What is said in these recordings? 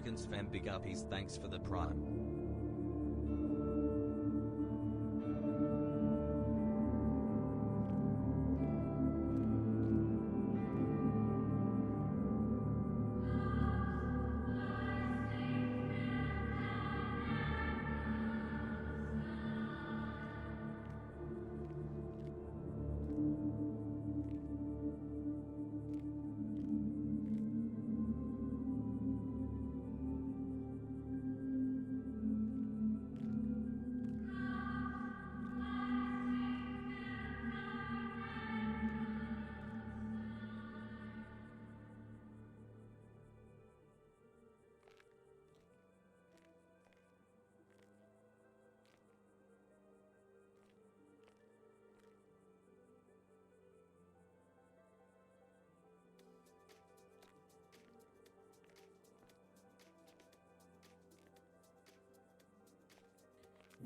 Resurgence fam, big uppies, thanks for the prime.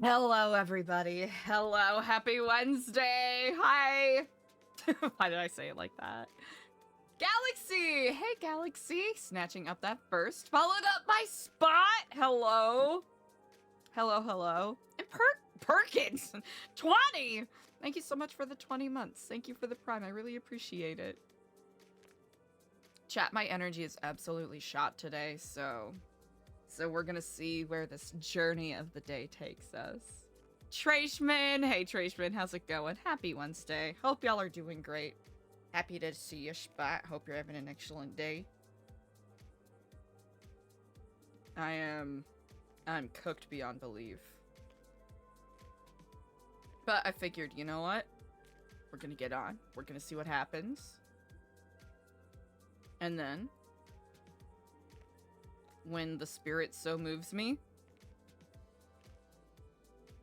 Hello, everybody. Hello, happy Wednesday. Hi. Why did I say it like that? Galaxy. Hey, Galaxy. Snatching up that first, followed up by Spot. Hello. Hello, hello. And Perkins. 20. Thank you so much for the 20 months. Thank you for the prime. I really appreciate it. Chat, my energy is absolutely shot today, so we're gonna see where this journey of the day takes us. Trashman, hey Trashman, how's it going? Happy Wednesday. Hope y'all are doing great. Happy to see you, Spot. Hope you're having an excellent day. I'm cooked beyond belief. But I figured, you know what? We're gonna get on. We're gonna see what happens. And then, when the spirit so moves me,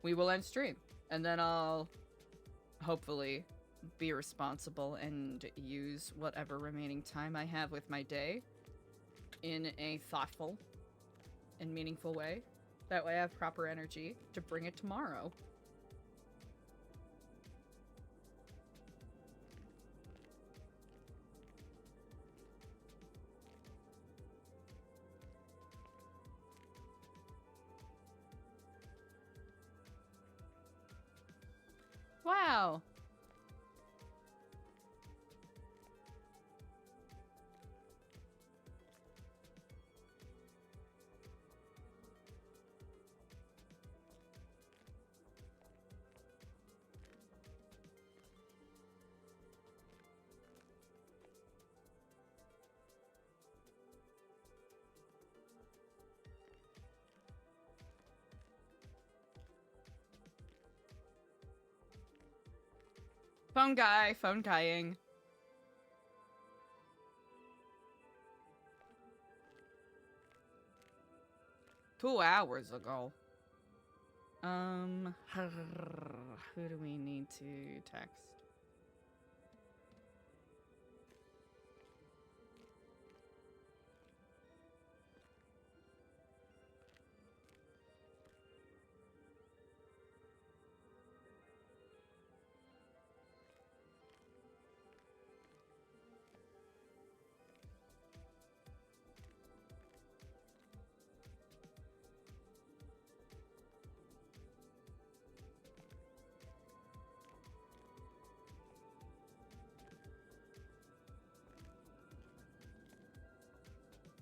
we will end stream. And then I'll hopefully be responsible and use whatever remaining time I have with my day in a thoughtful and meaningful way. That way I have proper energy to bring it tomorrow. Wow. Phone guying. Two hours ago. Who do we need to text?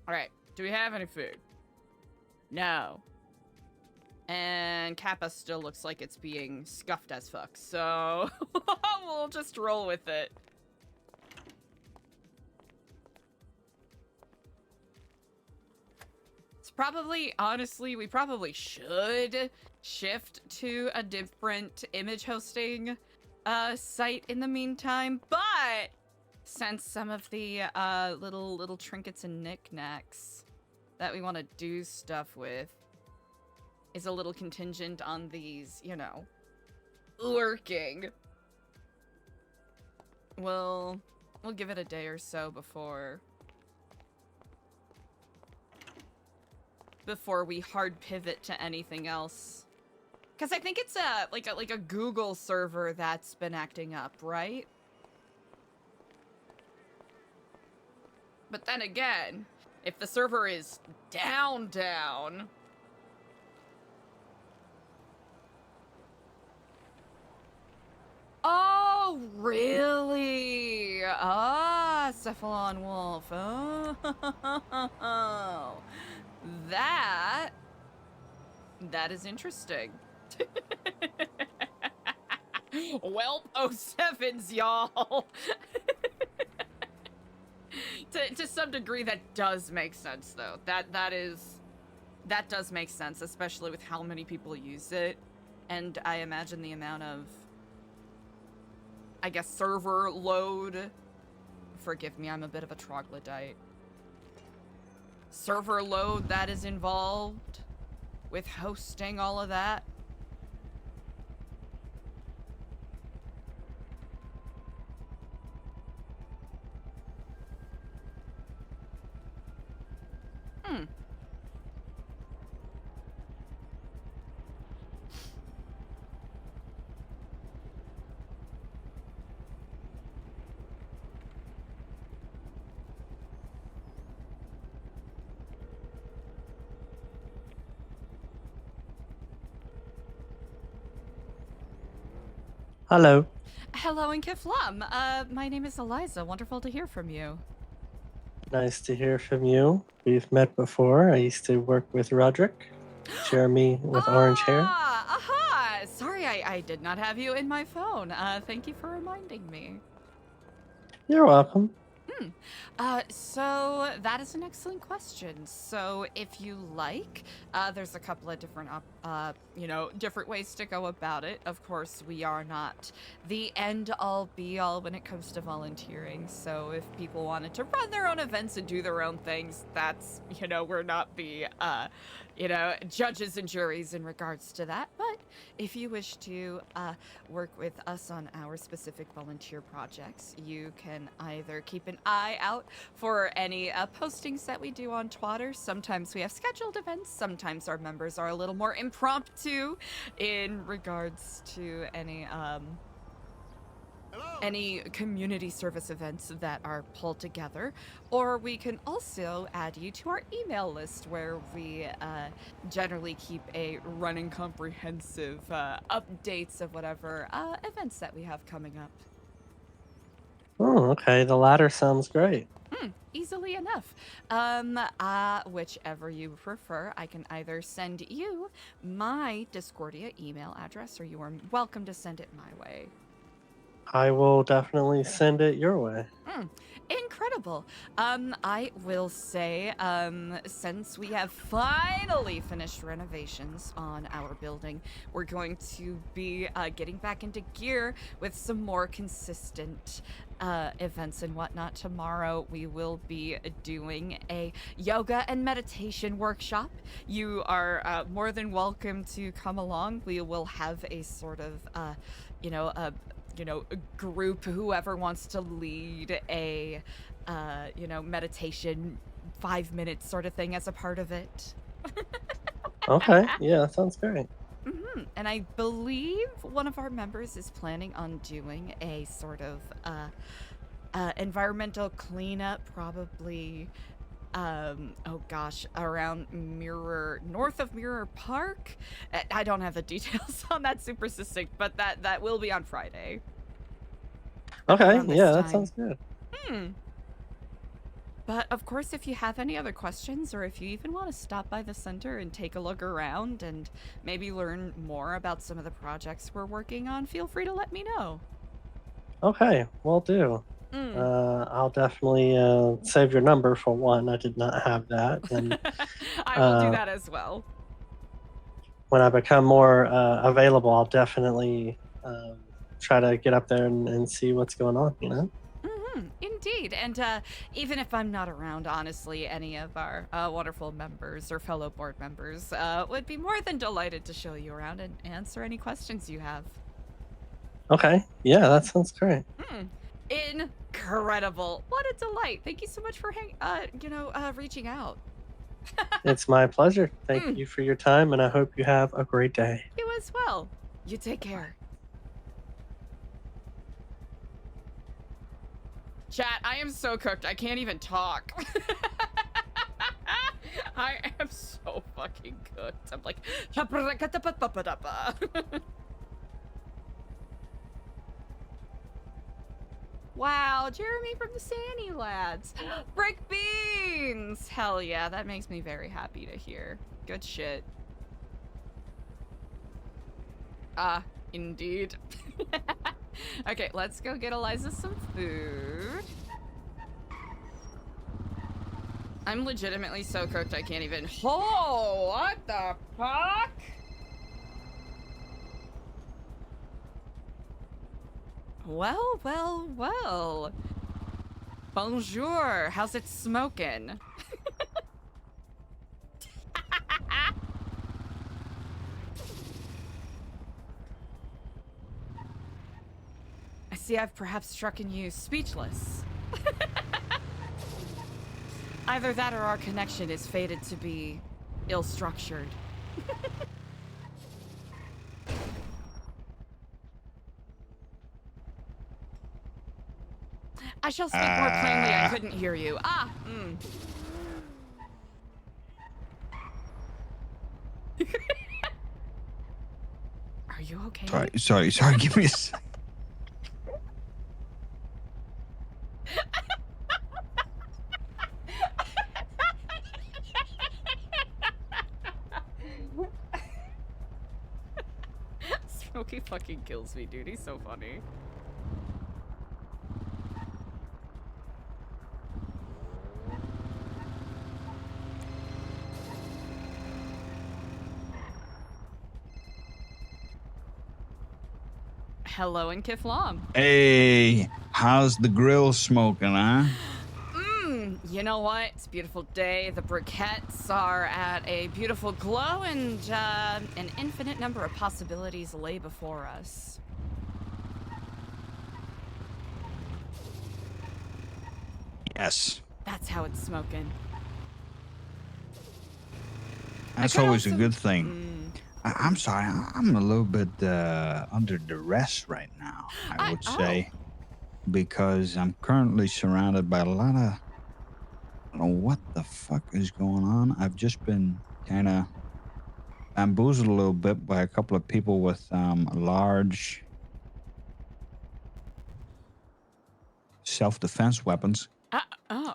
Alright, do we have any food? No. And Kappa still looks like it's being scuffed as fuck, so we'll just roll with it. It's probably, honestly, we probably should shift to a different image hosting site in the meantime, but since some of the little trinkets and knickknacks that we want to do stuff with is a little contingent on these, you know, working. We'll give it a day or so before we hard pivot to anything else. Because I think it's like a Google server that's been acting up, right? But then again, If the server is down. Oh, really? Ah, Cephalon Wolf. Oh, that is interesting. Welp 07s, y'all. To some degree, that does make sense, though. That does make sense, especially with how many people use it, and I imagine the amount of, I guess, server load. Forgive me, I'm a bit of a troglodyte. Server load that is involved with hosting all of that. Hello. Hello and Kiflam. My name is Eliza. Wonderful to hear from you. Nice to hear from you. We've met before. I used to work with Roderick, Jeremy with orange hair. Aha! Sorry, I did not have you in my phone. Thank you for reminding me. You're welcome. So that is an excellent question. So if you like, there's a couple of different, different ways to go about it. Of course, we are not the end-all be-all when it comes to volunteering. So if people wanted to run their own events and do their own things, that's, we're not the, judges and juries in regards to that. But if you wish to work with us on our specific volunteer projects, you can either keep an eye out for any postings that we do on Twitter. Sometimes we have scheduled events. Sometimes our members are a little more impromptu in regards to any community service events that are pulled together, or we can also add you to our email list where we generally keep a running comprehensive updates of whatever events that we have coming up. Oh, okay. The latter sounds great. Easily enough. Whichever you prefer, I can either send you my Discordia email address, or you are welcome to send it my way. I will definitely send it your way. Incredible. I will say, since we have finally finished renovations on our building, we're going to be getting back into gear with some more consistent events and whatnot. Tomorrow we will be doing a yoga and meditation workshop. You are more than welcome to come along. We will have a sort of, a group, whoever wants to lead a, meditation 5 minutes sort of thing as a part of it. Okay, yeah, that sounds great. And I believe one of our members is planning on doing a sort of environmental cleanup, probably around north of Mirror Park. I don't have the details on that super succinct, but that will be on Friday. Okay, yeah, that sounds good. But of course, if you have any other questions, or if you even want to stop by the center and take a look around and maybe learn more about some of the projects we're working on, feel free to let me know. Okay, will do. I'll definitely save your number for one. I did not have that. And I will do that as well. When I become more available, I'll definitely try to get up there and see what's going on, Indeed. And even if I'm not around, honestly, any of our wonderful members or fellow board members would be more than delighted to show you around and answer any questions you have. Okay. Yeah, that sounds great. Incredible. What a delight. Thank you so much for reaching out. It's my pleasure. Thank you for your time, and I hope you have a great day. You as well. You take care. Chat, I am so cooked. I can't even talk. I am so fucking good. I'm like, wow, Jeremy from the Sandy Lads. Brick beans! Hell yeah, that makes me very happy to hear. Good shit. Indeed. Okay, let's go get Eliza some food. I'm legitimately so cooked I can't even. Oh, what the fuck? Well, well, well. Bonjour. How's it smoking? I see I've perhaps stricken you speechless. Either that or our connection is fated to be ill-structured. I shall speak more plainly. I couldn't hear you. Are you okay? Sorry. Give me a sec. Smokey fucking kills me, dude. He's so funny. Hello and Kiflam. Hey, how's the grill smoking, huh? You know what? It's a beautiful day. The briquettes are at a beautiful glow, and an infinite number of possibilities lay before us. Yes. That's how it's smoking. That's always a good thing. I'm sorry, I'm a little bit under duress right now, I would say, because I'm currently surrounded by a lot of, I don't know what the fuck is going on. I've just been kind of bamboozled a little bit by a couple of people with large self-defense weapons,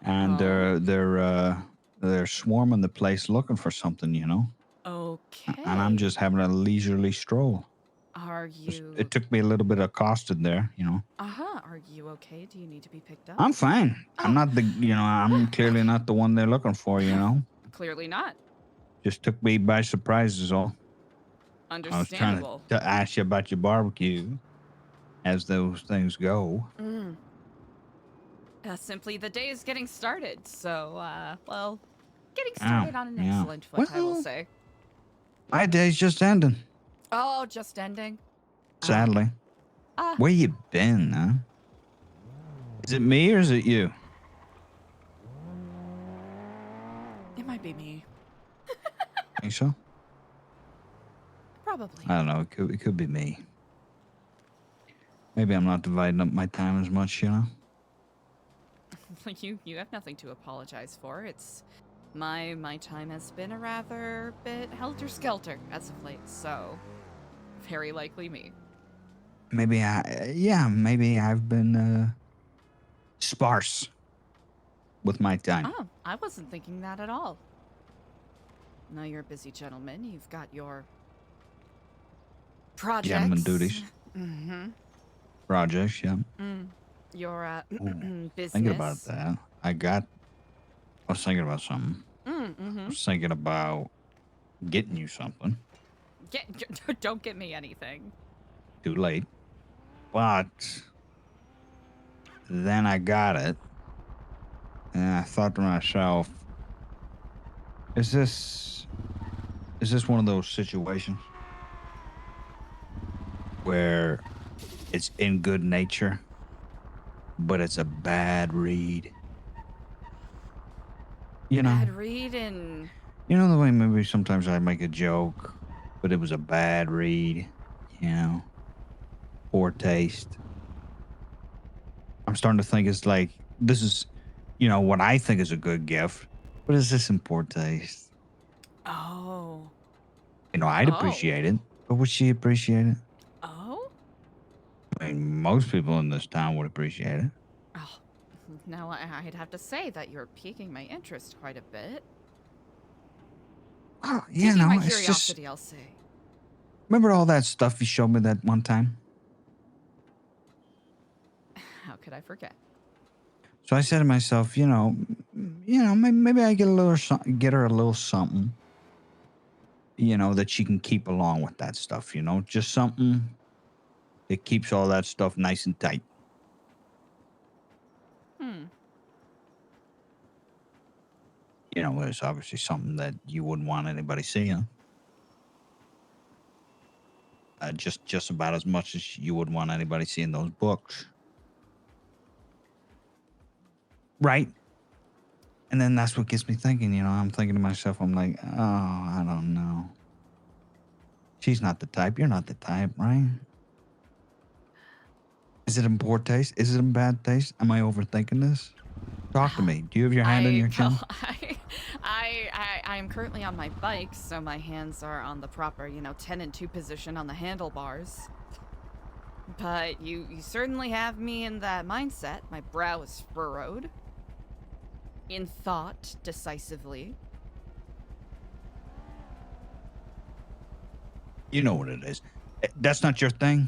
and they're swarming the place looking for something, you know. Okay. And I'm just having a leisurely stroll. Are you? It took me a little bit accosted there, you know. Are you okay? Do you need to be picked up? I'm fine. I'm not the, I'm clearly not the one they're looking for, you know. Clearly not. Just took me by surprise is all. Understandable. I was trying to ask you about your barbecue, as those things go. Simply, the day is getting started. So, well, getting started on an excellent foot, I will say. My day's just ending. Oh, just ending. Sadly. Where you been, huh? Is it me or is it you? It might be me. Think so? Probably. I don't know. It could be me. Maybe I'm not dividing up my time as much, you know? You have nothing to apologize for. It's my time has been a rather bit helter-skelter as of late, so very likely me. Maybe I've been sparse with my time. Oh, I wasn't thinking that at all. No, you're a busy gentleman. You've got your projects. Gentleman duties. Projects, yeah. Your business. Thinking about that. I was thinking about something. I was thinking about getting you something. Don't get me anything. Too late. But then I got it. And I thought to myself, is this one of those situations where it's in good nature, but it's a bad read? You know? Bad read and... You know the way maybe sometimes I make a joke, but it was a bad read, you know? Poor taste. I'm starting to think it's like, this is, what I think is a good gift, but is this in poor taste? Oh. You know, I'd Oh. appreciate it, but would she appreciate it? Oh? I mean, most people in this town would appreciate it. Oh. Now I'd have to say that you're piquing my interest quite a bit. Oh, Piquing my it's curiosity, just... I'll say. Remember all that stuff you showed me that one time? How could I forget? So I said to myself, maybe I get her a little something, that she can keep along with that stuff, just something that keeps all that stuff nice and tight. It's obviously something that you wouldn't want anybody seeing. Just about as much as you would want anybody seeing those books. Right? And then that's what gets me thinking, I'm thinking to myself, I'm like, oh, I don't know. She's not the type. You're not the type, right? Is it in poor taste? Is it in bad taste? Am I overthinking this? Talk to me. Do you have your hand on your chin? I'm currently on my bike, so my hands are on the proper, 10 and 2 position on the handlebars. But you certainly have me in that mindset. My brow is furrowed. In thought, decisively. You know what it is. That's not your thing?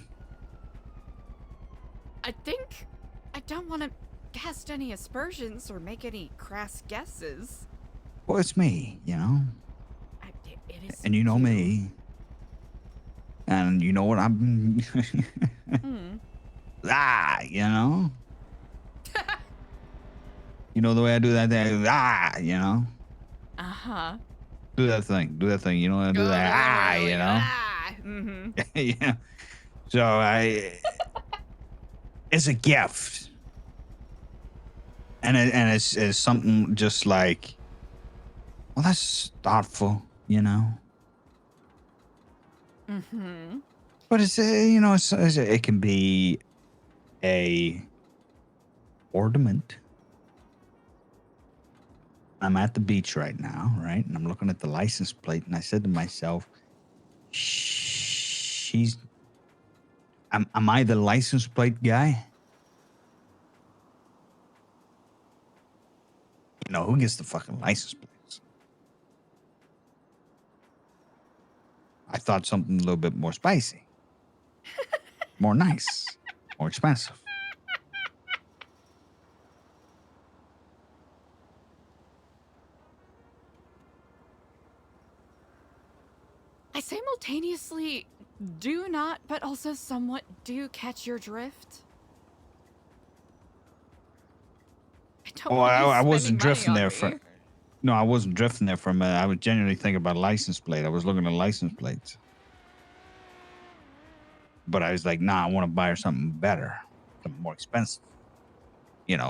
I think I don't want to cast any aspersions or make any crass guesses. Well, it's me, It is. And you know me. And you know what I'm... You know the way I do that thing? Uh-huh. Do that thing. You know how to do that? Mm-hmm. Yeah. So it's a gift. And it's something just like, well, that's thoughtful, Mm-hmm. But it can be a ornament. I'm at the beach right now, right? And I'm looking at the license plate, and I said to myself, am I the license plate guy? Who gets the fucking license plates? I thought something a little bit more spicy, more nice, more expensive. I simultaneously do not, but also somewhat do catch your drift. I wasn't drifting there for... No, I wasn't drifting there for a minute. I was genuinely thinking about license plate. I was looking at license plates. But I was like, nah, I want to buy her something better, something more expensive. And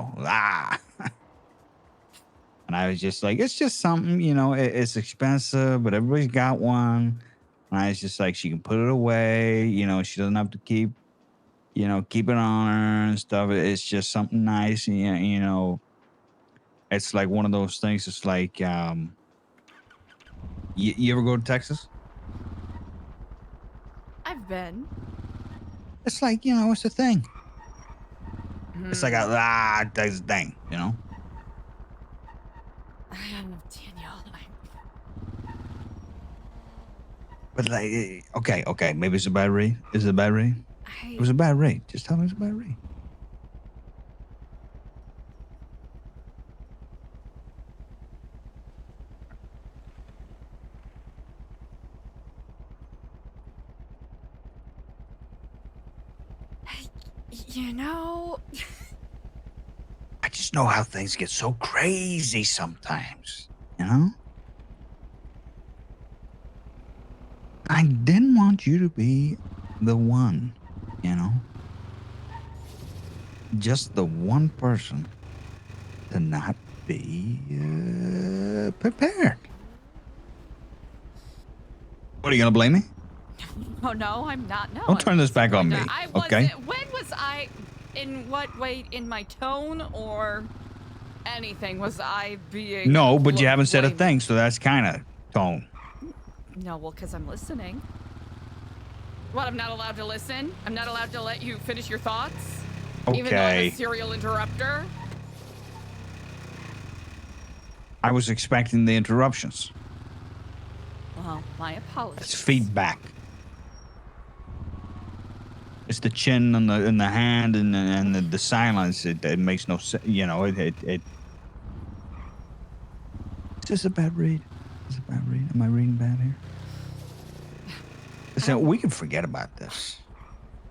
I was just like, it's just something, it's expensive, but everybody's got one. And I was just like, she can put it away. She doesn't have to keep it on her and stuff. It's just something nice. It's like one of those things. It's like, you ever go to Texas? I've been. It's like, it's a thing. It's like that's a thing, Daniel. But like, okay, maybe it's a bad read. Is it a bad read? It was a bad read. Just tell me it's a bad read. I just know how things get so crazy sometimes, I didn't want you to be the one, just the one person to not be prepared. What, are you going to blame me? Oh, no, I'm not. No. Don't turn this back on me, okay? When was I, in what way, in my tone or anything, was I being... No, but you haven't said a thing, so that's kind of tone. No, well, because I'm listening. What, I'm not allowed to listen? I'm not allowed to let you finish your thoughts? Okay. Even though I'm a serial interrupter? I was expecting the interruptions. Well, my apologies. It's feedback. It's the chin and the hand and the silence. It makes no sense. You know, it. Is this a bad read? Is this a bad read? Am I reading bad here? So we can forget about this,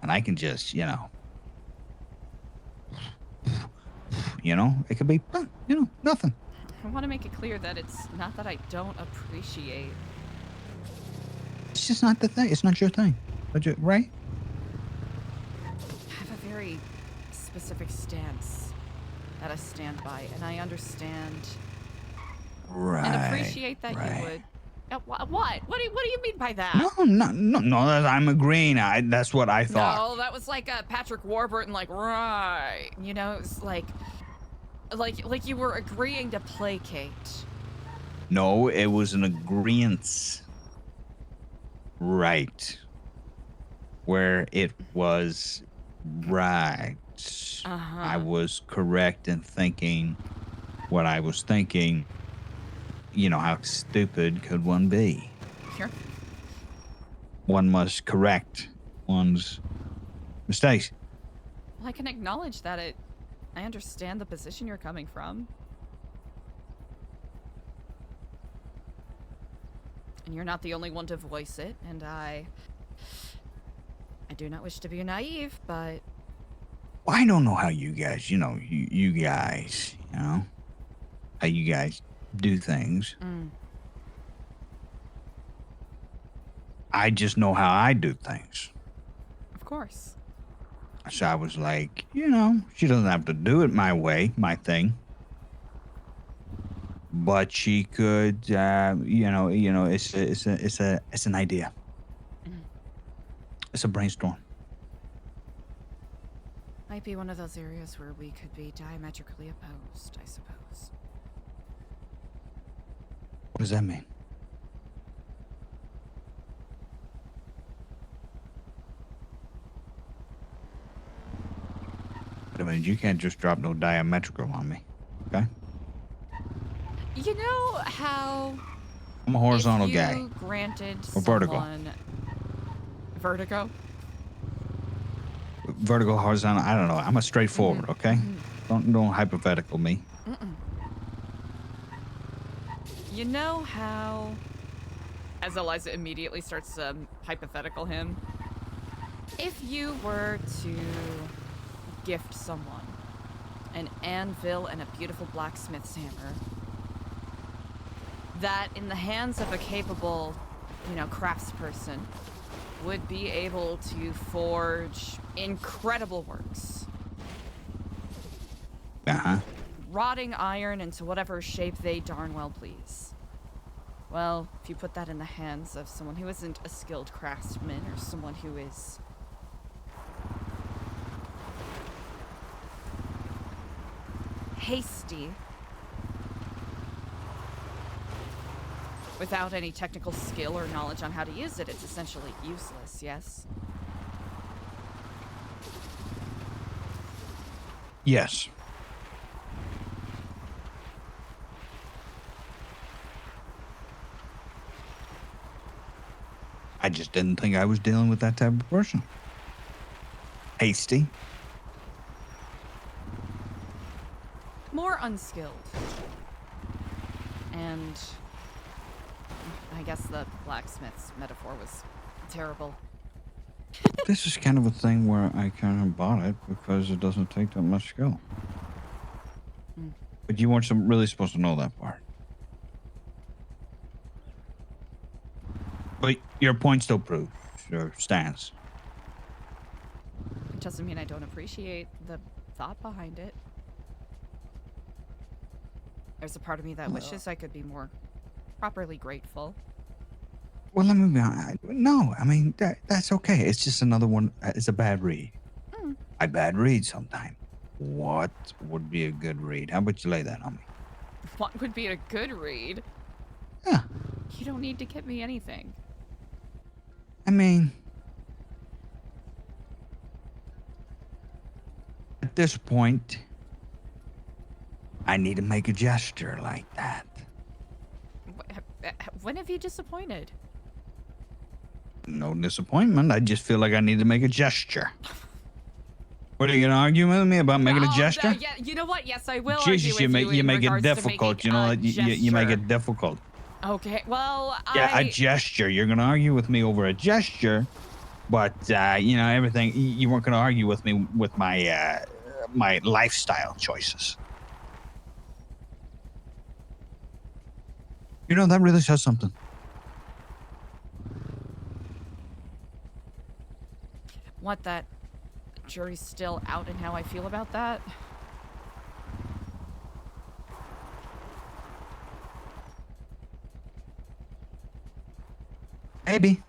and I can just, you know, it could be, nothing. I want to make it clear that it's not that I don't appreciate. It's just not the thing. It's not your thing, right? I have a very specific stance that I stand by, and I understand Right. and appreciate that you would. What? What do you mean by that? No. I'm agreeing. That's what I thought. No, that was like a Patrick Warburton, like, right. You know, it was like you were agreeing to placate. No, it was an agreeance. Right. Where it was right. Uh-huh. I was correct in thinking what I was thinking. You know, how stupid could one be? Sure. One must correct one's mistakes. Well, I can acknowledge that I understand the position you're coming from. And you're not the only one to voice it, and I do not wish to be naive, but... Well, I don't know how you guys, you guys, how you guys do things. I just know how I do things. Of course. So I was like, she doesn't have to do it my way, my thing. But she could, it's an idea. It's a brainstorm. Might be one of those areas where we could be diametrically opposed, I suppose. What does that mean? I mean, you can't just drop no diametrical on me, okay? You know how... I'm a horizontal if you guy. Granted Or vertical. Vertigo? Vertical, horizontal, I don't know. I'm a straightforward, okay? Don't hypothetical me. You know how... As Eliza immediately starts hypothetical him. If you were to gift someone an anvil and a beautiful blacksmith's hammer, that in the hands of a capable, craftsperson would be able to forge incredible works. Uh-huh. Rotting iron into whatever shape they darn well please. Well, if you put that in the hands of someone who isn't a skilled craftsman or someone who is hasty, without any technical skill or knowledge on how to use it, it's essentially useless, yes? Yes. I just didn't think I was dealing with that type of person. Hasty. More unskilled. And I guess the blacksmith's metaphor was terrible. This is kind of a thing where I kind of bought it because it doesn't take that much skill. But you weren't really supposed to know that part. But your point still proves your stance. It doesn't mean I don't appreciate the thought behind it. There's a part of me that wishes I could be more properly grateful. Well, let me be honest. No, I mean, that's okay. It's just another one. It's a bad read. I bad read sometimes. What would be a good read? How about you lay that on me? What would be a good read? Yeah. You don't need to get me anything. I mean, at this point, I need to make a gesture like that. When have you disappointed? No disappointment. I just feel like I need to make a gesture. What, are you gonna argue with me about making a gesture? Yeah, you know what? Yes, I will. Jesus, argue with you make it in regards to difficult. making You know, a you make it gesture. difficult. Okay, well, Yeah, a gesture. You're gonna argue with me over a gesture, but you know everything. You weren't gonna argue with me with my my lifestyle choices. You know that really says something. What, that jury's still out and how I feel about that? Maybe.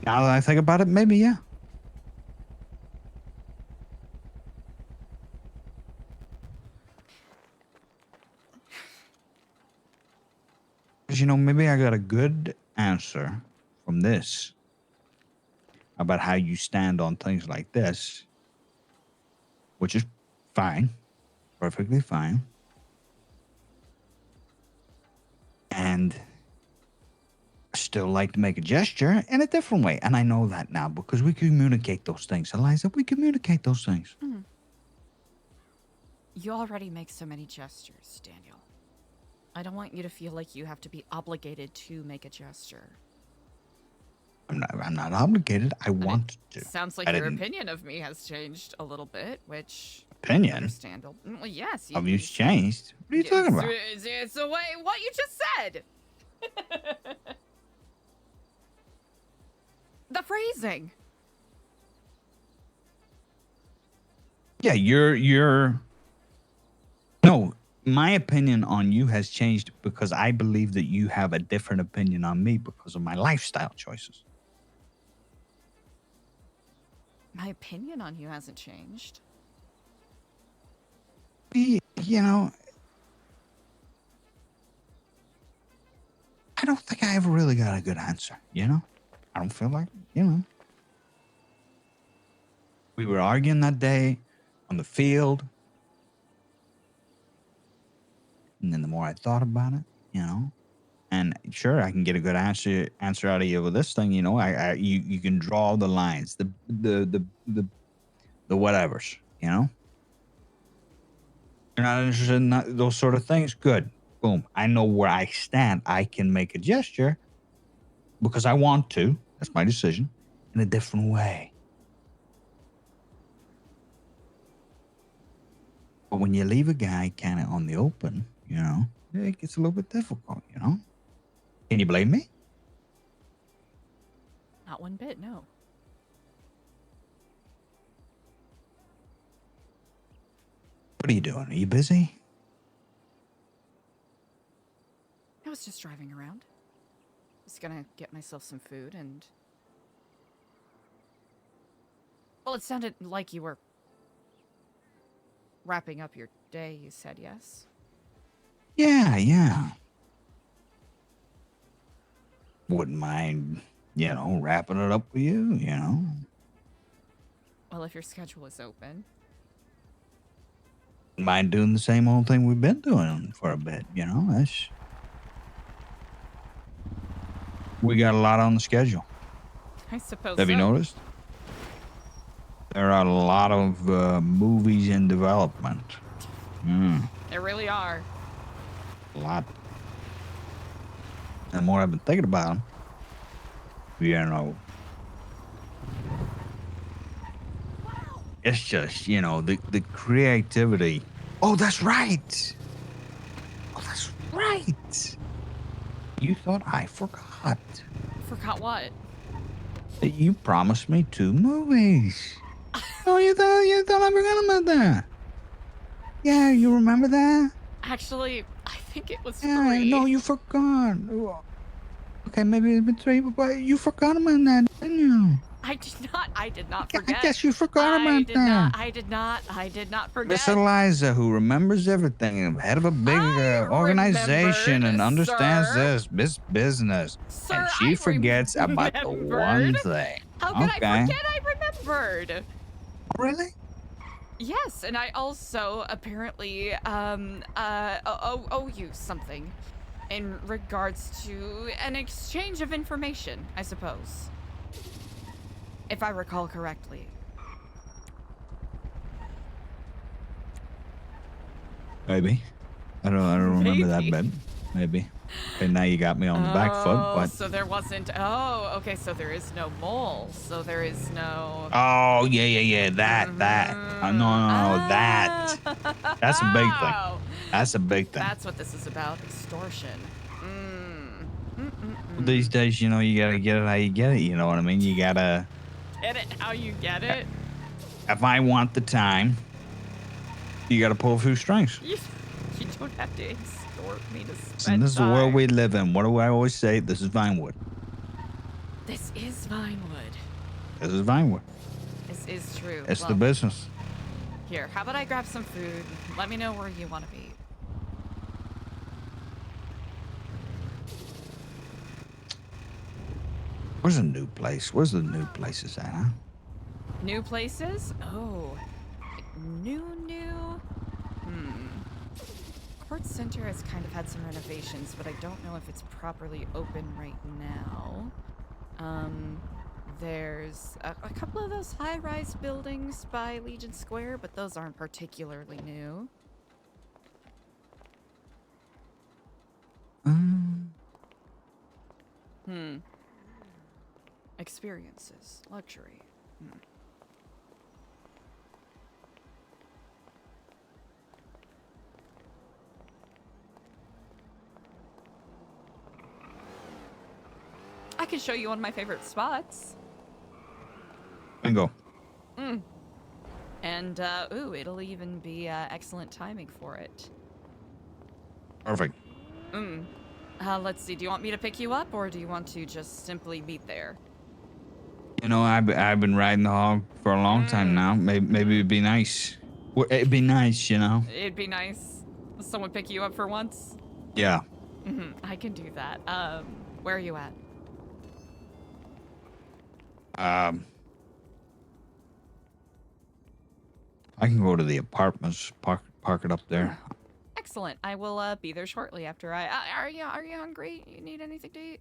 Now that I think about it, maybe, yeah. Because, you know, maybe I got a good answer from this about how you stand on things like this, which is fine, perfectly fine. And I still like to make a gesture in a different way. And I know that now because we communicate those things. Eliza, we communicate those things. You already make so many gestures, Daniel. I don't want you to feel like you have to be obligated to make a gesture. I'm not obligated. I want to. Sounds like your opinion of me has changed a little bit, which... Opinion? Understandable. Well, yes. Have you changed? What are you talking about? It's the way what you just said. The phrasing. Yeah, you're... No, my opinion on you has changed because I believe that you have a different opinion on me because of my lifestyle choices. My opinion on you hasn't changed. You know, I don't think I ever really got a good answer, you know? I don't feel like, you know. We were arguing that day on the field. And then the more I thought about it, you know, and sure, I can get a good answer out of you with this thing, you know. You can draw the lines, the whatevers, you know. You're not interested in those sort of things. Good, boom. I know where I stand. I can make a gesture because I want to. That's my decision in a different way. But when you leave a guy kind of on the open, you know, it gets a little bit difficult, you know? Can you blame me? Not one bit, no. What are you doing? Are you busy? I was just driving around. Just gonna get myself some food and... Well, it sounded like you were wrapping up your day, you said, yes? Yeah. Wouldn't mind, you know, wrapping it up with you, you know? Well, if your schedule is open. Wouldn't mind doing the same old thing we've been doing for a bit, you know? We got a lot on the schedule. I suppose Have you noticed? There are a lot of movies in development. There really are. A lot. And the more I've been thinking about them, you know, it's just, you know, the creativity. Oh, that's right. You thought I forgot. Forgot what? That you promised me 2 movies. Oh, you thought I forgot about that? Yeah, you remember that? Actually, I think it was 3. No, you forgot. Okay, maybe it's been 3, but you forgot about that, didn't you? I did not forget. I guess you forgot about that. I did not forget. Miss Eliza, who remembers everything, head of a big organization and understands this business. Sir, And she forgets about the one thing. How could I forget I remembered? Really? Yes, and I also apparently owe you something in regards to an exchange of information, I suppose. If I recall correctly. Maybe. I don't remember that bit. Maybe. Okay, now you got me on the back foot. But So there wasn't. Oh, okay. So there is no mole. So there is no. oh yeah. That. No. That. That's a big thing. That's a big thing. That's what this is about. Extortion. These days, you gotta get it how you get it. You know what I mean? You gotta. Get it how you get it. If I want the time, you gotta pull a few strings. You don't have to extort me to spend And this is the world we live in. What do I always say? This is Vinewood. This is Vinewood. This is Vinewood. This is true. It's the business. Here, how about I grab some food? Let me know where you want to be. Where's the new place? Where's the new places at, huh? New places? Oh. New? Court Center has kind of had some renovations, but I don't know if it's properly open right now. There's a couple of those high-rise buildings by Legion Square, but those aren't particularly new. Experiences. Luxury. I can show you one of my favorite spots. Bingo. And, it'll even be excellent timing for it. Perfect. Let's see, do you want me to pick you up, or do you want to just simply meet there? I've been riding the hog for a long time now. Maybe it'd be nice. It'd be nice, It'd be nice. Someone pick you up for once? Yeah. I can do that. Where are you at? I can go to the apartments, park it up there. Excellent. I will be there shortly after I. Are you hungry? You need anything to eat?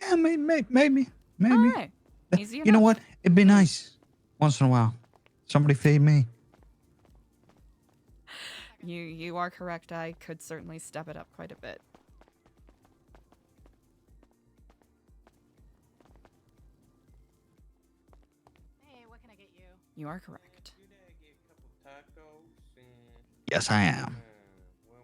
Yeah, maybe. All right. Easy You know what? It'd be nice once in a while. Somebody feed me. You are correct. I could certainly step it up quite a bit. Hey, what can I get you? You are correct. Yes, I am.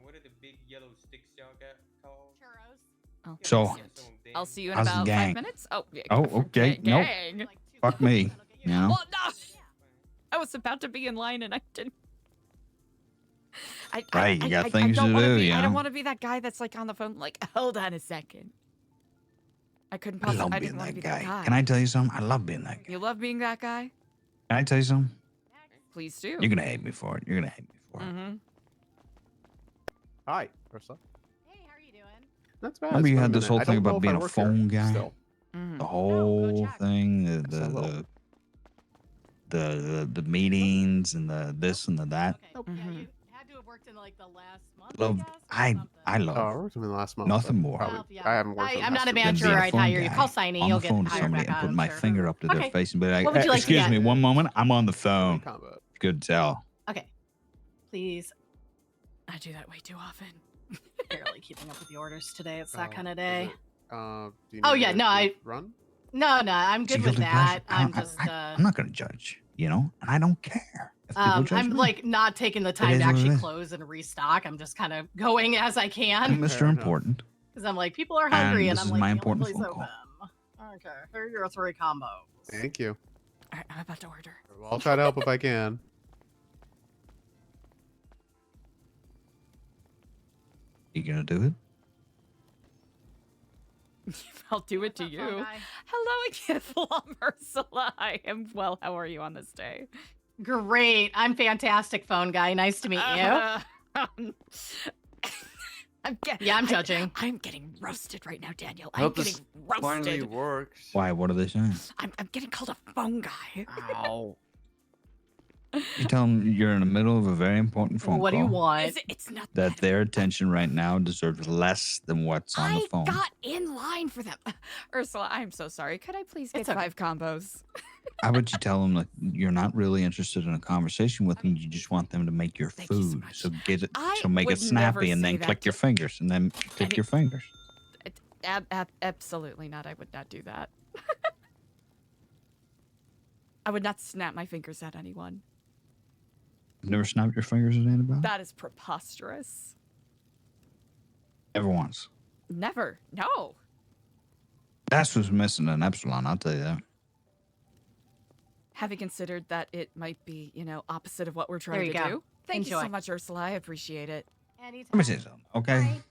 What are the big yellow sticks y'all got called? Churros. Oh, So- excellent. I'll see you in How's the about gang? 5 minutes. Oh, yeah. Oh, okay. Nope. Gang. Like 2 Fuck me. You know? Well, no. I was about to be in line and I didn't. Right, you got things don't to wanna do, be, you I don't know? want to be that guy that's like on the phone, like, hold on a second. I couldn't I possibly. love I being didn't want to that be that guy. guy. Can I tell you something? I love being that guy. You love being that guy? Can I tell you something? Please do. You're gonna hate me for it. You're gonna hate me for it. Mm-hmm. Hi, Ursa. Hey, how are you doing? That's bad. Remember It's you been had a this minute. whole I thing don't know about if being I a work here phone guy? still. Mm-hmm. The whole check. thing, That's a the meetings and the this and the that. Okay. Yeah, Mhm. you had to have worked in like the last month. Love, I guess, or I something. love Oh, I worked with him last month. nothing but more. probably- Well, yeah. I haven't worked. with him I'm not a last year. than manager. being a I'd phone hire you. guy Call signing. on You'll the get phone to hired somebody back and on, put I'm my sure. finger up to their Okay. face and be like, What would you like to "Excuse get?" me, one moment. I'm on the phone." Combat. Good tell. Okay. Please. I do that way too often. Barely keeping up with the orders today. It's that Oh, kind of is day. it, do you Oh, need yeah, me no, to I- run. No, I'm good See, with guilty that. pleasure. I'm just. I'm not gonna judge, and I don't care. If people judge I'm me. like not taking the is time to what it actually is. close and restock. I'm just kind of going as I I'm can Mr. Fair enough. Important. because I'm like people are hungry and this I'm is like my the only important place phone open. call. Okay, here are your 3 combos. Thank you. All right, I'm about to order. Well, I'll try to help if I can. You gonna do it? I'll do it to What's up, phone you. guy? Hello again, Ursula. I am well. How are you on this day? Great. I'm fantastic, phone guy. Nice to meet you. I'm judging. I'm getting roasted right now, Daniel. I I'm hope getting this finally roasted. works. Why? What are they saying? I'm getting called a phone guy. Ow. You tell them you're in the middle of a very important phone What do you call. want? It's not That their attention right now deserves less than what's on the phone. I got in line for them. Ursula, I'm so sorry. Could I please get It's okay. 5 combos? How about you tell them that you're not really interested in a conversation with them? You just want them to make your Thank you so food. much. So get it. I So make would it snappy, never and then say that click to- your fingers, and then click Any- your fingers. Absolutely not. I would not do that. I would not snap my fingers at anyone. You've never snapped your fingers at anybody? That is preposterous. Never once. Never. No. That's what's missing in Epsilon. I'll tell you that. Having considered that it might be, opposite of what we're There trying you to go. do. Thank you Enjoy. so much, Ursula. I appreciate it. Anytime. Let me say something, okay? Bye.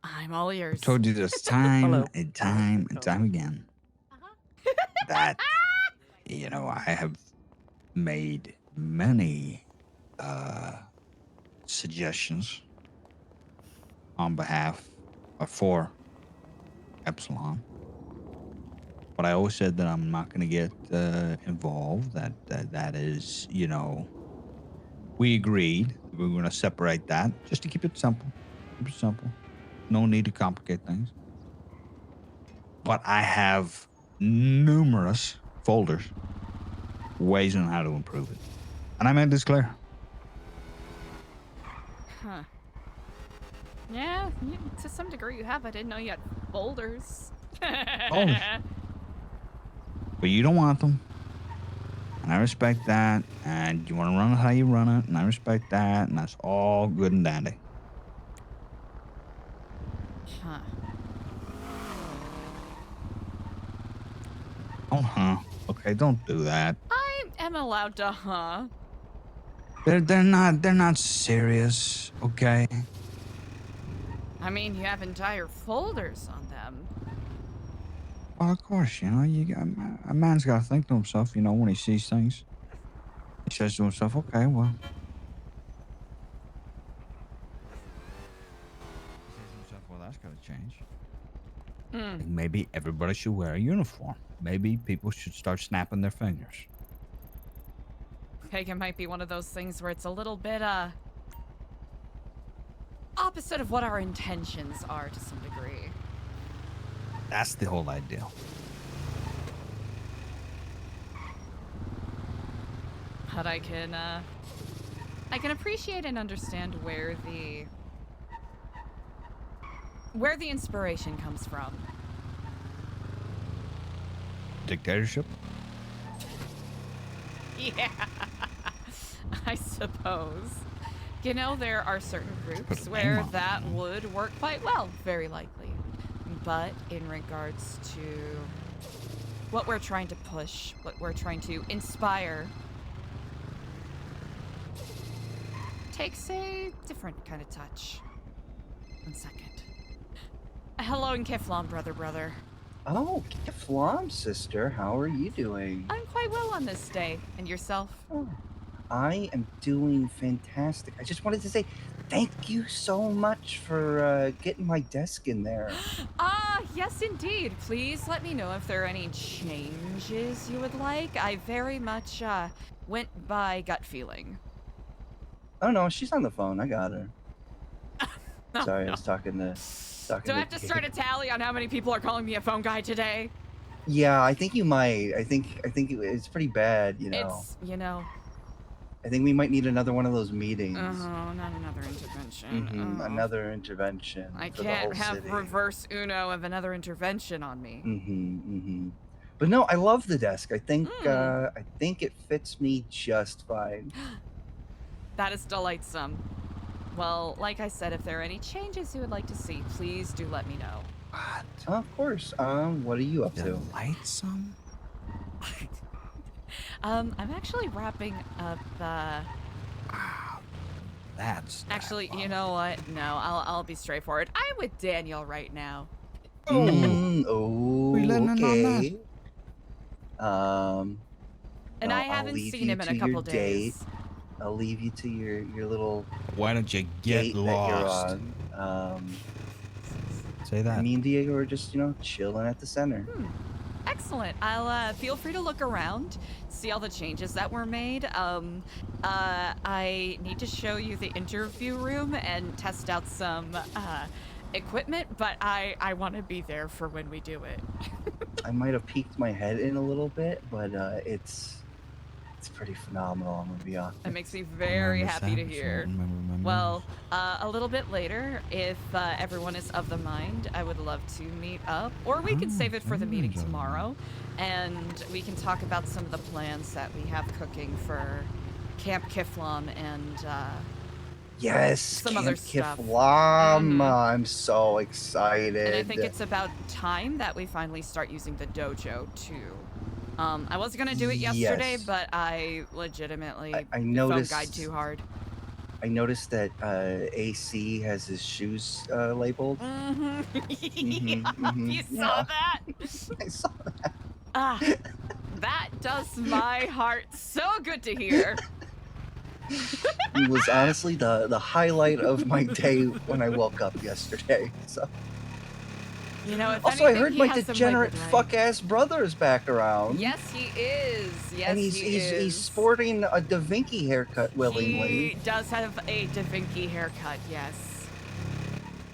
I'm all ears. I told you this time Hello. and time and time again Uh-huh. that, I have made many suggestions on behalf or for Epsilon. But I always said that I'm not going to get involved. That is, we agreed we were going to separate that just to keep it simple. Keep it simple. No need to complicate things. But I have numerous folders, ways on how to improve it. And I made this clear. Huh. Yeah, to some degree you have. I didn't know you had folders. Folders. But you don't want them. And I respect that. And you want to run it how you run it. And I respect that. And that's all good and dandy. Huh. Oh, okay, don't do that. I am allowed to, They're not serious, okay? I mean, you have entire folders on them. Well, of course, a man's got to think to himself, when he sees things. He says to himself, okay, well. He says to himself, well, that's got to change. Maybe everybody should wear a uniform. Maybe people should start snapping their fingers. I think it might be one of those things where it's a little bit, opposite of what our intentions are to some degree. That's the whole idea. But I can appreciate and understand where the inspiration comes from. Dictatorship? Yeah, I suppose. There are certain Put groups a name where on it, that would work quite well, very likely. But in regards to what we're trying to push, what we're trying to inspire, takes a different kind of touch. 1 second. Hello, in Keflon, brother. Oh, Keflom, sister, how are you doing? I'm quite well on this day. And yourself? Oh, I am doing fantastic. I just wanted to say thank you so much for getting my desk in there. Yes, indeed. Please let me know if there are any changes you would like. I very much, went by gut feeling. Oh no, she's on the phone. I got her. Oh, Sorry, no. I was talking to. Do I have to start a tally on how many people are calling me a phone guy today? Yeah, I think you might. I think it's pretty bad. It's, I think we might need another one of those meetings. Oh, not another intervention. Mhm, Oh. another intervention. I for the can't whole have city. reverse Uno of another intervention on me. But no, I love the desk. I think it fits me just fine. That is delightsome. Well, like I said, if there are any changes you would like to see, please do let me know. What? Of course. What are you up to? Delightsome? I'm actually wrapping up, That's Actually, you know what? No, I'll be straightforward. I'm with Daniel right now. Oh, We letting in on that? okay. And well, I I'll haven't leave seen you him in to a couple your days. date. I'll leave you to your little Why don't you gate get lost? that you're on. Say that. Me and Diego are just, chilling at the center. Excellent. I'll feel free to look around, see all the changes that were made. I need to show you the interview room and test out some equipment, but I want to be there for when we do it. I might have peeked my head in a little bit, but it's pretty phenomenal. I'm gonna be honest. It makes me very happy to hear. Well, a little bit later, if everyone is of the mind, I would love to meet up, or we can save it for the meeting tomorrow, and we can talk about some of the plans that we have cooking for Camp Kiflam and Yes, some Camp other stuff. Kiflam. I'm so excited. And I think it's about time that we finally start using the dojo too. I was gonna do it yesterday, Yes. but I legitimately I phone noticed. guide too hard. I noticed that AC has his shoes labeled. You saw that? I saw that. Ah, that does my heart so good to hear. It was honestly the highlight of my day when I woke up yesterday. So. You know, if Also, I anything, heard he my has some degenerate liquid light. fuck-ass brother is back around. Yes, he is. Yes, and he's sporting a Da Vinci haircut willingly. He does have a Da Vinci haircut, yes.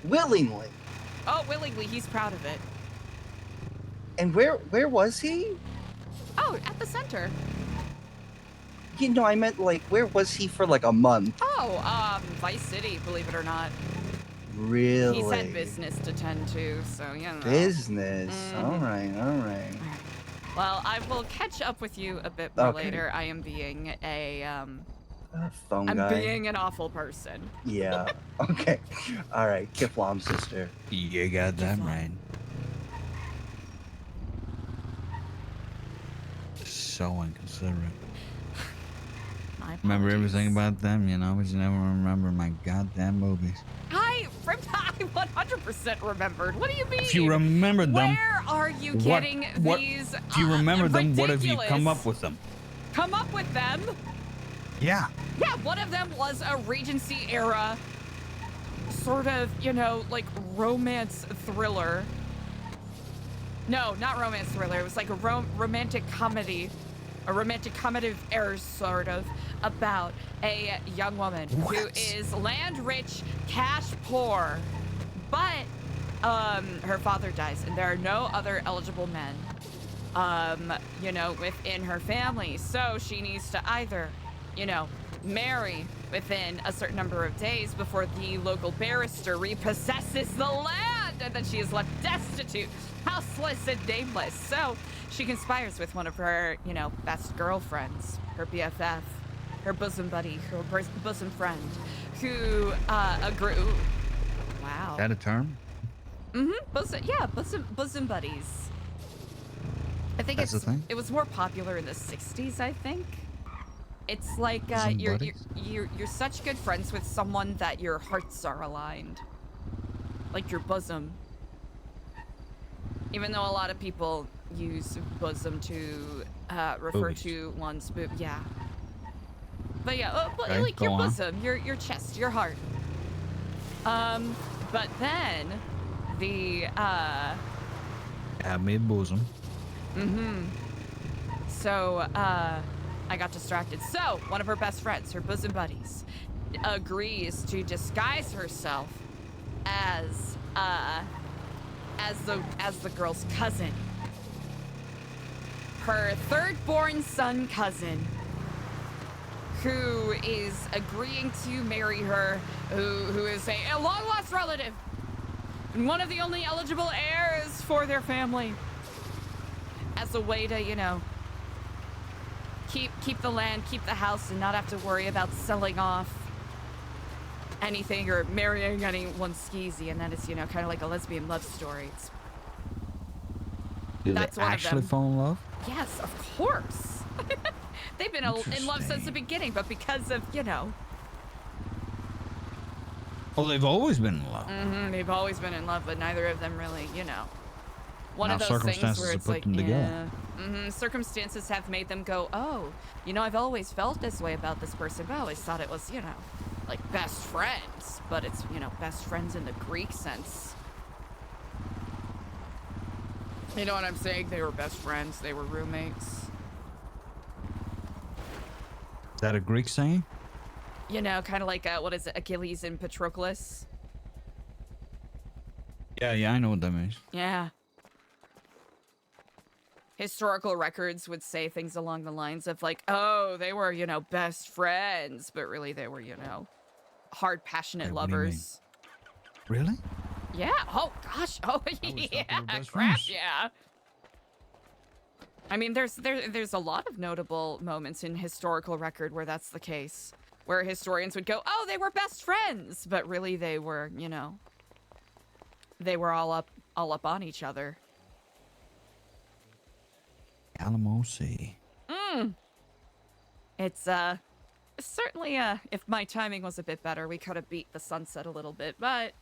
Willingly. Oh, willingly. He's proud of it. And where was he? Oh, at the center. I meant where was he for a month? Oh, Vice City, believe it or not. Really? He's had business to tend to, so you know. Business. All right. Well, I will catch up with you a bit more Okay. later. I am being Phone I'm guy. being an awful person. Yeah. Okay. All right. Kiflam sister. You got that right. So inconsiderate. My Remember apologies. everything about them, but you never remember my goddamn movies. I 100% remembered. What do you mean? If you remember them, Where are you getting these? if you remember them, what have you ridiculous- come up with them? Come up with them? Yeah. Yeah, one of them was a Regency era sort of, romance thriller. No, not romance thriller. It was like a romantic comedy. A romantic comedy era, sort of, about a young woman who is land rich, cash poor. But her father dies, and there are no other eligible men, within her family. So she needs to either, marry within a certain number of days before the local barrister repossesses the land, and then she is left destitute, houseless, and nameless. So she conspires with one of her, best girlfriends, her BFF, her bosom buddy, her bosom friend, who agree. Wow. Is that a term? Bosom buddies. I think That's the thing? it was more popular in the 60s, I think. It's like Bosom you're buddies? you're such good friends with someone that your hearts are aligned. Like your bosom. Even though a lot of people use bosom to refer Boobies. to one's boob, yeah. But yeah, Okay, like your go on. bosom, your chest, your heart. But then the Have me a bosom. So, I got distracted. So, one of her best friends, her bosom buddies, agrees to disguise herself as the girl's cousin. Her third-born son cousin, who is agreeing to marry her, who is a long-lost relative, and one of the only eligible heirs for their family. As a way to, keep the land, keep the house, and not have to worry about selling off anything or marrying anyone skeezy. And that is, kind of like a lesbian love story. Do That's they one of actually them. fall in love? Yes, of course. They've been in love since the beginning, but because of, Well, they've always been in love. they've always been in love, but neither of them really, one Now of those things circumstances where have it's put like, them together. yeah, circumstances have made them go, oh, you know, I've always felt this way about this person. I've always thought it was, you know, like best friends, but it's, you know, best friends in the Greek sense. You know what I'm saying? They were best friends. They were roommates. Is that a Greek saying? You know, kind of like, what is it, Achilles and Patroclus? Yeah, I know what that means. Yeah. Historical records would say things along the lines of like, oh, they were, you know, best friends, but really they were, you know, hard, passionate Hey, what do you mean? lovers. Really? Yeah. Oh, gosh. Oh, I always thought they yeah. were best Crap, friends. yeah. I mean, there's a lot of notable moments in historical record where that's the case, where historians would go, oh, they were best friends, but really they were, you know, they were all up on each other. Alamo Sea. It's certainly if my timing was a bit better, we could have beat the sunset a little bit, but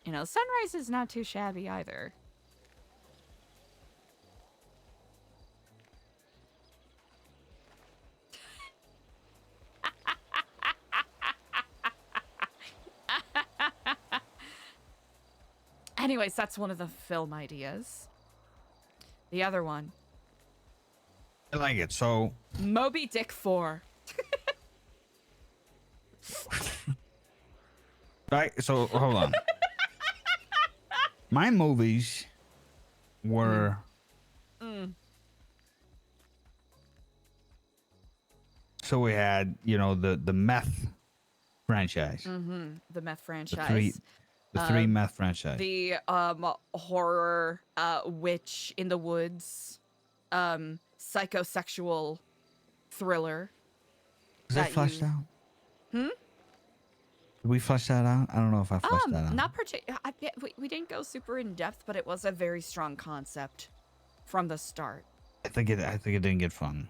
you know, sunrise is not too shabby either. Anyways, that's one of the film ideas. The other one, I like it. So, Moby Dick 4. right. So hold on. My movies were so we had, you know, the meth franchise, The meth the franchise. three meth franchise. The horror witch in the woods psychosexual thriller. Is that that fleshed you- out? Hmm? Did we flesh that out? I don't know if I fleshed that out. Not we didn't go super in depth, but it was a very strong concept from the start. I think it didn't get fun.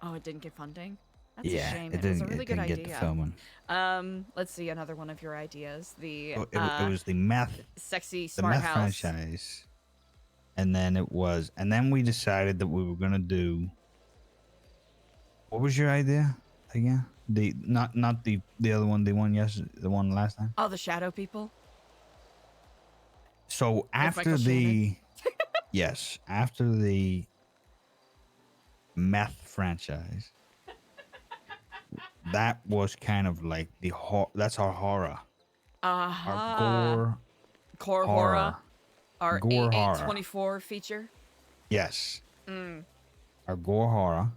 Oh, it didn't get funding? That's Yeah, a shame. it It was didn't. a really It good didn't idea. get the filming. Let's see another one of your ideas. The So it was the meth, sexy the smart meth house. franchise, and then we decided that we were gonna do. What was your idea again? The not the other one, the one last time. Oh, the shadow people. So after Michael the yes, after the meth franchise, that was kind of like that's our horror, our gore Core horror. horror. Our Gore horror. 824 feature. Yes. Our gore horror.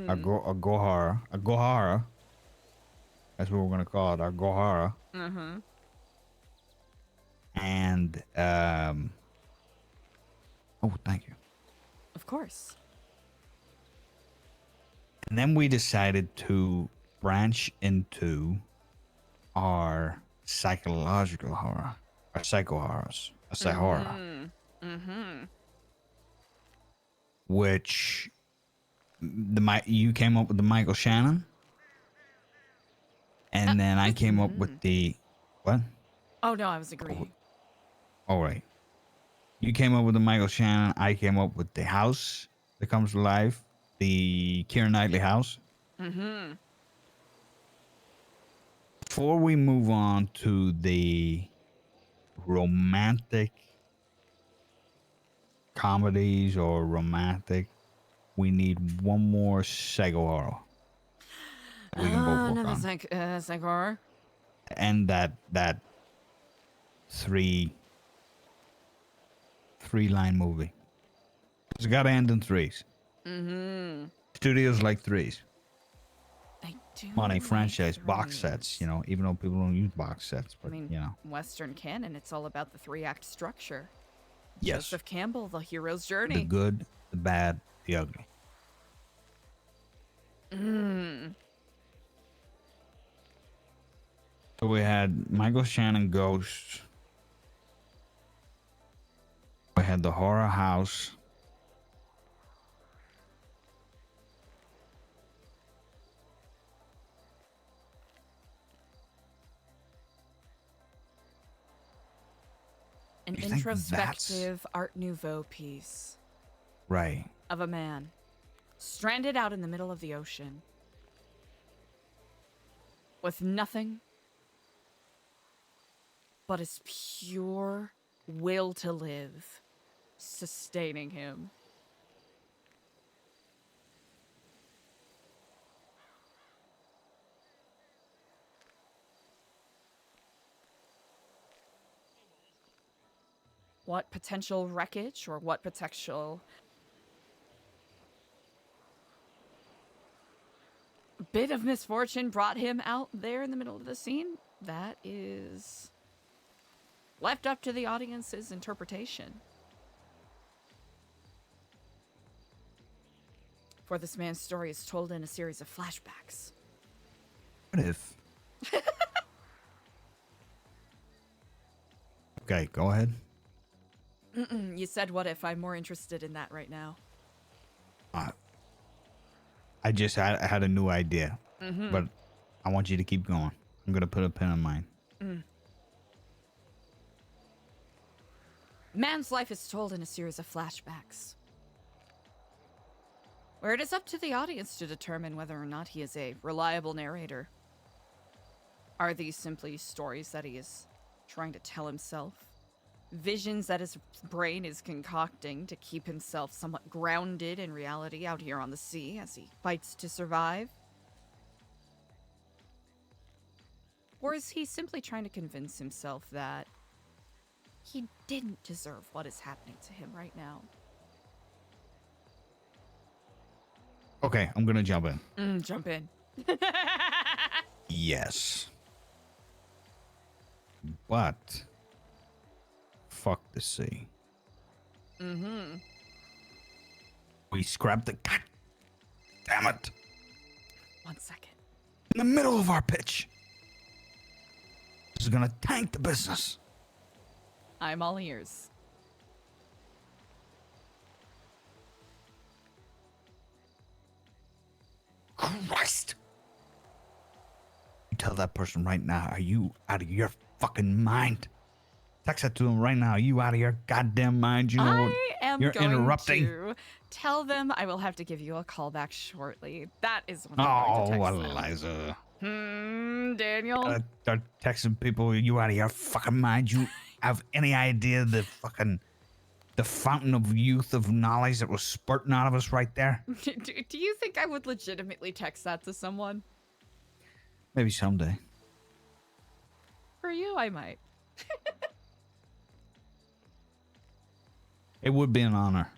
Our gore horror. That's what we're gonna call it. Our gore horror. And oh, thank you. Of course. And then we decided to branch into our psychological horror, our psycho horrors, a horror, which you came up with the Michael Shannon, and then I came up with the what? Oh no, I was agreeing. All right, you came up with the Michael Shannon. I came up with the house that comes to life, the Keira Knightley house. Before we move on to the romantic comedies or romantic, we need one more psycho horror we can both work on. Psych horror. And that three line movie. It's got to end in threes. Studios like threes. They do. Money, like franchise, box threes. sets, you know, even though people don't use box sets, but I mean, you know. Western canon, it's all about the 3-act structure. Yes. Joseph Campbell, the hero's The journey. good, the bad, the ugly. So we had Michael Shannon Ghost. We had the horror house. An You think that's- introspective Art Nouveau piece Right. of a man stranded out in the middle of the ocean with nothing but his pure will to live sustaining him. What potential wreckage or what potential bit of misfortune brought him out there in the middle of the scene? That is left up to the audience's interpretation. For this man's story is told in a series of flashbacks. What if? Okay, go ahead. You said what if? I'm more interested in that right now. I just had a new idea, Mm-hmm. but I want you to keep going. I'm gonna put a pin on mine. Man's life is told in a series of flashbacks, where it is up to the audience to determine whether or not he is a reliable narrator. Are these simply stories that he is trying to tell himself? Visions that his brain is concocting to keep himself somewhat grounded in reality out here on the sea as he fights to survive? Or is he simply trying to convince himself that he didn't deserve what is happening to him right now? Okay, I'm gonna jump in. Jump in. Yes. But fuck the sea. Mm-hmm. We scrapped the god damn it. 1 second. In the middle of our pitch. This is gonna tank the business. I'm all ears. Christ. You tell that person right now, are you out of your fucking mind? Text that to them right now. Are you out of your goddamn mind? You know what? I am You're going interrupting. to tell them I will have to give you a call back shortly. That is what I'm going to text them. Eliza. Daniel? Start texting people, are you out of your fucking mind? You have any idea the fountain of youth of knowledge that was spurting out of us right there? Do you think I would legitimately text that to someone? Maybe someday. For you, I might. It would be an honor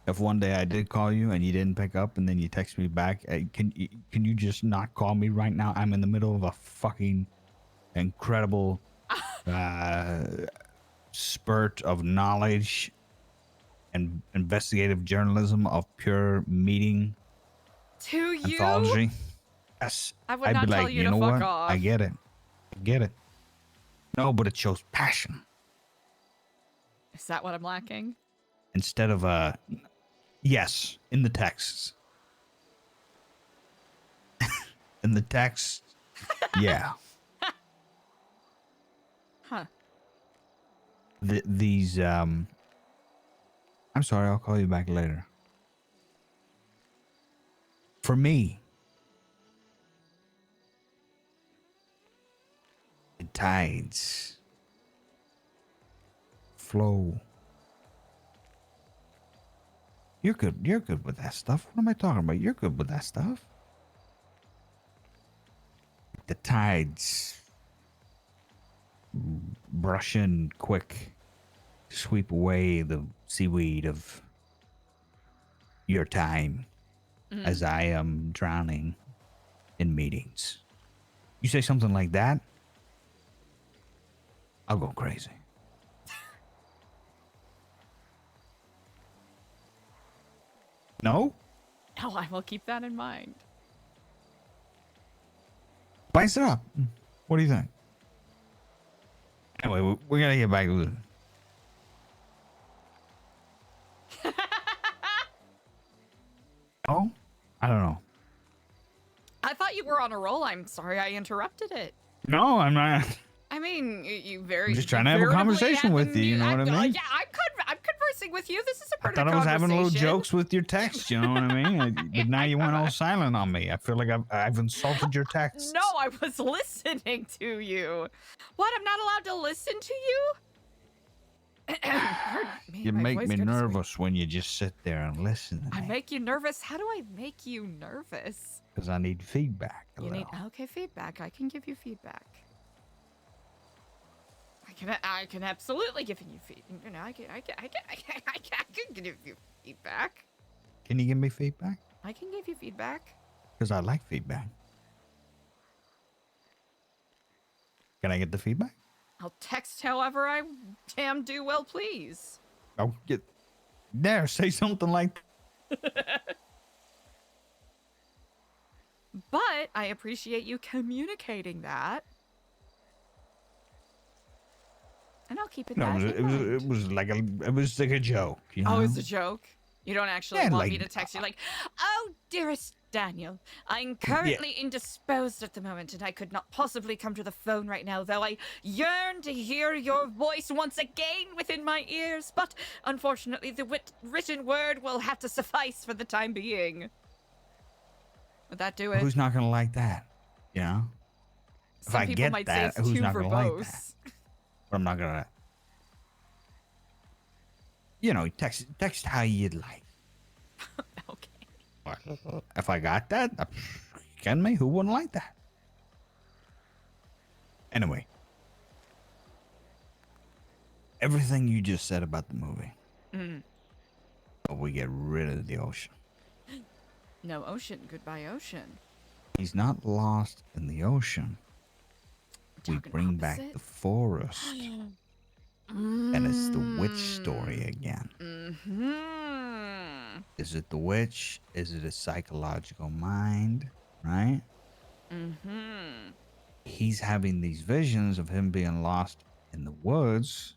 if one day I did call you and you didn't pick up and then you text me back. Can you just not call me right now? I'm in the middle of a fucking incredible spurt of knowledge and investigative journalism of pure meeting To you? anthology. Yes. I would I'd not be tell like, you to know fuck what? off. I get it. No, but it shows passion Is that what I'm lacking? instead of yes, in the texts. In the text, yeah. Huh. These I'm sorry, I'll call you back later. For me, the tides flow. You're good with that stuff. What am I talking about? You're good with that stuff. The tides brush in quick, sweep away the seaweed of your time as I am drowning in meetings. You say something like that, I'll go crazy. No? No, I will keep that in mind. Spice it up. What do you think? Anyway, we gotta get back to it. Oh? I don't know. I thought you were on a roll. I'm sorry I interrupted it. No, I'm not. I mean, you very. I'm just trying to have a conversation with you. You know what I mean? Yeah, I'm conversing with you. This is a I part thought of I the was having little conversation. jokes with your text. You know what I mean? But now you went all silent on me. I feel like I've insulted your text. No, I was listening to you. What? I'm not allowed to listen to you? Pardon me, You my make voice me got sweet. nervous when you just sit there and listen to I me. make you nervous? How do I make you nervous? Because I need feedback. You need okay feedback. I can give you feedback. I can absolutely give you feedback. You know, I can give you feedback. Can you give me feedback? I can give you feedback. Because I like feedback. Can I get the feedback? I'll text however I damn do well please. Oh, get there. Say something like. But I appreciate you communicating that. And I'll keep it No, that in mind. it was like a joke. You know? Oh, it's a joke? You don't actually Yeah, want like- me to text you like, oh, dearest Daniel, I'm currently indisposed at the moment and I could not possibly come to the phone right now, though I yearn to hear your voice once again within my ears, but unfortunately the written word will have to suffice for the time being. Would that do it? Who's not gonna like that? You know. If Some I people get might that, say it's who's too not gonna like that? verbose. But I'm not gonna. You know, text how you'd like. Okay. If I got that, kidding me? Who wouldn't like that? Anyway, everything you just said about the movie. But we get rid of the ocean. No ocean. Goodbye, ocean. He's not lost in the ocean. We Talking bring back opposite? the forest. And it's the witch story again. Mm-hmm. Is it the witch? Is it a psychological mind? Right? Mm-hmm. He's having these visions of him being lost in the woods,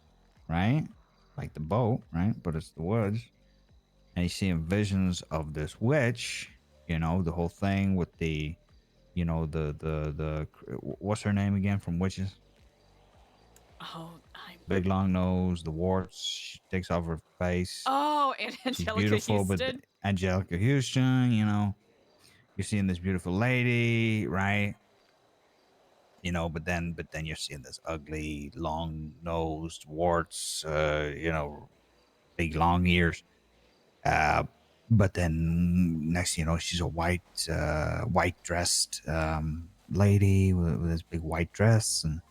right? Like the boat, right? But it's the woods. And he's seeing visions of this witch, you know, the whole thing with the, you know, the what's her name again from Witches? Oh, Big long nose, the warts, she takes off her face. Oh, and She's Angelica beautiful, Houston. but Angelica Houston, you know, you're seeing this beautiful lady, right? You know, but then you're seeing this ugly, long-nosed warts, you know, big long ears. But then next, you know, she's a white dressed lady with this big white dress, and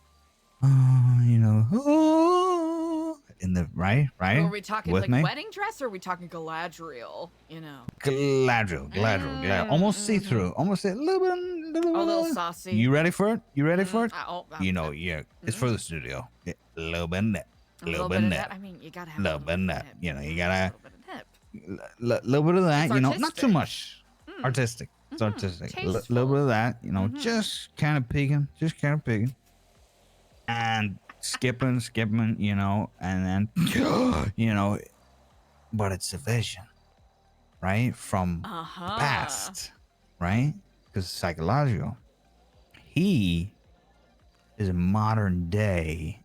you know, in the right. Are we talking with like me? wedding dress or are we talking Galadriel? You know. Galadriel, almost see through, almost a little bit, A little saucy. You ready for it? You ready for it? I'm You know, yeah, it's for the studio. Yeah, a little bit of that, a little bit of that. I mean, you gotta have little a bit of that. nip. You know, you gotta. A little bit of nip. Little bit of that, It's you know, not artistic. too much. Artistic. It's artistic. Little bit of that, you know, just kind of peeking, and skipping, you know, and then, you know, but it's a vision, right, from the past, right? Because it's psychological. He is a modern day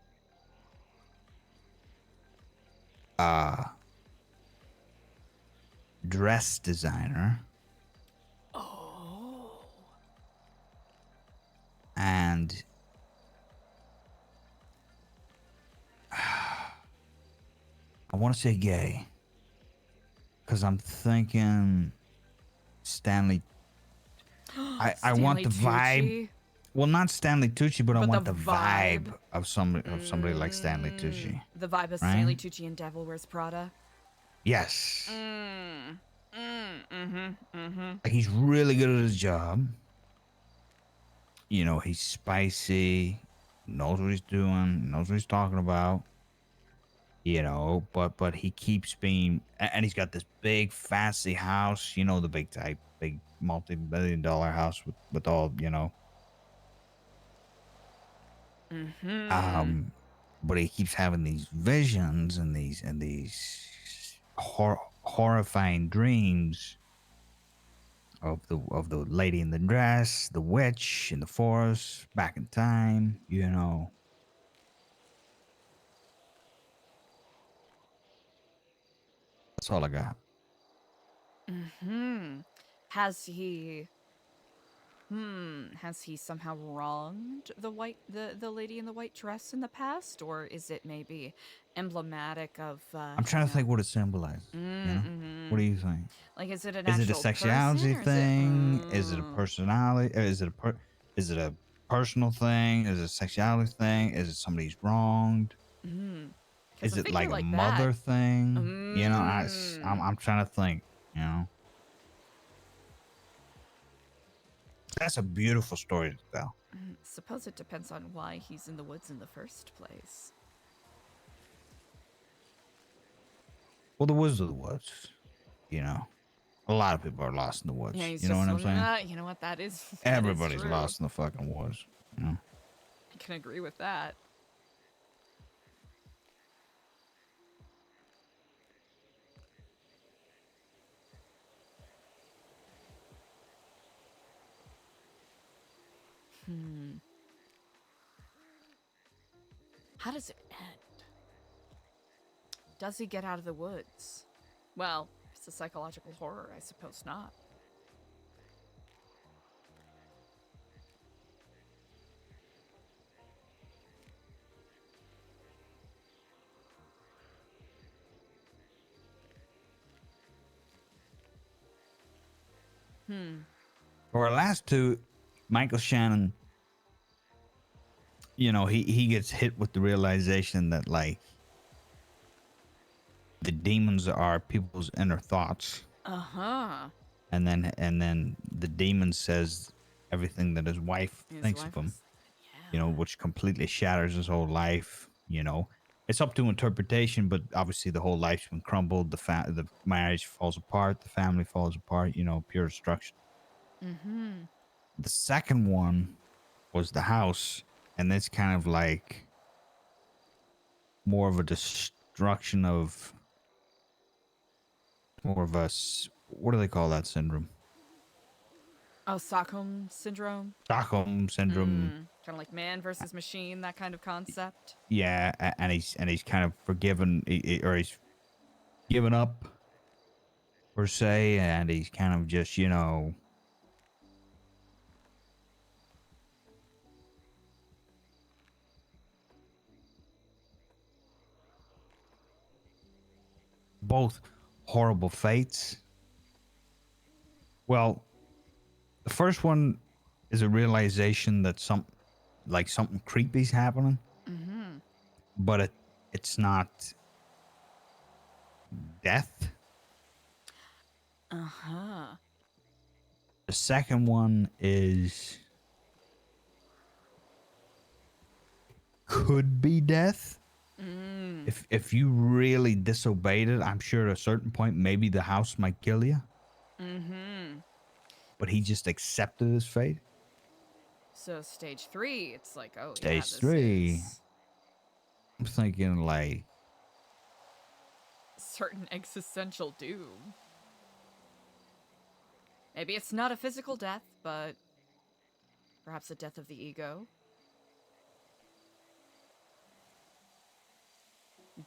dress designer. Oh. And I want to say gay because I'm thinking Stanley. I want the vibe. Tucci. Well, not Stanley Tucci, but I But want the the vibe vibe. of somebody like Stanley Tucci. The vibe of Right? Stanley Tucci and Devil Wears Prada. Yes. Mm-hmm. He's really good at his job. You know, he's spicy, knows what he's doing, knows what he's talking about. You know, but he keeps being, and he's got this big fancy house. You know, the big type, big multi-billion-dollar house with all, you know. But he keeps having these visions and these horrifying dreams of the lady in the dress, the witch in the forest, back in time, you know. That's all I got. Hmm. Has he somehow wronged the lady in the white dress in the past, or is it maybe emblematic of I'm trying to think what it symbolizes. You know, what do you think? Like, is it an Is it a actual sexuality person, or is it? thing? Is it a personality? Or is it a personal thing? Is it a sexuality thing? Is it somebody's wronged? Because Is I'm it like thinking a like mother that. thing? You know, I'm trying to think. You know, that's a beautiful story to tell. Suppose it depends on why he's in the woods in the first place. Well, the woods are the woods. You know, a lot of people are lost in the woods. Yeah, he's You know just what I'm saying? You know what? That is. Everybody's true. lost in the fucking woods. You know? I can agree with that. How does it end? Does he get out of the woods? Well, it's a psychological horror, I suppose not. For our last two, Michael Shannon, you know, he gets hit with the realization that, like, the demons are people's inner thoughts. Uh-huh. And then the demon says everything that his wife thinks of him, you know, which completely shatters his whole life. You know, it's up to interpretation, but obviously the whole life's been crumbled. The marriage falls apart. The family falls apart. You know, pure destruction. The second one was the house, and it's kind of like more of a destruction of more of a what do they call that syndrome? Oh, Stockholm syndrome. Stockholm syndrome. Kind of like man versus machine, that kind of concept. Yeah, and he's kind of forgiven, or he's given up per se, and he's kind of just, you know, both horrible fates. Well, the first one is a realization that something creepy's happening, but it's not death. The second one is could be death. If you really disobeyed it, I'm sure at a certain point maybe the house might kill you. But he just accepted his fate. So stage 3, it's like, oh, Stage yeah, 3. I'm thinking like certain existential doom. Maybe it's not a physical death, but perhaps a death of the ego.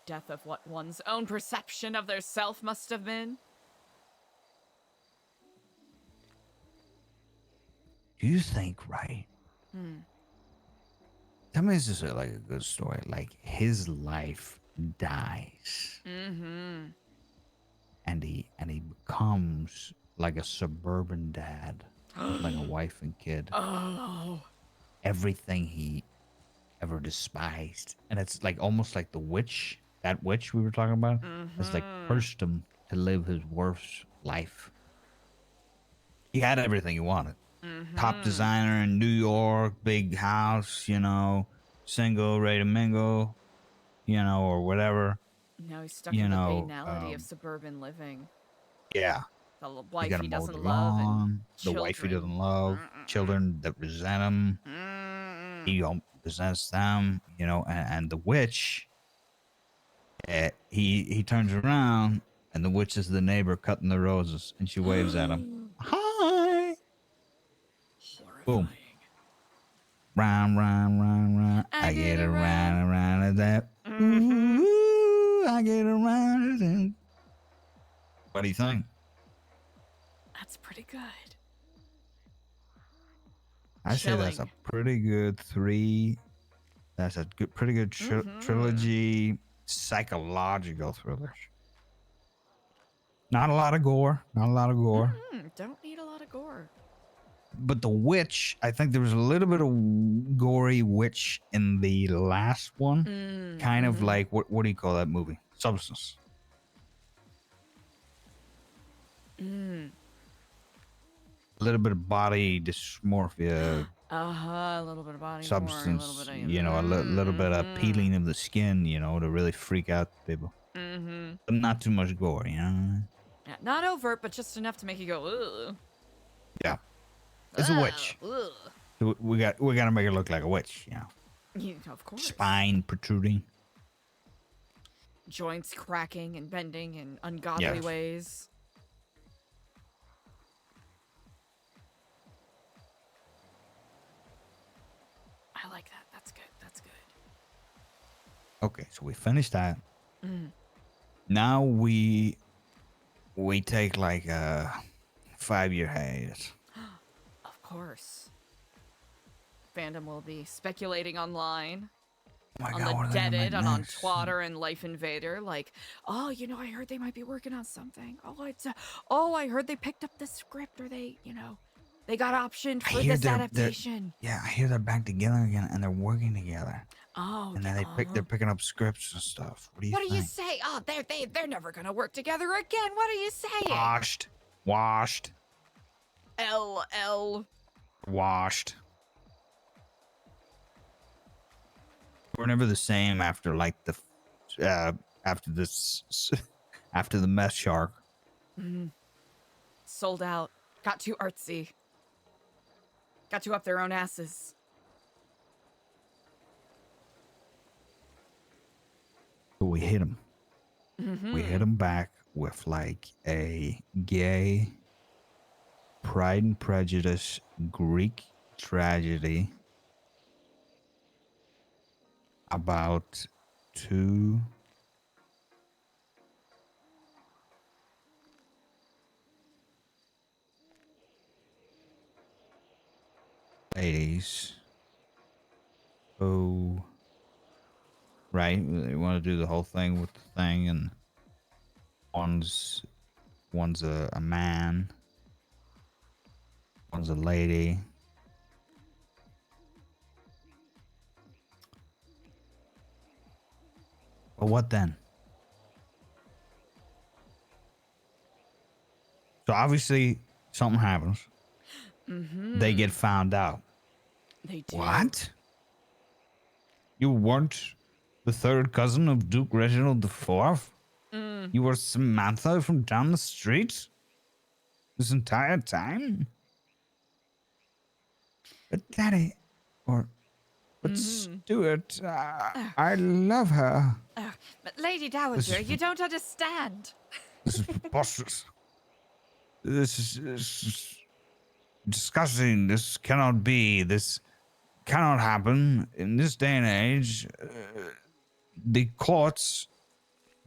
Death of what one's own perception of their self must have been. Do you think, right? Tell me, this is like a good story. Like his life dies, and he becomes like a suburban dad, with like a wife and kid. Oh. Everything he ever despised, and it's like almost like the witch. That witch we were talking about has like cursed him to live his worst life. He had everything he wanted. Top designer in New York, big house, you know, single, ready to mingle, you know, or whatever. Now he's stuck You in the know, banality of suburban living. Yeah. The You wife gotta he mow doesn't the love and lawn, the children. wife he doesn't love, children that resent him. He resents them, you know, and the witch, he turns around and the witch is the neighbor cutting the roses and she waves at him. Hi. Boom. Round, round, round, round. I get around and that. Ooh, I get around and What do you think? That's pretty good. I say that's a Chilling. pretty good 3. That's a good, pretty good trilogy psychological thriller. Not a lot of gore. Not a lot of gore. Don't need a lot of gore. But the witch, I think there was a little bit of gory witch in the last one. Kind of like, what do you call that movie? Substance. A little bit of body dysmorphia. A little bit of body Substance, gore, a little bit of, you know, a little bit of peeling of the skin, you know, to really freak out people. But not too much gore, you know? Yeah, not overt, but just enough to make you go, ugh. Yeah. It's a witch. Ugh. So we got to make it look like a witch, you know. Yeah, of course. Spine protruding. Joints cracking and bending in ungodly ways. I like that. That's good. That's good. Okay, so we finished that. Now we take like a 5-year hiatus. Of course. Fandom will be speculating online. Oh my On God, the what are they gonna Deaded make and on next? Twatter and Life Invader, like, oh, you know, I heard they might be working on something. Oh, I heard they picked up the script, or they, you know, they got optioned for this adaptation. Yeah, I hear they're back together again and they're working together. Oh, And then they're picking up scripts and stuff. What do you What think? do you say? Oh, they're never gonna work together again. What are you saying? Washed. LL. Washed. We're never the same after like the after the meth shark. Sold out. Got too artsy. Got too up their own asses. So we hit him. We hit him back with like a gay Pride and Prejudice Greek tragedy about 2 ladies who, right, they want to do the whole thing with the thing, and one's a man, one's a lady. But what then? So obviously something happens. They get found out. They do. What? You weren't the third cousin of Duke Reginald IV? You were Samantha from down the street? This entire time? But Daddy, but Stuart, I love her. But Lady Dowager, you don't understand. This is preposterous. This is disgusting. This cannot be. This cannot happen in this day and age. The courts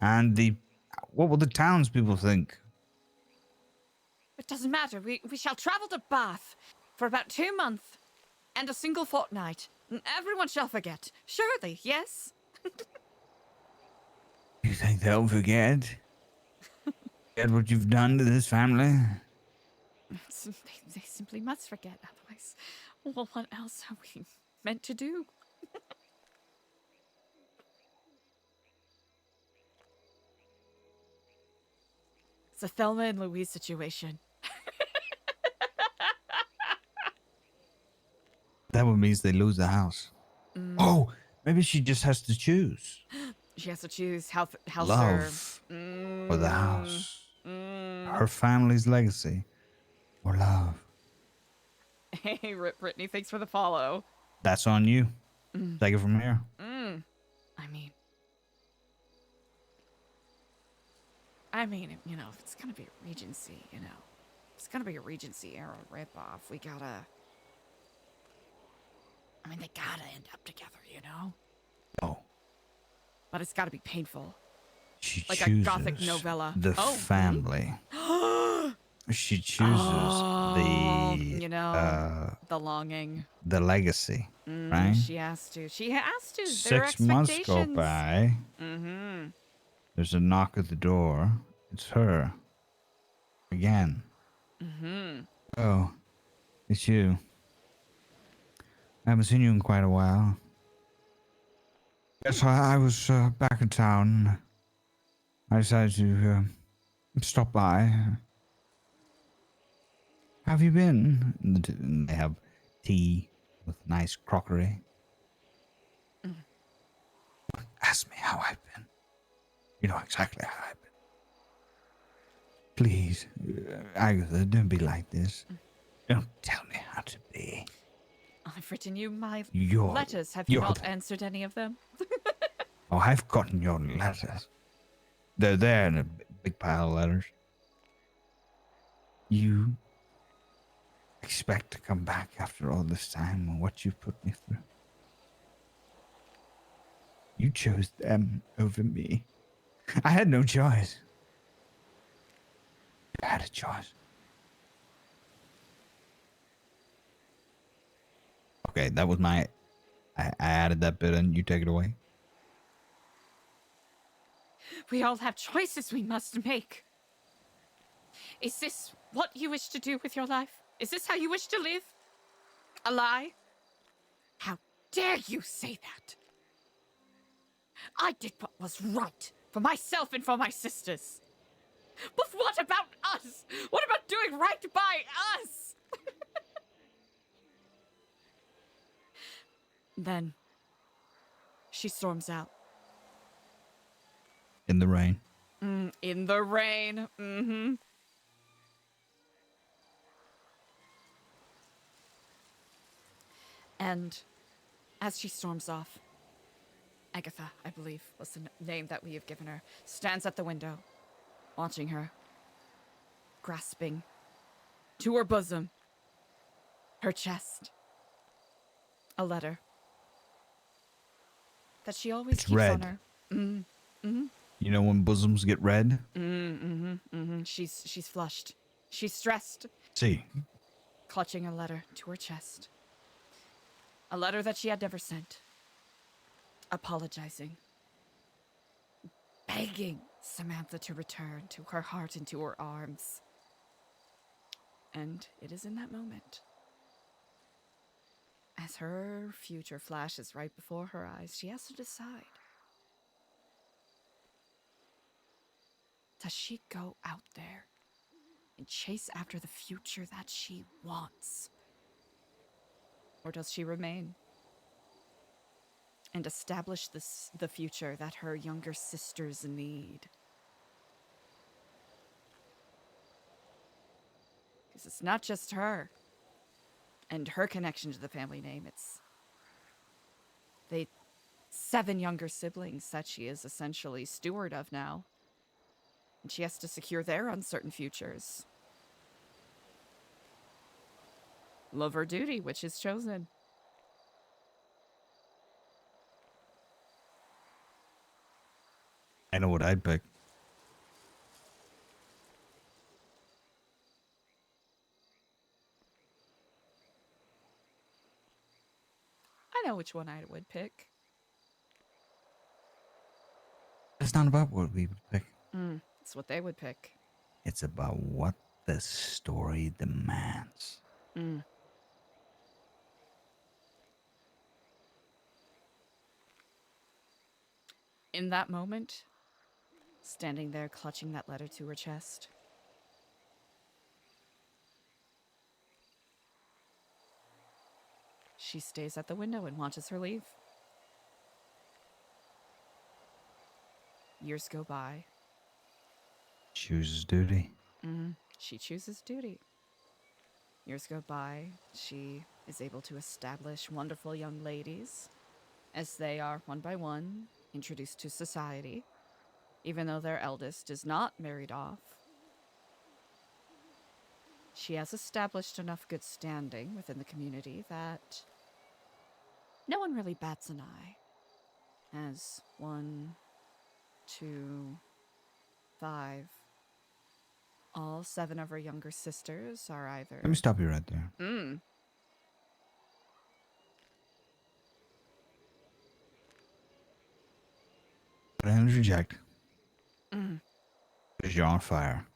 and what will the townspeople think? It doesn't matter. We shall travel to Bath for about 2 months and a single fortnight. And everyone shall forget. Surely, yes? You think they'll forget? Forget what you've done to this family? They simply must forget. Otherwise, well, what else are we meant to do? It's a Thelma and Louise situation. That would mean they lose the house. Oh, maybe she just has to choose. She has to choose house Love or the house. Her family's legacy or love. Hey, Rip Brittany, thanks for the follow. That's on you. Take it from here. I mean, you know, if it's gonna be Regency, you know, if it's gonna be a Regency era ripoff, we gotta. I mean, they gotta end up together, you know? Oh. But it's gotta be painful. She Like a chooses gothic novella. the Oh. family. She chooses you know, the longing. the legacy, right? She has to. She has to. There are 6 months go expectations. by. Mm-hmm. There's a knock at the door. It's her. Again. Mm-hmm. Oh, it's you. I haven't seen you in quite a while. Yes, I was back in town. I decided to stop by. How have you been? And they have tea with nice crockery. Ask me how I've been. You know exactly how I've been. Please, Agatha, don't be like this. Don't tell me how to be. I've written you my You're- letters. Have you you're not the- answered any of them? Oh, I've gotten your letters. They're there in a big pile of letters. You expect to come back after all this time and what you've put me through. You chose them over me. I had no choice. You had a choice. Okay, that was my... I added that bit in. You take it away. We all have choices we must make. Is this what you wish to do with your life? Is this how you wish to live? A lie? How dare you say that? I did what was right for myself and for my sisters. But what about us? What about doing right by us? Then she storms out. In the rain. In the rain. Mm-hmm. And as she storms off, Agatha, I believe, was the name that we have given her, stands at the window, watching her, grasping to her bosom, her chest, a letter that she always It's keeps red. on her. You know when bosoms get red? She's flushed. She's stressed, See. clutching a letter to her chest. A letter that she had never sent. Apologizing. Begging Samantha to return to her heart and to her arms. And it is in that moment, as her future flashes right before her eyes, she has to decide. Does she go out there and chase after the future that she wants? Or does she remain and establish the future that her younger sisters need? Because it's not just her and her connection to the family name. It's the 7 younger siblings that she is essentially steward of now. And she has to secure their uncertain futures. Love or duty, which is chosen. I know what I'd pick. I know which one I would pick. It's not about what we would pick. It's what they would pick. It's about what the story demands. In that moment, standing there clutching that letter to her chest, she stays at the window and watches her leave. Years go by. Chooses duty. She chooses duty. Years go by. She is able to establish wonderful young ladies as they are, one by one, introduced to society, even though their eldest is not married off. She has established enough good standing within the community that no one really bats an eye. As 1, 2, 5. All 7 of her younger sisters are either... Let me stop you right there. Mm. But I interject. Mm. Because you're on fire.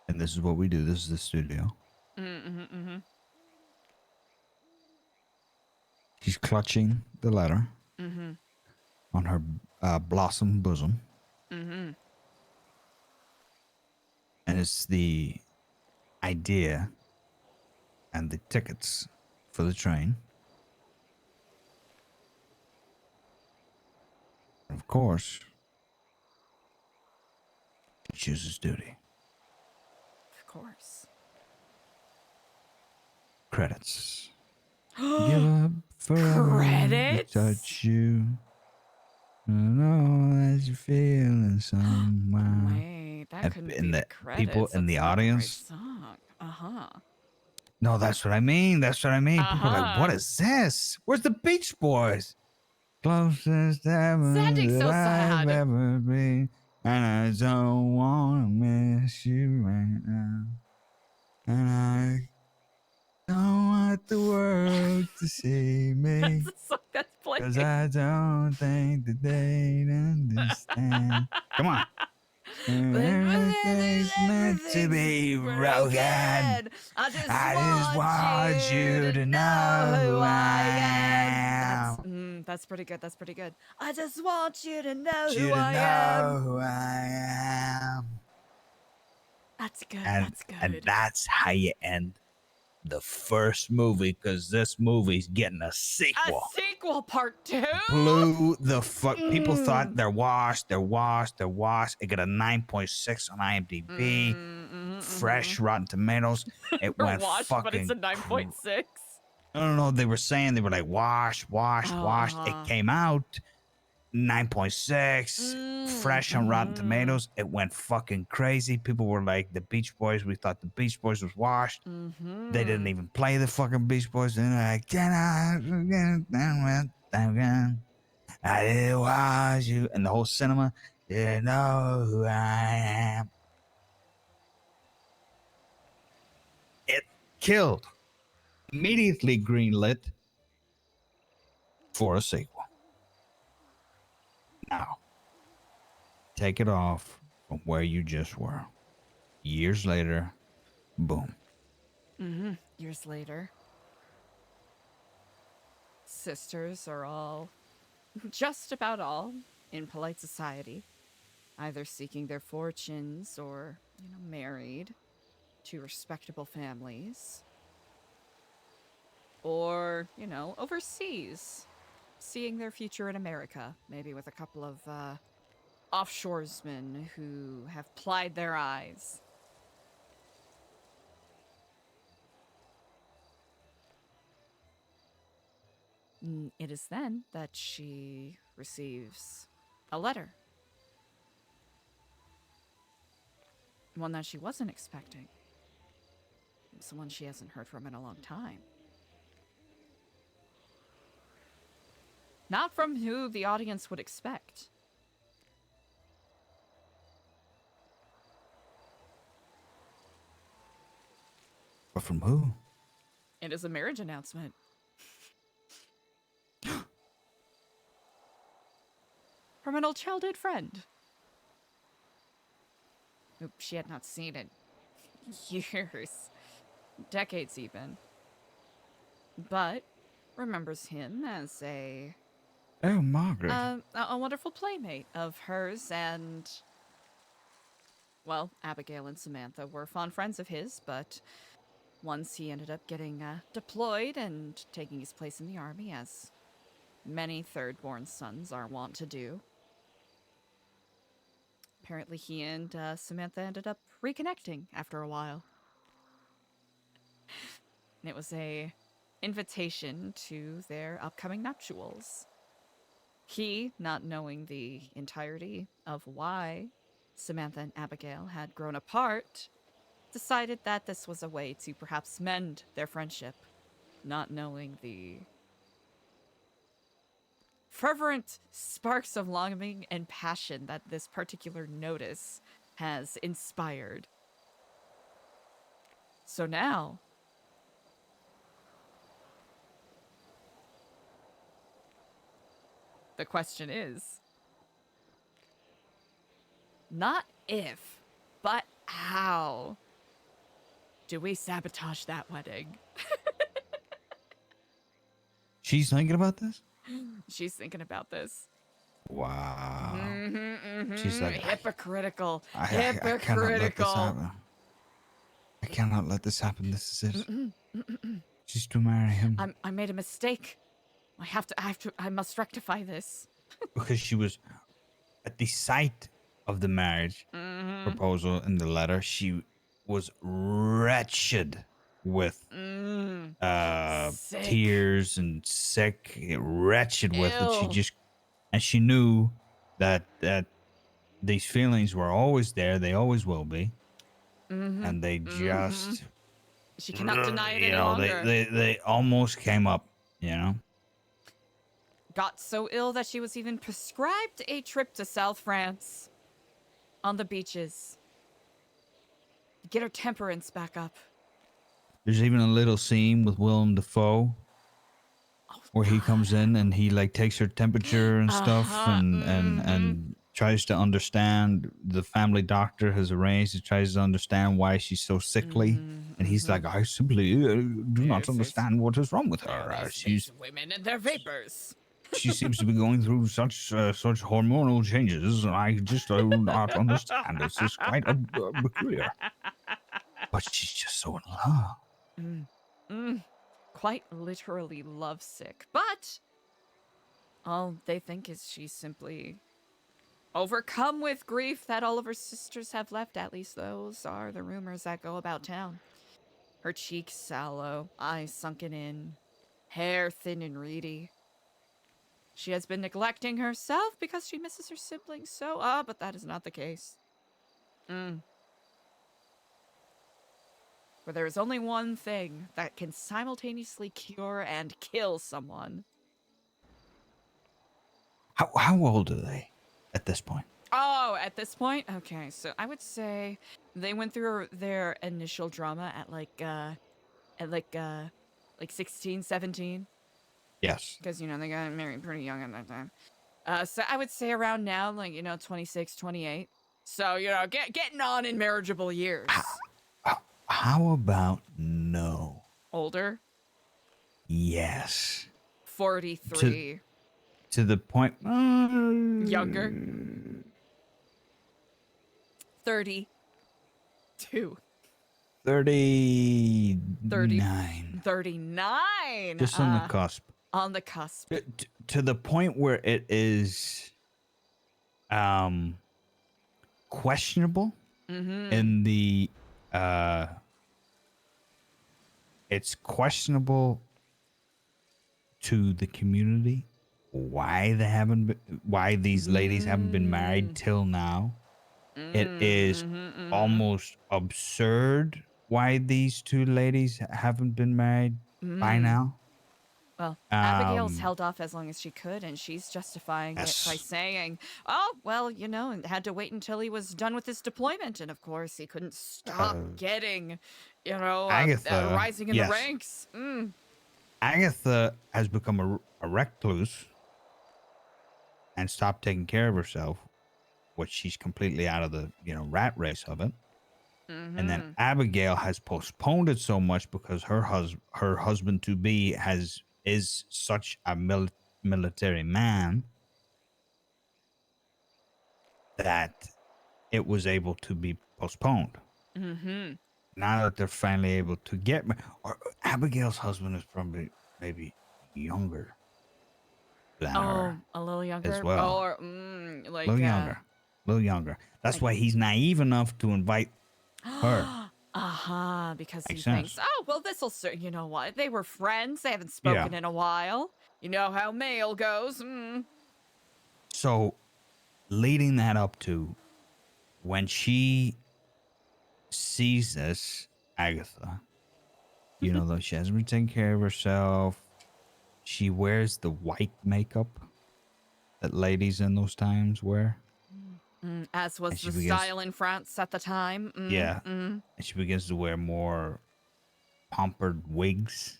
And this is what we do. This is the studio. Mm-hmm. She's clutching the letter Mm-hmm. on her blossom bosom. Mm-hmm. And it's the idea and the tickets for the train. Of course, she chooses duty. Of course. Credits. Give up forever Credits? to touch you. I know that you're feeling somewhere. Wait, that And couldn't in be the the credits. people in the That's not audience. The right song. Uh-huh. No, that's what I mean. That's what I mean. People are like, what Uh-huh. is this? Where's the Beach Boys? Closest ever Sounding so that I've sad. ever been. And I don't want to miss you right now. And I don't want the world to see me. That's the song that's playing. Cause I don't think that they'd understand. Come on. Everything's meant to be broken. I just want you to know who I am. That's pretty good. That's pretty good. I just want you to know You who to I know am. who I am. That's good. And, That's good. and that's how you end the first movie, because this movie's getting a sequel. A sequel, part 2? Blew the fuck. People thought they're washed. It got a 9.6 on IMDb. Fresh Rotten Tomatoes. It Or went washed, fucking. but it's a 9.6. No. They were saying, they were like, washed. It came out 9.6. Fresh on Rotten Tomatoes. It went fucking crazy. People were like, the Beach Boys. We thought the Beach Boys was washed. They didn't even play the fucking Beach Boys. And they're like, can I get down again? I didn't watch you. And the whole cinema didn't know who I am. It killed. Immediately greenlit for a sequel. Now, take it off from where you just were. Years later, boom. Years later. Sisters are all, just about all, in polite society. Either seeking their fortunes or, married to respectable families. Or, overseas. Seeing their future in America, maybe with a couple of offshoresmen who have plied their eyes. It is then that she receives a letter. One that she wasn't expecting. It's one she hasn't heard from in a long time. Not from who the audience would expect. But from who? It is a marriage announcement. From an old childhood friend. Who she had not seen in years. Decades even. But remembers him as a Margaret. a wonderful playmate of hers, and, well, Abigail and Samantha were fond friends of his, but once he ended up getting deployed and taking his place in the army, as many third-born sons are wont to do, apparently he and Samantha ended up reconnecting after a while. And it was a invitation to their upcoming nuptials. He, not knowing the entirety of why Samantha and Abigail had grown apart, decided that this was a way to perhaps mend their friendship, not knowing the fervent sparks of longing and passion that this particular notice has inspired. So now, the question is, not if, but how do we sabotage that wedding? She's thinking about this? She's thinking about this. Wow. Mm-hmm. She's like, hypocritical. I cannot let this Hypocritical. happen. I cannot let this happen. This is it. She's to marry him. I made a mistake. I must rectify this. Because she was at the sight of the marriage proposal in the letter, she was wretched with Sick. tears and sick, wretched with it. Ew. She knew that these feelings were always there. They always will be. And they just She cannot deny it any you know, longer. they almost came up, you know. Got so ill that she was even prescribed a trip to South France on the beaches. Get her temperance back up. There's even a little scene with Willem Dafoe where he comes in and he like takes her temperature and stuff and tries to understand. The family doctor has arranged. He tries to understand why she's so sickly, and he's like, I simply do not understand what is wrong with her. She's women and their vapors. she seems to be going through such hormonal changes. I just do not understand. This is quite peculiar. But she's just so in love. Quite literally lovesick. But all they think is she's simply overcome with grief that all of her sisters have left. At least those are the rumors that go about town. Her cheeks sallow, eyes sunken in, hair thin and reedy. She has been neglecting herself because she misses her siblings so, but that is not the case. For there is only one thing that can simultaneously cure and kill someone. How old are they at this point? Oh, at this point? Okay, so I would say they went through their initial drama at like 16, 17. Yes. Because, you know, they got married pretty young at that time. So I would say around now, like, 26, 28. So, getting on in marriageable years. How about no? Older? Yes. 43. To the point. Younger? 32. 39. 39. Just on the cusp. On the cusp. To the point where it is questionable in the it's questionable to the community why these ladies haven't been married till now. It is almost absurd why these two ladies haven't been married by now. Well, Abigail's held off as long as she could, and she's justifying it by saying, oh, well, and had to wait until he was done with his deployment. And of course, he couldn't stop getting, Agatha, rising in the ranks. Agatha has become a recluse and stopped taking care of herself, which she's completely out of the, rat race of it. And then Abigail has postponed it so much because her husband to be is such a military man that it was able to be postponed. Now that they're finally able to get or Abigail's husband is probably maybe younger than her. A little younger as well. Or a little younger. That's why he's naive enough to invite her. Because Makes he thinks, oh, well, this'll serve. You know what? They were friends. They haven't spoken in a while. You know how mail goes. So, leading that up to when she sees this, Agatha, though she hasn't been taking care of herself, she wears the white makeup that ladies in those times wear. As was And she the begins- style in France at the time. Yeah. And she begins to wear more pompered wigs.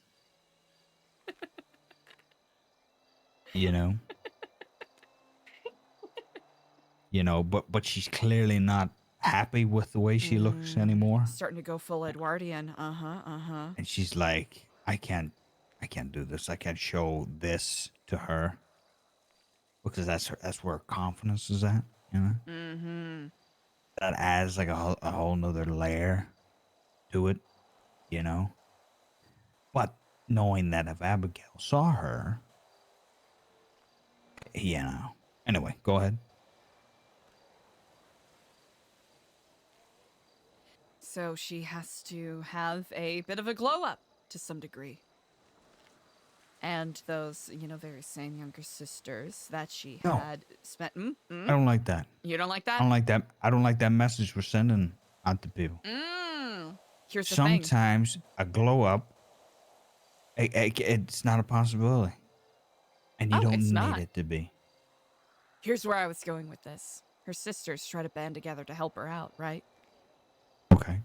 You know? But she's clearly not happy with the way she looks anymore. Starting to go full Edwardian. And she's like, I can't do this. I can't show this to her. Because that's where her confidence is at, you know? That adds like a whole nother layer to it, you know? But knowing that if Abigail saw her, you know. Anyway, go ahead. So she has to have a bit of a glow up to some degree. And those, very same younger sisters that she No. had spent. I don't like that. You don't like I that? don't like that. I don't like that message we're sending out to people. Here's the thing. Sometimes a glow up, it's not a possibility. And you don't it's need not. it to be. Here's where I was going with this. Her sisters try to band together to help her out, right? Okay.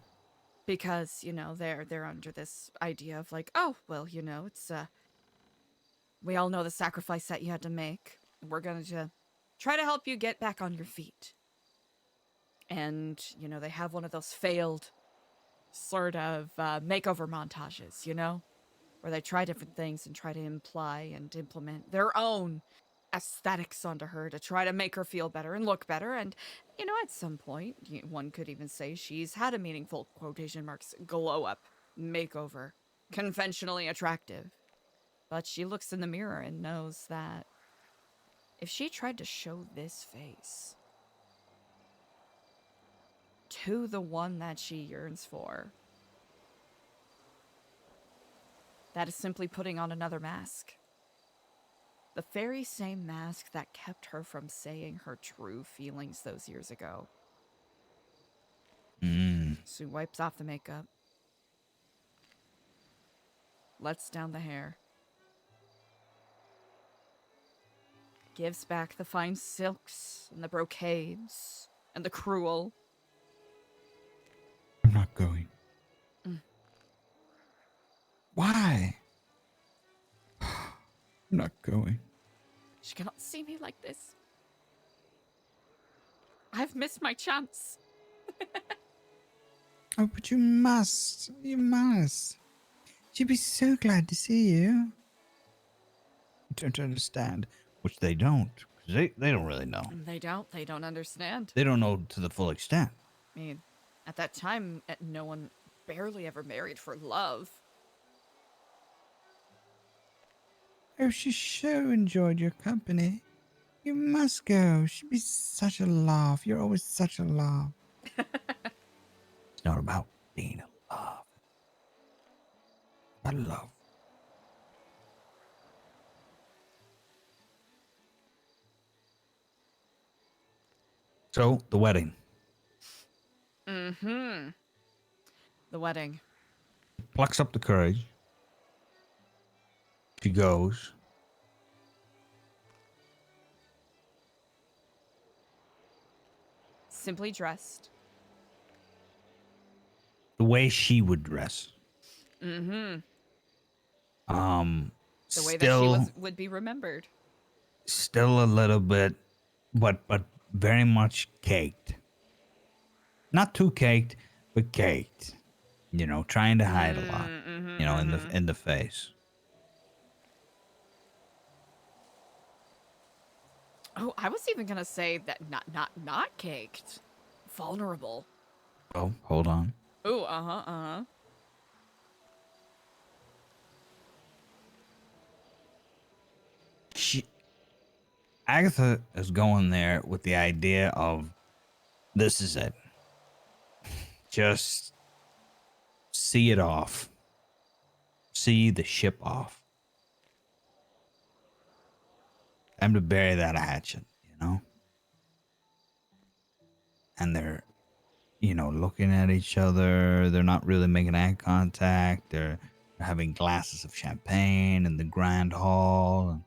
Because, they're under this idea of like, oh, well, it's we all know the sacrifice that you had to make. We're going to try to help you get back on your feet. And, they have one of those failed sort of makeover montages, where they try different things and try to imply and implement their own aesthetics onto her to try to make her feel better and look better. And, at some point, one could even say she's had a meaningful, quotation marks, glow up makeover, conventionally attractive. But she looks in the mirror and knows that if she tried to show this face to the one that she yearns for, that is simply putting on another mask. The very same mask that kept her from saying her true feelings those years ago. She wipes off the makeup, lets down the hair, gives back the fine silks and the brocades and the crewel. I'm not going. Why? I'm not going. She cannot see me like this. I've missed my chance. Oh, but you must. You must. She'd be so glad to see you. You don't understand. Which they don't. 'Cause they don't really know. They don't understand. They don't know to the full extent. I mean, at that time, no one barely ever married for love. Oh, she so enjoyed your company. You must go. She'd be such a laugh. You're always such a laugh. It's not about being a laugh. I love. So, the wedding. The wedding. Plucks up the courage. She goes. Simply dressed. The way she would dress. The way Still, that she would be remembered. still a little bit, but very much caked. Not too caked, but caked. Trying to hide a lot. In the face. Oh, I was even gonna say that not caked. Vulnerable. Oh, hold on. Ooh, uh-huh. Agatha is going there with the idea of this is it. Just see it off. See the ship off. Time to bury that hatchet, And they're, looking at each other. They're not really making eye contact. They're having glasses of champagne in the grand hall.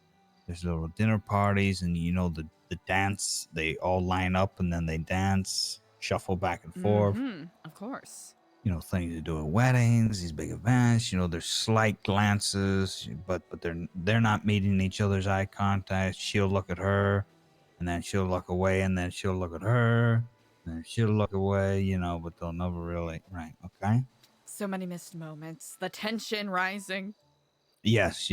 there's little dinner parties, and you know the dance. They all line up and then they dance, shuffle back and forth. Of course. You know, things to do at weddings, these big events. You know, there's slight glances, but they're not meeting each other's eye contact. She'll look at her, and then she'll look away, and then she'll look at her, and then she'll look away. You know, but they'll never really right. Okay. So many missed moments. The tension rising. Yes.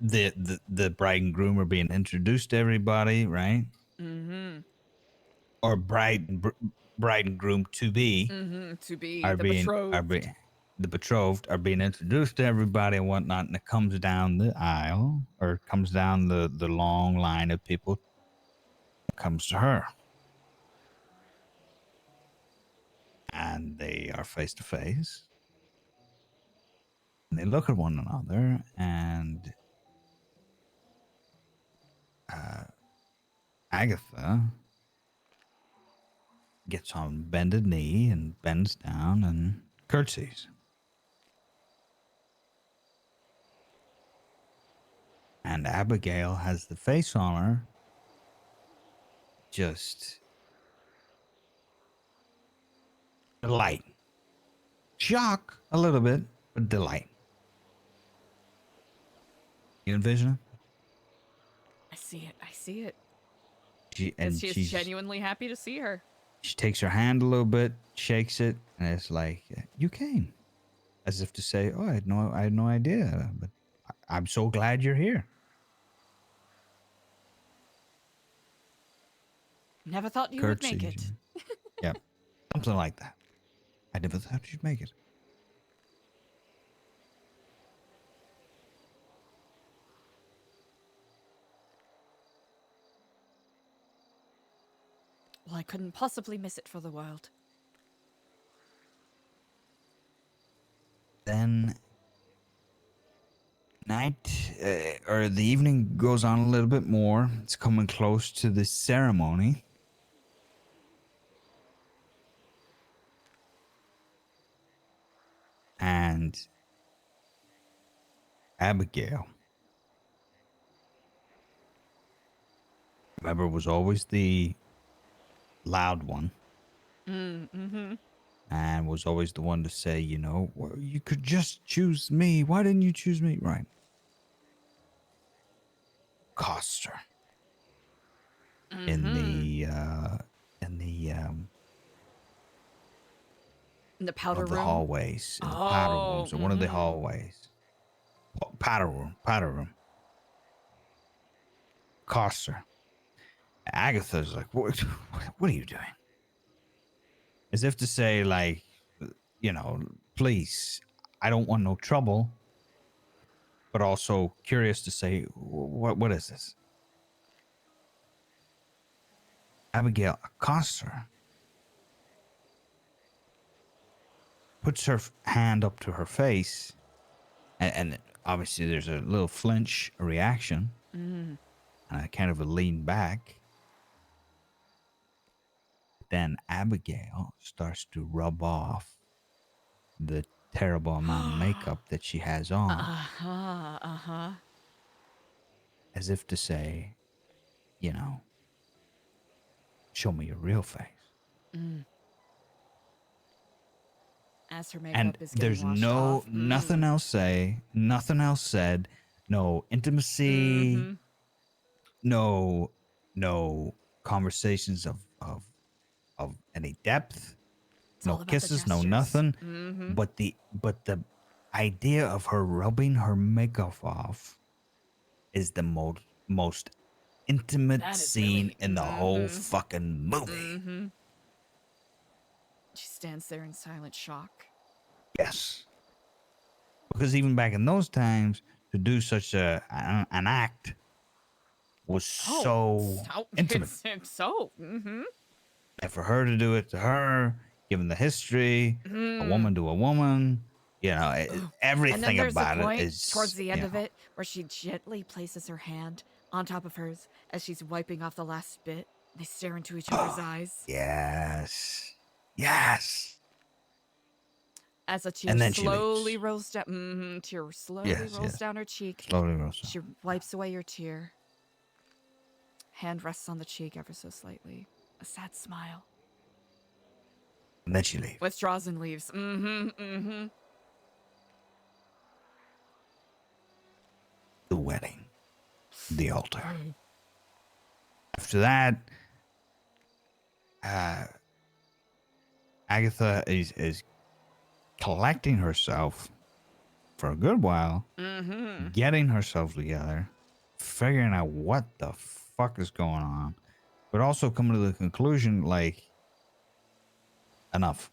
The bride and groom are being introduced to everybody, right? Mm-hmm. Or bride and groom to be To be are the being betrothed. the betrothed are being introduced to everybody and whatnot, and it comes down the aisle or comes down the long line of people. It comes to her, and they are face to face, and they look at one another, and Agatha gets on bended knee and bends down and curtsies. And Abigail has the face on her, just delight. Shock a little bit, but delight. You envision it? I see it. I see it. She's genuinely happy to see her. She takes her hand a little bit, shakes it, and it's like, "You came," as if to say, "Oh, I had no idea, but I'm so glad you're here." Never thought you would make it. Yeah, something like that. I never thought you'd make it. Well, I couldn't possibly miss it for the world. Then night or the evening goes on a little bit more. It's coming close to the ceremony. And Abigail, remember, was always the loud one. Mm-hmm. And was always the one to say, you know, well, you could just choose me. Why didn't you choose me? Right. Cost her. In the powder of the room. hallways, in the powder rooms, or one of the hallways. Powder room. Cost her. Agatha's like, what are you doing? As if to say, like, you know, please, I don't want no trouble. But also curious to say, what is this? Abigail accosts her. Puts her hand up to her face. And obviously there's a little flinch, a reaction. And a kind of a lean back. Then Abigail starts to rub off the terrible amount of makeup that she has on. As if to say, you know, show me your real face. As her makeup And is getting there's washed off. nothing else said, no intimacy, no conversations of any depth, no kisses, no nothing. But the idea of her rubbing her makeup off is the most intimate scene in the whole fucking movie. She stands there in silent shock. Yes. Because even back in those times, to do such an act was so intimate. And for her to do it to her, given the history, a woman to a woman, you know, everything about it is... towards the end of it where she gently places her hand on top of hers as she's wiping off the last bit. They stare into each other's eyes. Yes. As a tear And then she slowly leaves. rolls down, tear slowly Yes, rolls yes. down her cheek. Slowly rolls down. She wipes away your tear. Hand rests on the cheek ever so slightly. A sad smile. And then she leaves. Withdraws and leaves. The wedding. The altar. After that, Agatha is collecting herself for a good while, getting herself together, figuring out what the fuck is going on, but also coming to the conclusion, like, enough.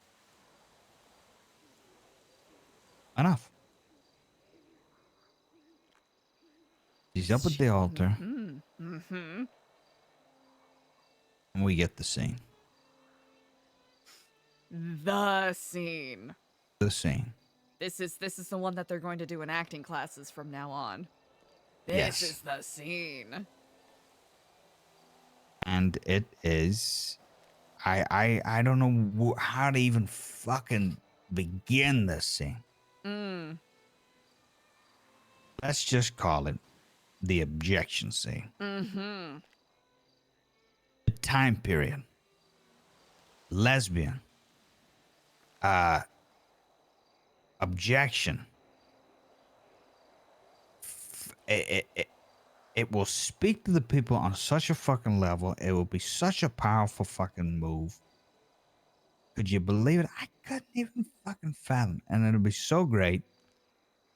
She's up at the altar, and we get the scene. The scene. The scene. This is the one that they're going to do in acting classes from now on. This Yes. is the scene. And it is, I don't know how to even fucking begin this scene. Let's just call it the objection scene. The time period. Lesbian. Objection. It will speak to the people on such a fucking level. It will be such a powerful fucking move. Could you believe it? I couldn't even fucking fathom. And it'll be so great.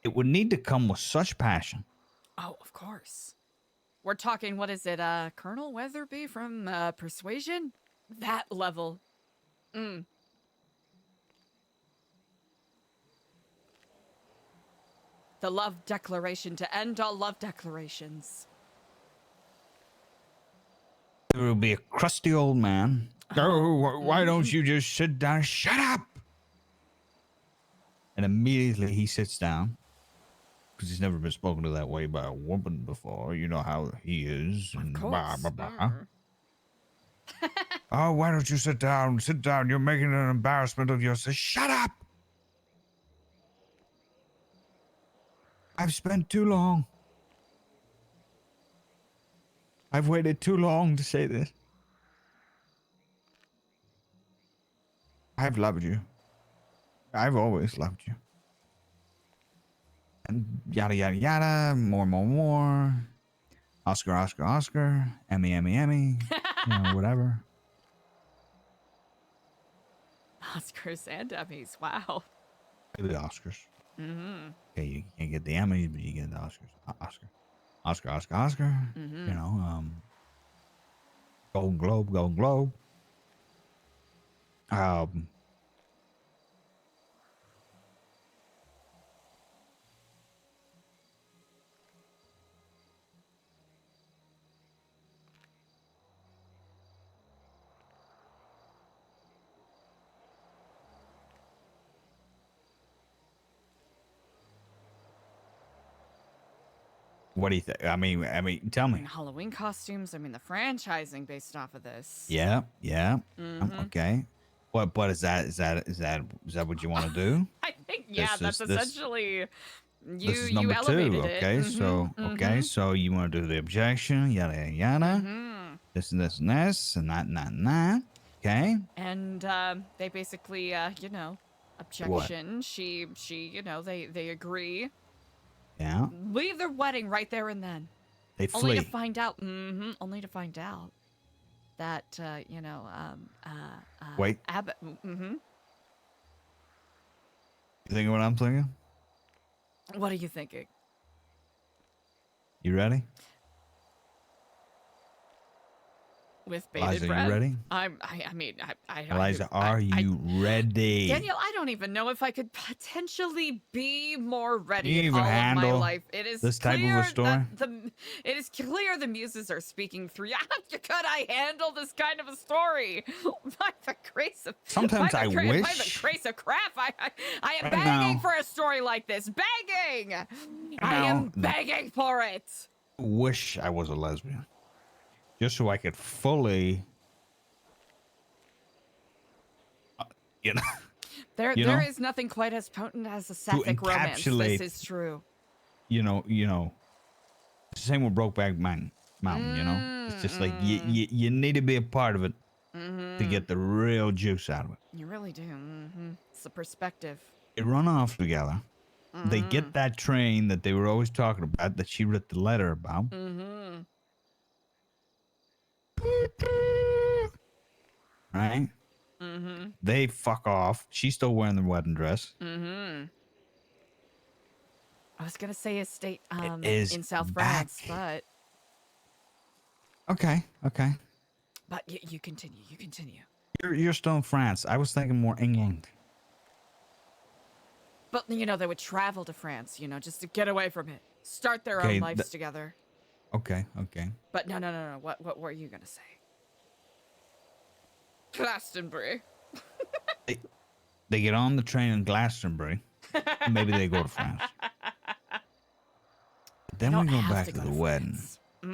It would need to come with such passion. Oh, of course. We're talking, what is it, Colonel Weatherby from Persuasion? That level. The love declaration to end all love declarations. There will be a crusty old man. Oh, why don't you just sit down? Shut up! And immediately he sits down. Because he's never been spoken to that way by a woman before. You know how he is. And Of blah, course. blah, blah. Oh, why don't you sit down? Sit down. You're making an embarrassment of yourself. Shut up! I've spent too long. I've waited too long to say this. I've loved you. I've always loved you. And yada, yada, yada. More. Oscar. Emmy. You know, whatever. Oscars and Emmys, wow. Maybe the Oscars. Okay, you can't get the Emmys, but you get the Oscars. Oscar. You know, Golden Globe. What do you think? I mean, tell me. Halloween costumes, I mean, the franchising based off of this. Yeah. Okay. But is that what you want to do? I think, yeah, This that's is- this- essentially... This is you number elevated 2. it. Okay, so you want to do the objection, yada yada. This and this and this and that. Okay. And they basically, you know, objection. She, you know, they agree. Yeah. Leave their wedding right there and then. They Only flee. to find out. Only to find out that you know, Wait. Abbott. You thinking what I'm thinking? What are you thinking? You ready? With bated Eliza, breath. you ready? I mean, I Eliza, are you ready? Daniel, I don't even know if I could potentially be more ready You in even all of my handle life. It is this type of a clear story? that it is clear the muses are speaking through. Could I handle this kind of a story? By the grace of Sometimes by I the by the wish. grace of crap, I am Right begging now. for a story like this. Begging. I now, am begging for it. Wish I was a lesbian, just so I could fully, you know. There You there know? is nothing quite as potent as a sapphic romance. encapsulate- This is true. You know. It's the same with Brokeback Mountain. You know, it's just like you need to be a part of it to get the real juice out of it. You really do. It's the perspective. They run off together. They get that train that they were always talking about that she wrote the letter about. Right? They fuck off. She's still wearing the wedding dress. I was gonna say estate is in South back. France, but Okay. you continue. You continue. You're still in France. I was thinking more England. But you know, they would travel to France, you know, just to get away from it, start their Okay, own lives together. Okay. But no. What were you gonna say? Glastonbury. They get on the train in Glastonbury. Maybe they go to France. But then we go back to the wedding. They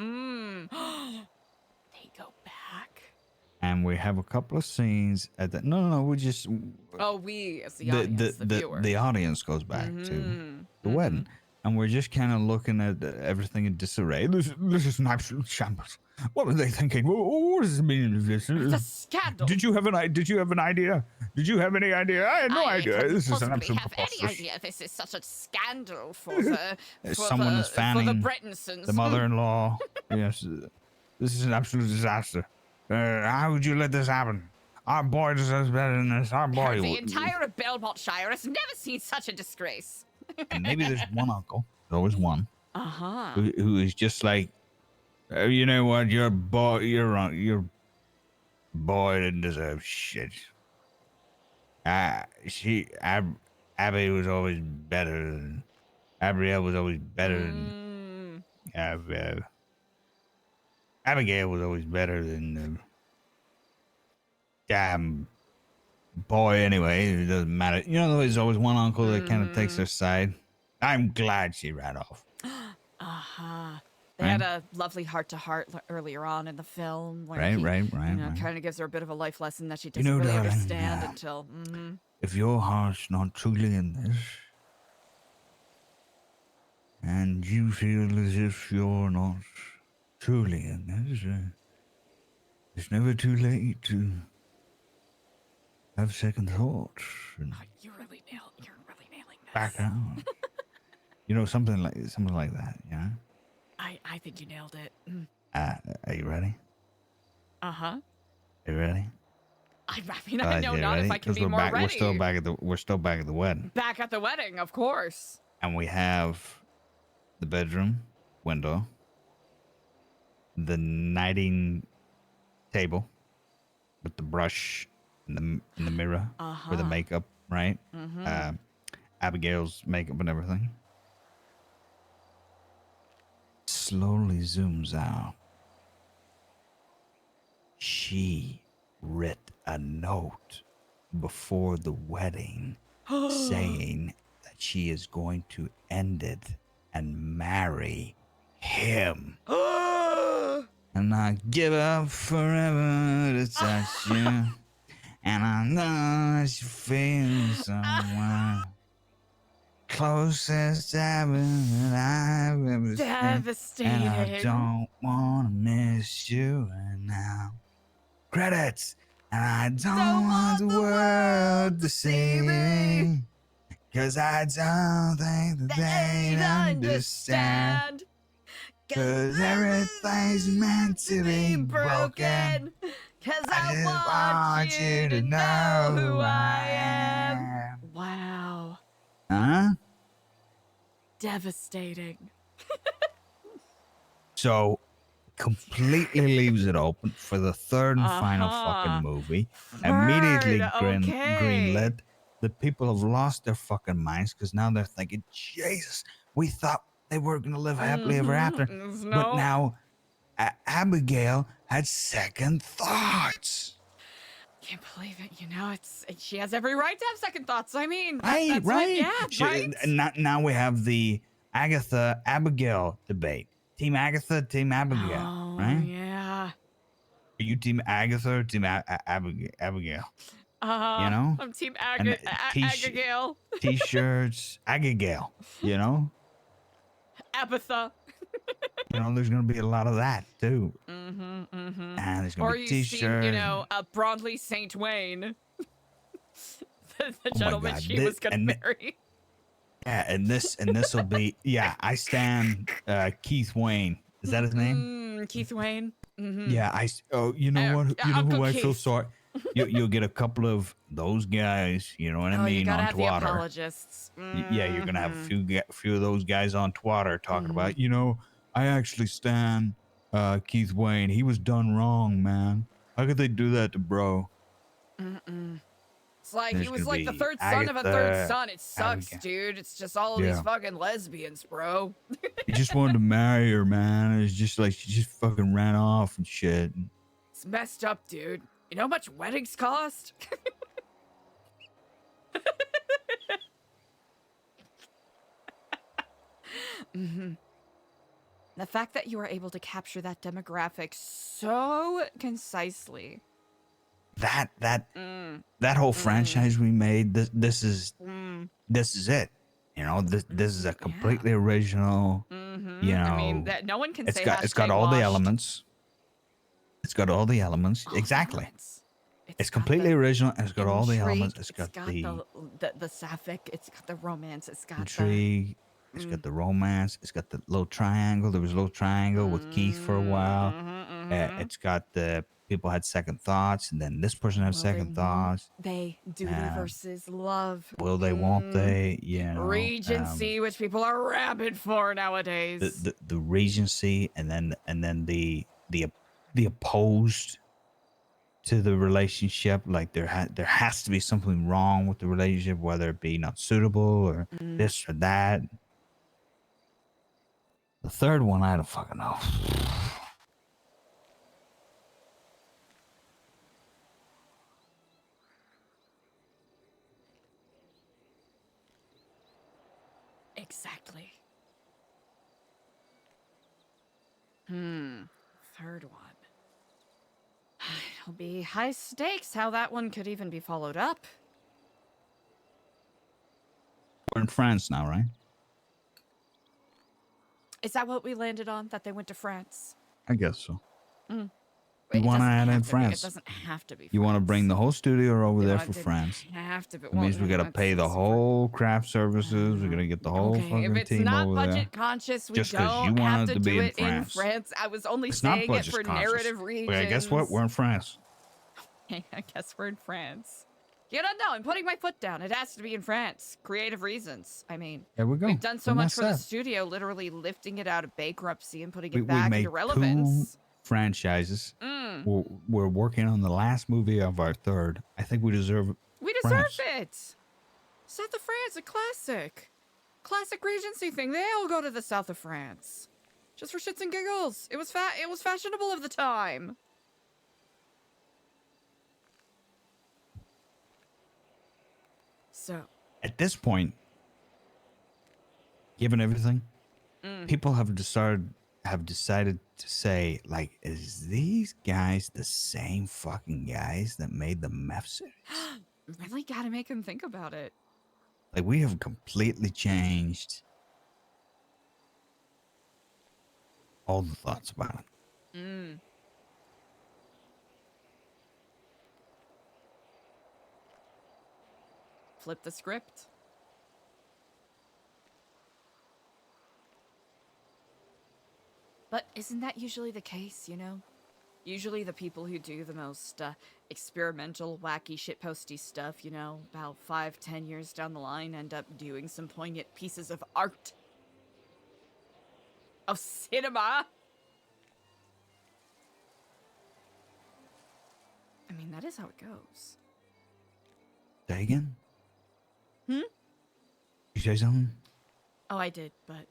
go back. And we have a couple of scenes at the no, we just Oh, we as the audience, the viewer. the audience goes back to the wedding, and we're just kind of looking at everything in disarray. This is an absolute shambles. What were they thinking? What does the meaning of this? It's a scandal. Did you have an idea? Did you have any idea? I had no idea. This is an absolute have preposterous. any idea this is such a scandal for the Someone is fanning for the Bretonsons. the mother-in-law. Yes, this is an absolute disaster. How would you let this happen? Our boy deserves better than this. Our boy. The entire of Belmontshire has never seen such a disgrace. And maybe there's one uncle. There's always one. Uh-huh. Who is just like, you know what? Your boy didn't deserve shit. Abby was always better than. Abigail was always better than. Abigail was always better than the damn boy anyway. It doesn't matter. You know, there's always one uncle that kind of takes their side. I'm glad she ran off. Uh-huh. They had a lovely heart-to-heart earlier on in the film. Where Right. You know, kind of gives her a bit of a life lesson that she doesn't know, really darling, understand until... If your heart's not truly in this, and you feel as if you're not truly in this, it's never too late to have second thoughts and You're really nailing this. back out. You know, something like that. Yeah. I think you nailed it. Are you ready? Uh-huh. Are you ready? I mean, I know not if I can be more ready. We're still back at the wedding. Back at the wedding, of course. And we have the bedroom window, the knighting table with the brush in the mirror with the makeup, right? Abigail's makeup and everything. Slowly zooms out. She writ a note before the wedding saying that she is going to end it and marry him. And I give up forever to touch you. And I know that you feel somewhere closest ever that I've ever seen. Devastating. And I don't want to miss you right now. Credits. And I don't want the world to see me. Cause I don't think that they'd understand. Cause everything's meant to be broken. Cause I just want you to know who I am. Wow. Huh? Devastating. So, completely leaves it open for the third and final fucking movie. Immediately greenlit. The people have lost their fucking minds because now they're thinking, Jesus, we thought they were going to live happily ever after. But now Abigail had second thoughts. Can't believe it. You know, she has every right to have second thoughts. I mean, Right. right? Now we have the Agatha-Abigail debate. Team Agatha, Team Abigail, Oh, right? yeah. Are you Team Agatha or Team Abigail? You know? I'm Team And Agagale. T-shirts, Agagale, you know? Apatha. You know, there's going to be a lot of that, too. Mm-hmm, mm-hmm. And there's going Or to be you T-shirts. seen, you know, Brondley St. Wayne. the Oh my gentleman God, she was going to marry. Yeah, and this will be, yeah, I stand Keith Wayne. Is that his name? Keith Wayne. Mm-hmm. Yeah, you know what? You know Uncle who I feel Keith. sorry? You'll get a couple of those guys, you know what I Oh, you mean, gotta on have the Twitter. apologists. Yeah, you're gonna have a few of those guys on Twitter talking Mm-hmm. about, you know, I actually stand Keith Wayne. He was done wrong, man. How could they do that to bro? Mm-mm. It's like There's he was gonna like the be third son of a third Agatha, son. It sucks, Abigail. dude. It's just all of these fucking lesbians, bro. He just wanted to marry her, man. It's just like she just fucking ran off and shit. It's messed up, dude. You know how much weddings cost? Mm-hmm. The fact that you are able to capture that demographic so concisely. That whole franchise we made, this is it. You know, this is a completely original. Mm-hmm. You know, I mean, that no one can say it's got all the washed. elements. It's got all the elements. All exactly. elements. It's completely original. And it's got all the elements. It's got the sapphic. It's got the romance. It's got intrigue. It's got the romance. It's got the little triangle. There was a little triangle with Keith for a while. It's got the people had second thoughts, and then this person had second thoughts. They do versus love. Will they? Won't they? You know, Regency, which people are rabid for nowadays. The Regency, and then the opposed to the relationship. Like there has to be something wrong with the relationship, whether it be not suitable or this or that. The third one, I don't fucking know. Exactly. Third one. It'll be high stakes how that one could even be followed up. We're in France now, right? Is that what we landed on? That they went to France? I guess so. It You want to doesn't add in have to be. France? It doesn't have to be. You want to bring the whole studio over there for It France? have to be. It means we got to pay the whole craft services. We're gonna get the whole fucking if it's team not over budget there. conscious, we Just 'cause you don't have wanted to to be do in it in France. France. I was only It's not saying it budget for conscious. narrative reasons. Wait, guess what? We're in France. I guess we're in France. You don't know. I'm putting my foot down. It has to be in France. Creative reasons. I mean, There we go. we've done so And much that's for the that. studio, literally lifting it out of bankruptcy and putting We it back made into relevance. 2 franchises. We're working on the last movie of our third. I think we deserve. We deserve France. it. South of France, a classic. Classic Regency thing. They all go to the south of France. Just for shits and giggles. It was fashionable of the time. So, At this point, given everything, people have decided to say, like, is these guys the same fucking guys that made the meth series? really gotta make him think about it. Like, we have completely changed all the thoughts about it. Flip the script. But isn't that usually the case, you know? Usually the people who do the most experimental, wacky, shitposty stuff, you know, about 5-10 years down the line, end up doing some poignant pieces of art. Of cinema. I mean, that is how it goes. Say again? Hmm? You say something? Oh, I did, but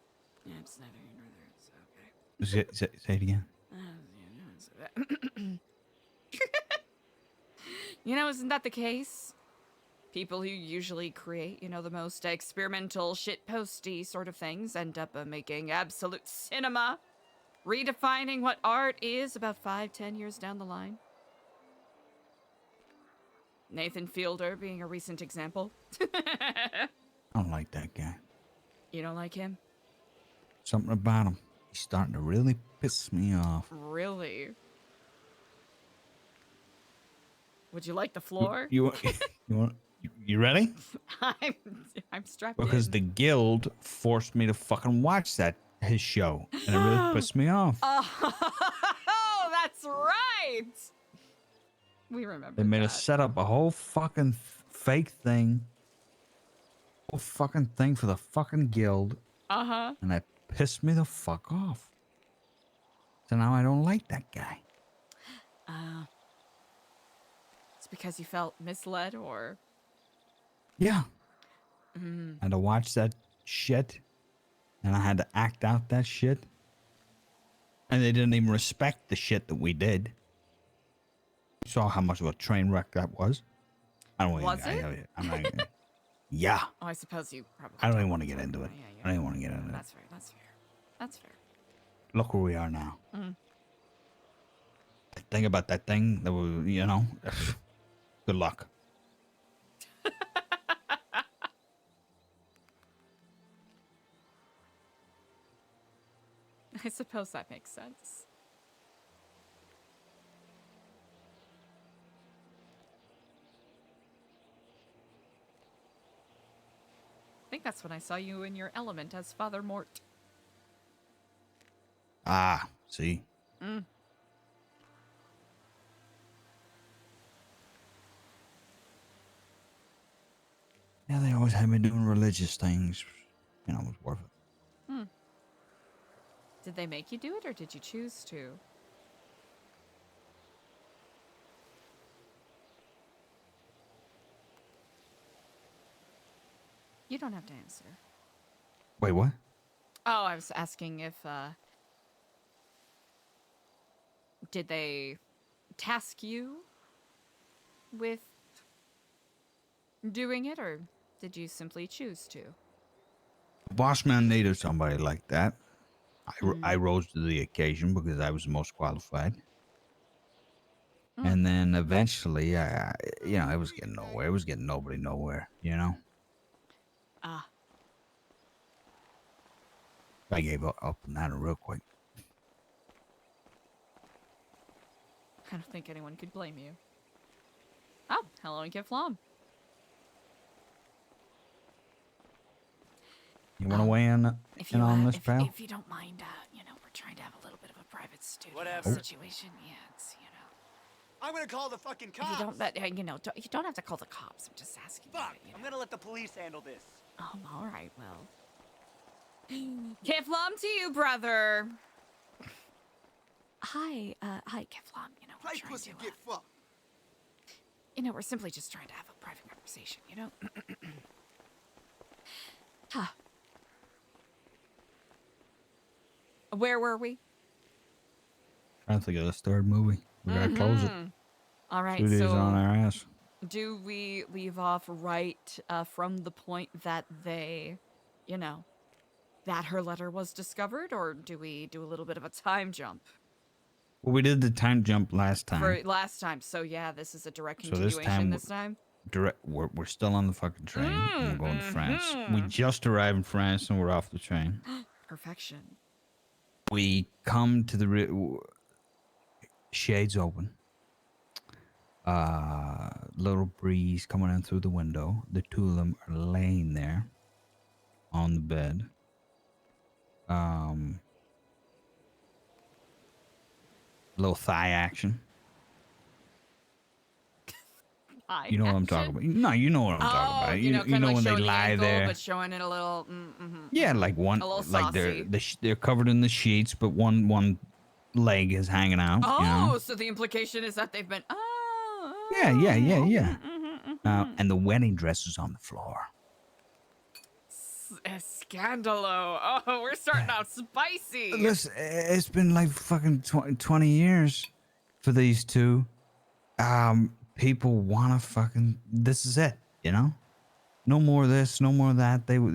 yeah, it's neither here nor there. It's okay. Say it again. You know, isn't that the case? People who usually create, you know, the most experimental, shitposty sort of things end up making absolute cinema, redefining what art is about 5-10 years down the line. Nathan Fielder being a recent example. I don't like that guy. You don't like him? Something about him. He's starting to really piss me off. Really? Would you like the floor? You ready? I'm strapped Because in. the guild forced me to fucking watch his show, and it really pissed me off. Oh, that's right. We remember. They made that. us set up a whole fucking fake thing, whole fucking thing for the fucking guild, Uh-huh. and that pissed me the fuck off. So now I don't like that guy. It's because you felt misled, or? Yeah. Mm. I had to watch that shit, and I had to act out that shit, and they didn't even respect the shit that we did. You saw how much of a train wreck that was. I don't Was even, it? I'm not, yeah. Oh, I suppose you probably. I don't even want to get into it. Yeah, I don't even want to get into it. That's fair. That's fair. That's fair. Look where we are now. Mm. The thing about that thing that was, good luck. I suppose that makes sense. I think that's when I saw you in your element as Father Mort. Ah, see? Mm. Yeah, they always had me doing religious things. It was worth it. Did they make you do it, or did you choose to? You don't have to answer. Wait, what? Oh, I was asking if, did they task you with doing it, or did you simply choose to? Boss man needed somebody like that. I rose to the occasion because I was the most qualified. And then eventually, it was getting nowhere. It was getting nobody nowhere, Ah. I gave up on that real quick. I don't think anyone could blame you. Oh, hello and Kiflam. You want to weigh in on this, pal? If you don't mind, we're trying to have a little bit of a private studio Whatever. situation. Yeah, it's, I'm gonna call the fucking If cops. you don't have to call the cops. I'm just asking. Fuck! You, I'm gonna let the police handle this. Oh, all right, well. Kiflam to you, brother. Hi, Kiflam. We're Hey, trying pussy, to, get fucked. we're simply just trying to have a private conversation, Huh. Where were we? Trying to think of this third movie. We gotta close it. All right, 2 days on our ass. do we leave off right from the point that they, that her letter was discovered, or do we do a little bit of a time jump? Well, we did the time jump last time. For last time, so yeah, this is a direct So this continuation time we're still on the fucking train. And we're going to France. We just arrived in France and we're off the train. Perfection. We come to the shades open. Little breeze coming in through the window. The two of them are laying there on the bed. Little thigh action. You know what I'm talking about. No, you know what I'm talking about. You know like when they showing the lie ankle, there. but showing it a little. Yeah, like one, A little like saucy. they're covered in the sheets, but one leg is hanging out. Oh, so the implication is that they've been. Oh. Yeah. Mm-hmm. And the wedding dress is on the floor. Scandalo. Oh, we're starting out spicy. Listen, it's been like fucking 20 years for these two. People want to fucking. This is it, No more of this, no more of that. They would,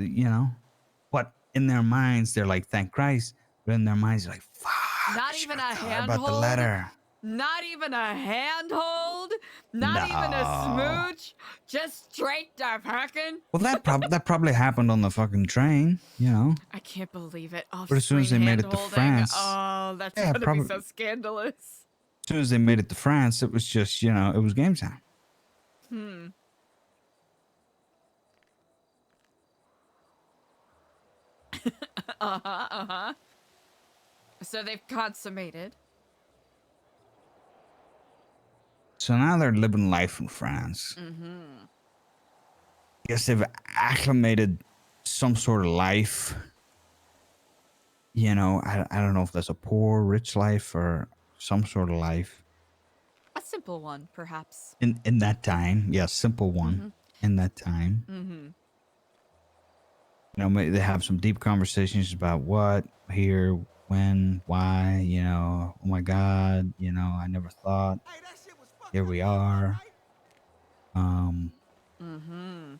But in their minds, they're like, thank Christ. But in their minds, they're like, fuck. Not even a about the handhold. letter. Not even a handhold. Not even a No. smooch? Just straight to fucking? Well, that probably happened on the fucking train, you know. I can't believe it. Off But as soon as they made it to France, oh, that's yeah, gonna be so scandalous. as soon as they made it to France, it was just, you know, it was game time. Hmm. Uh-huh. So they've consummated. So now they're living life in France. Mm-hmm. Guess they've acclimated some sort of life. You know, I don't know if that's a poor, rich life or some sort of life. A simple one, perhaps. In that time, yeah, simple one. In that time. Mm-hmm. You know, maybe they have some deep conversations about what, here, when, why, you know, oh my God, you know, I never thought. Hey, that shit was fucked Here up we as fuck, are. right? Mm-hmm.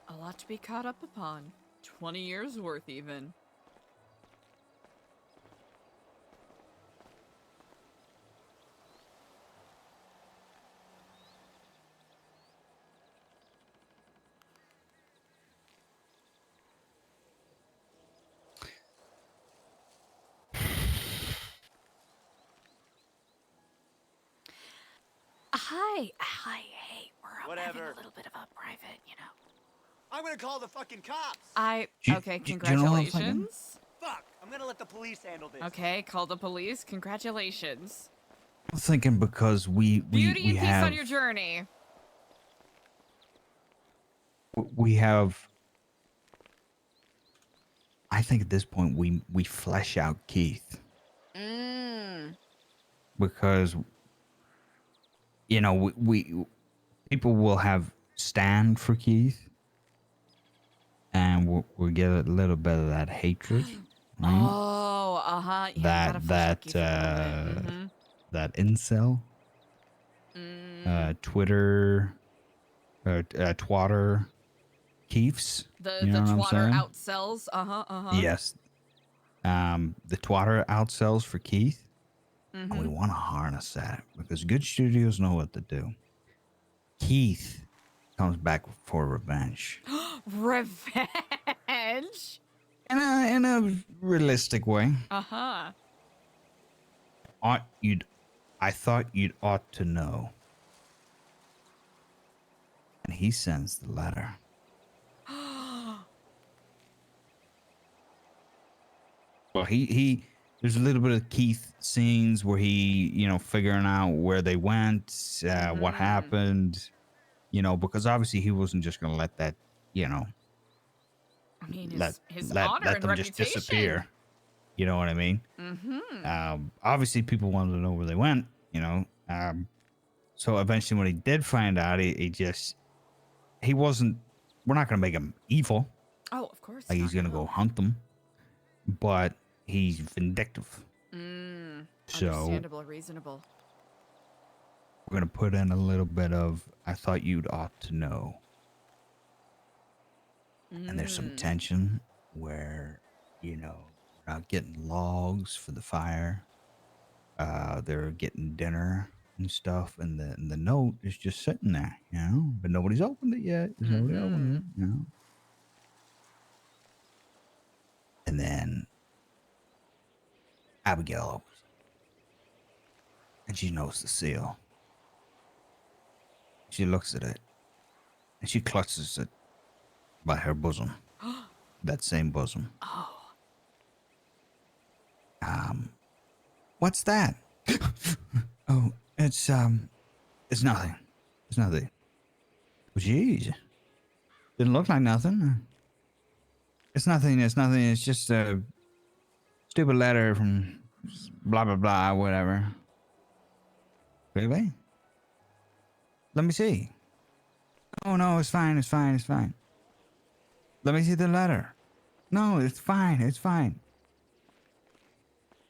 A lot to be caught up upon. 20 years worth, even. Hey, we're having Whatever. a little bit of a private, you know. I'm gonna call the fucking cops. Okay, do you know what I'm thinking? congratulations. Fuck. I'm gonna let the police handle this. Okay, call the police. Congratulations. I'm thinking because we Beauty and peace have on your journey. we have. I think at this point we flesh out Keith because you know we people will have stand for Keith, and we'll get a little bit of that hatred, right? Oh, uh-huh. Yeah, that that incel, Twitter, twatter, Keiths. The You know what I'm twatter saying? outsells. Yes. The twatter outsells for Keith, and we want to harness that because good studios know what to do. Keith comes back for revenge. Revenge. In a realistic way. Uh-huh. I thought you'd ought to know. And he sends the letter. Well, there's a little bit of Keith scenes where he, you know, figuring out where they went, what happened, you know, because obviously he wasn't just going to let that, you know, I mean, let his honor and them reputation. just disappear. You know what I mean? Obviously people wanted to know where they went, you know. So eventually when he did find out, he wasn't, we're not going to make him evil. Oh, of course. Like he's going to go hunt them. But he's vindictive. So Understandable, reasonable. we're going to put in a little bit of, I thought you'd ought to know. And there's some tension where, you know, we're not getting logs for the fire. They're getting dinner and stuff. And the note is just sitting there, you know, but nobody's opened it yet. There's nobody opened it, you know. And then Abigail opens it. And she knows the seal. She looks at it. And she clutches it by her bosom. That same bosom. Oh. What's that? Oh, it's nothing. It's nothing. Oh, jeez. Didn't look like nothing. It's nothing. It's just a stupid letter from blah, blah, blah, whatever. Really? Let me see. Oh, no, it's fine. Let me see the letter. No, it's fine.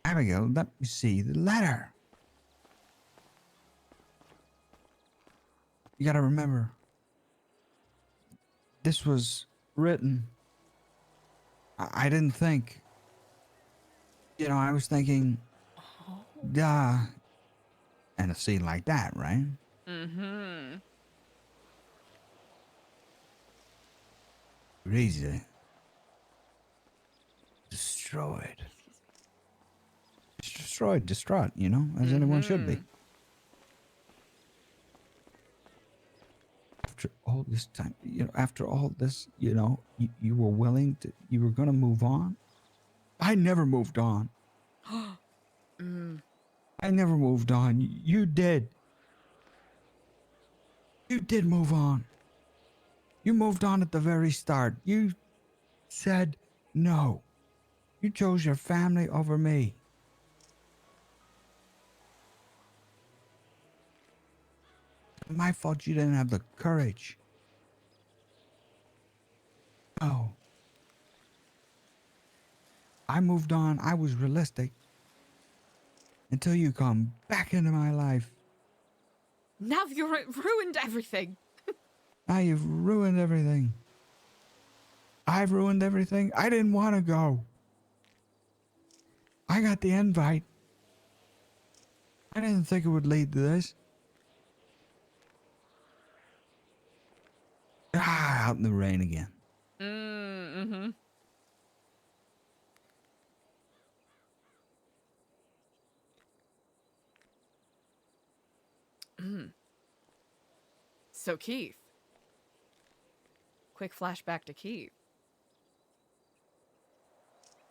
Abigail, let me see the letter. You gotta remember, this was written. I didn't think. You know, I was thinking, duh. And a scene like that, right? Mm-hmm. Crazy. Destroyed. Destroyed, distraught, you know, as anyone should be. After all this time, you know, after all this, you know, you were willing to, you were going to move on. I never moved on. I never moved on. You did. You did move on. You moved on at the very start. You said no. You chose your family over me. My fault you didn't have the courage. Oh. I moved on. I was realistic. Until you come back into my life. Now you've ruined everything. Now you've ruined everything. I've ruined everything. I didn't want to go. I got the invite. I didn't think it would lead to this. Out in the rain again. Mm-hmm. So Keith. Quick flashback to Keith.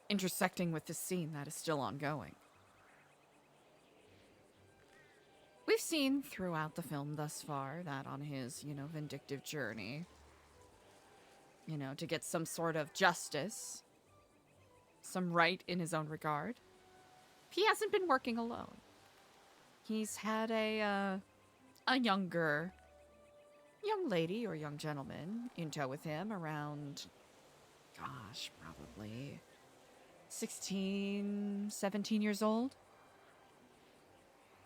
Intersecting with the scene that is still ongoing. We've seen throughout the film thus far that on his, you know, vindictive journey, you know, to get some sort of justice, some right in his own regard, he hasn't been working alone. He's had a younger young lady or young gentleman in tow with him around, gosh, probably 16, 17 years old.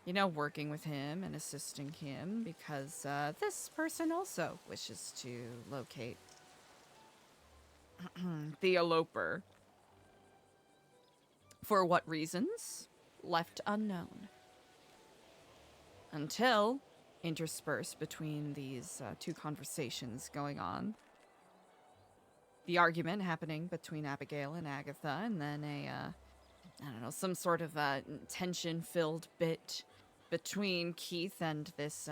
You know, working with him and assisting him because this person also wishes to locate the eloper. For what reasons? Left unknown. Until, interspersed between these two conversations going on, the argument happening between Abigail and Agatha, and then I don't know, some sort of tension-filled bit between Keith and this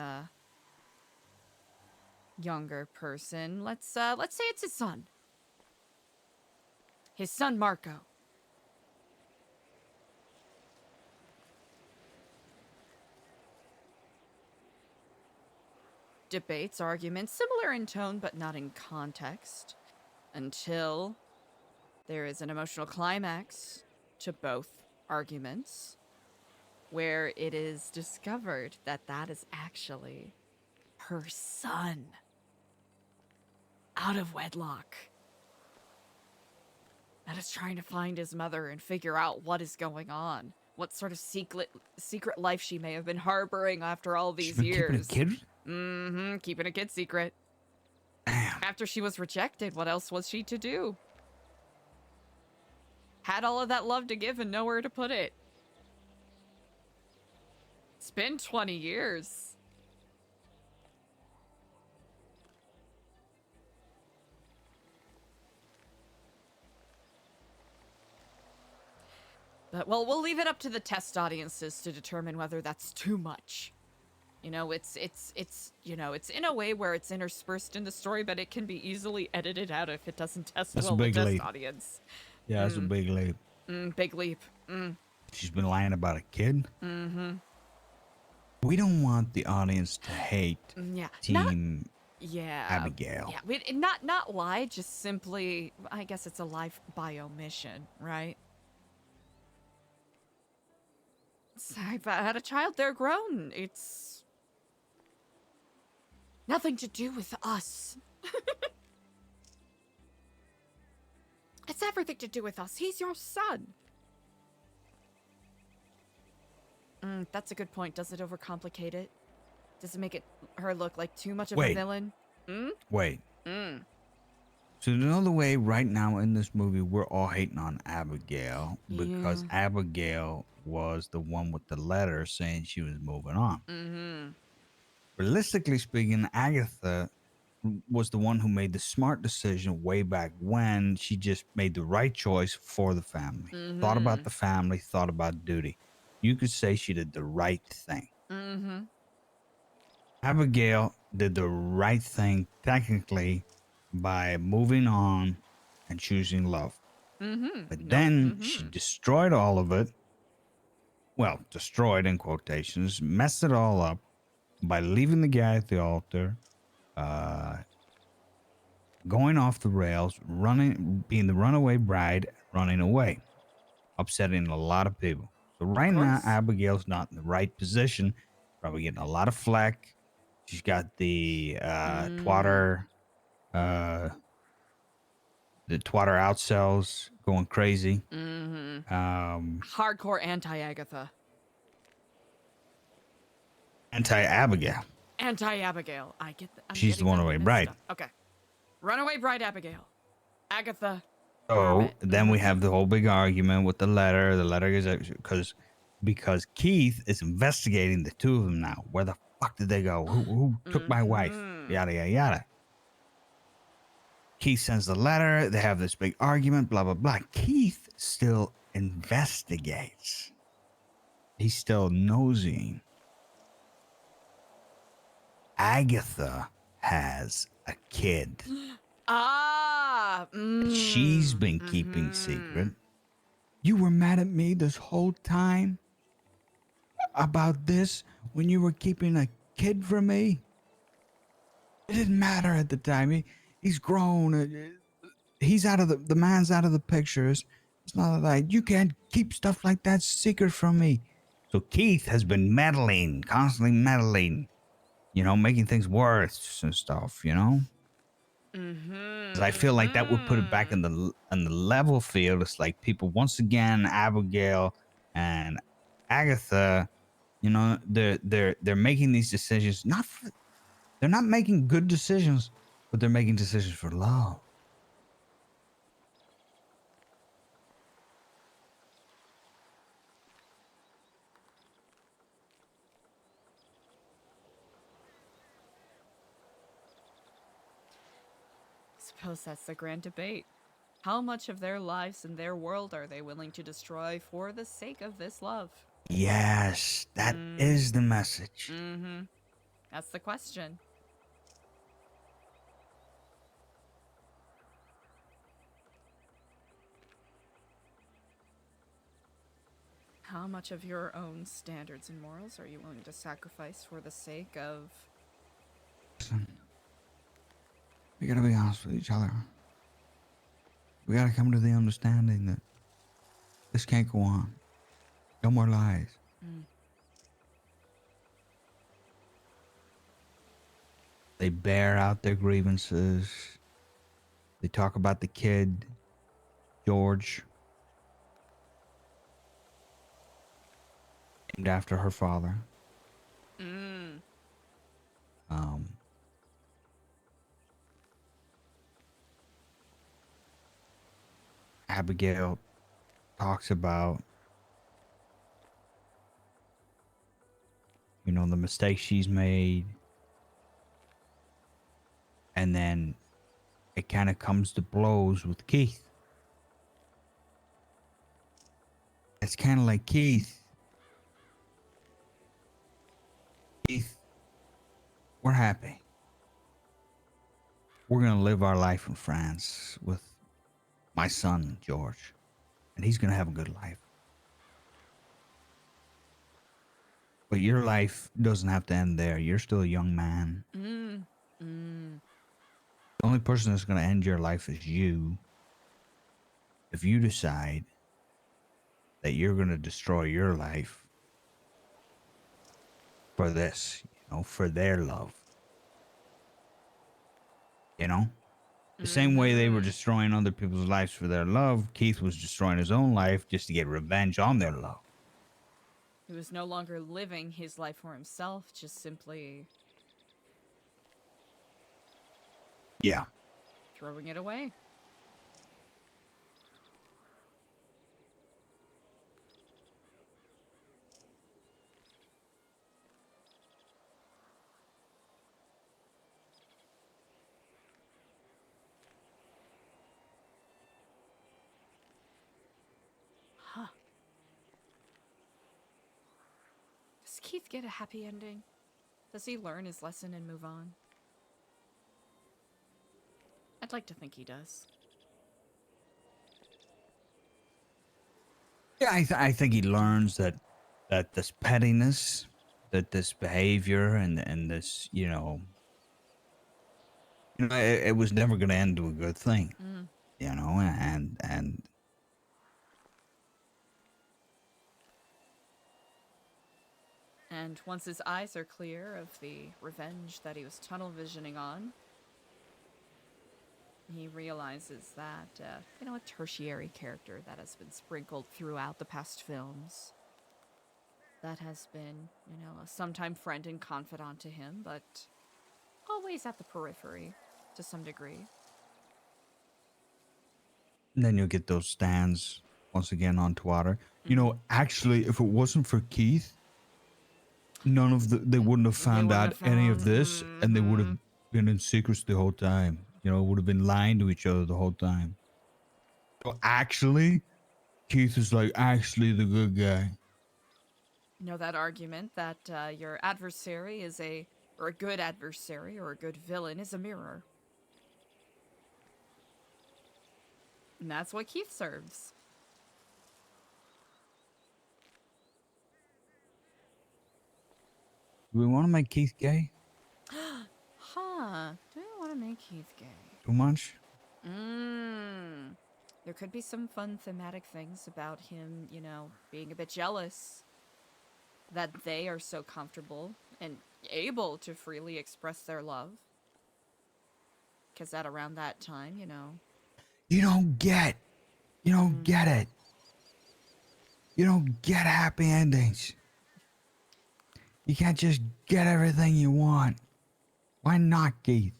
younger person. Let's say it's his son. His son Marco. Debates, arguments, similar in tone but not in context, until there is an emotional climax to both arguments, where it is discovered that that is actually her son. Out of wedlock. That is trying to find his mother and figure out what is going on. What sort of secret life she may have been harboring after all these years. Keeping a kid? Mm-hmm, keeping a kid secret. Damn. After she was rejected, what else was she to do? Had all of that love to give and nowhere to put it. It's been 20 years. But, well, we'll leave it up to the test audiences to determine whether that's too much. You know, it's you know, it's in a way where it's interspersed in the story, but it can be easily edited out if it doesn't test That's well a the big test leap. audience. Yeah, that's a big leap. Big leap. She's been lying about a kid. Mm-hmm. We don't want the audience to hate Yeah. Team Yeah. Abigail. Yeah. Not lie, just simply, I guess it's a life by omission, right? I've had a child, they're grown. It's nothing to do with us. It's everything to do with us. He's your son. That's a good point. Does it overcomplicate it? Does it make her look like too much of a villain? Wait. So another way right now in this movie, we're all hating on Abigail because Yeah. Abigail was the one with the letter saying she was moving on. Mm-hmm. Realistically speaking, Agatha was the one who made the smart decision way back when. She just made the right choice for the family. Thought about the family, thought about duty. You could say she did the right thing. Mm-hmm. Abigail did the right thing technically by moving on and choosing love. Mm-hmm. But Nope. then she destroyed all of it. Well, destroyed in quotations, messed it all up by leaving the guy at the altar, going off the rails, running, being the runaway bride, running away, upsetting a lot of people. So right now, course. Abigail's not in the right position, probably getting a lot of flack. She's got the twatter out cells going crazy. Hardcore anti-Agatha. Anti-Abigail. Anti-Abigail. She's the runaway bride. Okay. Runaway bride Abigail. Agatha. So then we have the whole big argument with the letter. The letter is because Keith is investigating the two of them now. Where the fuck did they go? Who took my wife? Yada, yada, yada. Keith sends the letter. They have this big argument, blah, blah, blah. Keith still investigates. He's still nosing. Agatha has a kid. She's been keeping secret. You were mad at me this whole time about this when you were keeping a kid from me? It didn't matter at the time. He's grown. He's out of the man's out of the pictures. It's not like you can't keep stuff like that secret from me. So Keith has been meddling, constantly meddling, you know, making things worse and stuff, you know? 'Cause I feel like that would put it back in the level field. It's like people once again, Abigail and Agatha, you know, they're making these decisions. They're not making good decisions, but they're making decisions for love. Suppose that's the grand debate. How much of their lives and their world are they willing to destroy for the sake of this love? Yes, that is the message. That's the question. How much of your own standards and morals are you willing to sacrifice for the sake of... Listen, we gotta be honest with each other. We gotta come to the understanding that this can't go on. No more lies. They bear out their grievances. They talk about the kid, George, named after her father. Abigail talks about, you know, the mistakes she's made. And then it kind of comes to blows with Keith. It's kind of like Keith, we're happy. We're going to live our life in France with my son, George. And he's going to have a good life. But your life doesn't have to end there. You're still a young man. The only person that's going to end your life is you. If you decide that you're going to destroy your life for this, you know, for their love. You know? The same way they were destroying other people's lives for their love, Keith was destroying his own life just to get revenge on their love. He was no longer living his life for himself, just simply... Yeah. throwing it away. Huh. Does Keith get a happy ending? Does he learn his lesson and move on? I'd like to think he does. Yeah, I think he learns that this pettiness, that this behavior, and this, it was never going to end to a good thing. Mm. And And once his eyes are clear of the revenge that he was tunnel visioning on, he realizes that, a tertiary character that has been sprinkled throughout the past films, that has been, a sometime friend and confidant to him, but always at the periphery to some degree. then you'll get those stands once again onto water. Mm-hmm. Actually, if it wasn't for Keith, none of they wouldn't have found out any of this, and they would have been in secrets the whole time. Would have been lying to each other the whole time. So actually, Keith is actually the good guy. That argument that your adversary is a good adversary or a good villain is a mirror. And that's what Keith serves. Do we want to make Keith gay? Huh. Do I want to make Keith gay? Too much? There could be some fun thematic things about him, being a bit jealous that they are so comfortable and able to freely express their love. Because at around that time, You don't get it. You don't get happy endings. You can't just get everything you want. Why not, Keith?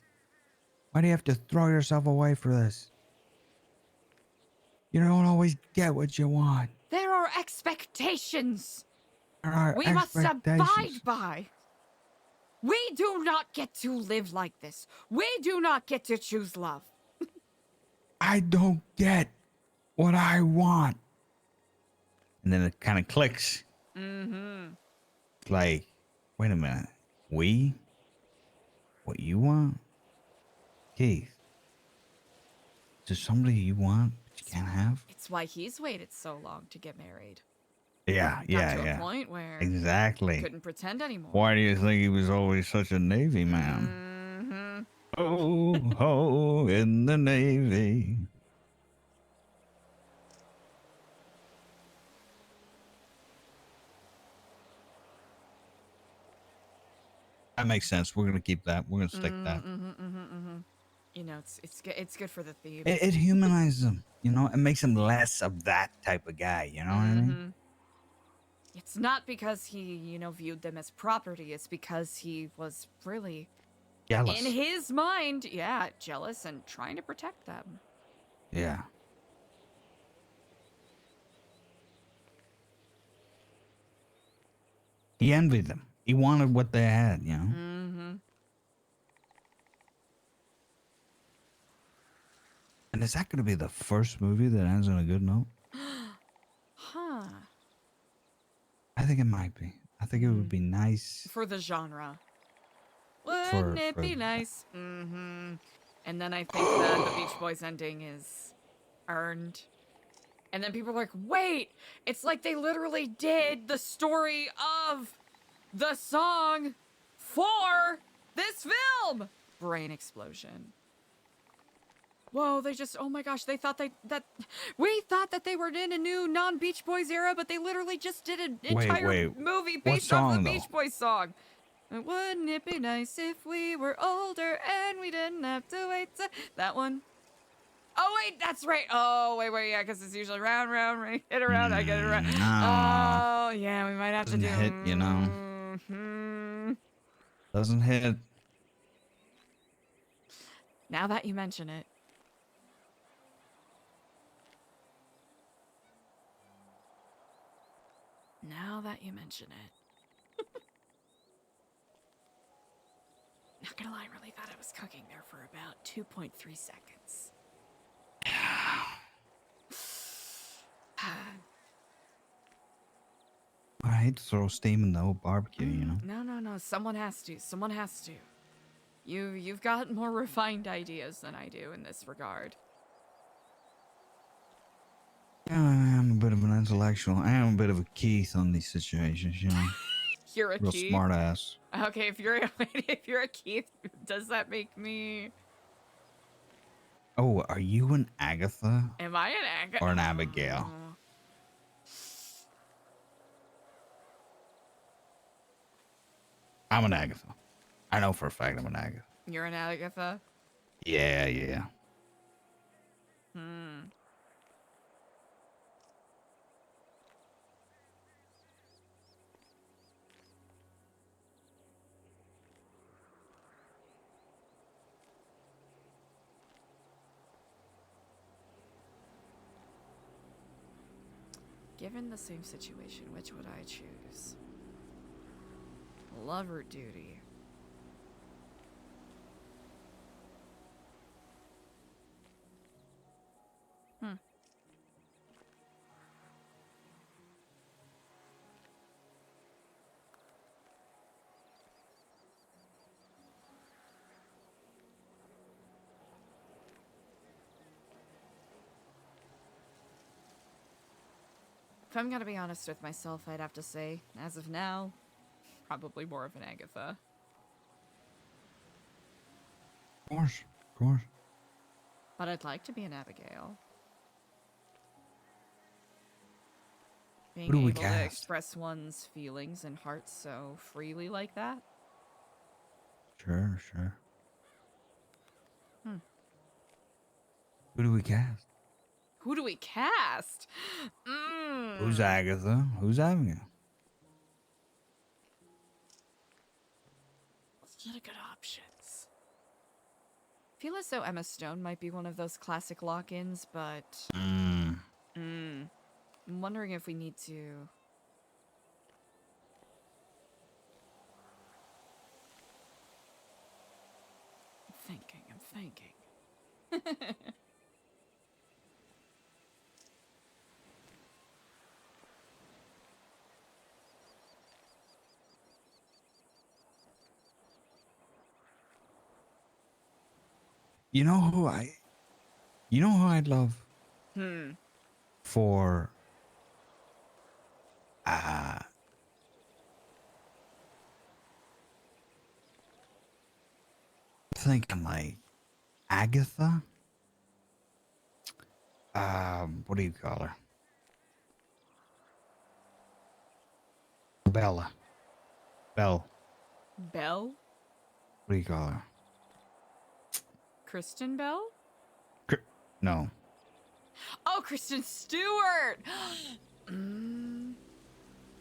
Why do you have to throw yourself away for this? You don't always get what you want. There are expectations We must abide by. We do not get to live like this. We do not get to choose love. I don't get what I want. And then it kind of clicks. Mm-hmm. It's like, wait a minute. What you want? Keith, is there somebody you want but you can't have? It's why he's waited so long to get married. Yeah. Got to a point where Exactly. couldn't pretend anymore. Why do you think he was always such a Navy man? Mm-hmm. Oh, in the Navy. That makes sense. We're gonna keep that. We're gonna stick that. It's good for the theme. It humanizes him. It makes him less of that type of guy. You know what I mean? It's not because he, viewed them as property. It's because he was really, Jealous. in his mind, jealous and trying to protect them. Yeah. He envied them. He wanted what they had, Mm-hmm. And is that going to be the first movie that ends on a good note? Huh. I think it might be. I think it would be nice. For the genre. Wouldn't it be nice? Mm-hmm. And then I think that the Beach Boys ending is earned. And then people are like, wait, it's like they literally did the story of the song for this film. Brain explosion. Whoa, oh my gosh, we thought that they were in a new non-Beach Boys era, but they literally just did an entire movie based off the Beach Boys song. Wouldn't it be nice if we were older and we didn't have to wait to... That one? Oh, wait, that's right. Oh, wait, yeah, because it's usually round, right, hit around, I get it right. Oh, yeah, we might have to do... Doesn't hit, Doesn't hit. Now that you mention it. that you mention it. Not gonna lie, I really thought I was cooking there for about 2.3 seconds. I hate to throw steam in the whole barbecue, you know? No. Someone has to. Someone has to. You've got more refined ideas than I do in this regard. Yeah, I am a bit of an intellectual. I am a bit of a Keith on these situations, you know? You're a Real Keith? smart ass. Okay, if you're a Keith, does that make me... Oh, are you an Agatha? Am I an Agatha? Or an Abigail? I'm an Agatha. I know for a fact I'm an Agatha. You're an Agatha? Yeah. Given the same situation, which would I choose? Love or duty? If I'm gonna be honest with myself, I'd have to say, as of now, probably more of an Agatha. Of course. But I'd like to be an Abigail. Being Who do we able to cast? express one's feelings and hearts so freely like that. Sure. Who do we cast? Who do we cast? Who's Agatha? Who's Abigail? There's a lot of good options. I feel as though Emma Stone might be one of those classic lock-ins, but... I'm wondering if we need to... I'm thinking. You know who I'd love for thinking like Agatha. What do you call her? Belle. Belle? What do you call her? Kristen Bell? No. Oh, Kristen Stewart! Is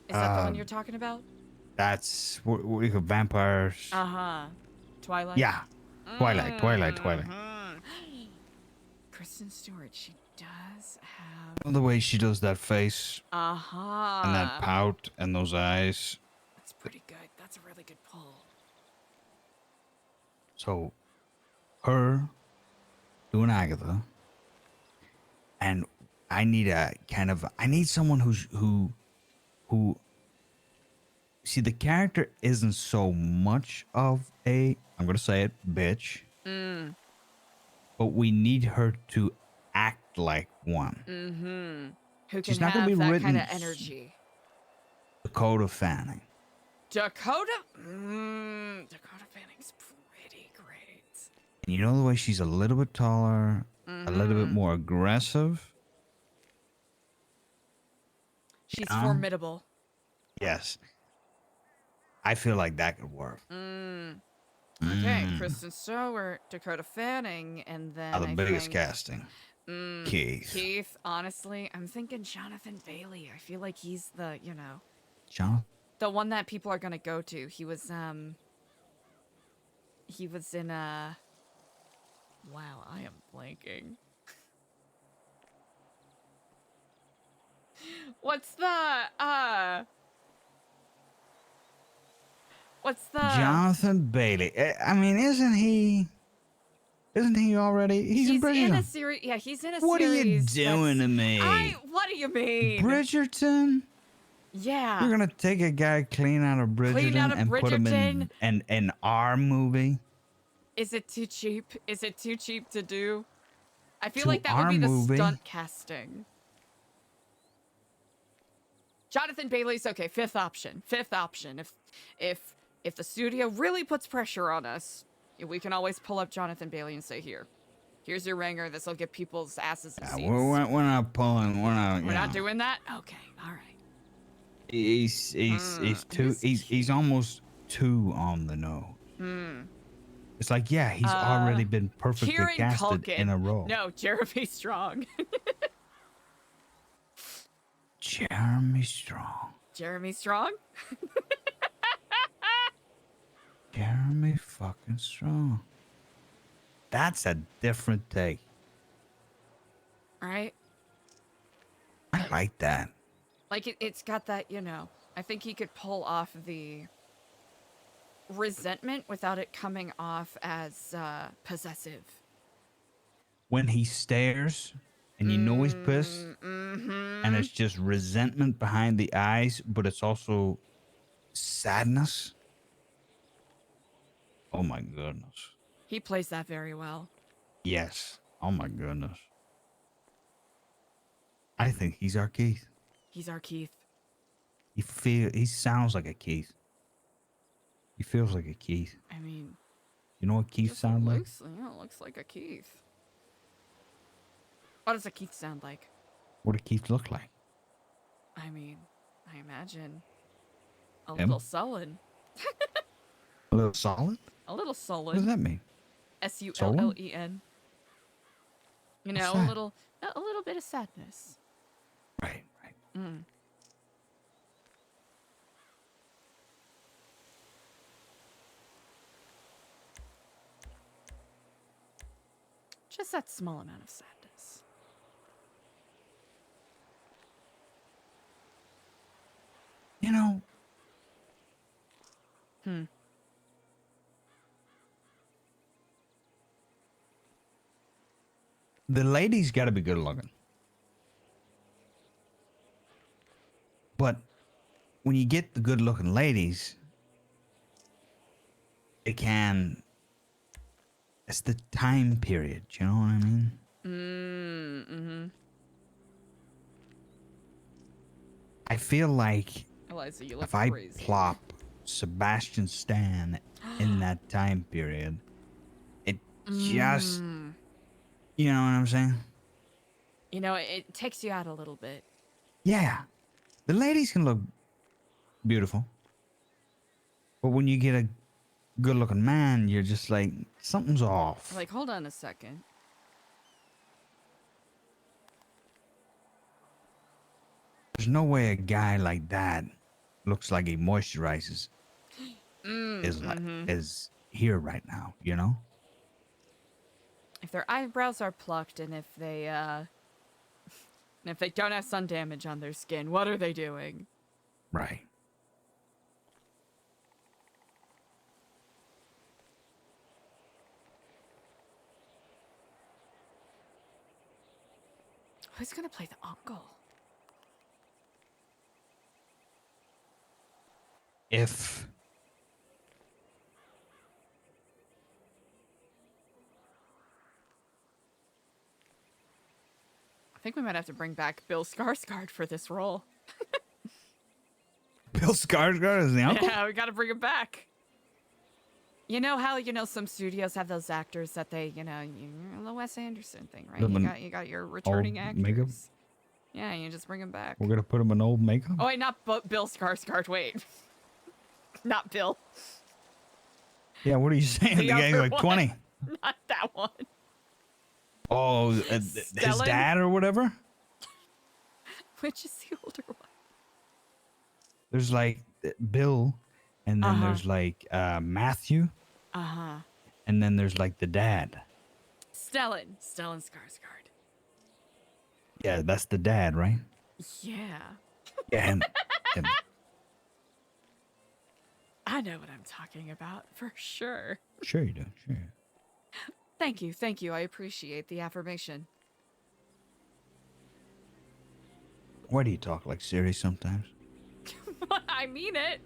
that the one you're talking about? That's what we call vampires. Uh-huh. Twilight? Yeah. Twilight. Kristen Stewart, she does have... The way she does that face Uh-huh. and that pout and those eyes. That's pretty good. That's a really good pull. So, her doing Agatha, and I need someone who see, the character isn't so much of a, I'm gonna say it, bitch, but we need her to act like one. Who She's can not gonna have be that written kind of energy. Dakota Fanning. Dakota Fanning's pretty great. And you know the way she's a little bit taller, a little bit more aggressive. She's formidable. Yes. I feel like that could work. Okay, Kristen Stewart, Dakota Fanning, and then The I biggest think, casting. Keith. Honestly, I'm thinking Jonathan Bailey. I feel like he's the, Jonathan? the one that people are gonna go to. He was in wow, I am blanking. What's the What's the Jonathan Bailey. I mean, isn't he? Isn't he already? He's in Bridgerton. in a series. Yeah, he's in a What series. are you doing to me? What do you mean? Bridgerton? Yeah. You're gonna take a guy clean out of Bridgerton and put him in an R movie? Is it too cheap? Is it too cheap to do? I feel To like that would our be the movie? stunt casting. Jonathan Bailey's okay. Fifth option. Fifth option. If the studio really puts pressure on us, we can always pull up Jonathan Bailey and say, here's your ringer. This will get people's asses in seats. We're not pulling. We're not. We're not doing that. Okay. All right. He's almost too on the nose. It's like, yeah, he's already been perfectly Kieran casted Culkin. in a role. No, Jeremy Strong. Jeremy Strong. Jeremy Strong? Jeremy fucking Strong. That's a different take. Right? I like that. Like, it's got that, I think he could pull off the resentment without it coming off as possessive. When he stares and you know he's pissed and it's just resentment behind the eyes, but it's also sadness. Oh my goodness. He plays that very well. Yes. Oh my goodness. I think he's our Keith. He's our Keith. He sounds like a Keith. He feels like a Keith. I mean, You know what Keith sounds like? Looks like a Keith. What does a Keith sound like? What does Keith look like? I mean, I imagine a Him? little sullen. A little solid? A little What does sullen. that mean? Sullen. You know, What's a little bit of sadness. Right. Just that small amount of sadness. You know, the lady's got to be good looking. But when you get the good looking ladies, it's the time period. You know what I mean? I feel like Eliza, you look if I crazy. plop Sebastian Stan in that time period, it just, you know what I'm saying? You know, it takes you out a little bit. Yeah. The ladies can look beautiful. But when you get a good looking man, you're just like, something's off. Like, hold on a second. There's no way a guy like that looks like he moisturizes is here right now, you know? If their eyebrows are plucked and if they don't have sun damage on their skin, what are they doing? Right. Who's gonna play the uncle? If I think we might have to bring back Bill Skarsgård for this role. Bill Skarsgård is the uncle? Yeah, we gotta bring him back. You know how, some studios have those actors that they, the Wes Anderson thing, right? You got your returning old actors. makeup? Yeah, you just bring them back. We're gonna put him in old makeup? Oh, wait, not Bill Skarsgård, wait. Not Bill. Yeah, what are you saying? The guy's other like one. 20. Not that one. Oh, his Stellan? dad or whatever? Which is the older one? There's like Bill, and then there's like Matthew, and then there's like the dad. Stellan Skarsgård. Yeah, that's the dad, right? Yeah. Yeah, him. I know what I'm talking about for sure. Sure you do. Sure. Thank you, thank you. I appreciate the affirmation. Why do you talk like Siri sometimes? I mean it.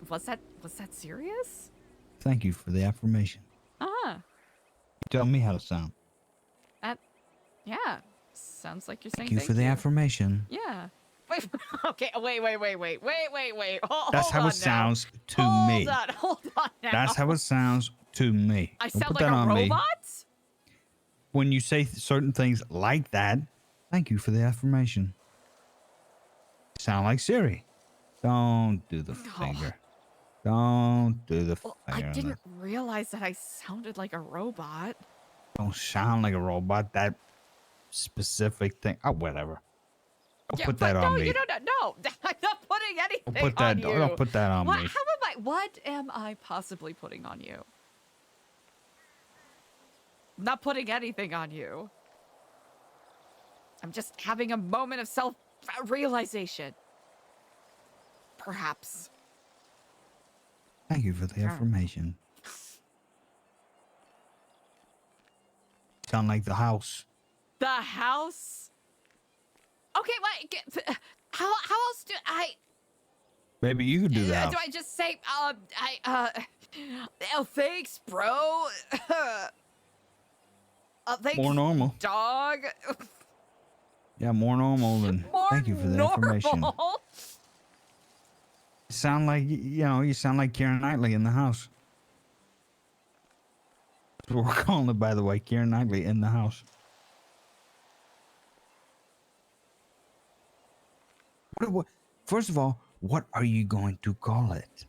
Was that serious? Thank you for the affirmation. Ah, Tell me how to sound. yeah. Sounds like you're saying Thank you for the affirmation. Yeah. Wait. Okay. Wait. That's how on it sounds to now. me. Hold on now. That's how it sounds to me. I Don't sound put like that a on me. robot? When you say certain things like that, thank you for the affirmation. Sound like Siri. Don't do the finger. Don't do the Well, finger. I didn't realize that I sounded like a robot. Don't sound like a robot. That specific thing. Oh, whatever. Don't put that on me. You don't. No, I'm not putting anything Don't put that. on you. Don't put that on What? me. How am I? What am I possibly putting on you? I'm not putting anything on you. I'm just having a moment of self-realization. Perhaps. Thank you for the affirmation. Sound like the house. The house? Okay, wait. How else do I... Maybe you could do that. Do I just say, oh, thanks, bro. Thanks, More normal. dog. Yeah, more normal than More thank you for the normal. information. Sound like you sound like Keira Knightley in the house. That's what we're calling it, by the way, Keira Knightley in the house. First of all, what are you going to call it?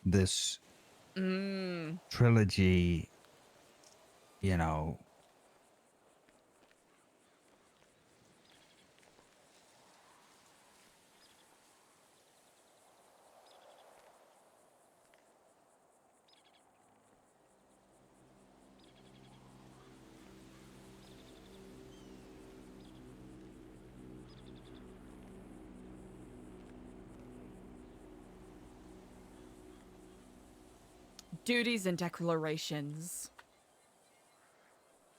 This trilogy, Duties and declarations.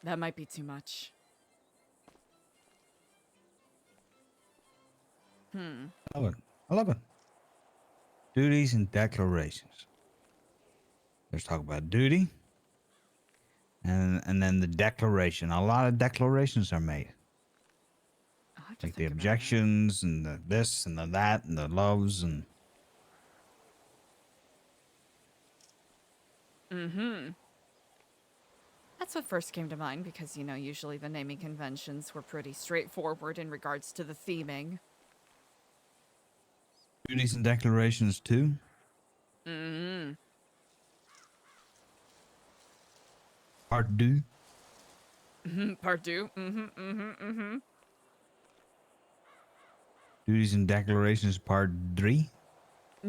That might be too much. I love it. Duties and declarations. Let's talk about duty. And then the declaration. A lot of declarations are made. Like the objections and the this and the that and the loves and... That's what first came to mind because, usually the naming conventions were pretty straightforward in regards to the theming. Duties and declarations too? Part deux? Part two. Duties and declarations part three? I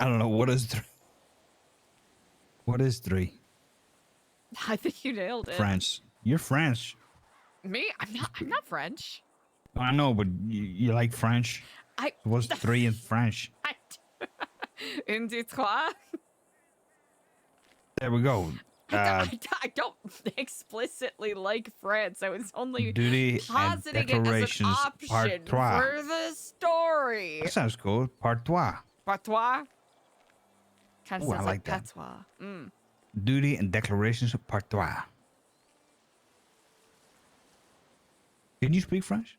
don't know. What is three? What is three? I think you nailed it. French. You're French. Me? I'm not French. I know, but you like French. What's three in French? Un, deux, trois. There we go. I don't explicitly like France. I was only Duty positing and it as an declarations part option trois. for the story. That sounds cool. Part trois. Patois? Kind of Ooh, I sounds like that. patois. Duty and declarations part trois. Can you speak French?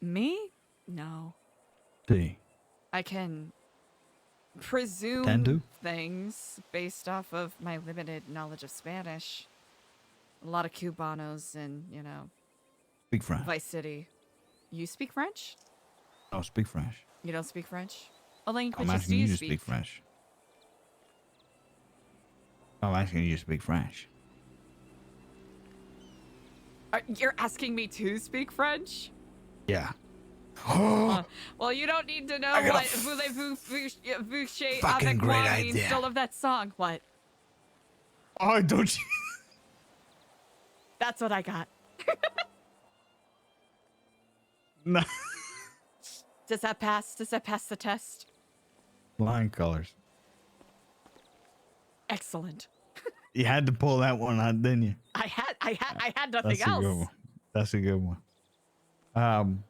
Me? No. Sí. I can presume Tend things based off of my limited knowledge of Spanish. A lot of Cubanos in, Speak French. Vice City. You speak French? I don't speak French. You don't speak French? What languages I'm do asking you you to speak French. I'm asking you to speak French. You're asking me to speak French? Yeah. Well, you don't need to know I got what a voulez-vous fucking avec great moi means. idea. Still of that song. What? Oh, don't you? That's what I got. No. Does that pass? Does that pass the test? Flying colors. Excellent. You had to pull that one out, didn't you? I had nothing That's a else. good one. That's a good one.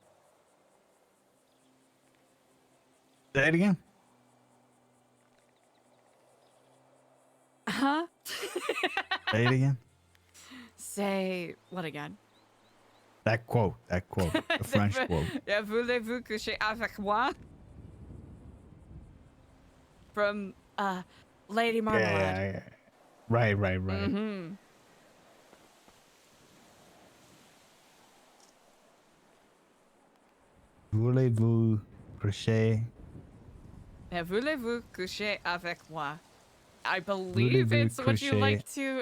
Say it again. Huh? Say it again. Say what again? That quote. The French quote. Voulez-vous coucher avec moi? From Lady Marmalade. Yeah. Right. Mm-hmm. Voulez-vous coucher? Voulez-vous coucher avec moi? I believe it's would you like to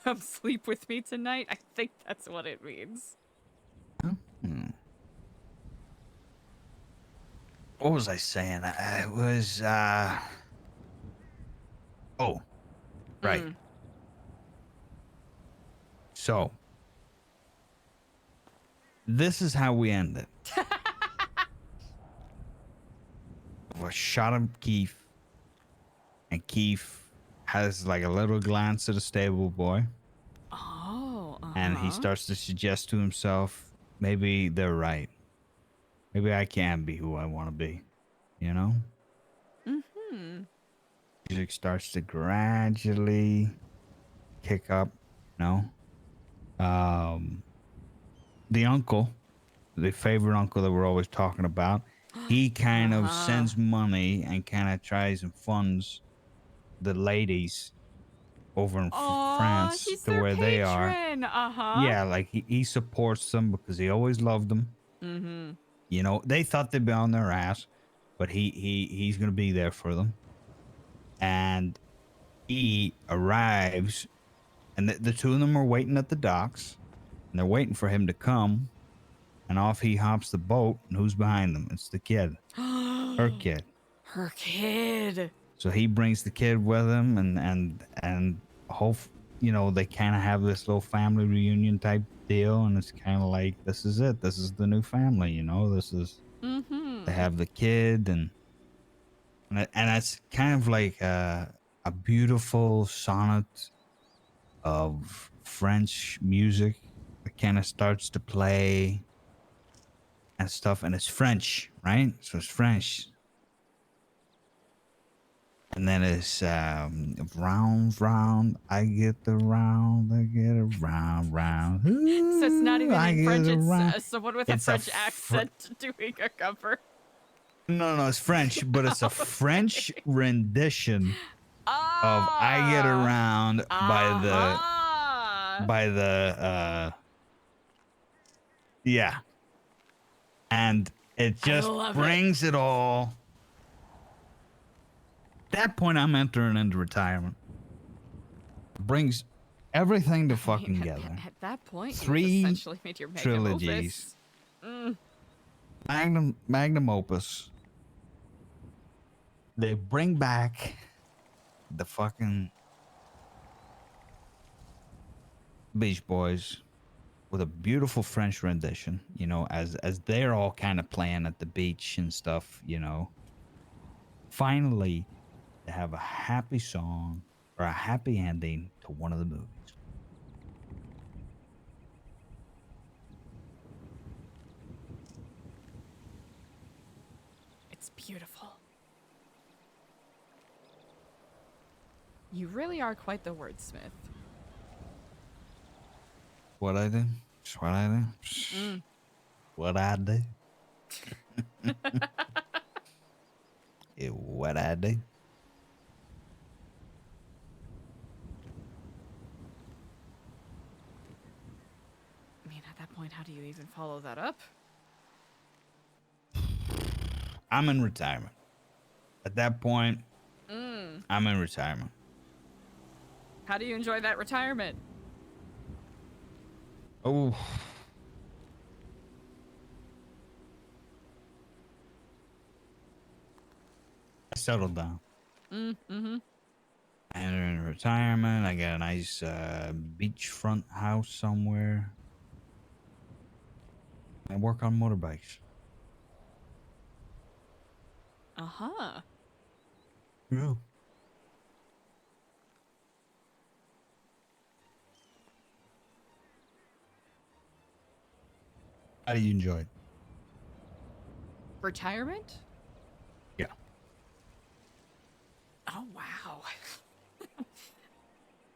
come sleep with me tonight? I think that's what it means. What was I saying? It was oh, right. So this is how we end it. I shot him, Keith, and Keith has like a little glance at the stable boy. Oh, and he starts to suggest to himself, maybe they're right. Maybe I can be who I want to be, you know? Mm-hmm. Music starts to gradually kick up, you know? The uncle, the favorite uncle that we're always talking about, he kind of sends money and kind of tries and funds the ladies over in France to where they are. Yeah, like he supports them because he always loved them. Mm-hmm. You know, they thought they'd be on their ass, but he's gonna be there for them. And he arrives, and the two of them are waiting at the docks, and they're waiting for him to come. And off he hops the boat, and who's behind them? It's the kid, her kid. Her kid. So he brings the kid with him, and hope, you know, they kind of have this little family reunion type deal, and it's kind of like, this is it. This is the new family, you know. This is they have the kid, and it's kind of like a beautiful sonnet of French music that kind of starts to play and stuff, and it's French, right? So it's French. And then it's round, I get the round, I get a round. So it's not even I in get French, around. it's someone with a French accent doing a cover. No, it's French, but it's a French rendition of I Get Around by the yeah. And it just brings it all. At that point, I'm entering into retirement. Brings everything to fucking together. At that point, Three you essentially made your trilogies. Opus. Magnum opus. They bring back the fucking Beach Boys with a beautiful French rendition, you know, as they're all kind of playing at the beach and stuff, you know. Finally, they have a happy song or a happy ending to one of the movies. It's beautiful. You really are quite the wordsmith. What I do? What I do? What I do? What I do? I mean, at that point, how do you even follow that up? I'm in retirement. At that point, I'm in retirement. How do you enjoy that retirement? Oh. I settled down. Mm-hmm. And in retirement, I got a nice beachfront house somewhere. I work on motorbikes. Uh-huh. Yeah. How do you enjoy it? Retirement? Yeah. Oh, wow.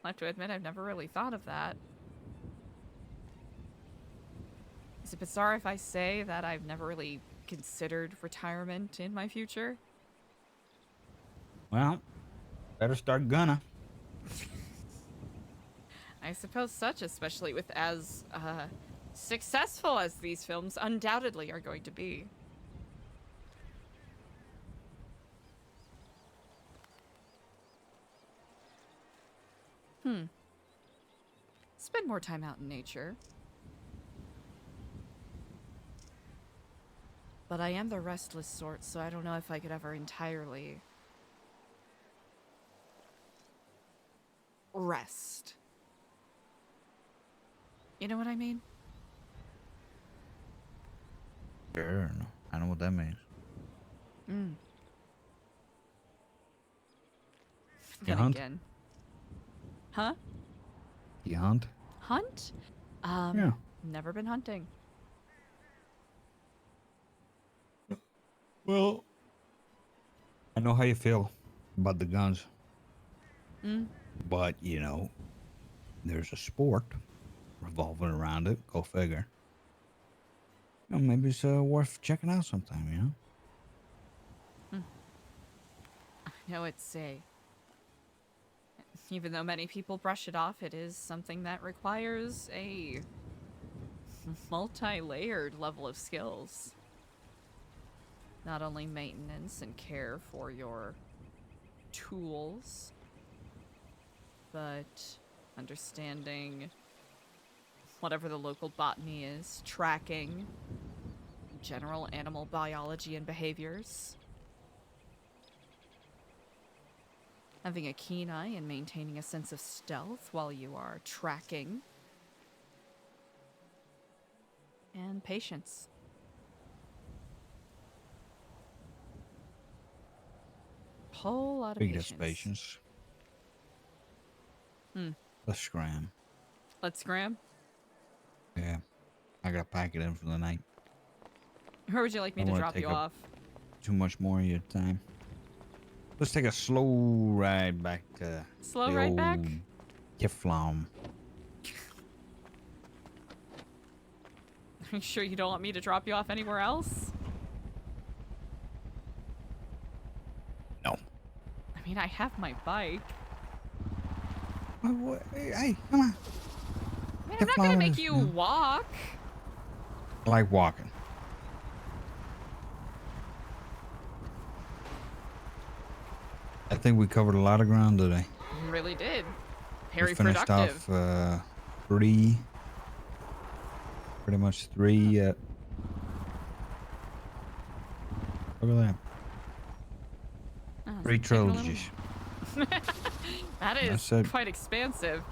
I have to admit, I've never really thought of that. Is it bizarre if I say that I've never really considered retirement in my future? Well, better start gonna. I suppose such, especially with as successful as these films undoubtedly are going to be. Spend more time out in nature. But I am the restless sort, so I don't know if I could ever entirely rest. You know what I mean? Sure. I know what that means. Mm. You Then hunt? again. Huh? You hunt? Hunt? Yeah. Never been hunting. Well, I know how you feel about the guns. But, you know, there's a sport revolving around it. Go figure. You know, maybe it's worth checking out sometime, you know? I know it's even though many people brush it off, it is something that requires a multi-layered level of skills. Not only maintenance and care for your tools, but understanding whatever the local botany is, tracking general animal biology and behaviors, having a keen eye and maintaining a sense of stealth while you are tracking, and patience. Whole lot of Biggest patience. Let's scram. Let's scram. Yeah. I gotta pack it in for the night. Where would you like me I to wanna drop take you up off? Too much more of your time. Let's take a slow ride back to Slow the ride back? old Kiflam. Are you sure you don't want me to drop you off anywhere else? No. I mean, I have my bike. Hey, come on. I mean, I'm not gonna make is, you walk. I like walking. I think we covered a lot of ground today. You really did. We Very finished productive. off pretty much three. Look at that. Oh, Three it's taking a little- trilogies. That is That's it. quite expansive.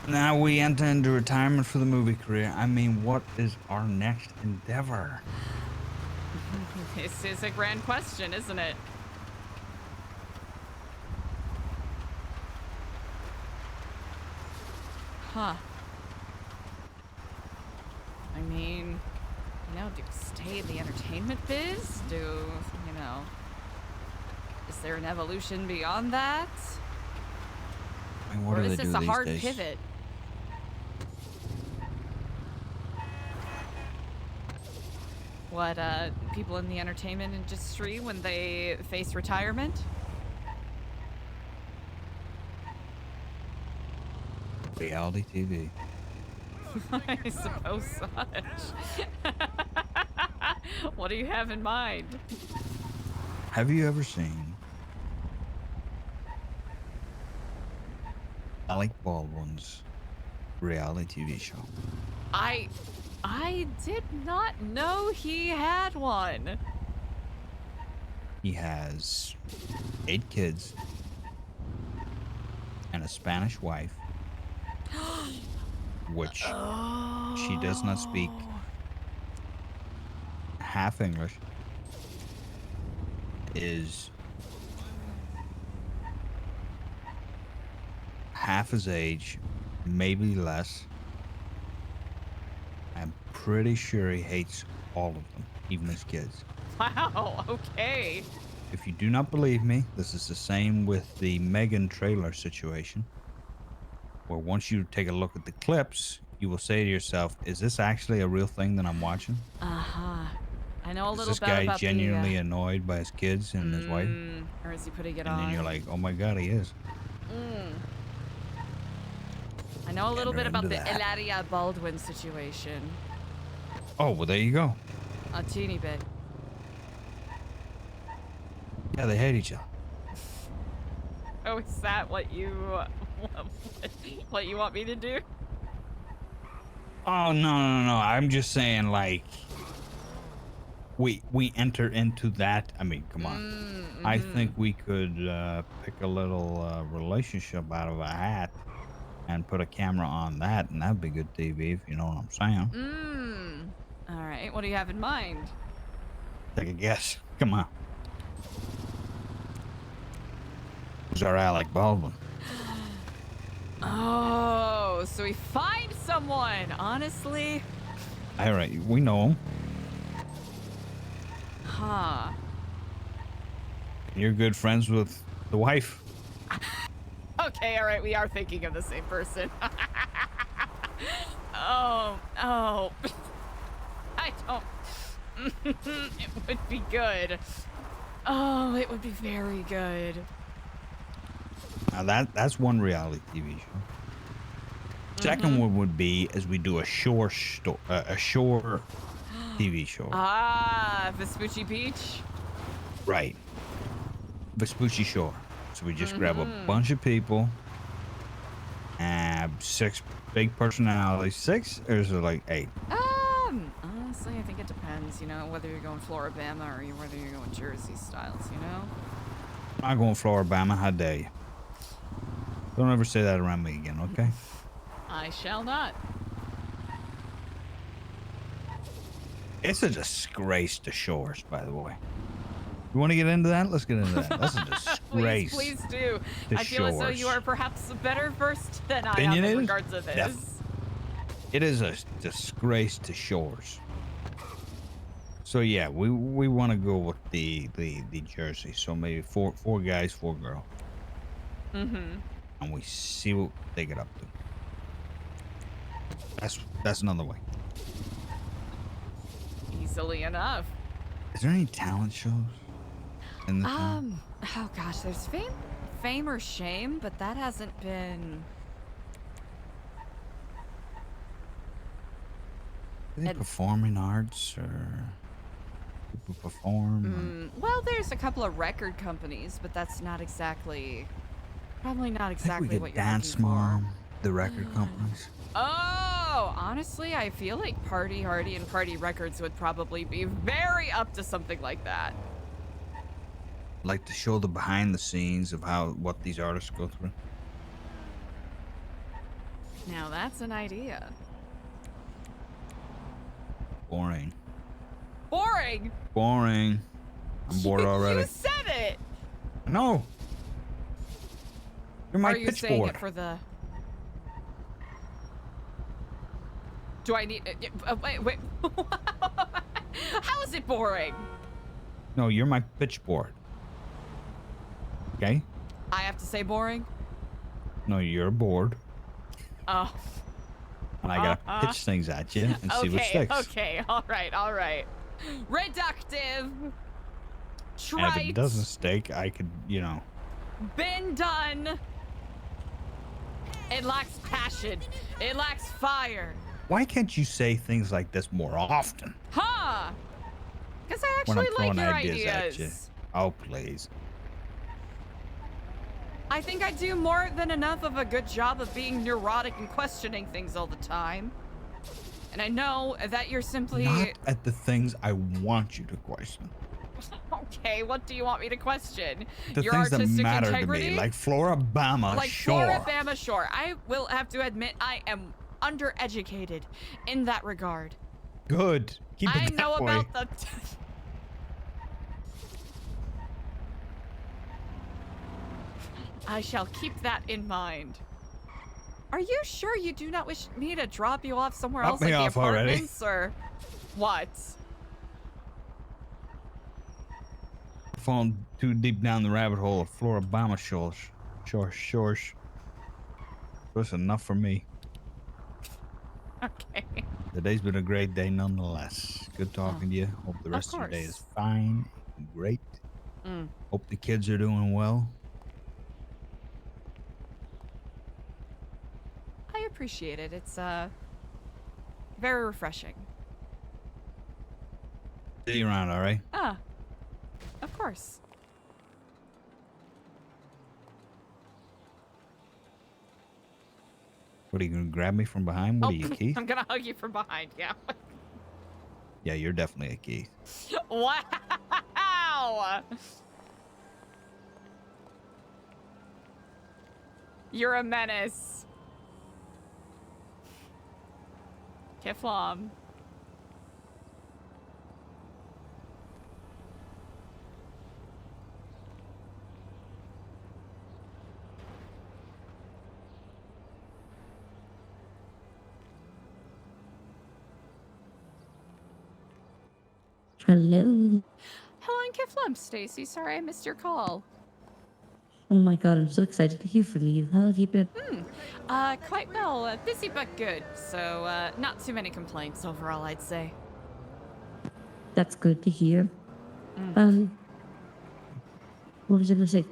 Now we enter into retirement for the movie career. I mean, what is our next endeavor? This is a grand question, isn't it? Huh. I mean, do you stay in the entertainment biz? Is there an evolution beyond that? I mean, what Or do is they this do a these hard days? pivot? What, people in the entertainment industry when they face retirement? Reality TV. I suppose such. What do you have in mind? Have you ever seen Alec Baldwin's reality TV show? I did not know he had one. He has 8 kids and a Spanish wife which she does not speak half English, is half his age, maybe less. I'm pretty sure he hates all of them, even his kids. Wow, okay. If you do not believe me, this is the same with the Megan trailer situation, where once you take a look at the clips, you will say to yourself, is this actually a real thing that I'm watching? Uh-huh. I know a Is little this bit guy about genuinely the, annoyed by his kids and his wife? or is he putting it And on? then you're like, oh my God, he is. I know a little bit Enter about the into that. Eladia Baldwin situation. Oh, well, there you go. A teeny bit. Yeah, they hate each other. Oh, is that what you want me to do? Oh, no. I'm just saying, like, we enter into that. I mean, come on. I think we could pick a little relationship out of a hat and put a camera on that, and that'd be good TV, if you know what I'm saying. All right. What do you have in mind? Take a guess. Come on. Who's our Alec Baldwin? Oh, so we find someone. Honestly, All right, we know him. huh? You're good friends with the wife. Okay, all right. We are thinking of the same person. Oh. I don't. It would be good. Oh, it would be very good. Now that's one reality TV show. Second one would be as we do a shore TV show. Ah, Vespucci Beach. Right. Vespucci Shore. So we just grab a bunch of people, and 6 big personalities. 6 or is it like 8? Honestly, I think it depends. You know, whether you're going Floribama or whether you're going Jersey styles. You know. I'm not going Floribama. How dare you? Don't ever say that around me again, okay? I shall not. It's a disgrace to Shores, by the way. You want to get into that? Let's get into that. That's a disgrace. Please do. to I feel as though Shores. you are perhaps better versed than I am in Opinionated? regards to this. It is a disgrace to Shores. So yeah, we want to go with the Jersey. So maybe four guys, 4 girls. And we see what they get up to. That's another way. Easily enough. Is there any talent shows in the town? Oh gosh, there's fame or shame, but that hasn't been. Are they performing arts or people perform? Well, there's a couple of record companies, but that's not exactly. Probably not I think exactly we what could you're dance looking more. for. The record companies. Oh, honestly, I feel like Party Hardy and Party Records would probably be very up to something like that. Like to show the behind the scenes of what these artists go through. Now that's an idea. Boring. Boring. Boring. I'm bored already. You said it. No. You're my Are you saying pitchboard. it for the? Do I need? Wait. How is it boring? No, you're my pitchboard. Okay? I have to say boring. No, you're bored. Oh. And I gotta pitch things at you and see what sticks. Okay. All right. Reductive. And Trite. if it doesn't stick, I could, Been done. It lacks passion. It lacks fire. Why can't you say things like this more often? Huh? Because I When I'm actually like throwing your ideas at you. ideas. Oh, please. I think I do more than enough of a good job of being neurotic and questioning things all the time. And I know that you're simply... Not at the things I want you to question. Okay, what do you want me to question? The Your things that artistic matter integrity? to me, like Floribama Like Shore. Floribama Shore. I will have to admit I am undereducated in that regard. Good. Keep it I that know way. about the. I shall keep that in mind. Are you sure you do not wish me to drop you off somewhere Drop else, me like the off already. apartments, or what? Falling too deep down the rabbit hole of Floribama shores. Shores. That's enough for me. Okay. Today's been a great day nonetheless. Good talking to you. Hope the rest of your day is course. fine and great. Mm. Hope the kids are doing well. I appreciate it. It's very refreshing. See you around, all right? Ah, of course. What, are you going to grab me from behind? What are you, Keith? I'm gonna hug you from behind, yeah. Yeah, you're definitely a Keith. Wow! You're a menace. Kiflam. Hello. Hello, and Kiflam, Stacey. Sorry I missed your call. Oh my god, I'm so excited to hear from you. How have you been? Quite well. Busy but good. So, not too many complaints overall, I'd say. That's good to hear. What was I gonna say?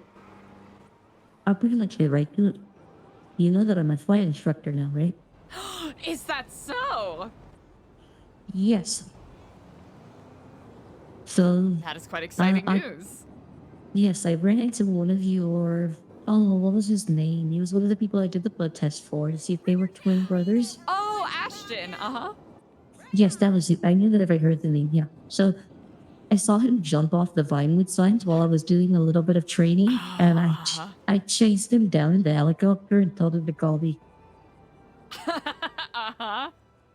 I'll pretty much get right to it. You know that I'm a flight instructor now, right? Is that so? Yes. So, That is quite exciting I- news. yes, I ran into one of your... Oh, what was his name? He was one of the people I did the blood test for to see if they were twin brothers. Oh, Ashton. Uh-huh. Yes, that was it. I knew that if I heard the name, yeah. So, I saw him jump off the Vinewood signs while I was doing a little bit of training, and I chased him down in the helicopter and told him to call me. Uh-huh.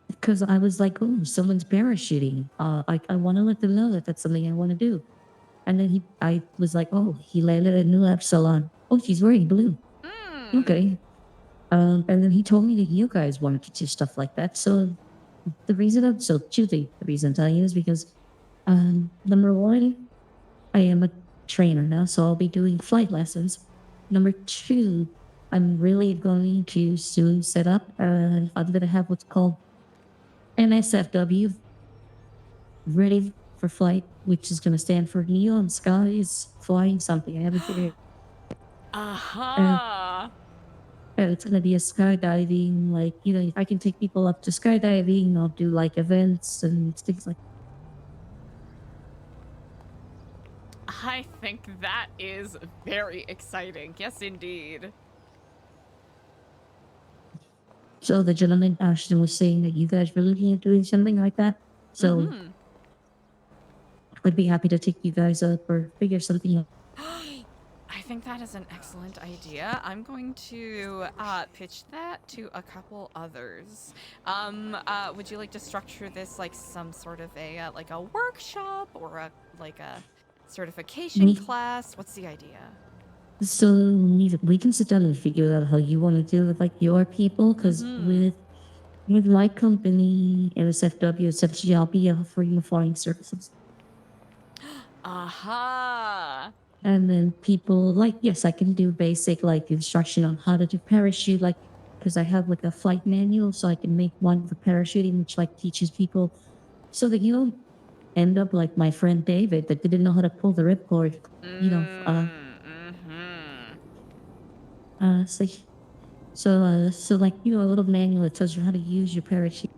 Because I was like, oh, someone's parachuting. I want to let them know that that's something I want to do. And then I was like, oh, he landed at New Epsilon. Oh, she's wearing blue. Okay. And then he told me that you guys wanted to do stuff like that. So the reason the reason I'm telling you is because, number one, I am a trainer now, so I'll be doing flight lessons. Number two, I'm really going to soon set up, I'm going to have what's called NSFW, ready for flight, which is going to stand for Neon Skies Flying something. I haven't figured it. Uh-huh. It's going to be a skydiving, like, you know, if I can take people up to skydiving, I'll do like events and things like I think that is very exciting. Yes, indeed. So the gentleman Ashton was saying that you guys were looking at doing something like that. So I'd be happy to take you guys up or figure something out. I think that is an excellent idea. I'm going to pitch that to a couple others. Would you like to structure this like some sort of a like a workshop or a certification class? What's the idea? So we can sit down and figure out how you want to deal with like your people, because with my company, NSFW, essentially I'll be offering the flying services. Aha. And then people like, yes, I can do basic like instruction on how to do parachute, like, because I have like a flight manual, so I can make one for parachuting, which like teaches people so that you don't end up like my friend David that didn't know how to pull the ripcord, you know. So like, you know, a little manual that tells you how to use your parachute.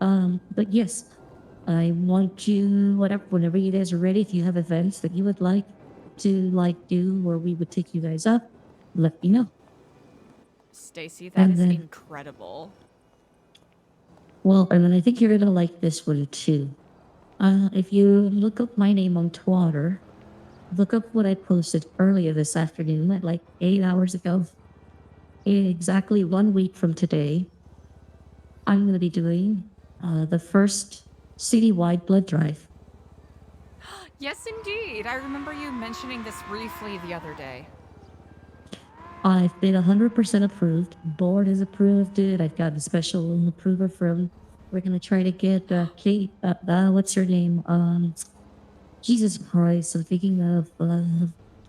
But yes, I want you, whenever you guys are ready, if you have events that you would like to like do where we would take you guys up, let me know. Stacey, that is incredible. Well, and then I think you're gonna like this one too. If you look up my name on Twitter, look up what I posted earlier this afternoon, like 8 hours ago. exactly 1 week from today, I'm going to be doing the first citywide blood drive. Yes, indeed. I remember you mentioning this briefly the other day. I've been 100% approved. Board has approved it. I've got a special approver from. We're going to try to get Kate. What's her name? Jesus Christ. I'm thinking of.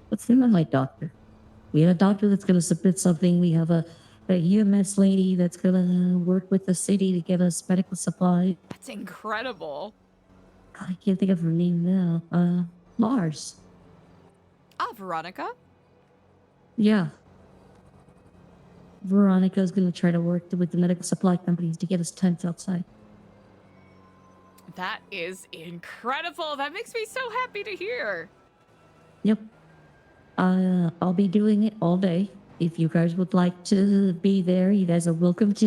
What's the name of my doctor? We have a doctor that's going to submit something. We have a UMS lady that's going to work with the city to get us medical supply. That's incredible. I can't think of her name now. Mars. Veronica? Yeah. Veronica's going to try to work with the medical supply companies to get us tents outside. That is incredible. That makes me so happy to hear. Yep. I'll be doing it all day. If you guys would like to be there, you guys are welcome to.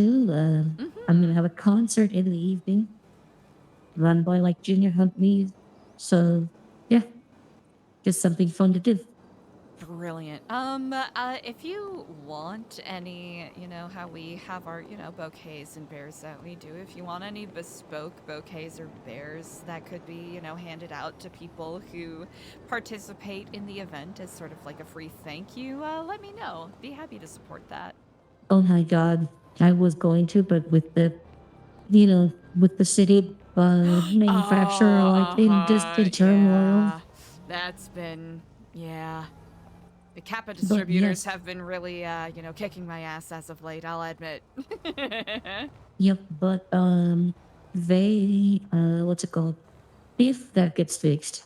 I'm going to have a concert in the evening run by like Junior Huntley. So, yeah, just something fun to do. Brilliant. If you want any, how we have our, bouquets and bears that we do, if you want any bespoke bouquets or bears that could be, handed out to people who participate in the event as sort of like a free thank you, let me know. Be happy to support that. Oh my God. I was going to, but with the, with the city manufacturer, in turmoil. Yeah. That's been, yeah. The Kappa But distributors yes. have been really, kicking my ass as of late, I'll admit. Yep, but they what's it called? If that gets fixed,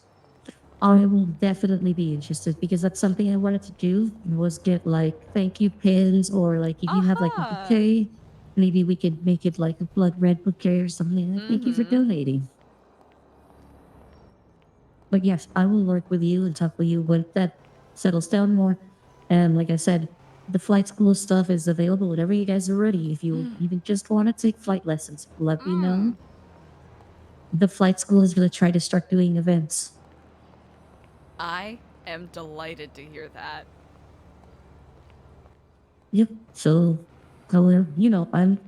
I will definitely be interested because that's something I wanted to do was get like thank you pins or like if you have like a bouquet, maybe we could make it like a blood red bouquet or something. Like, thank you for donating. But yes, I will work with you and talk with you when that settles down more. And like I said, the flight school stuff is available whenever you guys are ready. If you even just want to take flight lessons, let me know. The flight school is going to try to start doing events. I am delighted to hear that. Yep. So, I'm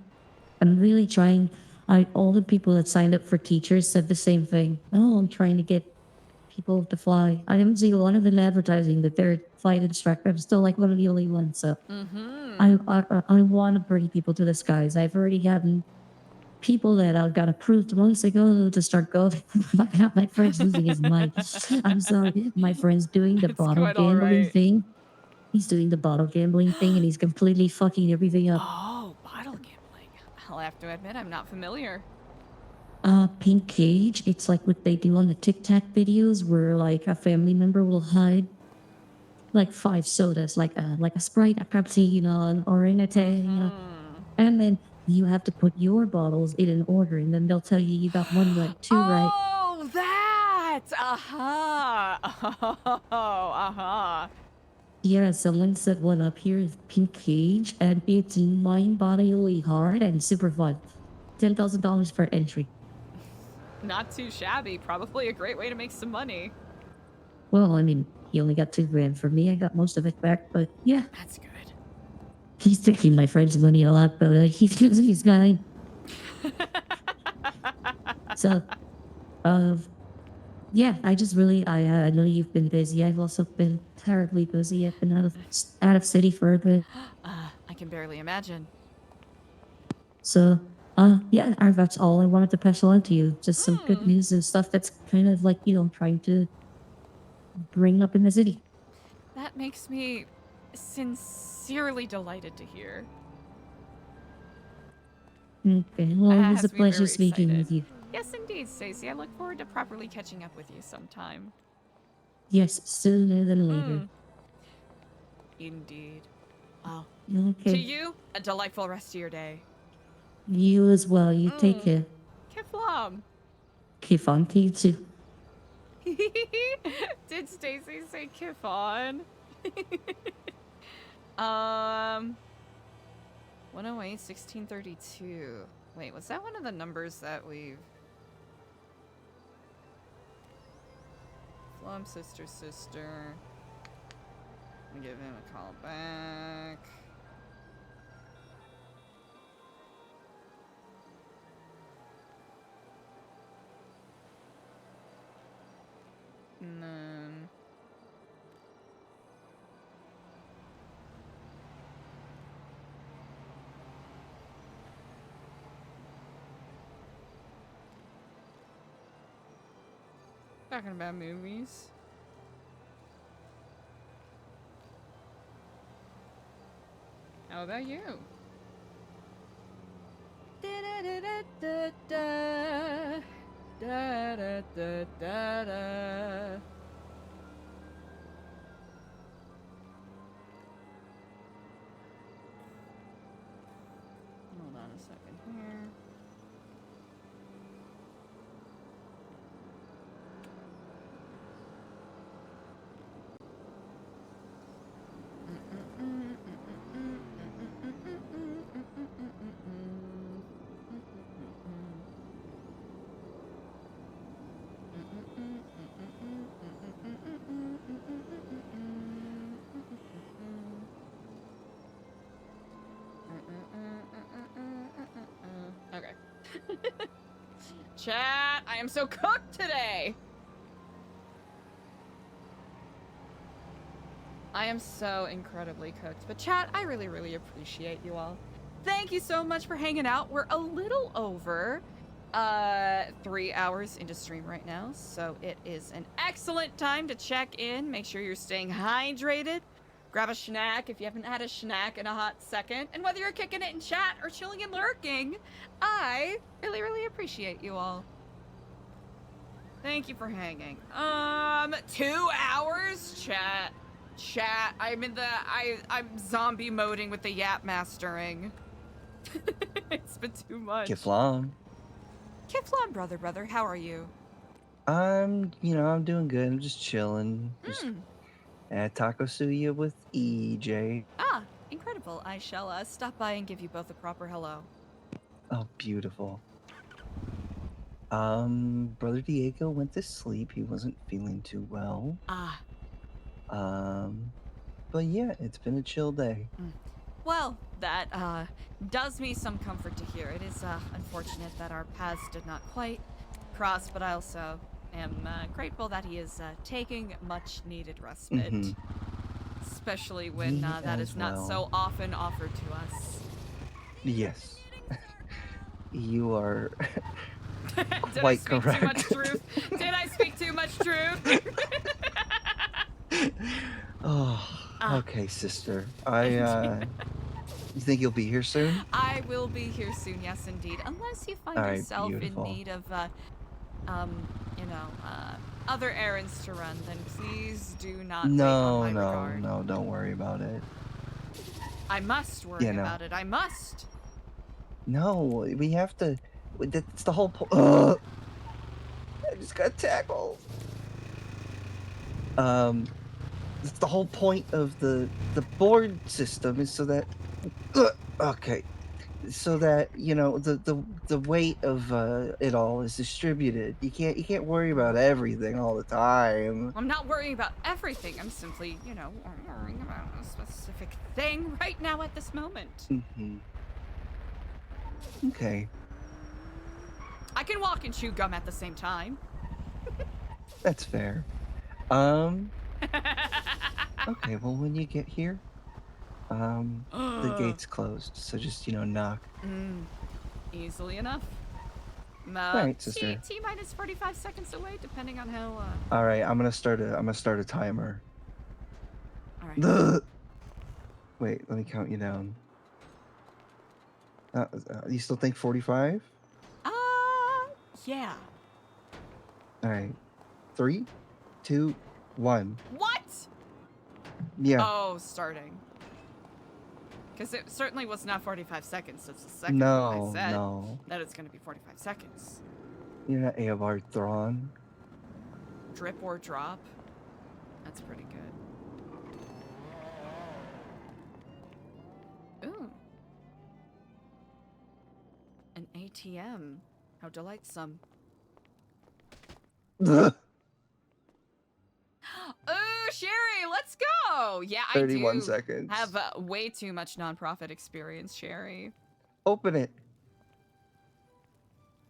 really trying. All the people that signed up for teachers said the same thing. Oh, I'm trying to get people to fly. I haven't seen one of them advertising that they're flight instructor. I'm still like one of the only ones. So I want to bring people to the skies. I've already had people that I got approved months ago to start going. My friend's losing his mind. I'm sorry. My friend's doing the bottle gambling thing. He's doing the bottle gambling thing and he's completely fucking everything up. Oh, bottle gambling. I'll have to admit, I'm not familiar. Pink cage. It's like what they do on the Tic Tac videos where like a family member will hide like 5 sodas, like a Sprite, a Pepsi, an orangutan, and then you have to put your bottles in an order, and then they'll tell you got 1 right, 2 right. Oh, that! Yeah, someone set one up here is Pink Cage, and it's mind-boggling hard and super fun. $10,000 for entry. Not too shabby. Probably a great way to make some money. Well, I mean, he only got $2,000 from me. I got most of it back, but yeah. That's good. He's taking my friend's money a lot, but he's got So, yeah, I just really, I know you've been busy. I've also been terribly busy. I've been out of city for a bit. I can barely imagine. So, yeah, that's all I wanted to pass on to you. Just some good news and stuff that's kind of like, trying to bring up in the city. That makes me sincerely delighted to hear. Okay, well, it was a pleasure speaking with you. Yes, indeed, Stacey. I look forward to properly catching up with you sometime. Yes, sooner than later. Indeed. Well, okay. To you, a delightful rest of your day. You as well. You take care. Kiflam. Kifon to you too. Did Stacey say Kifon? 108, 1632. Wait, was that one of the numbers that we've... Flum, sister. Give him a call back. talking about movies. How about you? Da-da-da-da-da-da. Da-da-da-da-da. Hold on a second here. Okay. Chat, I am so cooked today. I am so incredibly cooked. But chat, I really, really appreciate you all. Thank you so much for hanging out. We're a little over 3 hours into stream right now, so it is an excellent time to check in. Make sure you're staying hydrated. Grab a snack if you haven't had a snack in a hot second. And whether you're kicking it in chat or chilling and lurking, I really, really appreciate you all. Thank you for hanging. 2 hours? Chat, I'm zombie moding with the yap mastering. It's been too much. Kiflom. Kiflom, brother, how are you? I'm doing good. I'm just chilling. Just at Takosuya with EJ. Ah, incredible. I shall stop by and give you both a proper hello. Oh, beautiful. Brother Diego went to sleep. He wasn't feeling too well. Ah. But yeah, it's been a chill day. Well, that does me some comfort to hear. It is unfortunate that our paths did not quite cross, but I also am grateful that he is taking much needed respite. Especially when that is not so often offered to us. Yes. You are Did quite I speak correct. too much truth? Did I speak too much truth? Oh, okay, sister. You think you'll be here soon? I will be here soon, yes indeed. Unless you find All right, yourself beautiful. in need of, other errands to run, then please do not wait on my regard. No, don't worry about it. I must worry about it. I must. No, we have to. That's the whole point. I just got tackled. That's the whole point of the board system is so that. Okay. So that the weight of it all is distributed. You can't worry about everything all the time. I'm not worrying about everything. I'm simply, worrying about a specific thing right now at this moment. Okay. I can walk and chew gum at the same time. That's fair. Okay, well when you get here, the gate's closed, so just knock. Easily enough. Alright, sister. T-minus 45 seconds away, depending on how. Alright, I'm gonna start a timer. All right. Wait, let me count you down. You still think 45? Yeah. Alright. 3, 2, 1. What? Yeah. Oh, starting. Because it certainly was not 45 seconds. It's the second No, I said no. that it's going to be 45 seconds. You're not Eobard Thrawn. Drip or drop. That's pretty good. Ooh. An ATM. How delightsome. Ugh. Ooh, Sherry, let's go! Yeah, 31 I do seconds. have way too much nonprofit experience, Sherry. Open it.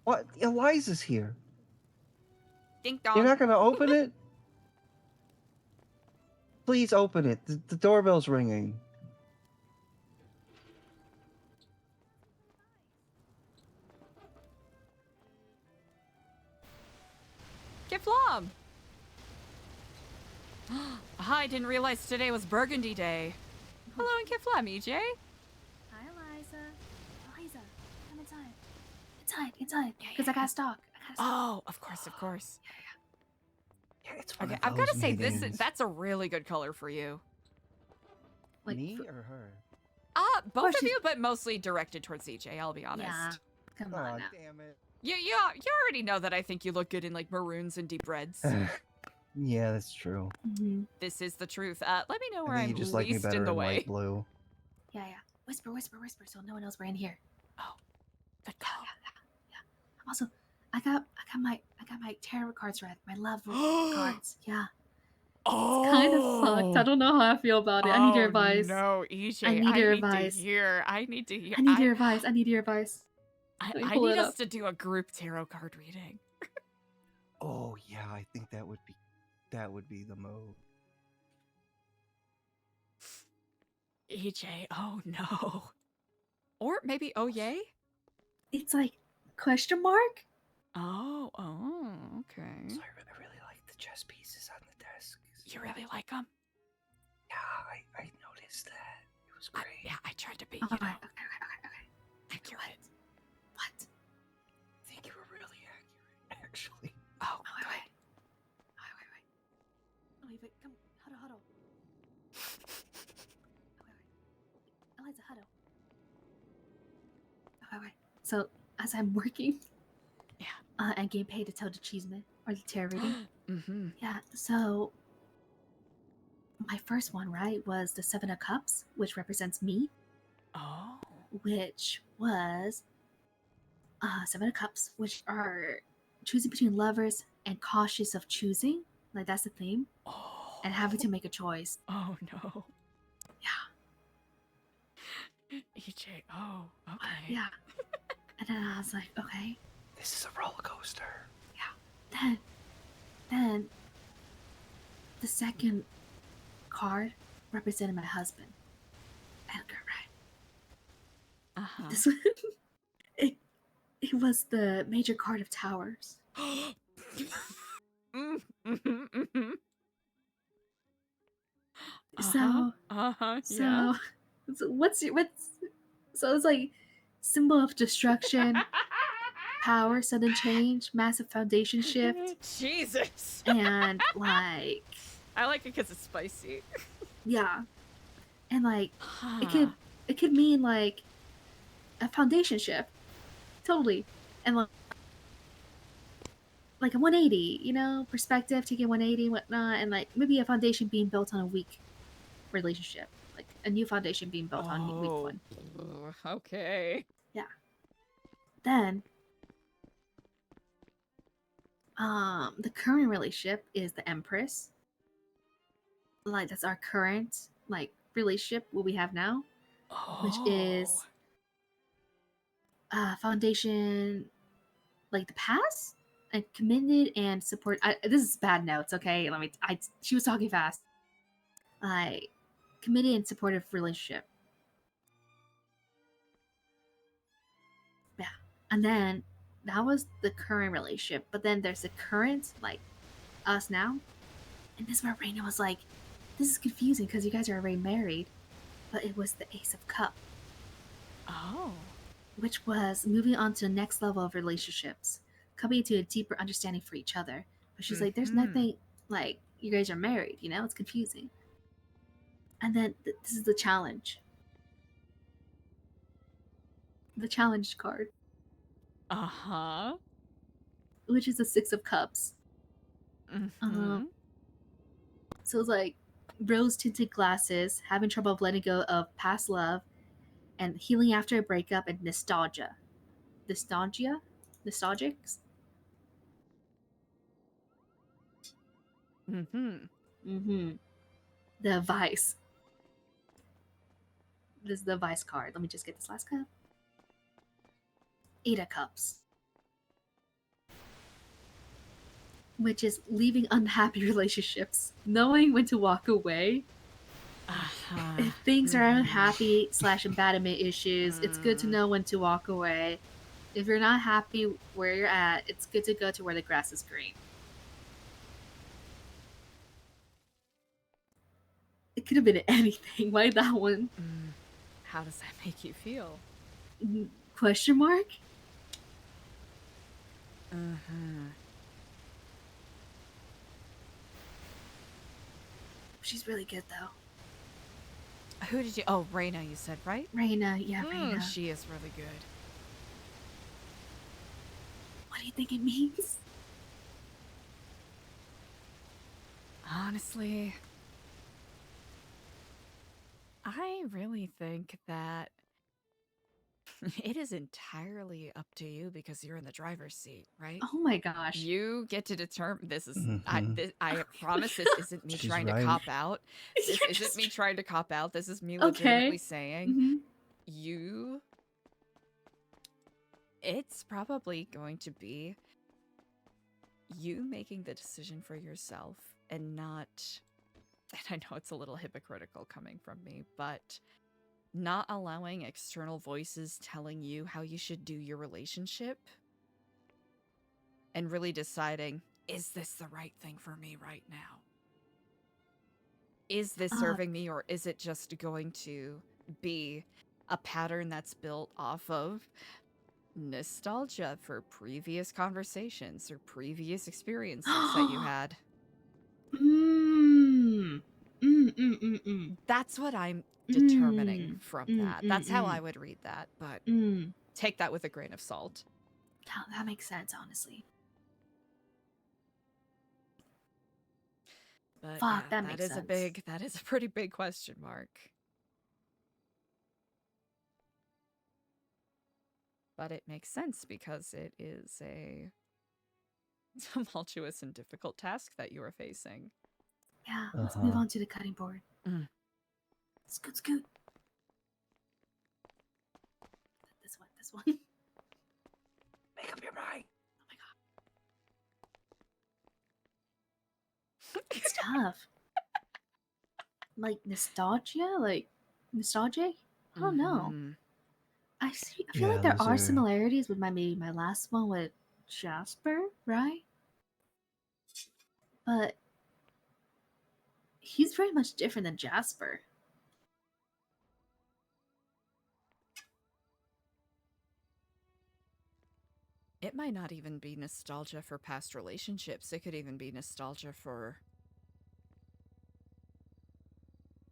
What? Eliza's here. Ding dong. You're not gonna open it? Please open it. The doorbell's ringing. Get flom. I didn't realize today was Burgundy Day. Hello and Kid Flam, EJ. Hi, Eliza. Eliza, come inside. Inside. Because I got stock. Oh, of course. Yeah, it's one Okay, of I've got to those say meetings. that's a really good color for you. Like, Me or her? Both course of she's- you, but mostly directed towards EJ. I'll be honest. Yeah. Come Oh, on now. damn it. You already know that I think you look good in like maroons and deep reds. Yeah, that's true. Mm-hmm. This is the truth. Let me know I where think I'm you just like me least better in the in way. light blue. Yeah. Whisper, so no one knows we're in here. Good call. Yeah. Also, I got my tarot cards read. My love cards. Yeah. Oh, It's kind of fucked. I don't know how I feel about it. I need your advice. No, EJ, I need your advice. to hear. I need to hear. I need your advice. I need your advice. I Let me pull need it us up. to do a group tarot card reading. Oh yeah, I think that would be the move. EJ, oh no. Or maybe oh yay? It's like question mark? Oh, okay. So I really like the chess pieces on the desk. You really like them? Yeah, I noticed that. It was great. I tried to be, Okay. accurate. What? I think you were really accurate, actually. Oh, Wait. Wait. Come. Huddle. Eliza, huddle. Okay. So as I'm working, and getting paid to tell the cheeseman or the tarot reading. Mm-hmm. Yeah. So my first one, right, was the Seven of Cups, which represents me. Oh. Which was Seven of Cups, which are choosing between lovers and cautious of choosing. Like that's the theme. Oh. And having to make a choice. Oh no. Yeah. EJ, oh, okay. Yeah. And then I was like, okay. This is a roller coaster. Then the second card represented my husband, Edgar, right? Uh-huh. This one, it was the major card of towers. So so it's like symbol of destruction, power, sudden change, massive foundation shift. Jesus. And like I like it because it's spicy. yeah. And like it could mean like a foundation shift. Totally. And like a 180, you know, perspective, taking 180 and whatnot, and like maybe a foundation being built on a weak relationship. Like a new foundation being built on a weak one. Okay. Yeah. Then the current relationship is the Empress. Like that's our current like relationship, what we have now. Which is foundation like the past and committed and support. This is bad notes, okay? She was talking fast. Committed and supportive relationship. Yeah. And then that was the current relationship. But then there's the current, like us now. And this is where Raina was like, this is confusing because you guys are already married. But it was the Ace of Cup. Oh. Which was moving on to the next level of relationships. Coming into a deeper understanding for each other. But she's like, there's nothing like you guys are married, you know? It's confusing. And then this is the challenge. The challenge card. Uh-huh. Which is the Six of Cups. Mm-hmm. So it's like rose tinted glasses, having trouble letting go of past love, and healing after a breakup, and nostalgia. Nostalgics? The Vice. This is the Vice card. Let me just get this last cup. Eight of Cups. Which is leaving unhappy relationships. Knowing when to walk away. If things are unhappy / abandonment issues, it's good to know when to walk away. If you're not happy where you're at, it's good to go to where the grass is green. It could have been anything. Why that one? How does that make you feel? Question mark? She's really good though. Who did you? Oh, Reina, you said, right? Reina, yeah, Reina. She is really good. What do you think it means? Honestly, I really think that it is entirely up to you because you're in the driver's seat, right? Oh my gosh. You get to determine. This is. Mhm. I promise this isn't me She's trying right. to cop out. This You're isn't just- me trying to cop out. This is me Okay. legitimately saying Mhm. you. It's probably going to be you making the decision for yourself and not. And I know it's a little hypocritical coming from me, but not allowing external voices telling you how you should do your relationship and really deciding, is this the right thing for me right now? Is this serving me, or is it just going to be a pattern that's built off of nostalgia for previous conversations or previous experiences that you had? That's what I'm determining from that. That's how I would read that, but take that with a grain of salt. That makes sense, honestly. But Fuck, yeah, that makes sense. that is a pretty big question mark. But it makes sense because it is a tumultuous and difficult task that you are facing. Yeah, let's move on to the cutting board. Scoot, scoot. This one. Make up your mind. It's tough. Like nostalgia? Like nostalgic? I don't know. I feel like there are similarities with maybe my last one with Jasper, right? But he's very much different than Jasper. It might not even be nostalgia for past relationships. It could even be nostalgia for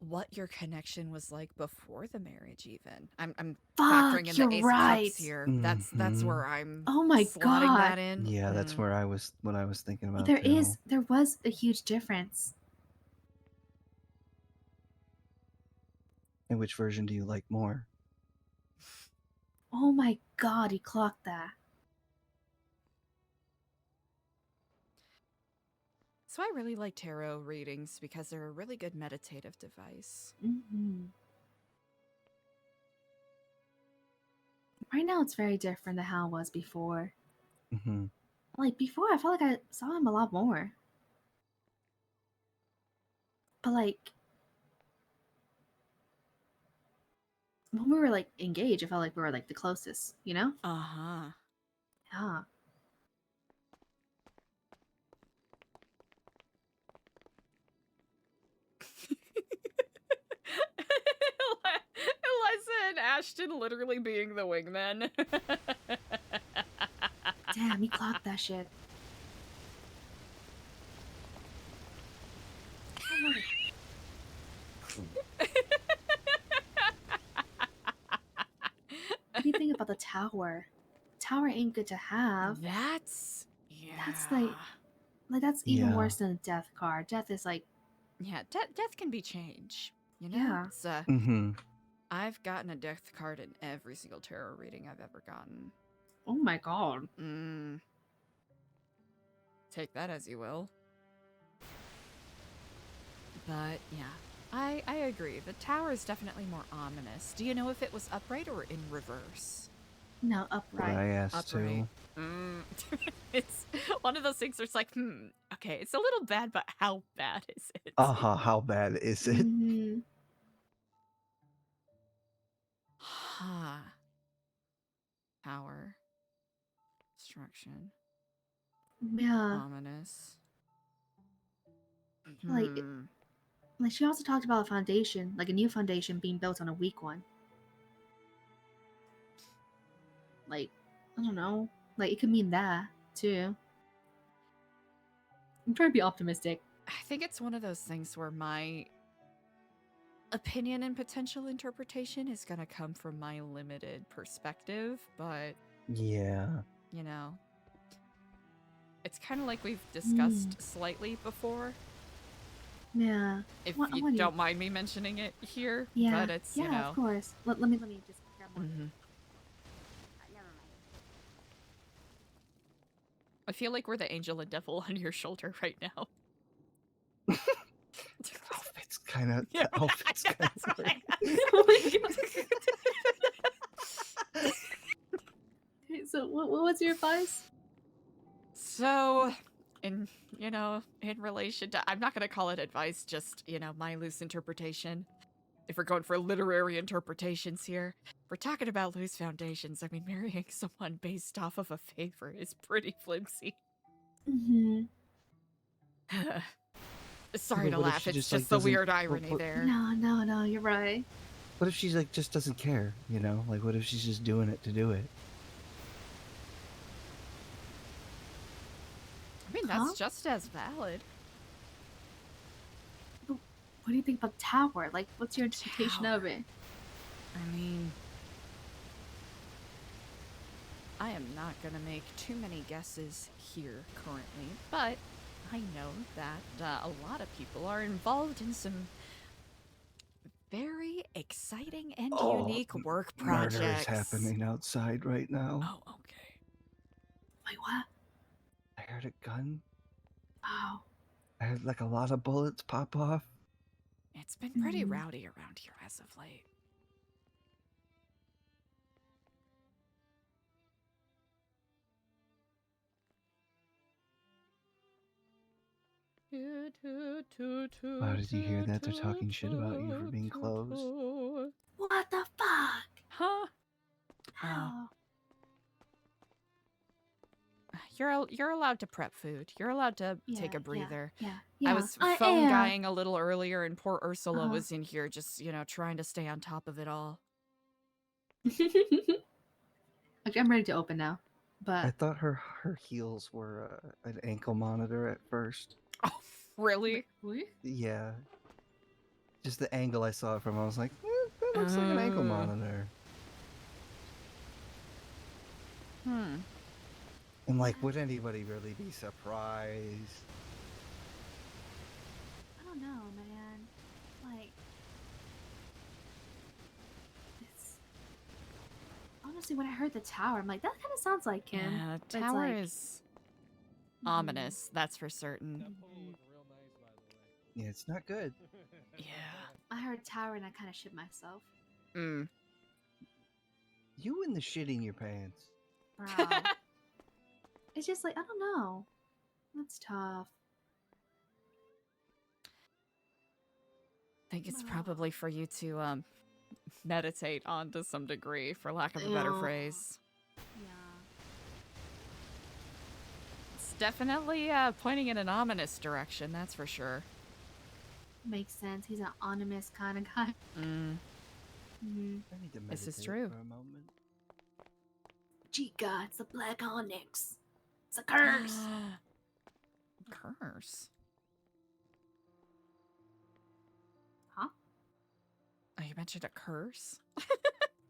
what your connection was like before the marriage even. I'm factoring in the Ace of Cups here. That's where I'm slotting that in. Yeah, that's where I was thinking about There too. was a huge difference. And which version do you like more? Oh my god, he clocked that. So I really like tarot readings because they're a really good meditative device. Right now it's very different than how it was before. Mm-hmm. Like before I felt like I saw him a lot more. But like when we were like engaged, it felt like we were like the closest, you know? Uh-huh. Yeah. Eliza and Ashton literally being the wingmen. Damn, he clocked that shit. What do you think about the tower? Tower ain't good to have. That's that's even worse than a death card. Death is like death can be change. You know? Yeah. It's, I've gotten a death card in every single tarot reading I've ever gotten. Oh my god. Take that as you will. But yeah, I agree. The tower is definitely more ominous. Do you know if it was upright or in reverse? No, upright. What I asked Upright. It's one of those things where it's like, okay, it's a little bad, but how bad is it? How bad is it? Power. Destruction. Yeah. Ominous. Like Like she also talked about a foundation, like a new foundation being built on a weak one. Like, I don't know. Like it could mean that too. I'm trying to be optimistic. I think it's one of those things where my opinion and potential interpretation is going to come from my limited perspective, but Yeah. you know, it's kind of like we've discussed slightly before. Yeah. If What- you what do you- don't mind me mentioning it here, Yeah. but it's, yeah, you know. of course. Let me just grab one. Mhm. I feel like we're the angel and devil on your shoulder right now. Outfit's kind of. Yeah, The outfit's kind that's of. right. Oh my god. Okay, so what's your advice? So, in relation to, I'm not going to call it advice, just, my loose interpretation. If we're going for literary interpretations here, if we're talking about loose foundations, I mean, marrying someone based off of a favor is pretty flimsy. Mm-hmm. Sorry to what if laugh, she it's just, just like, the doesn't- weird irony what- there. No, you're right. What if she's like just doesn't care? You know, like what if she's just doing it to do it? I mean, that's Huh? just as valid. What do you think about Tower? Like, what's your interpretation of it? I mean, I am not going to make too many guesses here currently, but I know that a lot of people are involved in some very exciting and unique work projects. Murder is happening outside right now. Oh, okay. Wait, what? I heard a gun. Oh. I heard like a lot of bullets pop off. It's been pretty rowdy around here as of late. Wow, did you hear that? They're talking shit about you for being closed. What the fuck? Huh? How? You're allowed to prep food. You're allowed to take a breather. Yeah. I was I phone am. guying a little earlier, and poor Ursula Uh-huh. was in here just, trying to stay on top of it all. Okay, I'm ready to open now. I But thought her heels were an ankle monitor at first. Oh, really? Really? Yeah. Just the angle I saw it from, I was like, that looks like an ankle monitor. And like, would anybody really be surprised? I don't know, man. Like, it's honestly when I heard the tower, I'm like, that kind of sounds like him. Yeah, But it's tower like- is ominous, that's for certain. Yeah, it's not good. Yeah. I heard tower and I kind of shit myself. Mm. You and the shit in your pants. Bro. It's just like, I don't know. That's tough. I think it's probably for you to meditate on to some degree, for lack of a better Yeah. phrase. Yeah. It's definitely pointing in an ominous direction, that's for sure. Makes sense. He's an anonymous kind of guy. Mm. Mm-hmm. I need to meditate This is true. for a moment. Chica, it's the Black Onyx. It's a curse. Curse? Huh? Oh, you mentioned a curse?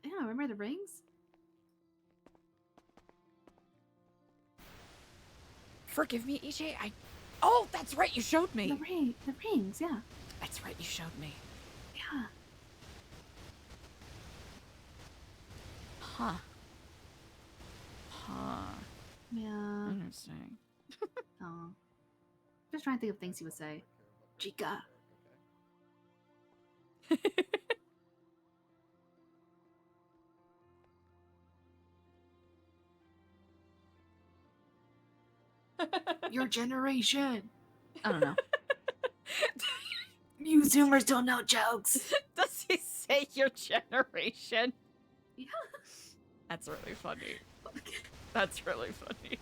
Yeah, remember the rings? Forgive me, EJ, Oh, that's right, you showed me! The rings, yeah. That's right, you showed me. Yeah. Huh. Huh. Yeah. Interesting. Oh. Just trying to think of things he would say. Chica. Your generation. I don't know. You Zoomers don't know jokes. Does he say your generation? Yeah. That's really funny. That's really funny.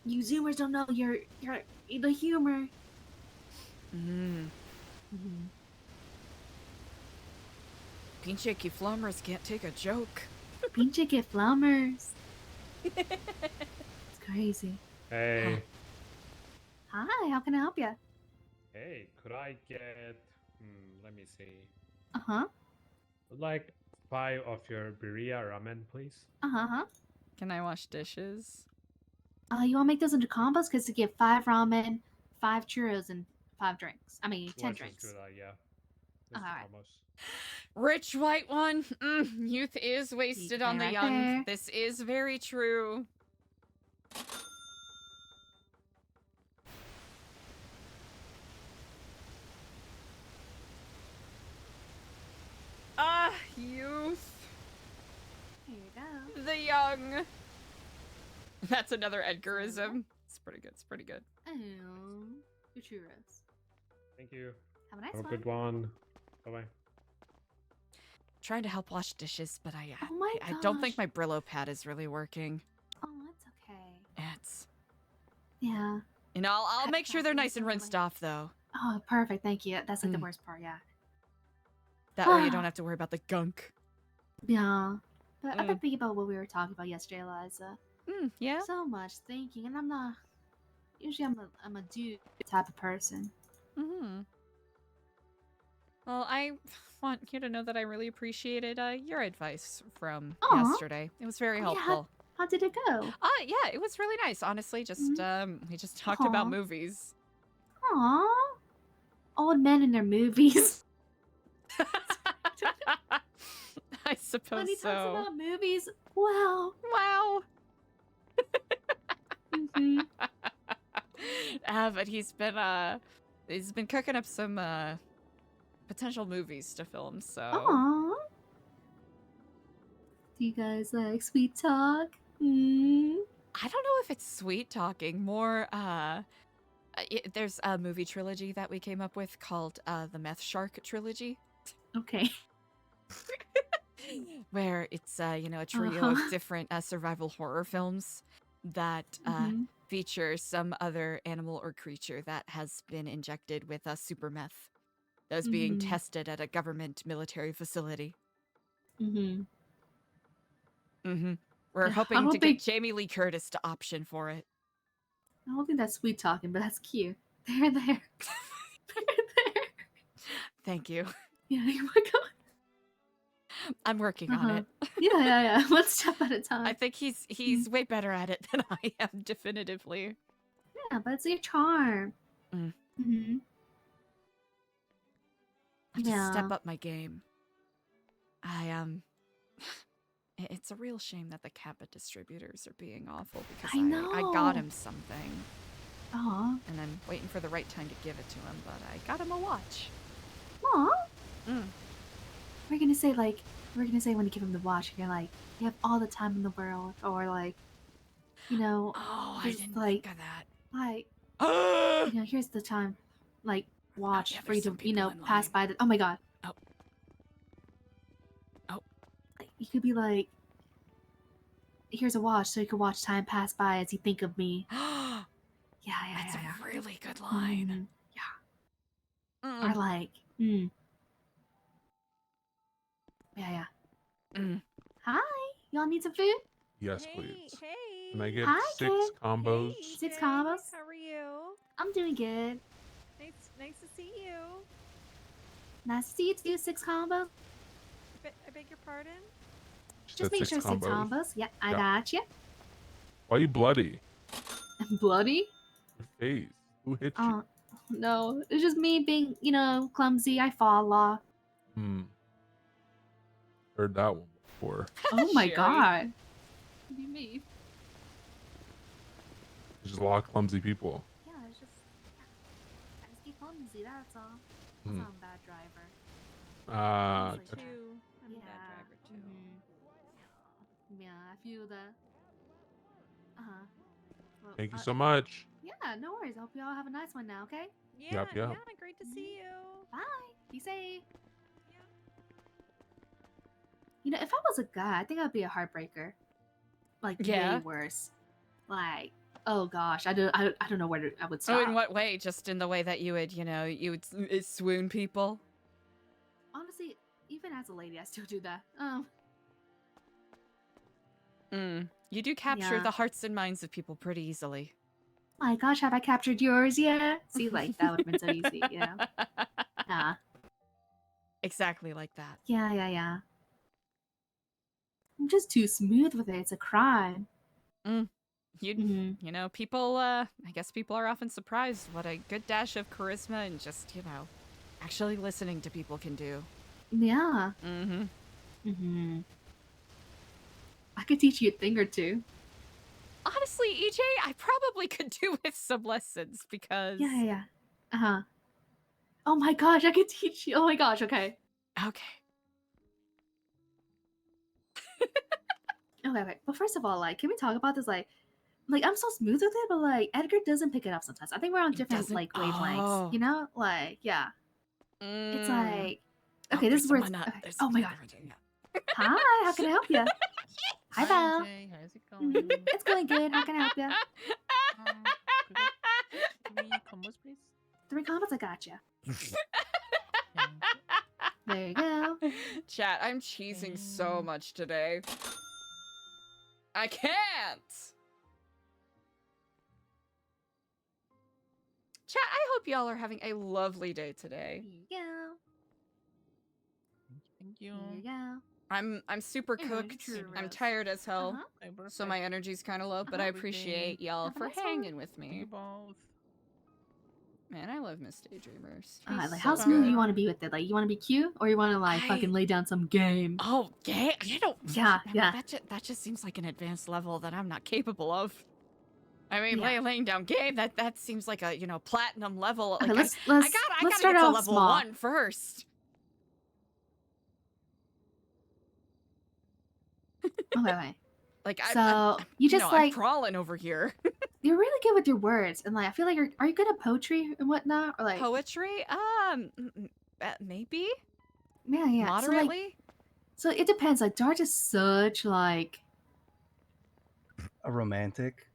You Zoomers don't know your the humor. Pinche que flummers can't take a joke. Pinche que flummers. It's crazy. Hey. Hi, how can I help you? Hey, could I get, let me see. Uh-huh. Like 5 of your birria ramen, please? Uh-huh. Can I wash dishes? You want to make those into combos? Because you get 5 ramen, 5 churros, and 5 drinks. I mean, 10 Let's drinks. just do that, yeah. Let's do Alright. combos. Rich white one. Youth is wasted on the right young. there. This is very true. Youth. Here you go. The young. That's another Edgarism. It's pretty good. It's pretty good. Oh, your churros. Thank you. Have a nice Have a one. good one. Bye-bye. Trying to help wash dishes, but I Oh my I don't think gosh. my Brillo pad is really working. Oh, it's okay. It's Yeah. you know I'll make sure they're nice and Definitely. rinsed off though. Oh, perfect. Thank you. That's like the worst part. Yeah. That way you don't have to worry about the gunk. Yeah. But I've been thinking about what we were talking about yesterday, Eliza. Yeah. So much thinking, and I'm not. Usually, I'm a dude type of person. Well, I want you to know that I really appreciated your advice from Aw. yesterday. It was very Oh, yeah, helpful. How did it go? Yeah, it was really nice. Honestly, just we just talked about Aw. movies. Aww. Old men in their movies. I suppose When he so. talks about movies, wow. Wow. Mhm. But he's been cooking up some potential movies to film. So Aww. Do you guys like sweet talk? I don't know if it's sweet talking. More there's a movie trilogy that we came up with called the Meth Shark trilogy. Okay. Where it's a trio of different survival horror films that feature some other animal or creature that has been injected with a super meth that is being tested at a government military facility. We're hoping to get Jamie Lee Curtis to option for it. I don't think that's sweet talking, but that's cute. There. There. Thank you. Yeah, you're welcome. I'm working on it. Yeah. One step at a time. I think he's way better at it than I am, definitively. Yeah, but it's your charm. I have Yeah. to step up my game. It's a real shame that the Kappa distributors are being awful because I know. I got him something. Aw. And I'm waiting for the right time to give it to him, but I got him a watch. Aw. We're gonna say when you give him the watch, you're like, you have all the time in the world, or like, Oh, I just didn't like, think of that. like, Oh, here's the time, like, watch yeah, for you there's some to, people in pass line. by the. Oh my god. Oh. You could be like, here's a watch, so you can watch time pass by as you think of me. Yeah. That's a really good line. Or like, Yeah. Hi, y'all need some food? Yes, please. Hey. Can I get Hi, 6 kid. combos? Hey, 6 EJ. combos? How are you? I'm doing good. Nice to see you. Nice to see you too. 6 combos. I beg your pardon? She Just said make 6 sure 6 combos. Yeah, I Yeah. got you. Why are you bloody? Bloody? Your face. Who hit you? No. It's just me being, clumsy. I fall. Heard that one before. Oh my Sherry. god. What do you mean? There's just a lot of clumsy people. Yeah, I just be clumsy, that's all. Hmm. I'm a bad driver. Ah, Things like gotcha. that. I'm a bad driver too. Yeah, I feel that. Well, Thank you so much. Yeah, no worries. I hope you all have a nice one now, okay? Yeah, Yep. great to see you. Bye. Be safe. If I was a guy, I think I'd be a heartbreaker. Like, Yeah. way worse. Like, Oh gosh, I don't know where I would stop. Oh, in what way? Just in the way that you would, you would swoon people? Honestly, even as a lady, I still do that. You do capture Yeah. the hearts and minds of people pretty easily. My gosh, have I captured yours yet? See, like that would have been so easy, you know? Yeah. Exactly like that. Yeah. I'm just too smooth with it. It's a crime. You know, people, I guess people are often surprised what a good dash of charisma and just, actually listening to people can do. Yeah. I could teach you a thing or two. Honestly, EJ, I probably could do with some lessons because... Yeah. Uh-huh. Oh my gosh, I could teach you. Oh my gosh, okay. Okay. Okay. But first of all, like, can we talk about this? Like, I'm so smooth with it, but like, Edgar doesn't pick it up sometimes. I think we're on different doesn't? like wavelengths. Oh. You know, like, yeah. It's like, Oh, okay, this there's is where. someone, Okay. there's Oh my someone god. over there. Hi, how can I help you? Hi, Val. How's it going? It's going good. How can I help you? Could we combos, please? 3 combos, I got you. There you go. Chat, I'm cheesing so much today. I can't! Chat, I hope y'all are having a lovely day today. Here you go. Thank you. Here you go. I'm super cooked. I'm tired as hell. So my energy's kind of low, but I appreciate y'all Have a for nice one. hanging with me. You both. Man, I love Miss Daydreamers. Like, He's how so smooth good. do you want to be with it? Like, you want to be cute, or you want to like fucking lay down some game? Oh, game? I don't. Yeah. That just seems like an advanced level that I'm not capable of. I mean, Yeah. laying down game. That seems like a platinum level. Okay, Like, I let's gotta start get to off level small. 1 first. Okay. Like, So you just I'm like crawling over here. you're really good with your words, and like I feel like are you good at poetry and whatnot, or like Poetry? Maybe. yeah. Moderately. So it depends. Like Dart is such like A romantic.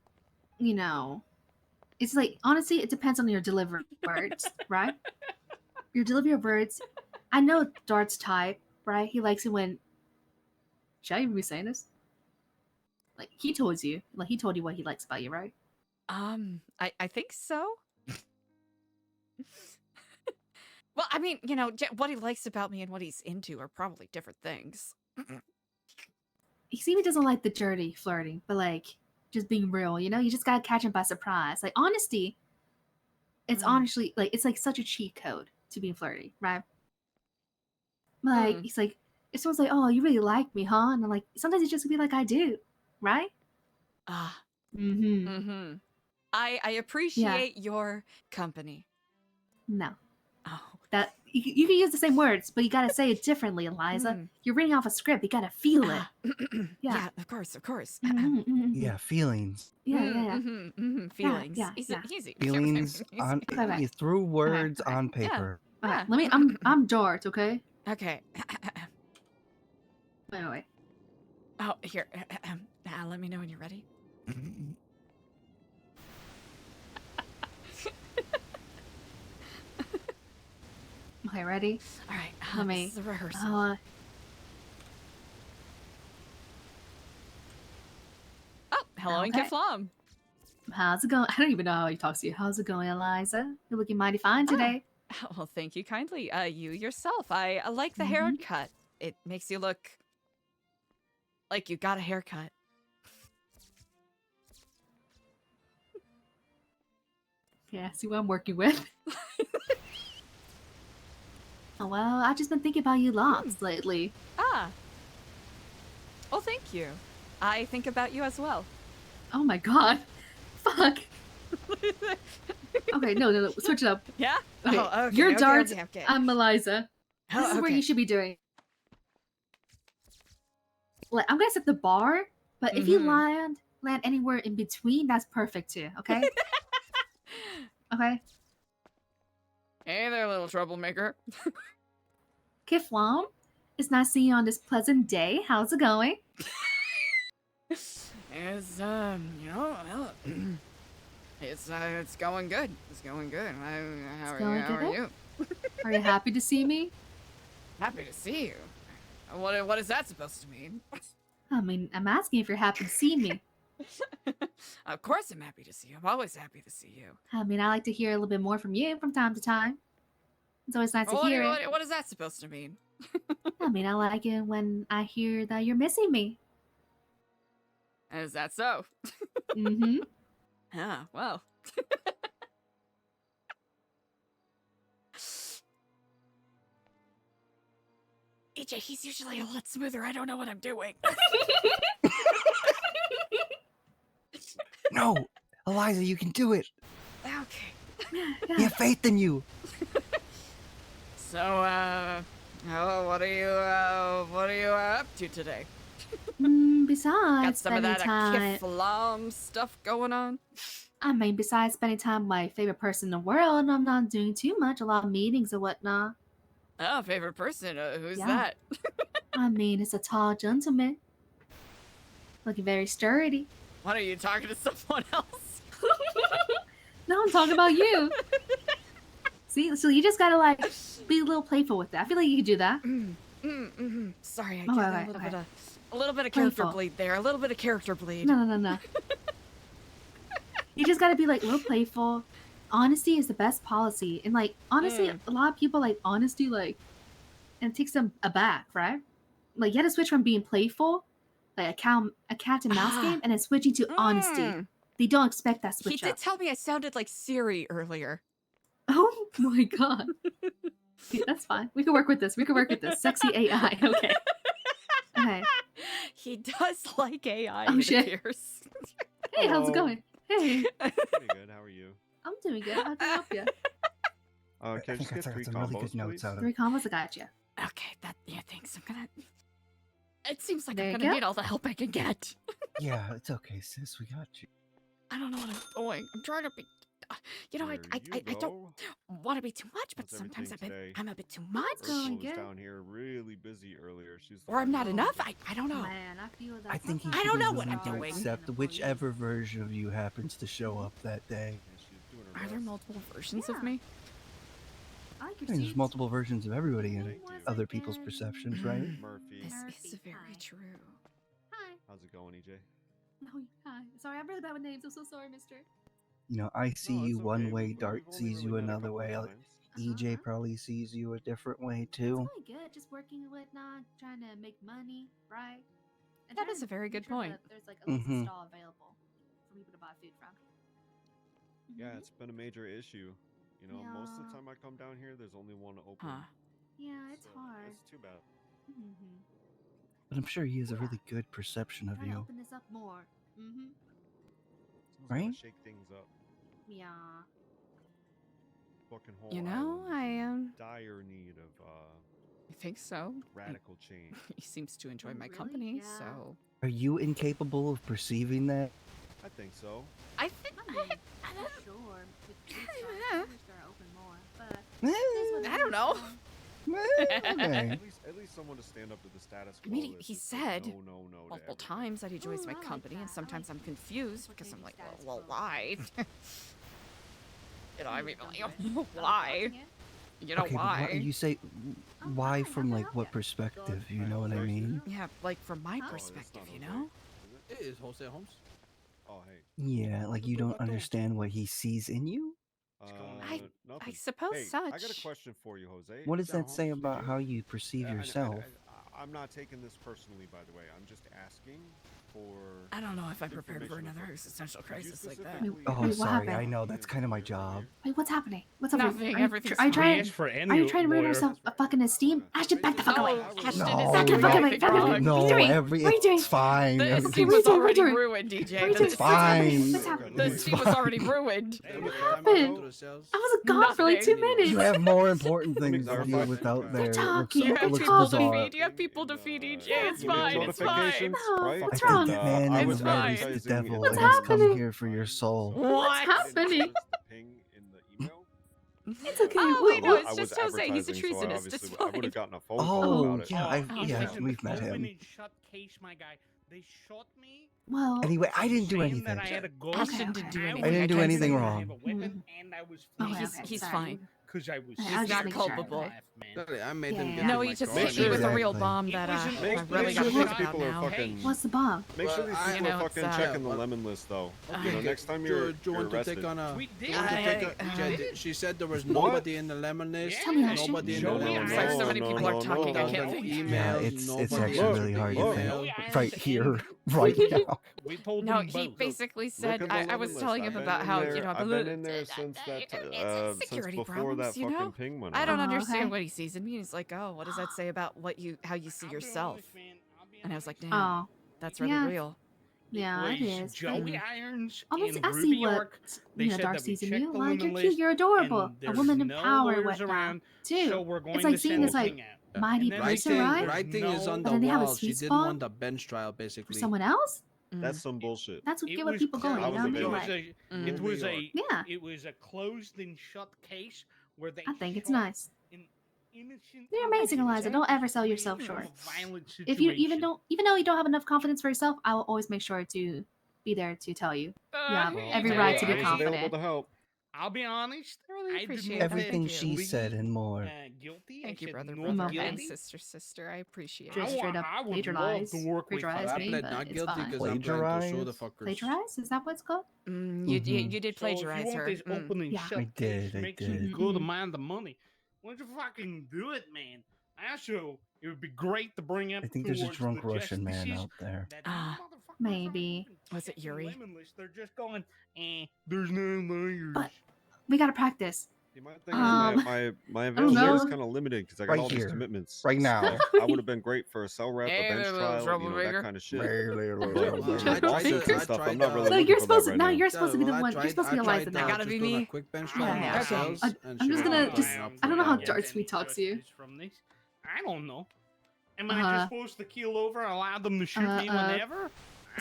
it's like honestly it depends on your delivery of words, right? Your delivery of words. I know Dart's type, right? He likes it when. Should I even be saying this? Like he told you what he likes about you, right? I think so. Well, I mean, what he likes about me and what he's into are probably different things. He seems he doesn't like the dirty flirting, but like just being real, you just gotta catch him by surprise. Like honesty, it's honestly like it's like such a cheat code to being flirty, right? Like he's like, if someone's like, "Oh, you really like me, huh?" And I'm like, sometimes it's just be like, "I do," right? I appreciate your company. No. Oh. That you can use the same words, but you gotta say it differently, Eliza. You're reading off a script. You gotta feel it. Yeah, of course. Yeah, feelings. Yeah. Feelings. Yeah. Easy. Feelings on Okay. you threw words Okay. on paper. Okay, let me. I'm Dart. Okay. Okay. Wait. Oh, here. Let me know when you're ready. Okay, ready? All right. Let me. This is a rehearsal. Hello, okay. and Kiflam. How's it going? I don't even know how he talks to you. How's it going, Eliza? You're looking mighty fine today. Well, thank you kindly. You yourself. I like the haircut. It makes you look like you got a haircut. Yeah, see what I'm working with. Oh, well, I've just been thinking about you lots lately. Oh, thank you. I think about you as well. Oh my god. Fuck. Okay, no, switch it up. Yeah? Okay, Oh, okay. you're okay, Dart, okay. I'm Eliza. This is where okay. you should be doing. Like, I'm gonna set the bar, but if you land anywhere in between, that's perfect too, okay? Okay? Hey there, little troublemaker. Kiflam, it's nice seeing you on this pleasant day. How's it going? It's, It's going good. It's going good. How are going you? How good? are you? Are you happy to see me? Happy to see you. What is that supposed to mean? I mean, I'm asking if you're happy to see me. Of course I'm happy to see you. I'm always happy to see you. I mean, I like to hear a little bit more from you from time to time. It's always nice to hear it. What is that supposed to mean? I mean, I like it when I hear that you're missing me. Is that so? Mm-hmm. Ah, well. EJ, he's usually a lot smoother. I don't know what I'm doing. No, Eliza, you can do it. Okay. We have faith in you. So, what are you up to today? Besides Got some of spending that time, Kiflam stuff going on? I mean, besides spending time with my favorite person in the world, I'm not doing too much. A lot of meetings and whatnot. Oh, favorite person? Who's Yeah. that? I mean, it's a tall gentleman, looking very sturdy. What, are you talking to someone else? No, I'm talking about you. See, so you just gotta like be a little playful with that. I feel like you could do that. Sorry, I Oh, get right, a little bit of character Playful. bleed there. A little bit of character bleed. No. You just gotta be like a little playful. Honesty is the best policy, and like honestly, a lot of people like honesty, like, and it takes them aback, right? Like you had to switch from being playful, like a cat and mouse game, and then switching to honesty. They don't expect that He switch did up. tell me I sounded like Siri earlier. Oh my god. Yeah, that's fine. We can work with this. Sexy AI. Okay. Okay. He does like AI, Oh, it shit. appears. Hey, how's it going? Hey. Pretty good. How are you? I'm doing good. How can I help you? Can I think just I get took 3 some combos, really good notes please? out of 3 combos, I got you. Okay, thanks. It seems like There I'm you gonna go. need all the help I can get. Yeah, it's okay, sis. We got you. I don't know what I'm doing. I'm trying to be. You know, I don't want to be too much, but How's sometimes everything today? I'm a bit too much. going Ursula was good. down here really busy earlier. She's the Or I'm one not who- enough. I don't know. Man, I feel that. I think he I should don't be know what willing I'm to doing. accept whichever version of you happens to show up that day. Yeah, she's doing her Are there best. multiple versions of Yeah. me? I like your There's suits. multiple versions of everybody in Thank you. other people's perceptions, right? Murphy. This Murphy, is very hi. true. Hi. How's it going, EJ? No, hi. Sorry, I'm really bad with names. I'm so sorry, mister. You know, I see No, you it's one okay. way, We've Dart only sees you really met a another couple way. times. EJ probably sees you a different way too. It's really good. Just working and whatnot, trying to make money, right? And That trying is to a very make good sure point. that there's like at least Mhm. a stall available for people to buy food from. Yeah, Mhm. it's been a major issue. You know, most of the Yeah. time I come down here, there's only one open. Huh. Yeah, it's so hard. It's too bad. Mm-hmm. But I'm sure he has a really good perception of Gotta you. open this up more. Mm-hmm. Someone's gotta Right? shake things up. Yeah. Fucking whole You know, island is I in dire need of I think so. radical change. He seems to enjoy Oh, my really? Yeah. so Are you incapable of perceiving that? I think so. I think I mean, for sure. With food stores, food store open more, but it is what it I don't is, know. so- Okay. At least someone to stand up to the status I quo. mean, that's he just like, said no to multiple everything. times that he enjoys Ooh, my I like company, and that. I sometimes like I'm confused because I'm like, well, why? You know, I mean, like, why? You know, Okay, but why? you say Oh, why fine, from I'll like help what ya. perspective? You know what I mean? Yeah, like from my Huh? Oh, that's perspective, not you Jose, know? is it? It is Jose Holmes. Oh, hey. Yeah, like you don't understand what he sees in you. I Nothing. suppose Hey, such. I got a question for you, Jose. What does Down, that say Holmes. about how you perceive yourself? I'm not taking this personally, by the way. I'm just asking for. I don't know if I'm prepared for information another from- existential Could you crisis like that. specifically- Oh, Wait, what sorry. happened? I know that's kind of my job. Wait, what's happening? What's up? Nothing, Are you, everything's are you fine. trying? Yes, for any Are you trying to ruin lawyer. yourself a fucking esteem? Ashton, back the fuck away. No, Ashton No, is Back the doing fuck away. nothing Back the wrong. fuck No, What are you doing? What are you doing? it's fine. The Everything's steam was What are you already doing? ruined, DJ. What are you The doing? It's fine. What's happening? The It's steam was fine. already ruined. What happened? I was gone for like 2 minutes. You have more important things to clarify deal with something. out there. It looks, talking. You it have looks people to bizarre. feed. You have people to feed, EJ. It's You get fine. It's fine. notifications, No, right? what's I wrong? think the man I in was the red is the advertising devil in and the has come happening? here for your soul. What's happening? Ping in the email. It's okay. Oh, wait, no, What? it's I was just Jose. He's a advertising, so I treasonist. It's obviously- I would fine. have gotten a phone call Oh, about it. yeah, Oh, yeah, it's an we've met open him. and shut case, my guy. They shot me Well, Anyway, I didn't do saying anything. that I had a gun. Ashton didn't do I anything. I didn't do can't anything say I wrong. have a weapon, and I was Okay, fleeing. okay, He's sorry. fine. Because I was I was scared just to making sure. laugh, man. I made them Yeah. get No, to he my just car. hit me with a real Exactly. bomb that It wasn't- I Make really sure got these pissed about people are now. fucking. What's the bomb? Make sure Well, these I- people you know, are fucking it's, checking the well, lemon list, though. Okay, You know, next time you're do you want to arrested. take on a? We Do you want to did. take a? She said there was What? nobody in the lemon list. Tell me, Ashton. Nobody in the Show lemon me list. It's like so many people are talking. I Down can't the think. emails, Yeah, it's nobody actually answered really the hard to email. think right here, right now. We told No, them he both. basically Look said at the I lemon was list. telling I've him been about in how there- you know I've been in there since that it's since security before problems, that you fucking know? ping went I off. don't Oh, understand okay. what he sees in me. He's like, oh, what does that say about how you see I'll be yourself? honest, man, I'll be And I was like, honest. damn, Oh, that's really yeah. real. Yeah, it was is. Joey but- Irons Honestly, and I Ruby see York. what They said Dark that we sees in checked you. the Like, lemon you're list, cute, you're adorable. and A there's woman in no power lawyers whatnot, around, too. so we're going It's like to seeing send this the like king out. mighty And then person, they said right? there's Writing is no- on And the then they have a wall. She sweet didn't spot want a bench trial, for basically. someone else. That's some bullshit. That's what It get what was people going. I You was know a what I mean? baby. Like, It was a yeah. it was a closed and shut case where they I think it's shot nice. an innocent You're amazing, Eliza. Don't ever sell yourself victim of short. a violent If you situation. even though you don't have enough confidence for yourself, I will always make sure to be there to tell you. You have Well, every hey, right to be I was confident. Available to help. I'll be honest. I really I appreciate didn't that. Everything Thank she you. said and more. Guilty. Thank you, I said brother, not brother, Okay. and guilty. sister. I appreciate Just it. straight up I would love plagiarize. to work with Plagiarize I me, pled but not it's guilty fine. because I'm planning to sue the fuckers. Plagiarize? Is that what it's called? You did So if you plagiarize want her. this open and Yeah. shut I case did, I makes did. you good amount of money, why don't you fucking do it, man? Also, it would be great to bring up I think there's a towards drunk the Russian man justices out there. that Ah, these motherfuckers maybe. aren't Was it checking Yuri? lemon list. They're just going, there's no lawyers. But we gotta practice. See, my thing is my I don't availability is know. kind of limited because I got Right all these here. commitments. Right now. So I would have been great for a cell rep, Hey a bench there, little trial, you know, troublemaker. that kind of shit. I Lawsuits and stuff. I'm not really So looking you're for that supposed to right now. now. You're supposed to be the Well, I one. You're tried- supposed to be I Eliza tried, now. gotta just be doing a me. quick bench trial Yeah, okay. ourselves, I'm and just she gonna was just- going up I don't know for how it. dark sweet talks to you. From this? I don't know. Am I just supposed to keel over, allow them to shoot me whenever?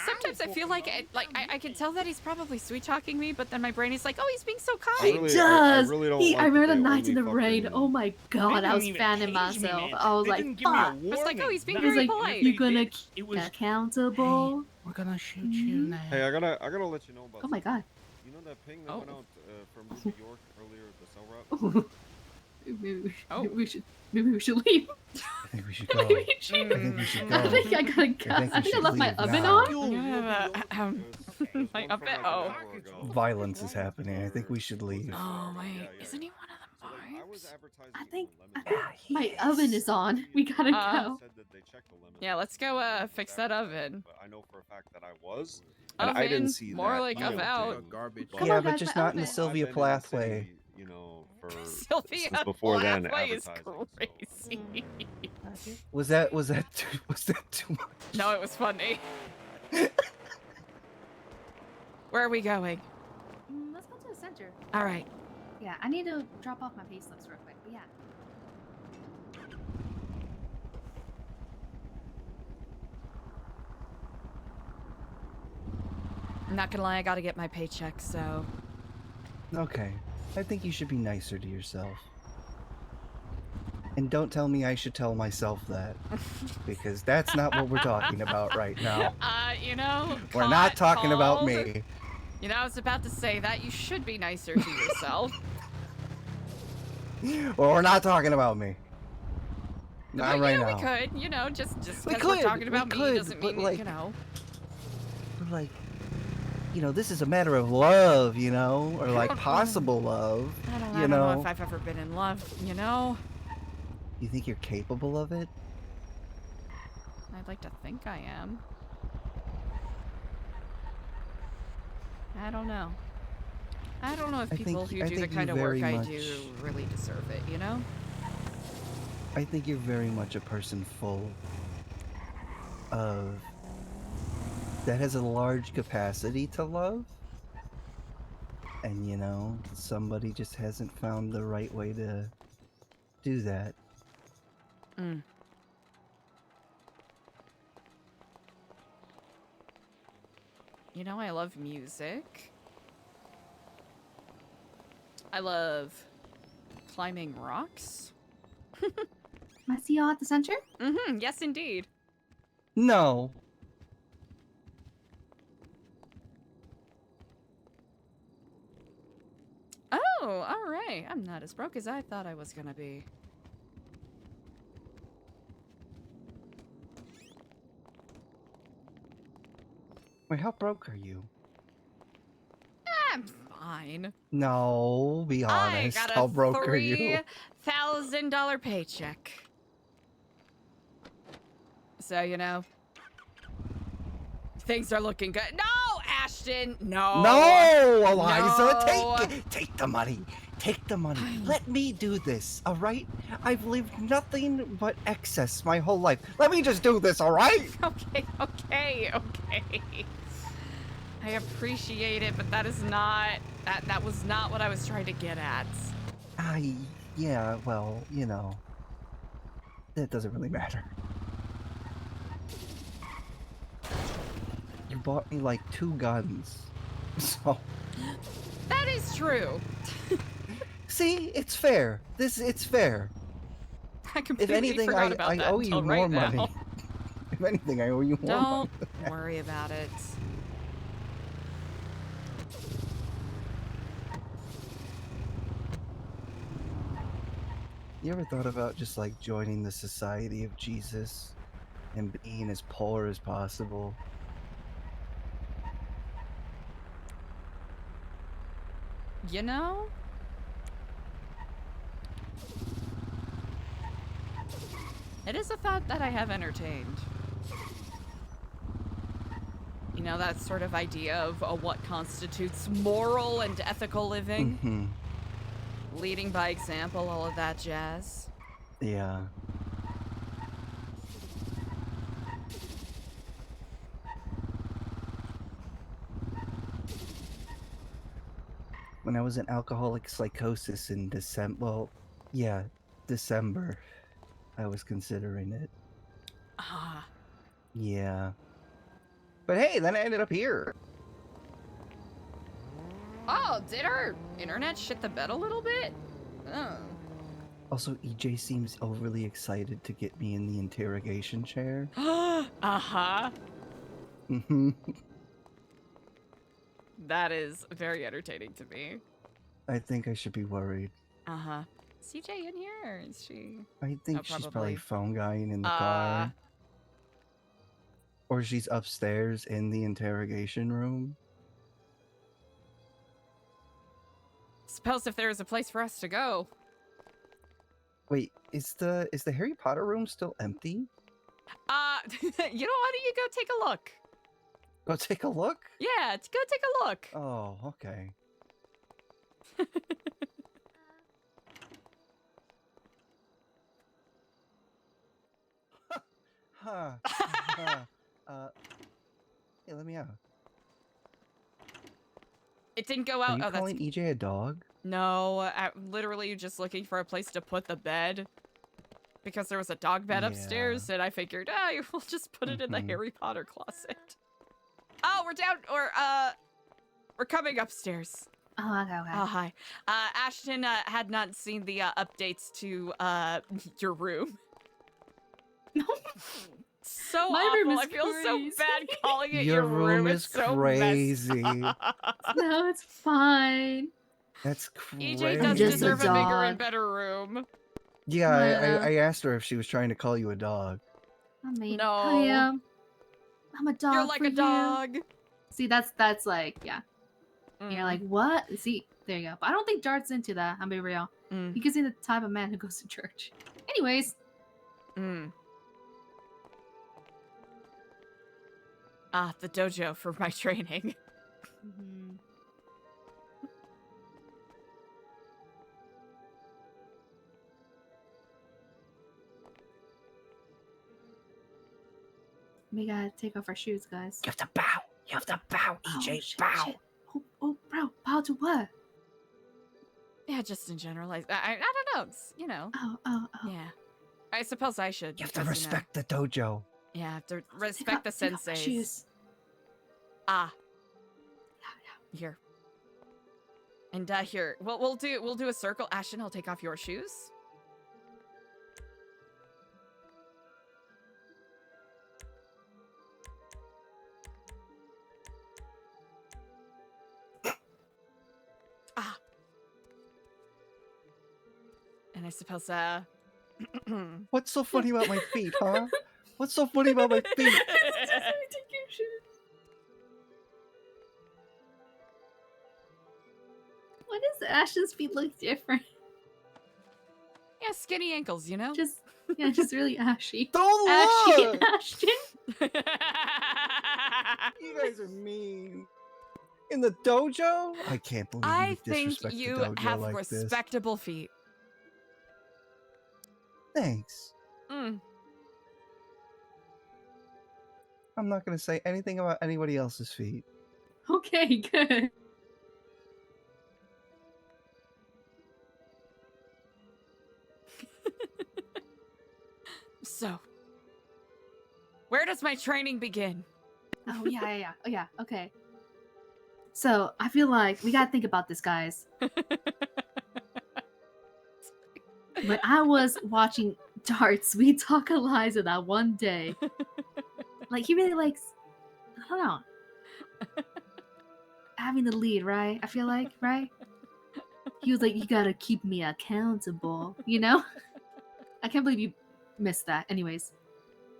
Sometimes I feel like I can tell that he's probably sweet talking me, but then my brain is like, oh, he's being so He kind. really- does. I really don't I like remember that the they night in the only rain. fucking- Oh my god, I was even fanning page me, myself. man. I was They like, didn't give me a fuck. I was like, oh, he's being He was very like, polite. you're gonna It was accountable. We're gonna shoot you now. Hey, I gotta let you know about. Oh my god. You know that ping that Oh. went out from New York earlier, the cell rep? Maybe we should leave. I think we should go. Maybe we I should. think we should go. I think I gotta go. I think we I should left my leave oven now. on. My oven. Oh. Violence is happening. I think we should leave. Oh wait, isn't he one of the vibes? I think my oven is on. We gotta go. Yeah, let's go fix that oven. But I know for a fact that I was, and I Oven, didn't see more that like email about. thing, Garbage. but Yeah, on, but guys, just my not in the oven. Sylvia I've been in the Plath way. city, you know, for Sylvia since before then, Plath is advertising. crazy. Was that too much? No, it was funny. Where are we going? Let's go to the center. All right. Yeah, I need to drop off my payslips real quick. But yeah. I'm not gonna lie, I gotta get my paycheck, so. Okay. I think you should be nicer to yourself. And don't tell me I should tell myself that. Because that's not what we're talking about right now. You know. We're not talking about called. me. You know, I was about to say that you should be nicer to yourself. Well, we're not talking about me. Not But, right you know, now. we could, you know, just We because we're could, talking we about me could, doesn't but, mean, like, you know. But like, you know, this is a matter of love, you know, or like possible love. I don't you know know. if I've ever been in love, you know? You think you're capable of it? I'd like to think I am. I don't know. I don't know if I people think- who I do the think you kind of work very I much- do really deserve it, you know? I think you're very much a person full of that has a large capacity to love. And you know, somebody just hasn't found the right way to do that. Mm. You know, I love music. I love climbing rocks. I see y'all at the center. Mm-hmm. Yes, indeed. No. Oh, all right. I'm not as broke as I thought I was gonna be. Wait, how broke are you? I'm fine. No, be honest. I got How a broke are you? $3,000 paycheck. So, you know, things are looking good. No, Ashton, no. No, Eliza, No. take the money. Take the money. Let me do this, all right? I've lived nothing but excess my whole life. Let me just do this, all right? Okay. I appreciate it, but that is not that was not what I was trying to get at. Yeah, well, you know, that doesn't really matter. You bought me like 2 guns, so. That is true. See, it's fair. It's fair. I completely If anything, forgot about I that owe you until more right now. money. If anything, I owe you more money. Don't worry about it. You ever thought about just like joining the Society of Jesus and being as poor as possible? You know? It is a thought that I have entertained. You know, that sort of idea of what constitutes moral and ethical living. Mm-hmm. Leading by example, all of that jazz. Yeah. When I was in alcoholic psychosis in December, December, I was considering it. Ah. Yeah. But hey, then I ended up here. Oh, did our internet shit the bed a little bit? Oh. Also, EJ seems overly excited to get me in the interrogation chair. Uh-huh. Mm-hmm. That is very entertaining to me. I think I should be worried. Uh-huh. Is CJ in here, or is she? I think Oh, she's probably phone guying in the Uh, car. Or she's upstairs in the interrogation room. Suppose if there is a place for us to go. Wait, is the Harry Potter room still empty? You know, why don't you go take a look? Go take a look? Yeah, go take a look. Oh, okay. Hey, let me out. It didn't go Are out. you Oh, that's calling EJ a dog? no. I'm literally just looking for a place to put the bed because there was a dog bed upstairs, and I figured, we'll just put it in the Harry Potter closet. Oh, we're down, or we're coming upstairs. Oh, okay. Oh, hi. Ashton had not seen the updates to your room. No. So My awful. room is I feel crazy. so bad calling it Your your room is It's so crazy. messed up. No, it's fine. That's crazy. EJ does just a deserve a bigger and dog. better room. Yeah, I asked her if she was trying to call you a dog. I mean, No. I am. I'm a dog. You're like for a you. dog. See, that's like, yeah. And you're like, what? See, there you go. But I don't think Dart's into that. I'm being real. He gives me the type of man who goes to church. Anyways. The dojo for my training. We gotta take off our shoes, guys. You have to bow. You have to bow, EJ. Shit, bow. shit. Oh, bro. Bow to what? Yeah, just in general. I don't know. It's, you know. Oh. Yeah. I suppose I should. You have to because, respect the dojo. Yeah, I have to respect the Take off my senseis. shoes. Yeah. Here. And here. We'll do a circle. Ashton, I'll take off your shoes. I suppose, What's so funny about my feet, huh? What's so funny about my feet? Just let me take your shit. Why does Ashton's feet look different? Yeah, skinny ankles, you know? Just really ashy. Don't Ashy look! and Ashton. You guys are mean. In the dojo? I can't believe I you think disrespect you the dojo have like this. respectable feet. Thanks. Mm. I'm not gonna say anything about anybody else's feet. Okay, good. So, where does my training begin? Oh yeah, okay. So I feel like we gotta think about this, guys. When I was watching darts, we talk Eliza that one day. Like he really likes, I don't know, having the lead, right? I feel like, right? He was like, you gotta keep me accountable, you know? I can't believe you missed that. Anyways.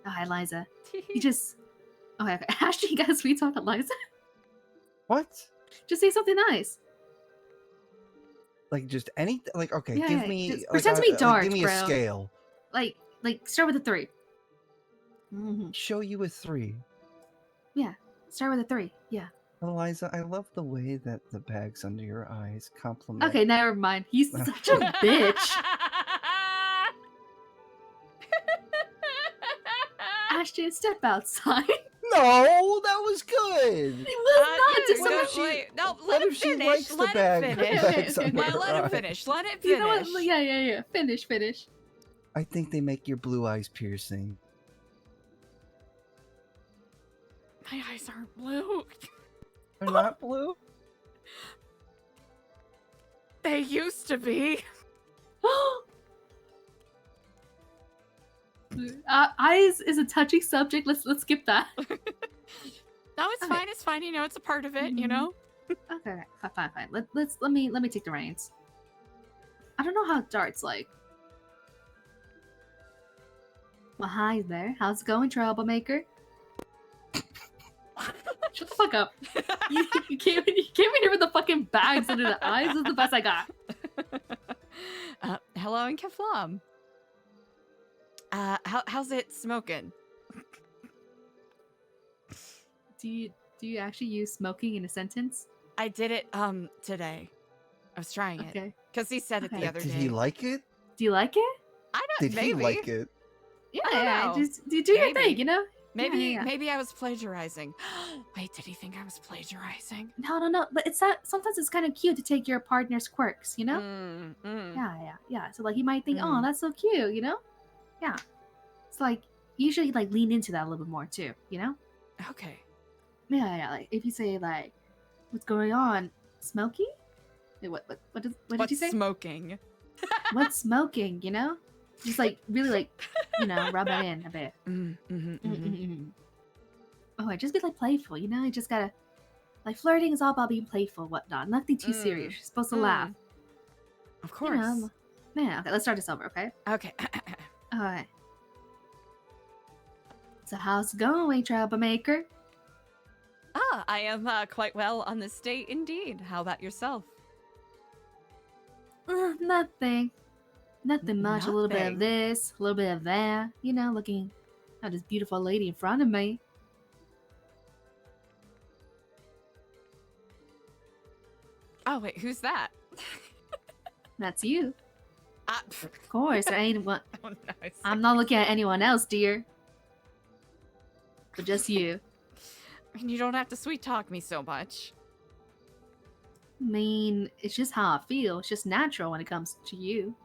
Oh, hi, Eliza. You just... Okay. Ashton, you got a sweet talk, Eliza? What? Just say something nice. Like just any like okay, Yeah, give yeah, me just like, pretend to be dark, give me bro. a scale. Like start with a 3. Show you a 3. Yeah, start with a 3. Yeah. Eliza, I love the way that the bags under your eyes compliment. Okay, never mind. He's such a bitch. Ashton, step outside. No, that was good. It was not. Just What someone if she, no, what let him if she finish. likes the Let bag- him bags finish. under Let her him eyes? finish. Let him You know what? finish. Yeah. Finish. I think they make your blue eyes piercing. My eyes aren't blue. They're not blue? They used to be. Eyes is a touchy subject. Let's skip that. No, it's fine. It's fine. You know, it's a part of it. You know. Okay, fine. Let me take the reins. I don't know how dart's like. Well, hi there. How's it going, troublemaker? Shut the fuck up. You came in here with the fucking bags under the eyes. This is the best I got. Hello and Keflam. How's it smoking? Do you actually use smoking in a sentence? I did it today. I was trying it. Okay. Because he said it the other Did day. he like it? Do you like it? I don't. Did Maybe. he like it? Yeah. know. Just do your Maybe. thing, you know. Maybe Yeah. maybe I was plagiarizing. Wait, did he think I was plagiarizing? No. But it's that sometimes it's kind of cute to take your partner's quirks, you know. Mm. Yeah. So like he might think, oh, that's so cute, you know. Yeah. It's like usually like lean into that a little bit more too, you know. Okay. Yeah. Like if you say like, what's going on, Smokey? Wait, what did you say? Smoking? What's smoking? You know, just like really like, you know, rub it in a bit. Oh, just be like playful, you know. You just gotta like flirting is all about being playful, whatnot. Nothing too serious. You're supposed to laugh. Of course. You know, man, okay, let's start this over, okay? Okay. All right. So how's it going, troublemaker? I am quite well on this date indeed. How about yourself? Nothing much. A little bit of Nothing. this, a little bit of that. You know, looking at this beautiful lady in front of me. Oh wait, who's that? That's you. Of Of course, I ain't what. Oh, no, I see. I'm not looking at anyone else, dear. But just you. I mean, you don't have to sweet talk me so much. I mean, it's just how I feel. It's just natural when it comes to you.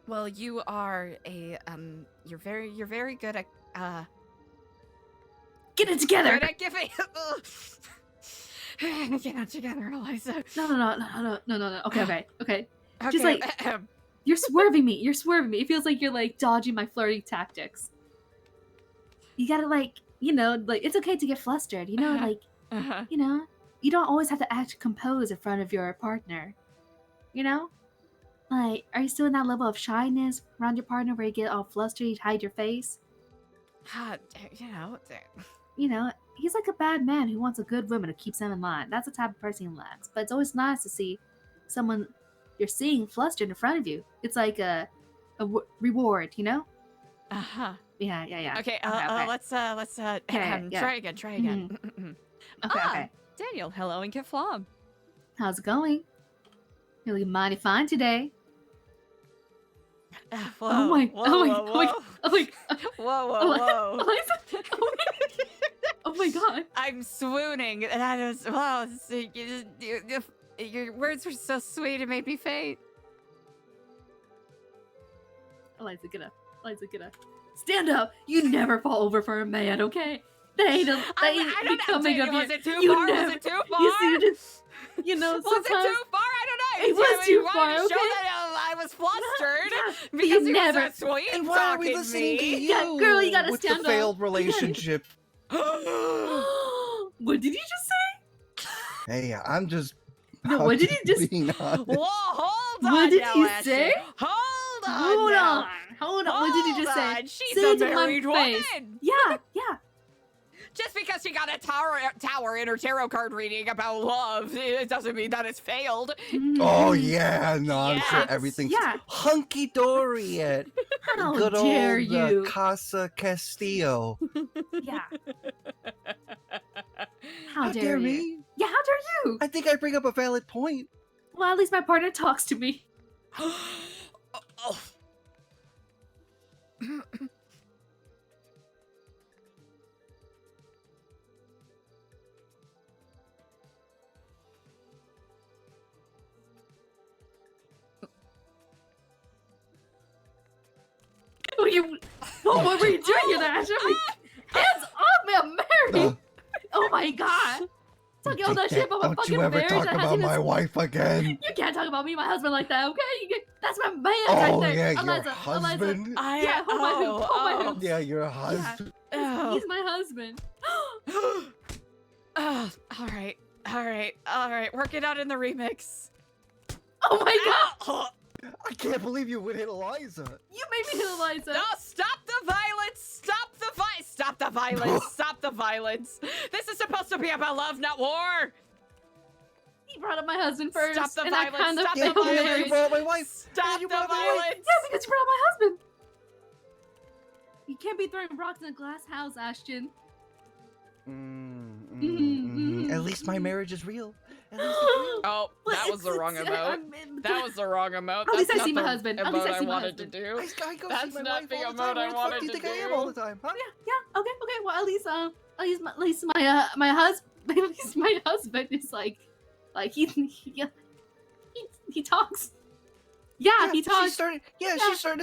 Well, you are a you're very good at Get it together. good at giving. Get it together, Eliza. No. Okay. Okay. Just like you're swerving me. It feels like you're like dodging my flirting tactics. You gotta like, you know, like it's okay to get flustered. You know, like, you know, you don't always have to act composed in front of your partner. You know, Like, are you still in that level of shyness around your partner where you get all flustered, you hide your face? You know, he's like a bad man who wants a good woman who keeps him in line. That's the type of person he likes. But it's always nice to see someone you're seeing flustered in front of you. It's like a reward, you know? Uh-huh. Yeah. Okay, okay. let's Okay, yeah. try again. Okay. Daniel, hello and Keflam. How's it going? You're looking mighty fine today. Whoa, Whoa. Eliza. Oh my god. I'm swooning. That is, wow, your words were so sweet, it made me faint. Eliza, get up. Stand up. You never fall over for a man, okay? They ain't I don't know, becoming Daniel, of you. was it too You far? never, Was it too far? You see, you know, Was it sometimes too far? I don't know. It was too far, To show okay? that I was flustered but because you he never. was so sweet And why are we talking listening to me. you? Yeah, girl, you gotta with stand the up. failed relationship. What did you just say? Hey, I'm just. No, I'm what did you just? being honest. Whoa, hold on. What did now, you Ashton. say? Hold on. Hold now. on. What did you just say? On. She's Say a it to my married face. woman. Yeah. Just because she got a tower in her tarot card reading about love, it doesn't mean that it's failed. Oh yeah, no, I'm sure Yes. everything's Yeah. hunky dory at How good dare old you? Casa Castillo. Yeah. How dare dare you? me? Yeah, how dare you? I think I bring up a valid point. Well, at least my partner talks to me. What were you doing here, Ashton? Hands off me, I'm married! Oh my god! Talking all that shit about my Don't fucking you ever marriage talk and about my happiness. wife again. You can't talk about me, my husband, like that, okay? That's my man Oh right there. yeah, your Eliza, husband. Eliza. Yeah, hold my hoop, hold my hoop. Yeah, your husband. He's my husband. All right. Work it out in the remix. Oh my god! I can't believe you would hit Eliza. You made me hit Eliza. No, stop the violence! Stop the violence! Stop the violence! This is supposed to be about love, not war! He brought up my husband first. Stop the and I violence! kind of Stop failed the marriage. violence! You brought up my wife. Stop You the brought up my wife. violence! Yeah, because you brought up my husband. You can't be throwing rocks in a glass house, Ashton. At least my marriage is real. Oh, that was the wrong emote. That was the wrong emote. At least That's I see not my the husband. At emote least I I see my wanted to husband. do. I go That's see my not wife the all the emote time. I Where the fuck wanted do you to think I am do. all the time, huh? Yeah. Okay. Well, at least my husband is like he talks. Yeah, he talks. She's starting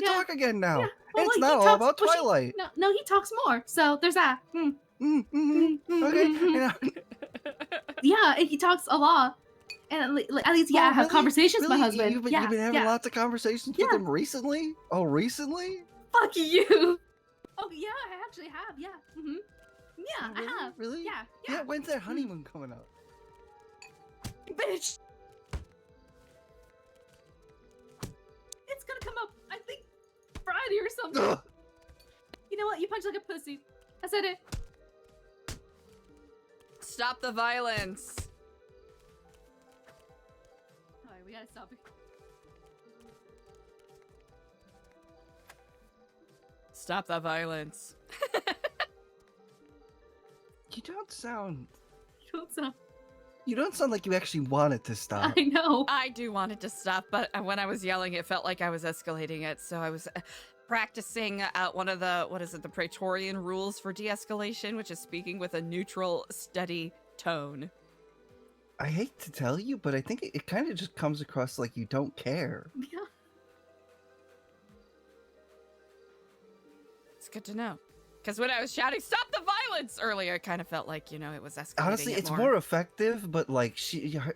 to talk again now. Yeah. Well, It's he not all talks- about well, Twilight. No, he talks more. So there's that. Okay. Yeah, and he talks a lot. And at least, I have conversations with my husband. You've been having lots of conversations with him recently? Oh, recently? Fuck you. Oh yeah, I actually have. Yeah. Yeah, I have. Really? Yeah. When's their honeymoon coming up? Bitch. It's gonna come up, I think, Friday or something. Ugh. You know what? You punch like a pussy. I said it. Stop the violence. Alright, we gotta stop it. Stop the violence. You don't sound You don't sound like you actually want it to stop. I know. I do want it to stop, but when I was yelling, it felt like I was escalating it. So I was practicing one of the, the Praetorian rules for de-escalation, which is speaking with a neutral, steady tone. I hate to tell you, but I think it kind of just comes across like you don't care. Yeah. It's good to know. Because when I was shouting, stop the violence earlier, it kind of felt like, it was escalating. Honestly, it it's more effective, but like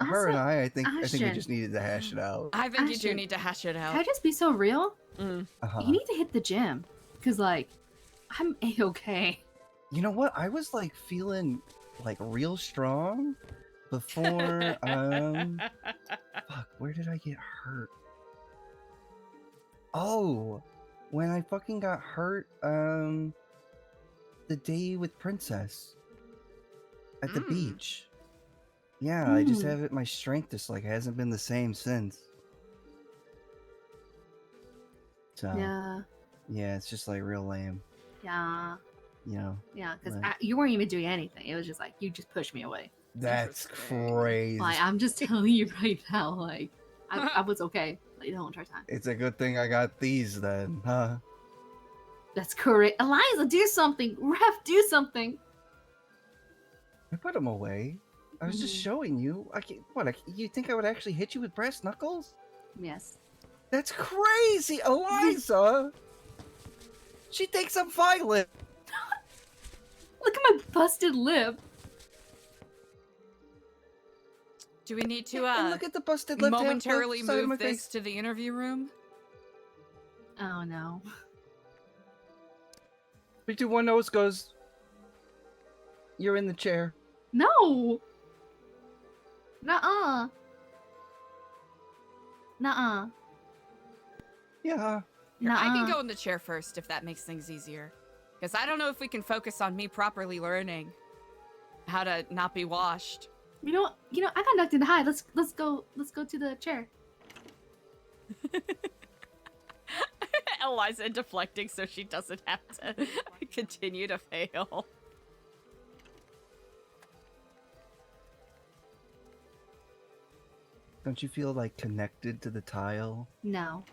her and I think we Ashton. just needed to hash it out. I think you do Ashton, need to hash it out. Can I just be so real? Uh-huh. You need to hit the gym. Because, like, I'm A-okay. You know what? I was like feeling like real strong before fuck, where did I get hurt? Oh, when I fucking got hurt, the day with Princess at the beach. Yeah, I just have it. My strength just like hasn't been the same since. So yeah, it's just like real lame. Yeah. You know. Yeah, because like- you weren't even doing anything. It was just like you just pushed me away. That's crazy. Like I'm just telling you right now, like I was okay like the whole entire time. It's a good thing I got these then, huh? That's correct. Eliza, do something. Ref, do something. I put them away. I was just showing you. You think I would actually hit you with brass knuckles? Yes. That's crazy, Eliza. She thinks I'm violent. Look at my busted lip. Do we need to And look at the busted lip. momentarily side of my move this face. to the interview room? Oh no. 3, 2, 1, nose goes. You're in the chair. No. Nuh-uh. Nuh-uh. Yeah. Here, I can Nuh-uh. go in the chair first if that makes things easier. Because I don't know if we can focus on me properly learning how to not be washed. You know, I got nothing to hide. Let's go to the chair. Eliza deflecting so she doesn't have to continue to fail. Don't you feel like connected to the tile? No.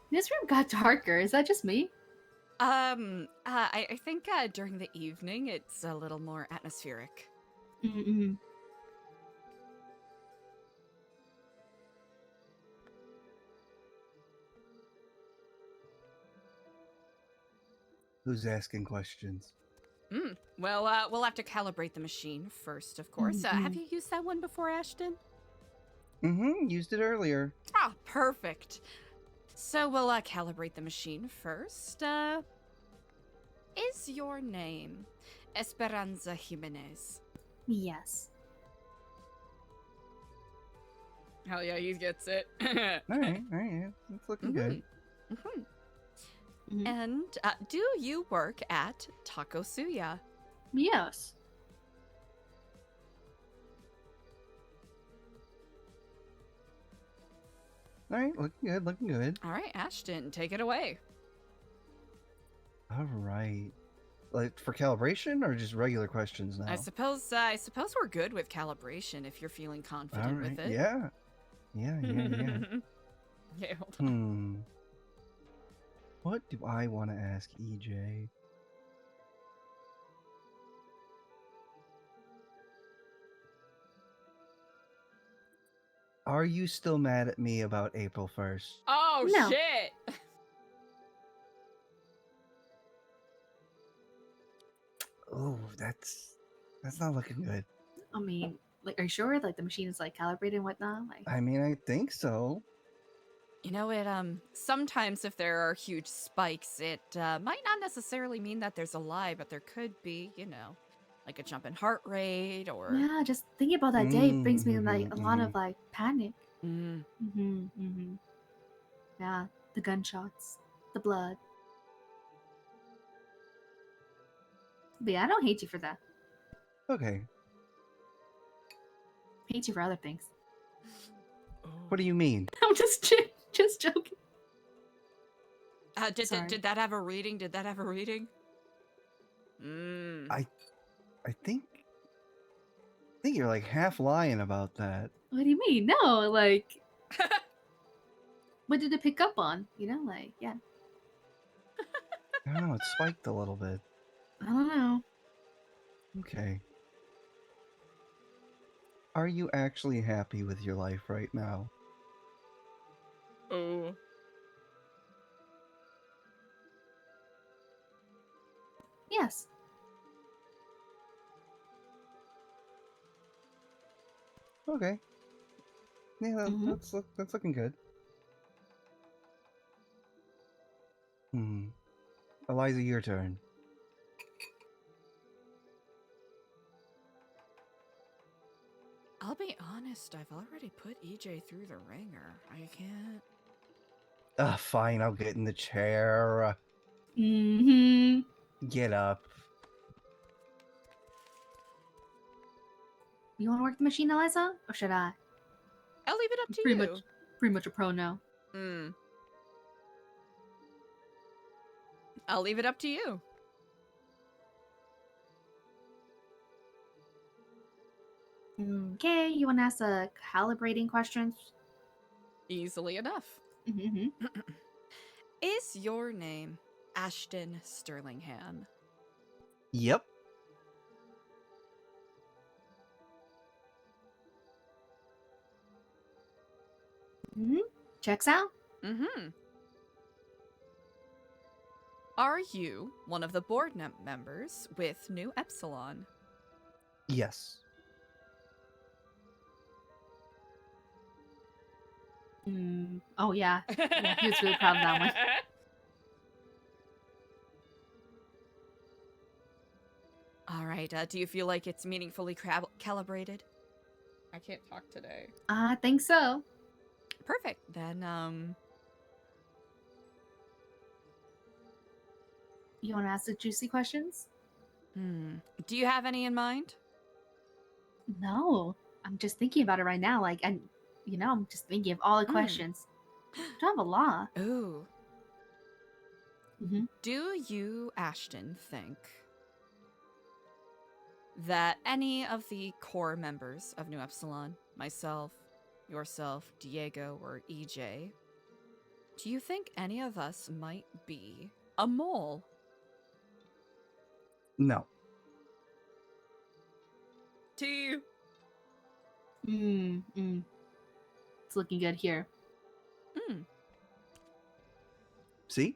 This room got darker. Is that just me? I think during the evening it's a little more atmospheric. Mm-mm. Who's asking questions? Well, we'll have to calibrate the machine first, of course. Have you used that one before, Ashton? Used it earlier. Ah, perfect. So we'll calibrate the machine first. Is your name Esperanza Jimenez? Yes. Hell yeah, he gets it. Alright, yeah. It's looking good. And do you work at Takosuya? Yes. Alright, looking good. All right, Ashton, take it away. Alright. Like for calibration or just regular questions now? I suppose we're good with calibration if you're feeling confident with it. Yeah. Yeah. Okay, hold on. What do I want to ask EJ? Are you still mad at me about April 1st? Oh No. shit! Oh, that's not looking good. I mean, like, are you sure? Like, the machine is like calibrated and whatnot. Like, I mean, I think so. You know, it sometimes if there are huge spikes, it might not necessarily mean that there's a lie, but there could be, like a jump in heart rate or yeah, just thinking about that day brings me like a lot of like panic. Yeah, the gunshots, the blood. But yeah, I don't hate you for that. Okay. I hate you for other things. What do you mean? I'm just joking. Sorry. Did that have a reading? Did that have a reading? I think you're like half lying about that. What do you mean? No, like, what did it pick up on? Like, yeah. I don't know, it spiked a little bit. I don't know. Okay. Are you actually happy with your life right now? Oh. Yes. Okay. Yeah, that's looking good. Eliza, your turn. I'll be honest, I've already put EJ through the ringer. I can't. Fine, I'll get in the chair. Mm-hmm. Get up. You want to work the machine, Eliza? Or should I? I'll leave it up to pretty you. Pretty much a pro now. I'll leave it up to you. Okay, you want to ask calibrating questions? Easily enough. Mm-hmm. Is your name Ashton Sterlingham? Yep. Checks out. Are you one of the board members with New Epsilon? Yes. Oh yeah. Yeah, he was really proud of that one. All right. Do you feel like it's meaningfully calibrated? I can't talk today. I think so. Perfect. Then, You want to ask the juicy questions? Do you have any in mind? No, I'm just thinking about it right now. Like, and I'm just thinking of all the questions. Don't have a lot. Ooh. Do you, Ashton, think that any of the core members of New Epsilon, myself, yourself, Diego, or EJ, do you think any of us might be a mole? No. T. It's looking good here. See?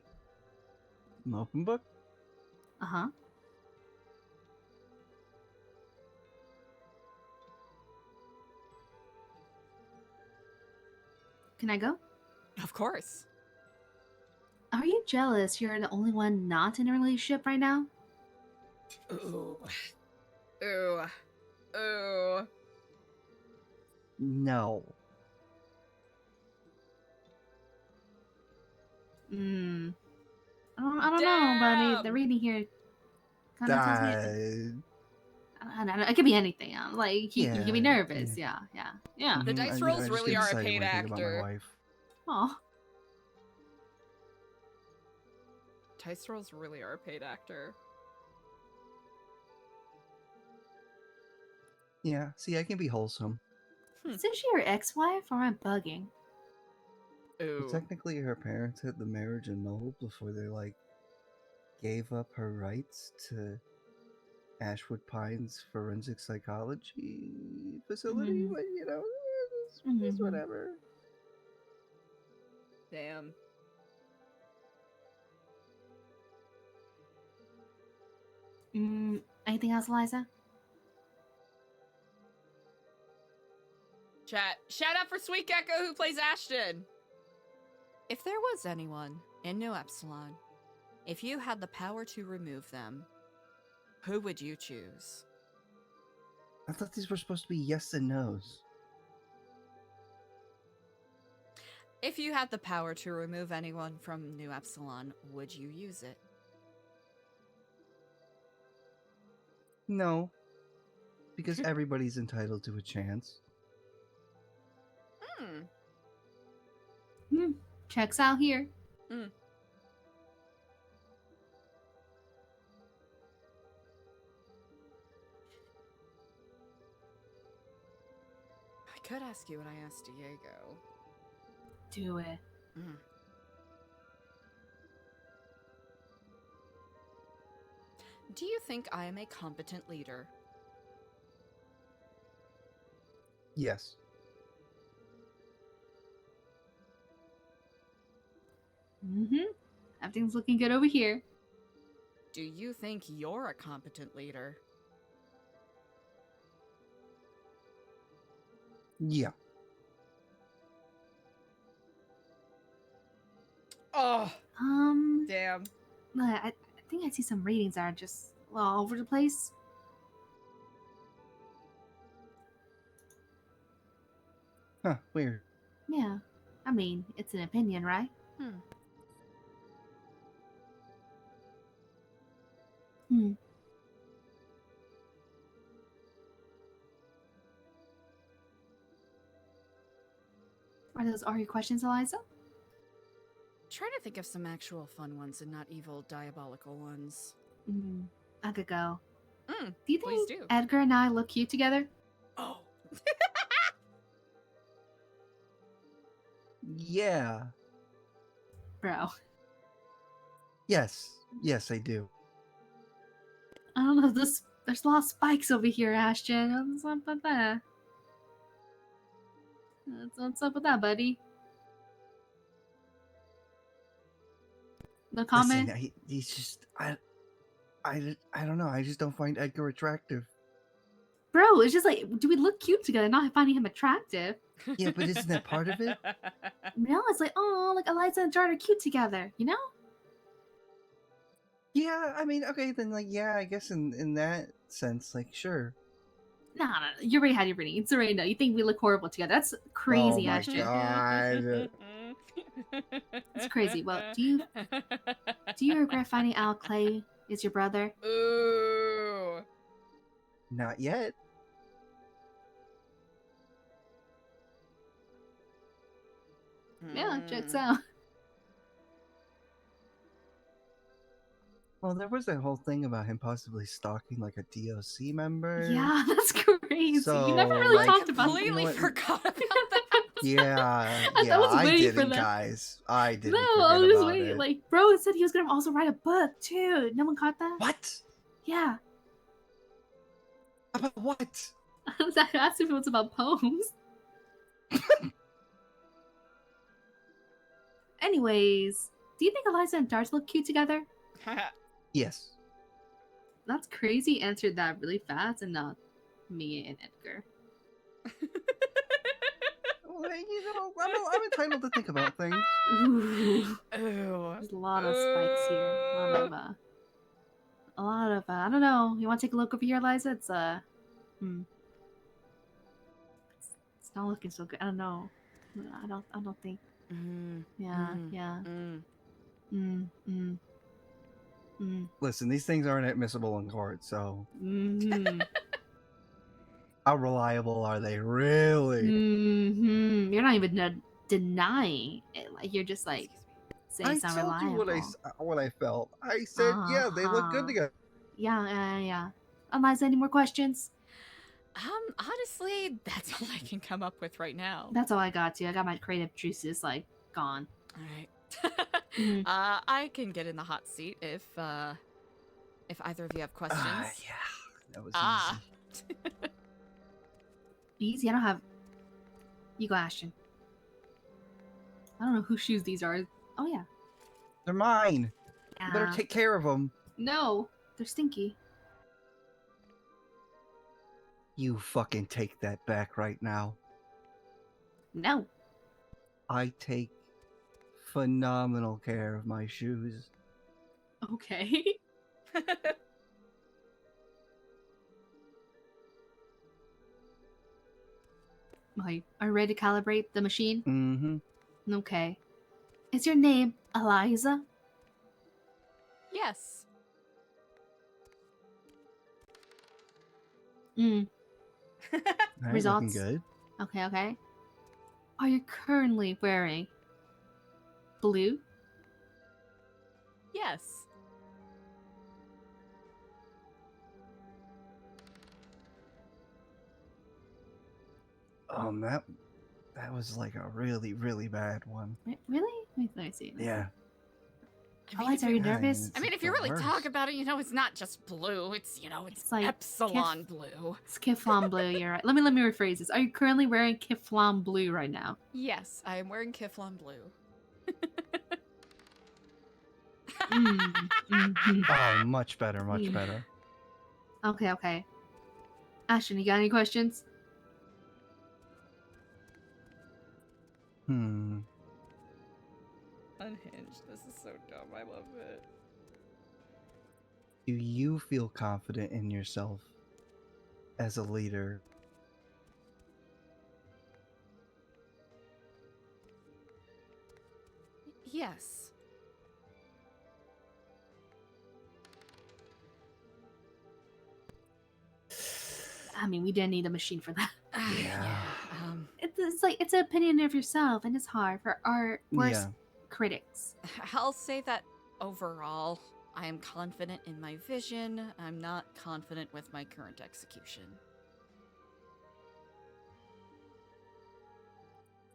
An open book? Uh-huh. Can I go? Of course. Are you jealous you're the only one not in a relationship right now? Ooh. Ooh. Ooh. No. I don't know, buddy. The reading here kind of tells me. I don't know. It could be anything. Like you can be nervous. Yeah. The dice rolls really are a paid actor. Oh. Dice rolls really are a paid actor. Yeah, see, I can be wholesome. Isn't she your ex-wife, or am I bugging? Well, technically, her parents had the marriage annulled before they, gave up her rights to Ashwood Pines Forensic Psychology Facility, but, it's whatever. Damn. Anything else, Eliza? Chat. Shout out for Sweet Gecko who plays Ashton. If there was anyone in New Epsilon, if you had the power to remove them, who would you choose? I thought these were supposed to be yes and no's. If you had the power to remove anyone from New Epsilon, would you use it? No. Because everybody's entitled to a chance. Checks out here. I could ask you what I asked Diego. Do it. Do you think I am a competent leader? Yes. Everything's looking good over here. Do you think you're a competent leader? Yeah. Oh. Damn. I think I see some ratings that are just all over the place. Huh, weird. Yeah. I mean, it's an opinion, right? Hmm. Are those all your questions, Eliza? Trying to think of some actual fun ones and not evil, diabolical ones. I could go. Mm, Do you please think do. Edgar and I look cute together? Oh. Yeah. Bro. Yes. Yes, I do. I don't know, there's a lot of spikes over here, Ashton. What's up with that? What's up with that, buddy? No comment? Listen, he's just I don't know. I just don't find Edgar attractive. Bro, it's just like, do we look cute together? Not finding him attractive. Yeah, but isn't that part of it? No, it's like, oh, like Eliza and Jared are cute together, you know? Yeah, I mean, okay, then like, yeah, I guess in that sense, like, sure. No, you already had your reading. It's already no. You think we look horrible together? That's crazy, Oh my Ashton. God. It's crazy. Well, do you regret finding out Clay is your brother? Ooh. Not yet. Yeah, checks out. Well, there was that whole thing about him possibly stalking like a DOC member. Yeah, that's crazy. So, you never really like, talked about you know Completely what? forgot about that. Yeah, I yeah, was I waiting for didn't, that. guys. I didn't. No, forget I was just about waiting. it. Like, bro said he was gonna also write a book too. No one caught that? What? Yeah. About what? I asked if it was about poems. Anyways, do you think Eliza and Dart look cute together? Yes. That's crazy. Answered that really fast, and not me and Edgar. Well, you know, I'm entitled to think about things. Ooh. Ooh. There's a lot of spikes here. A lot of I don't know. You want to take a look over here, Eliza? It's it's not looking so good. I don't know. I don't think. Yeah. Listen, these things aren't admissible in court, so Mm-hmm. how reliable are they really? Mm-hmm. You're not even denying it. Like you're just like saying I it's not told you reliable. what I felt. I said, yeah, they look good together. Yeah. Eliza, any more questions? Honestly, that's all I can come up with right now. That's all I got to. I got my creative juices like gone. All right. Mhm. I can get in the hot seat if either of you have questions. Yeah, that was easy. Easy. I don't have. You go, Ashton. I don't know whose shoes these are. Oh yeah. They're mine. You better Yeah. take care of them. No, they're stinky. You fucking take that back right now. No. I take phenomenal care of my shoes. Okay. Wait, are you ready to calibrate the machine? Mm-hmm. Okay. Is your name Eliza? Yes. Mm. Alright, Results? looking good. Okay. Are you currently wearing blue? Yes. That was like a really, really bad one. Really? Let me see. Yeah. Eliza, are you nervous? I mean, if you really talk about it, it's not just blue. It's like epsilon blue. It's Kiflon blue. You're right. Let me rephrase this. Are you currently wearing Kiflon blue right now? Yes, I am wearing Kiflon blue. Oh, much better, much Mm. better. Okay. Ashton, you got any questions? Unhinged. This is so dumb. I love it. Do you feel confident in yourself as a leader? Yes. I mean, we didn't need a machine for that. Yeah. It's like it's an opinion of yourself, and it's hard for our worst critics. I'll say that overall, I am confident in my vision. I'm not confident with my current execution.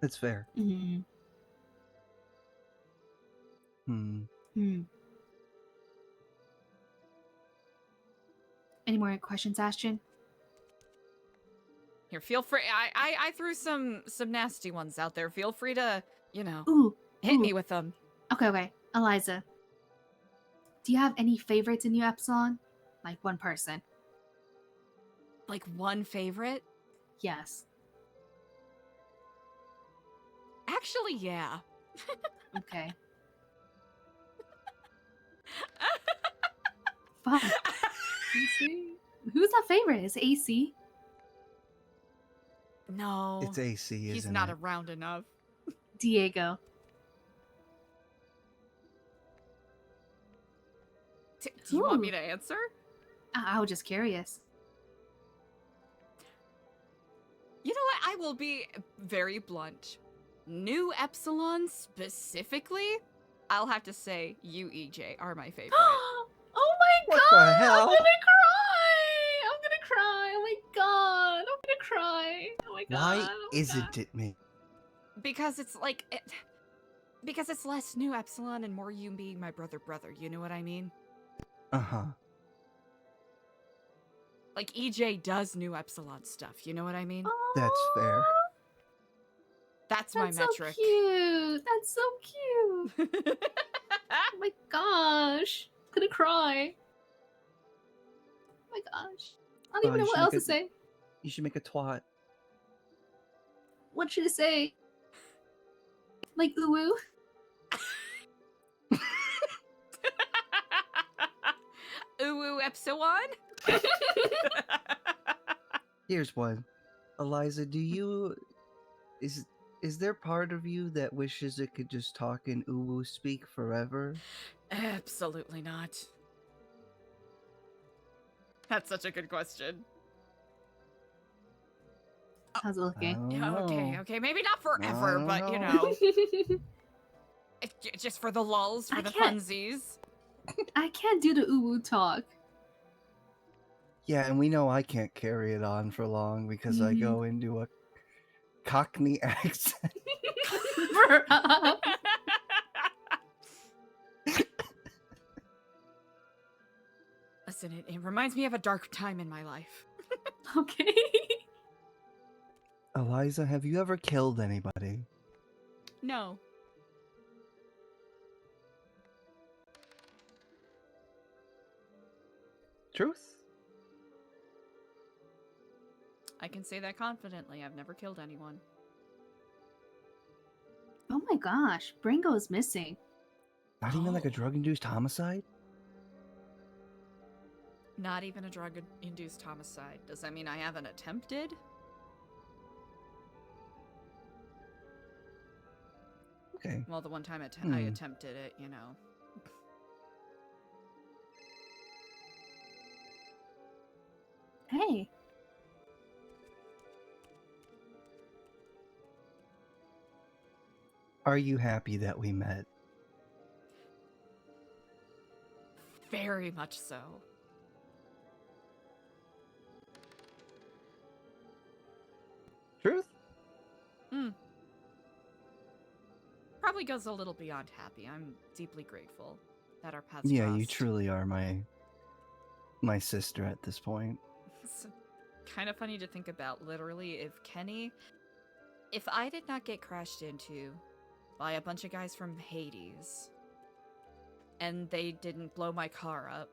That's fair. Mm-hmm. Any more questions, Ashton? Here, feel free. I threw some nasty ones out there. Feel free to, hit me with them. Okay. Eliza, do you have any favorites in New Epsilon? Like one person? Like one favorite? Yes. Actually, yeah. Okay. Fun. Who's that favorite? Is it AC? No. It's AC, isn't it? He's not around enough. Diego. Do you want me to answer? I was just curious. You know what? I will be very blunt. New Epsilon specifically, I'll have to say you, EJ, are my favorite. Oh my What god! the hell? I'm gonna cry! Oh my god! I'm gonna cry! Oh my god! Why Oh my isn't god. it me? Because it's like... because it's less New Epsilon and more you being my brother, you know what I mean? Uh-huh. Like, EJ does New Epsilon stuff, you know what I mean? That's fair. That's my so metric. Cute. That's so cute. Oh my gosh. I'm gonna cry. Oh my gosh. I don't even know you what should else make to say. You should make a twat. What should I say? Like uwu? Uwu Epsilon? Here's one. Eliza, do you... Is there part of you that wishes it could just talk in uwu speak forever? Absolutely not. That's such a good question. How's it looking? Okay. Maybe not forever, but you know. Just for the lulz, for the funsies. I can't do the uwu talk. Yeah, and we know I can't carry it on for long because I go into a Cockney accent. Listen, it reminds me of a dark time in my life. Okay. Eliza, have you ever killed anybody? No. Truth? I can say that confidently. I've never killed anyone. Oh my gosh, Bringo's missing. Not even like a drug-induced homicide? Not even a drug-induced homicide. Does that mean I haven't attempted? Okay. Well, the one time I attempted it, you know. Hey. Are you happy that we met? Very much so. Truth? Probably goes a little beyond happy. I'm deeply grateful that our paths Yeah, crossed. you truly are my sister at this point. It's kind of funny to think about, literally, if I did not get crashed into by a bunch of guys from Hades, and they didn't blow my car up,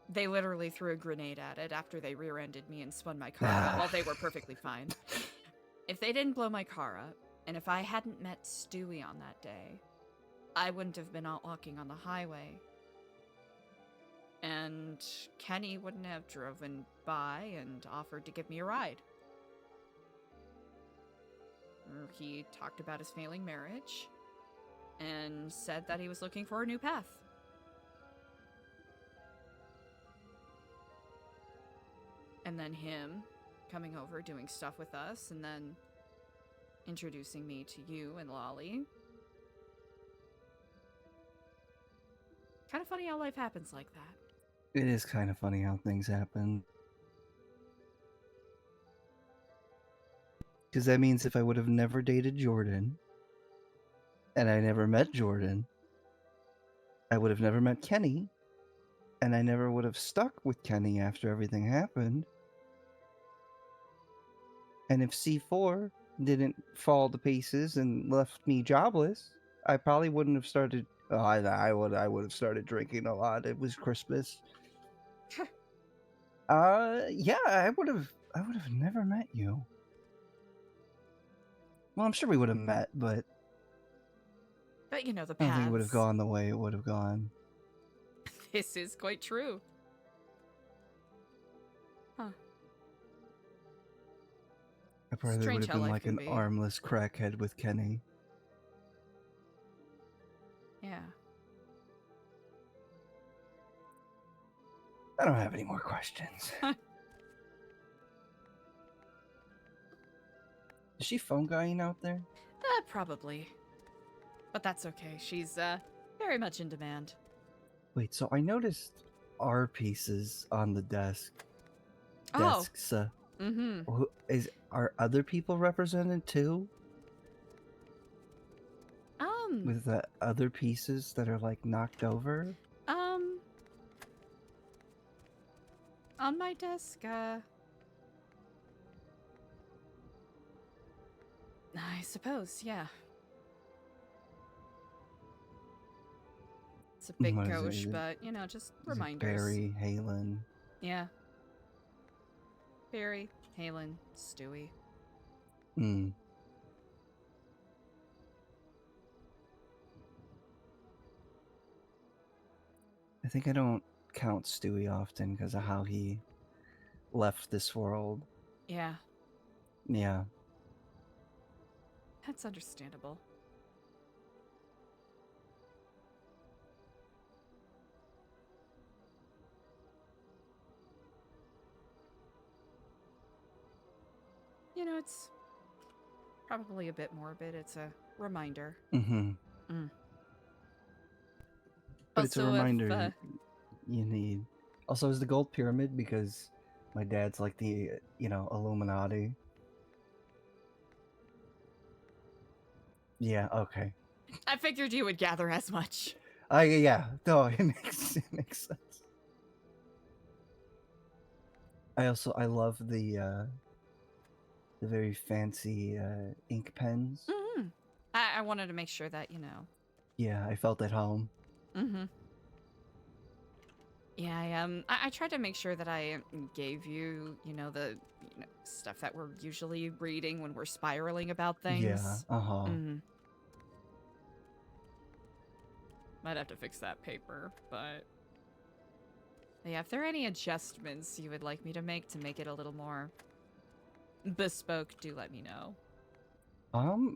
they literally threw a grenade at it after they rear-ended me and spun my car out while they were perfectly fine. If they didn't blow my car up, and if I hadn't met Stewie on that day, I wouldn't have been out walking on the highway. And Kenny wouldn't have driven by and offered to give me a ride. he talked about his failing marriage and said that he was looking for a new path. And then him coming over, doing stuff with us, and then introducing me to you and Lolly. Kind of funny how life happens like that. It is kind of funny how things happen. Because that means if I would have never dated Jordan, and I never met Jordan, I would have never met Kenny, and I never would have stuck with Kenny after everything happened. And if C4 didn't fall to pieces and left me jobless, I probably wouldn't have started. Oh, I would have started drinking a lot. It was Christmas. Yeah, I would have never met you. Well, I'm sure we would have met, but you know, the I don't think it would have paths. gone the way it would have gone. This is quite true. Huh. I probably would Strange have how been life like can an be. armless crackhead with Kenny. Yeah. I don't have any more questions. Is she phone guying out there? Probably. But that's okay. She's very much in demand. Wait, so I noticed R pieces on the desk. Oh. Desks. Mm-hmm. Are other people represented too? Um. With the other pieces that are like knocked over? On my desk, I suppose, yeah. It's a big What is it? gauche, Is it- but, you know, just Is it reminders. Barry, Halen. Yeah. Barry, Halen, Stewie. Hmm. I think I don't count Stewie often because of how he left this world. Yeah, Yeah. that's understandable. You know, it's probably a bit morbid. It's a reminder. Mm-hmm. Mm. But it's a Also, if, reminder you need. Also, is the gold pyramid because my dad's like the, Illuminati? Yeah, okay. I figured you would gather as much. Yeah. No, it makes sense. I love the very fancy ink pens. Mm-hmm. I wanted to make sure that, you know. Yeah, I felt at home. Mm-hmm. Yeah, I tried to make sure that I gave you, the stuff that we're usually reading when we're spiraling about things. Yeah, uh-huh. Mm. Might have to fix that paper, but yeah, if there are any adjustments you would like me to make it a little more bespoke, do let me know.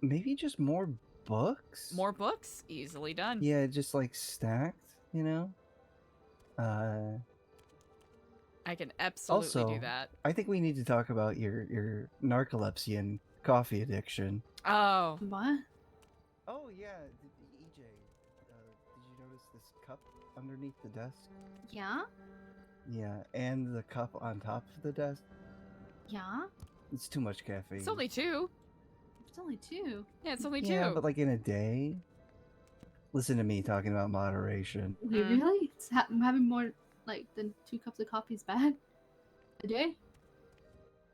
Maybe just more books? More books? Easily done. Yeah, just like stacked, I can absolutely do that. I think we need to talk about your narcolepsy and coffee addiction. Oh. What? Oh yeah, EJ, did you notice this cup underneath the desk? Yeah? Yeah, and the cup on top of the desk. Yeah? It's too much caffeine. It's only 2. It's only 2. Yeah, it's only 2. Yeah, but like in a day. Listen to me talking about moderation. Wait, really? I'm having more than 2 cups of coffee is bad a day?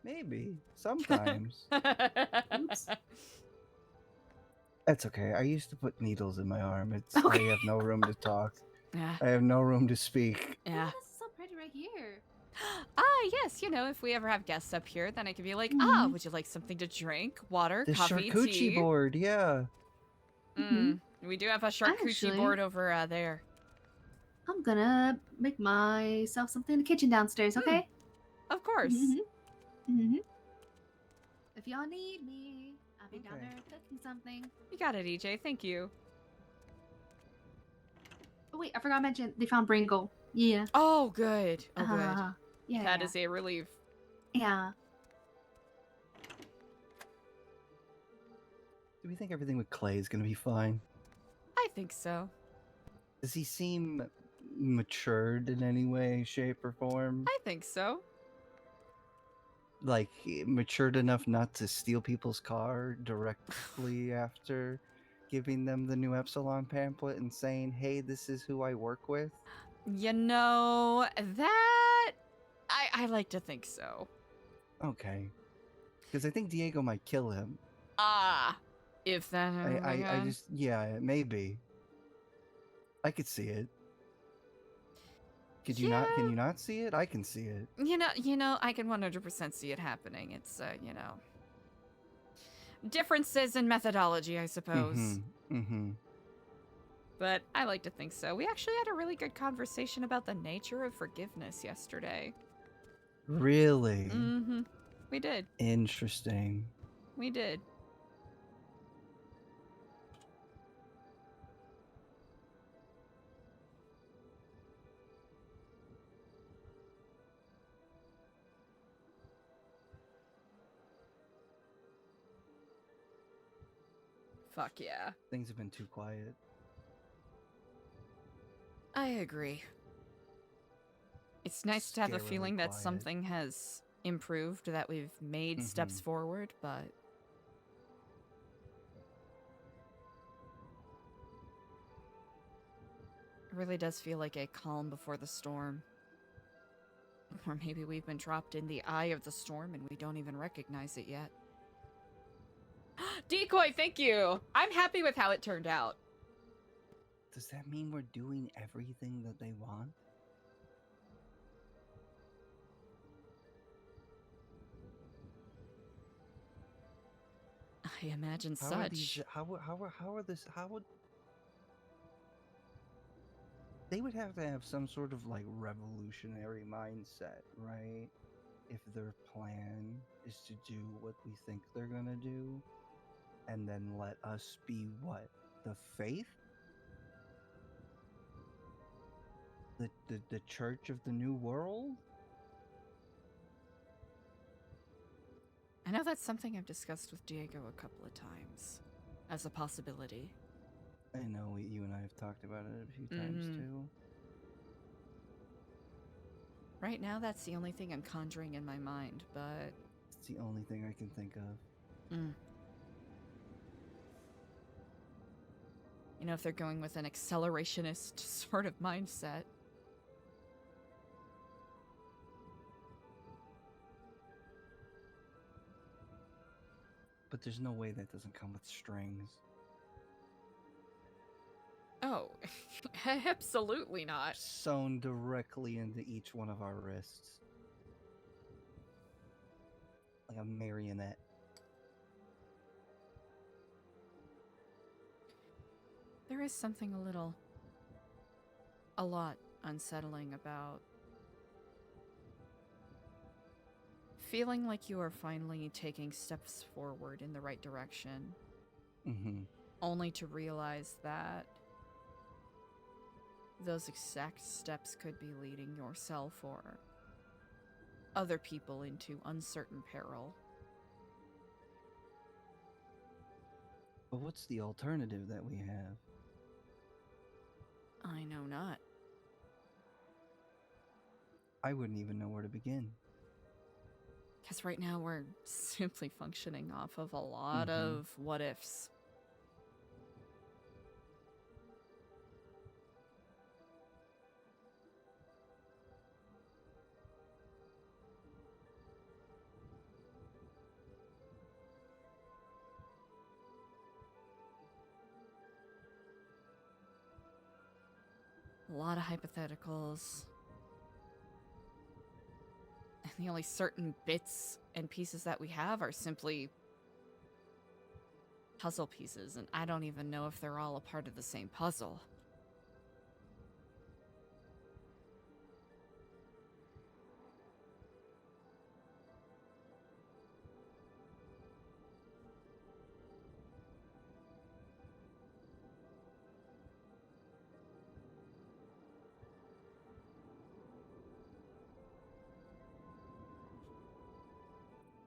Maybe sometimes. Oops. That's okay. I used to put needles in my arm. I have no room to talk. Yeah. I have no room to speak. Yeah. This is so pretty right here. Yes, if we ever have guests up here, then I could be like, Mhm. would you like something to drink? Water, The coffee, charcuterie tea? board, yeah. We do have a charcuterie Actually- board over there. I'm gonna make myself something in the kitchen downstairs, okay? Of course. Mm-hmm. If y'all need me, I'll be down there cooking something. You got it, EJ. Thank you. Oh wait, I forgot to mention they found Bringle. Yeah. Oh, good. Oh, good. Yeah. That is a relief. Yeah. Do we think everything with Clay is gonna be fine? I think so. Does he seem matured in any way, shape, or form? I think so. Like matured enough not to steal people's car directly after giving them the new Epsilon pamphlet and saying, "Hey, this is who I work with." You know, that I like to think so. Okay, because I think Diego might kill him. If that I just maybe. I could see it. Could you not? Can you not see it? I can see it. You know, I can 100% see it happening. It's differences in methodology, I suppose. But I like to think so. We actually had a really good conversation about the nature of forgiveness yesterday. Really? We did. Interesting. We did. Fuck yeah. Things have been too quiet. I agree. It's nice to have a Scarily feeling that quiet. something has improved, that we've made steps forward, but it really does feel like a calm before the storm. Or maybe we've been dropped in the eye of the storm and we don't even recognize it yet. Decoy, thank you! I'm happy with how it turned out. Does that mean we're doing everything that they want? I imagine How such. are these? How would they would have to have some sort of like revolutionary mindset, right? If their plan is to do what we think they're gonna do, and then let us be what? The faith? The church of the new world? I know that's something I've discussed with Diego a couple of times as a possibility. I know you and I have talked about it a few times too. Right now, that's the only thing I'm conjuring in my mind, but It's the only thing I can think of. You know, if they're going with an accelerationist sort of mindset. But there's no way that doesn't come with strings. Oh, absolutely not. Sewn directly into each one of our wrists. Like a marionette. There is something a lot unsettling about feeling like you are finally taking steps forward in the right direction, only to realize that those exact steps could be leading yourself or other people into uncertain peril. But what's the alternative that we have? I know not. I wouldn't even know where to begin. Because right now we're simply functioning off of a lot of what ifs. A lot of hypotheticals. And the only certain bits and pieces that we have are simply puzzle pieces, and I don't even know if they're all a part of the same puzzle.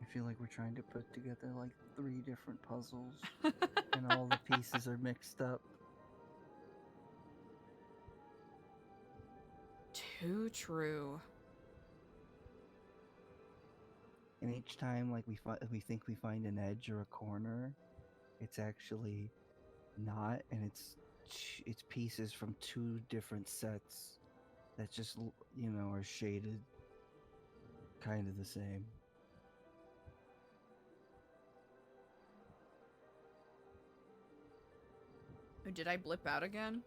I feel like we're trying to put together like 3 different puzzles, and all the pieces are mixed up. Too true. And each time, like we think we find an edge or a corner, it's actually not, and it's pieces from 2 different sets that just are shaded kind of the same. Oh, did I blip out again?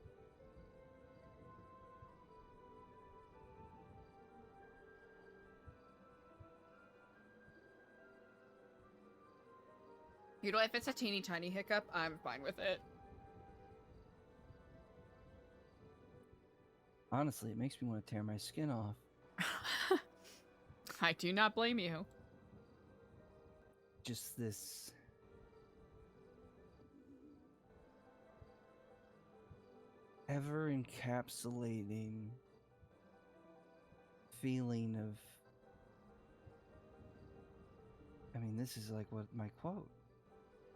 You know, if it's a teeny tiny hiccup, I'm fine with it. Honestly, it makes me want to tear my skin off. I do not blame you. Just this ever encapsulating feeling of, I mean, this is like what my quote.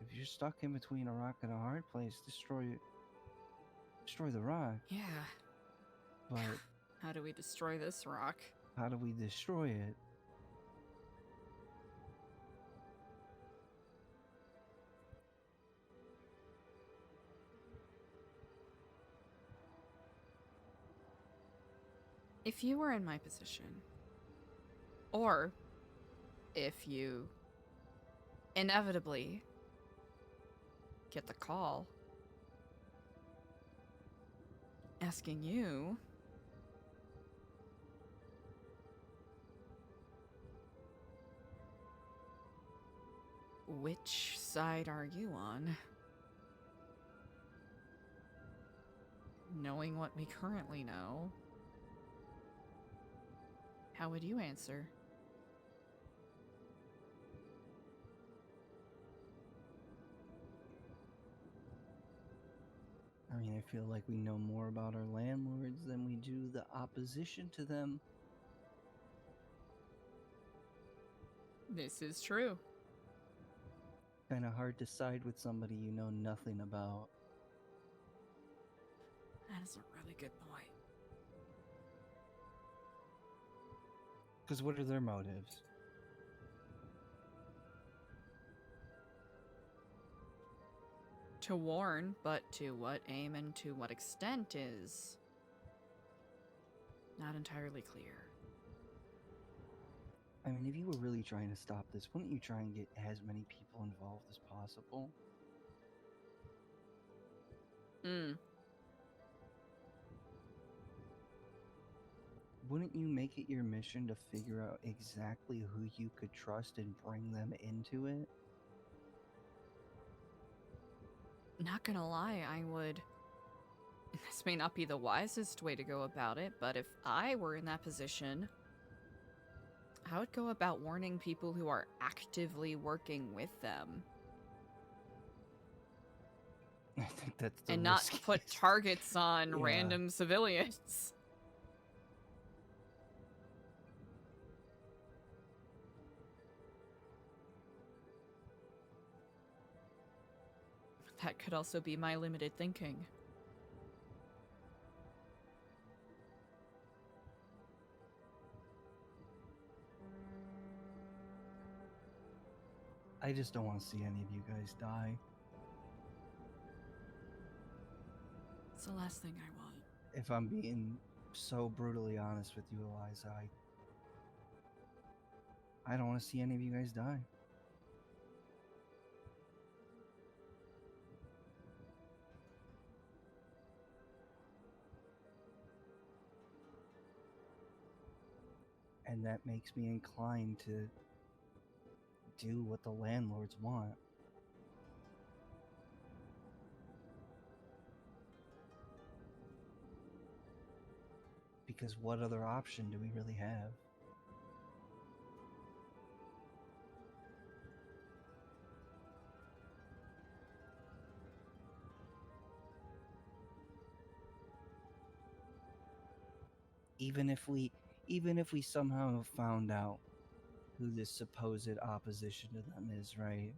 If you're stuck in between a rock and a hard place, destroy the rock. Yeah. But how do we destroy this rock? How do we destroy it? If you were in my position, or if you inevitably get the call asking you which side are you on, knowing what we currently know, how would you answer? I mean, I feel like we know more about our landlords than we do the opposition to them. This is true. Kind of hard to side with somebody you know nothing about. That is a really good point. Because what are their motives? To warn, but to what aim and to what extent is not entirely clear. I mean, if you were really trying to stop this, wouldn't you try and get as many people involved as possible? Wouldn't you make it your mission to figure out exactly who you could trust and bring them into it? Not gonna lie, I would. This may not be the wisest way to go about it, but if I were in that position, I would go about warning people who are actively working with them. I think that's the and not riskiest. put targets on Yeah. random civilians. That could also be my limited thinking. I just don't want to see any of you guys die. It's the last thing I want. If I'm being so brutally honest with you, Eliza, I don't want to see any of you guys die. And that makes me inclined to do what the landlords want. Because what other option do we really have? Even if we somehow found out who this supposed opposition to them is, right?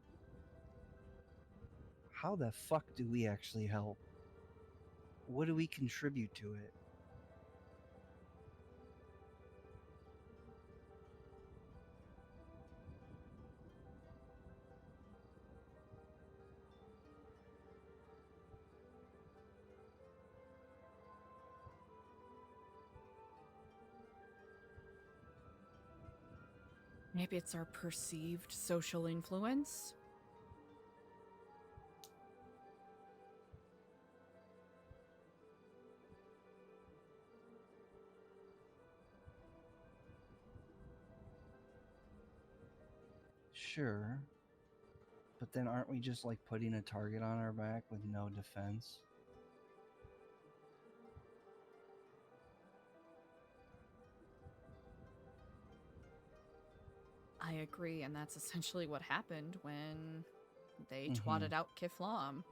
How the fuck do we actually help? What do we contribute to it? Maybe it's our perceived social influence? Sure. But then aren't we just like putting a target on our back with no defense? I agree, and that's essentially what happened when they Mhm. twatted out Kiflam.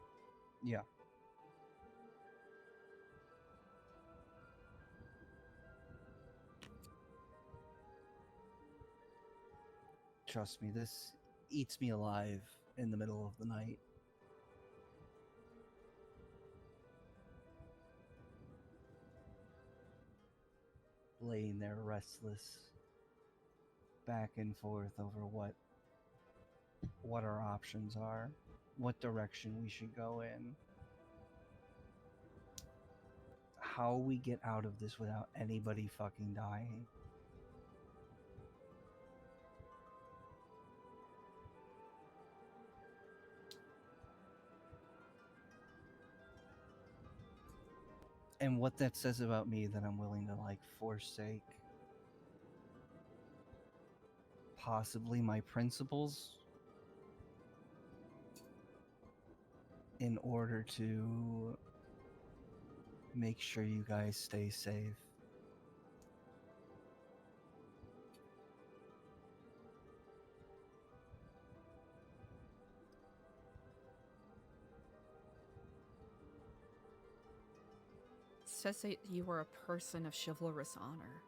Yeah. Trust me, this eats me alive in the middle of the night. Laying there restless, back and forth over what our options are, what direction we should go in, how we get out of this without anybody fucking dying. And what that says about me that I'm willing to like forsake possibly my principles in order to make sure you guys stay safe. It says that you were a person of chivalrous honor.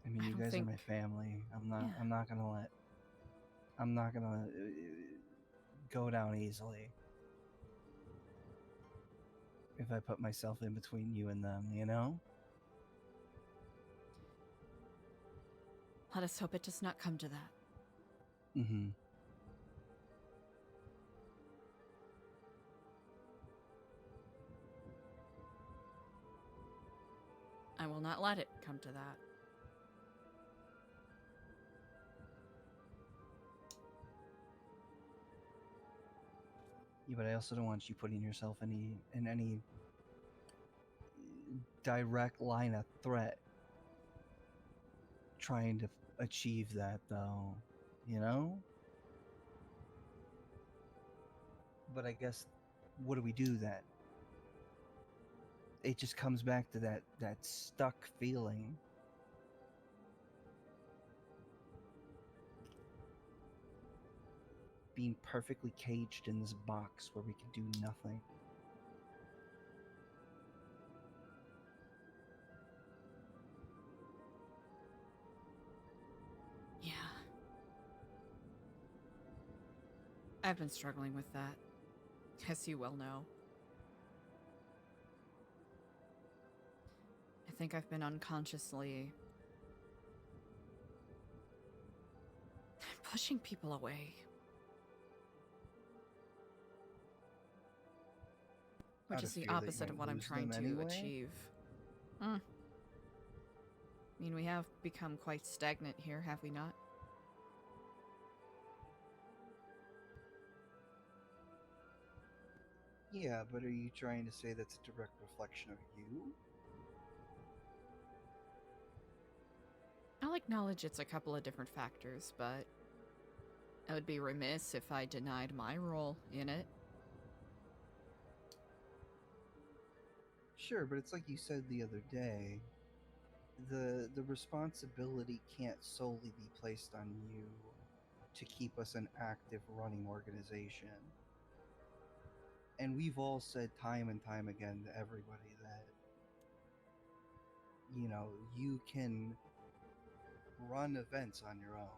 I mean, I you don't guys think- are my family. I'm not Yeah. I'm not gonna go down easily if I put myself in between you and them, you know? Let us hope it does not come to that. Mm-hmm. I will not let it come to that. Yeah, but I also don't want you putting yourself in any direct line of threat trying to achieve that, though, you know? But I guess, what do we do then? It just comes back to that stuck feeling. Being perfectly caged in this box where we can do nothing. Yeah. I've been struggling with that, as you well know. I think I've been unconsciously pushing people away. Which Out is of the fear that you opposite of might what I'm lose trying them to anyway? achieve. I mean, we have become quite stagnant here, have we not? Yeah, but are you trying to say that's a direct reflection of you? I'll acknowledge it's a couple of different factors, but I would be remiss if I denied my role in it. Sure, but it's like you said the other day. The responsibility can't solely be placed on you. to keep us an active running organization. And we've all said time and time again to everybody that, you know, you can run events on your own.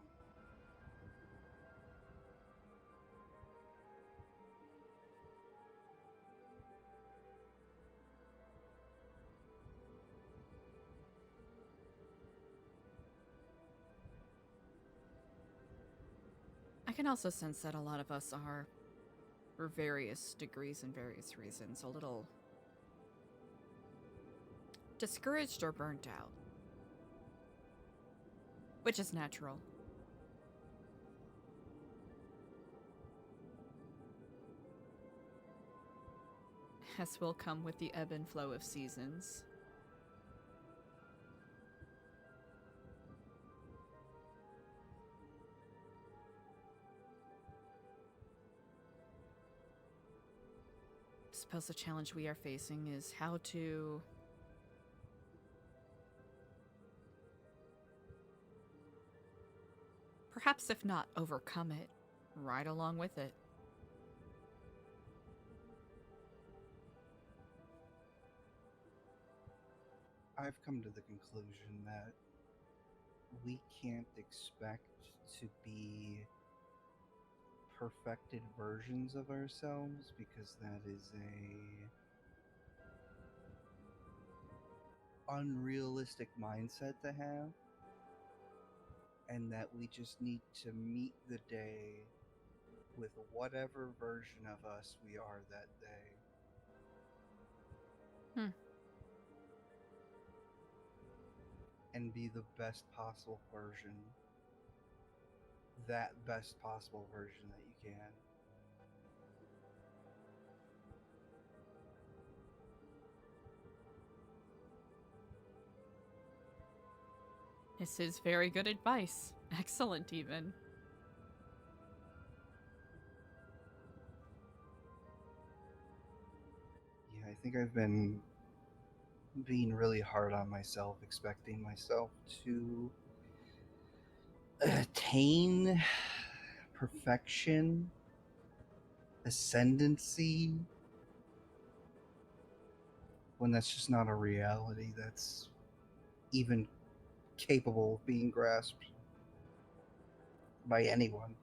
I can also sense that a lot of us are, for various degrees and various reasons, a little discouraged or burnt out. Which is natural. As will come with the ebb and flow of seasons. I suppose the challenge we are facing is how to perhaps if not overcome it, right along with it. I've come to the conclusion that we can't expect to be perfected versions of ourselves, because that is a unrealistic mindset to have, and that we just need to meet the day with whatever version of us we are that day. And be the best possible version, that best possible version that you can. This is very good advice. Excellent, even. Yeah, I think I've been being really hard on myself, expecting myself to attain perfection, ascendancy, when that's just not a reality that's even capable of being grasped by anyone.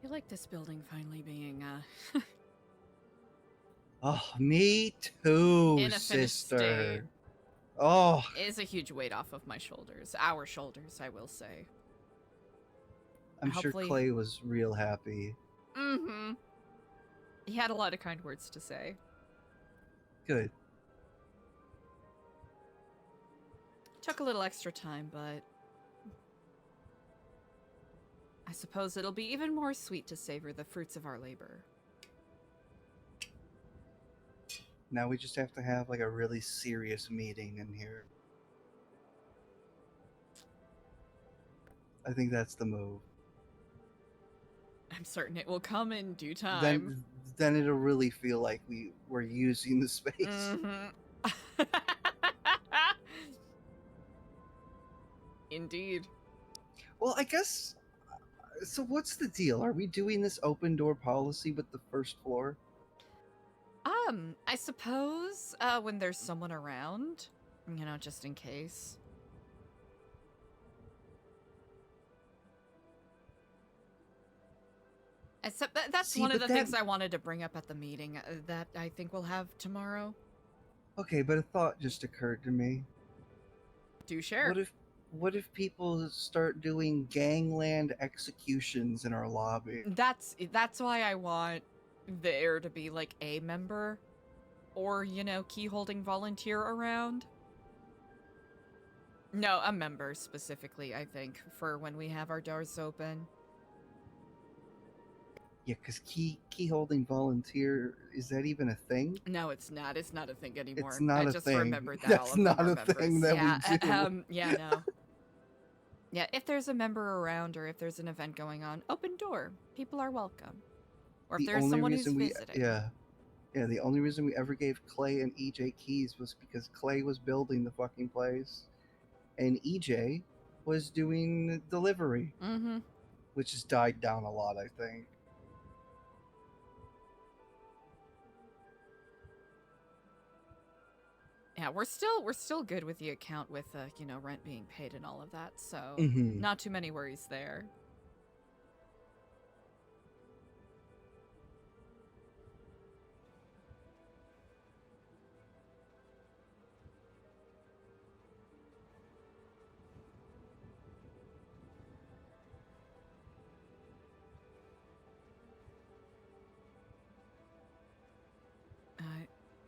I like this building finally being, Oh, me too, in a finished sister. state. Oh, Is a huge weight off of my shoulders. Our shoulders, I will say. I'm sure Hopefully- Clay was real happy. Mm-hmm. He had a lot of kind words to say. Good. Took a little extra time, but I suppose it'll be even more sweet to savor the fruits of our labor. Now we just have to have like a really serious meeting in here. I think that's the move. I'm certain it will come in due time. Then it'll really feel like we're using the space. Mm-hmm. Indeed. Well, I guess. So what's the deal? Are we doing this open door policy with the first floor? I suppose when there's someone around, you know, just in case. Except that's one of the things I wanted to bring up at the meeting that I think we'll have tomorrow. Okay, but a thought just occurred to me. Do share. What if people start doing gangland executions in our lobby? That's why I want there to be like a member or, you know, key holding volunteer around. No, a member specifically, I think, for when we have our doors open. Yeah, because key holding volunteer, is that even a thing? No, it's not. It's not a thing anymore. It's not I a just thing. remembered that That's all of them not are a members. thing that yeah, we do. yeah, no. Yeah, if there's a member around or if there's an event going on, open door. People are welcome. Or if The there's only someone who's reason we visiting. yeah, the only reason we ever gave Clay and EJ keys was because Clay was building the fucking place, and EJ was doing delivery, which has died down a lot, I think. Yeah, we're still good with the account with you know, rent being paid and all of that. So, not too many worries there.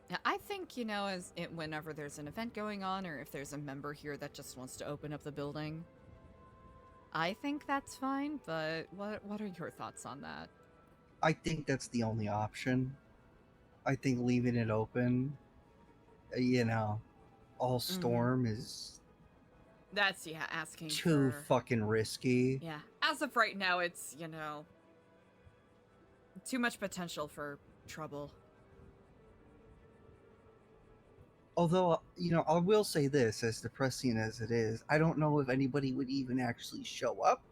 Yeah, I think, you know, whenever there's an event going on or if there's a member here that just wants to open up the building, I think that's fine, but what are your thoughts on that? I think that's the only option. I think leaving it open, you know, all storm is That's, yeah, asking too for... fucking risky. Yeah, as of right now, it's, you know, too much potential for trouble. Although, you know, I will say this, as depressing as it is, I don't know if anybody would even actually show up.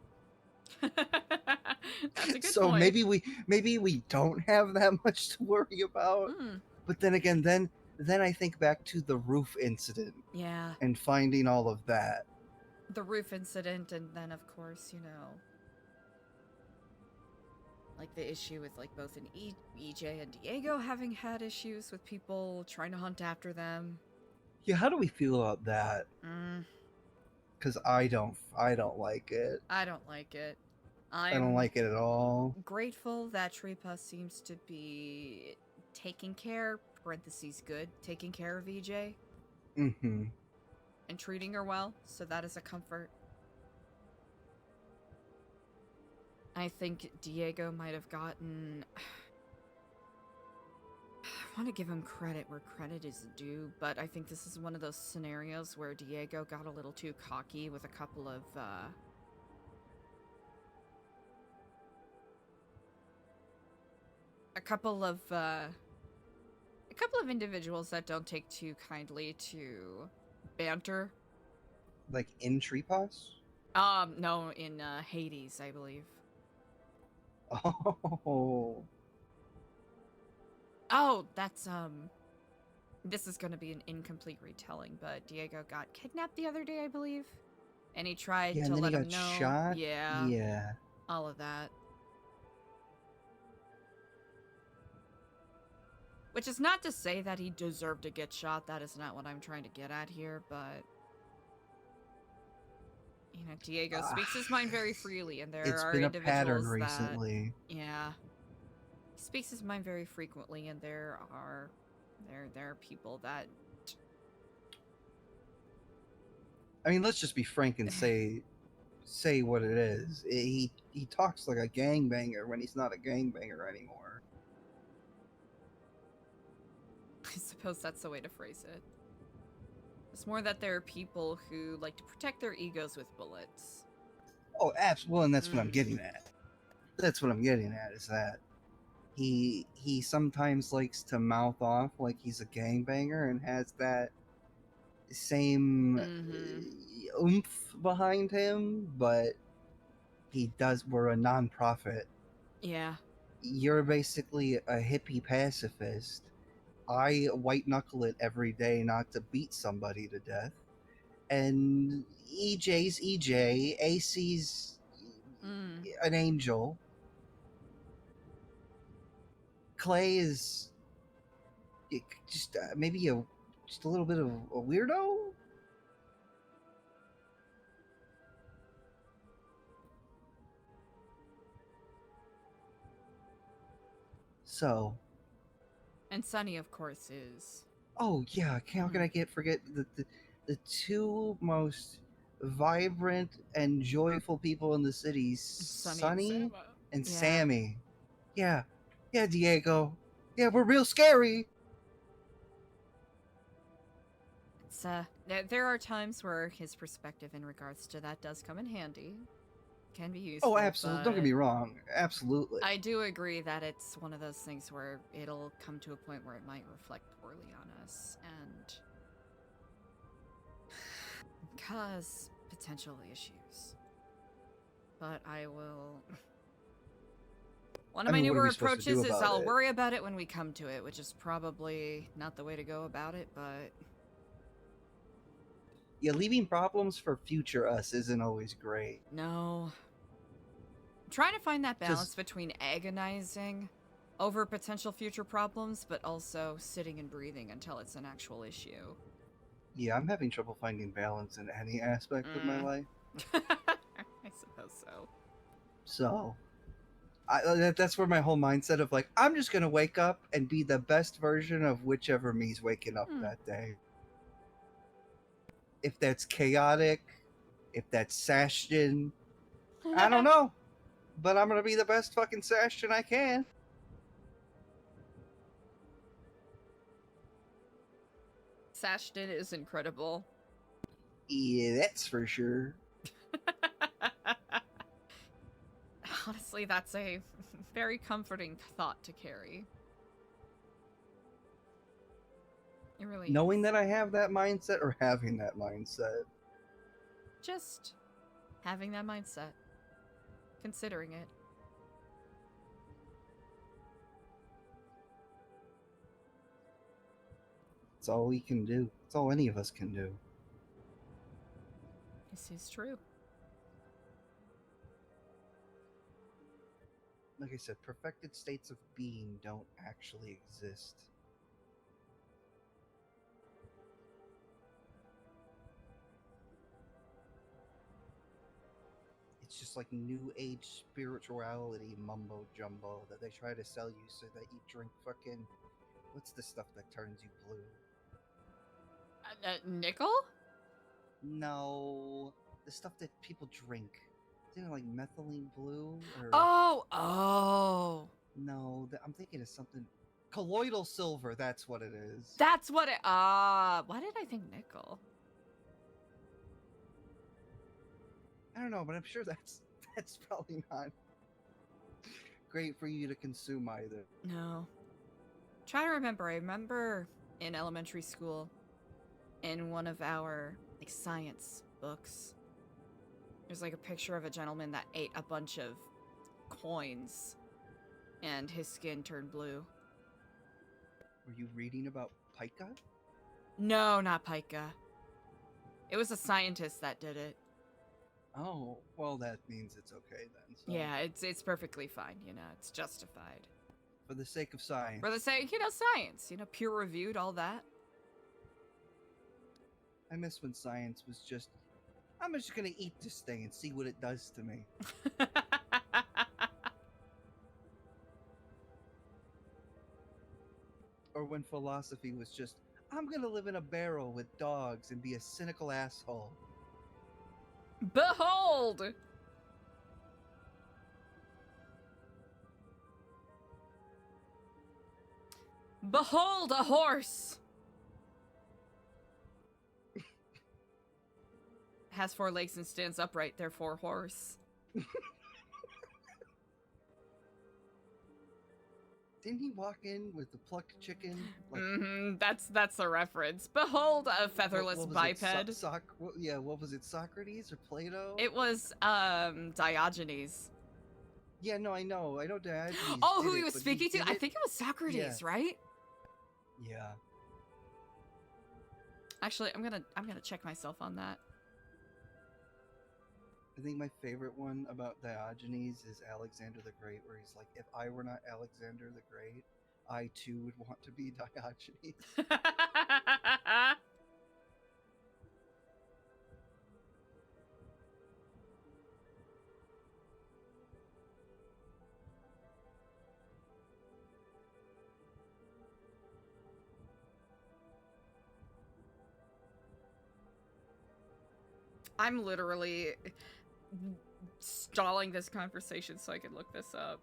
That's a good So point. maybe we don't have that much to worry about. But then again, then I think back to the roof incident. Yeah. And finding all of that. The roof incident, and then, of course, you know, like the issue with, like, both an EJ and Diego having had issues with people trying to hunt after them. Yeah, how do we feel about that? Because I don't like it. I don't like it. I don't like it at all. Grateful that Tripa seems to be taking care, parentheses good, taking care of EJ. Mm-hmm. And treating her well, so that is a comfort. I think Diego might have gotten... I want to give him credit where credit is due, but I think this is one of those scenarios where Diego got a little too cocky with a couple of individuals that don't take too kindly to banter. Like in Treepaws? No, in Hades, I believe. Oh, that's this is gonna be an incomplete retelling, but Diego got kidnapped the other day, I believe. And he tried to let him know. Shot? Yeah. Yeah. All of that. Which is not to say that he deserved to get shot. That is not what I'm trying to get at here, but... You know, Diego speaks his mind very freely, and there are been a individuals pattern that... recently. Yeah. He speaks his mind very frequently, and there are people that... I mean, let's just be frank and say what it is. He talks like a gangbanger when he's not a gangbanger anymore. I suppose that's the way to phrase it. It's more that there are people who like to protect their egos with bullets. Oh, absolutely. Well, and that's what I'm getting at. That's what I'm getting at, is that he sometimes likes to mouth off like he's a gangbanger and has that same oomph behind him, but we're a non-profit. Yeah. You're basically a hippie pacifist. I white knuckle it every day not to beat somebody to death. And EJ's EJ, AC's an angel. Clay is just maybe just a little bit of a weirdo. So. And Sunny, of course, is. Oh yeah, how can I forget the two most vibrant and joyful people in the city, Sunny and Yeah. Sammy. Yeah, yeah, Diego. Yeah, we're real scary. It's there are times where his perspective in regards to that does come in handy. Can be useful. Oh, absolutely. Don't get but me wrong. Absolutely. I do agree that it's one of those things where it'll come to a point where it might reflect poorly on us and cause potential issues. But I will. One of my what are newer we supposed to do approaches is about I'll it? worry about it when we come to it, which is probably not the way to go about it, but Yeah, leaving problems for future us isn't always great. no. I'm trying to find that 'Cause- balance between agonizing over potential future problems, but also sitting and breathing until it's an actual issue. Yeah, I'm having trouble finding balance in any aspect of my life. I suppose so. So, that's where my whole mindset of like, I'm just gonna wake up and be the best version of whichever me's waking up that day. If that's chaotic, if that's Sashton, I don't know. But I'm gonna be the best fucking Sashton I can. Sashton is incredible. Yeah, that's for sure. Honestly, that's a very comforting thought to carry. It really Knowing that I have that mindset or having that mindset. just having that mindset, considering it. It's all we can do. It's all any of us can do. This is true. Like I said, perfected states of being don't actually exist. It's just like new age spirituality mumbo jumbo that they try to sell you so that you drink fucking. What's the stuff that turns you blue? Nickel? No, the stuff that people drink. Isn't it like methylene blue? Or... Oh. No, I'm thinking of something. Colloidal silver, that's what it is. That's what it. Why did I think nickel? I don't know, but I'm sure that's probably not great for you to consume either. No. Try to remember. I remember in elementary school, in one of our science books, there's a picture of a gentleman that ate a bunch of coins, and his skin turned blue. Were you reading about pica? No, not pica. It was a scientist that did it. Oh, well, that means it's okay then. So. Yeah, it's perfectly fine. It's justified. For the sake of science. For the sake, science. Peer reviewed, all that. I miss when science was just, I'm just gonna eat this thing and see what it does to me. Or when philosophy was just, I'm gonna live in a barrel with dogs and be a cynical asshole. Behold! Behold a horse! Has 4 legs and stands upright, therefore horse. Didn't he walk in with the plucked chicken? That's a reference. Behold a featherless what was biped. What was it, Socrates or Plato? It was Diogenes. Yeah, no, I know Diogenes. Oh, who he was speaking to? I think it was Socrates, right? Yeah. Actually, I'm gonna check myself on that. I think my favorite one about Diogenes is Alexander the Great, where he's like, if I were not Alexander the Great, I too would want to be Diogenes. I'm literally stalling this conversation so I can look this up.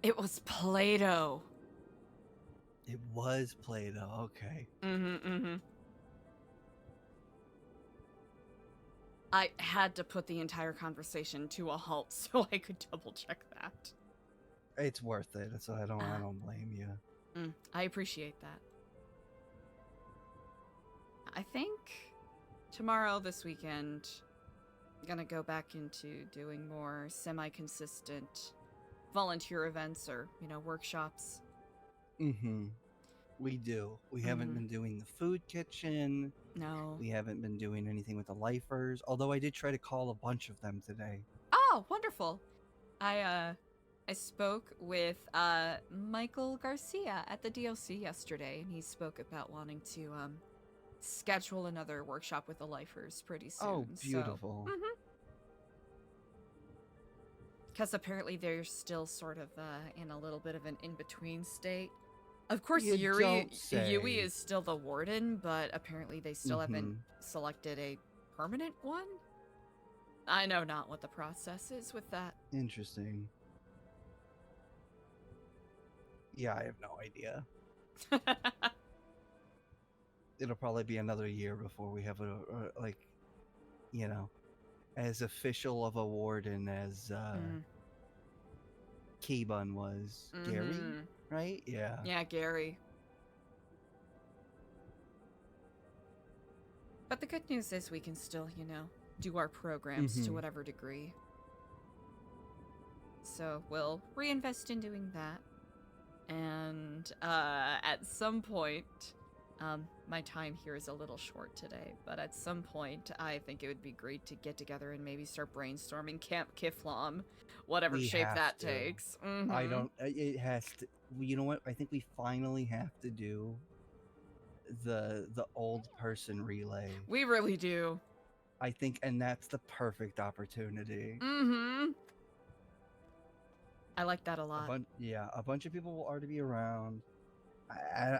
It was Play-Doh. It was Play-Doh. Okay. I had to put the entire conversation to a halt so I could double check that. It's worth it. So I don't blame you. I appreciate that. I think tomorrow, this weekend, I'm gonna go back into doing more semi-consistent volunteer events or, workshops. We do. We haven't been doing the food kitchen. No. We haven't been doing anything with the lifers. Although I did try to call a bunch of them today. Oh, wonderful. I spoke with Michael Garcia at the DLC yesterday, and he spoke about wanting to schedule another workshop with the lifers pretty soon. Oh, beautiful. Because apparently they're still sort of in a little bit of an in-between state. Of course, You Yui don't say. is still the warden, but apparently they still haven't selected a permanent one. I know not what the process is with that. Interesting. Yeah, I have no idea. It'll probably be another year before we have as official of a warden as Keybun was. Gary, right? Yeah. Yeah, Gary. But the good news is we can still, do our programs to whatever degree. So we'll reinvest in doing that. And at some point, my time here is a little short today, but at some point, I think it would be great to get together and maybe start brainstorming Camp Kiflam, whatever shape that takes. I don't. It has to. You know what? I think we finally have to do the old person relay. We really do. I think, and that's the perfect opportunity. I like that a lot. A bunch of people will already be around.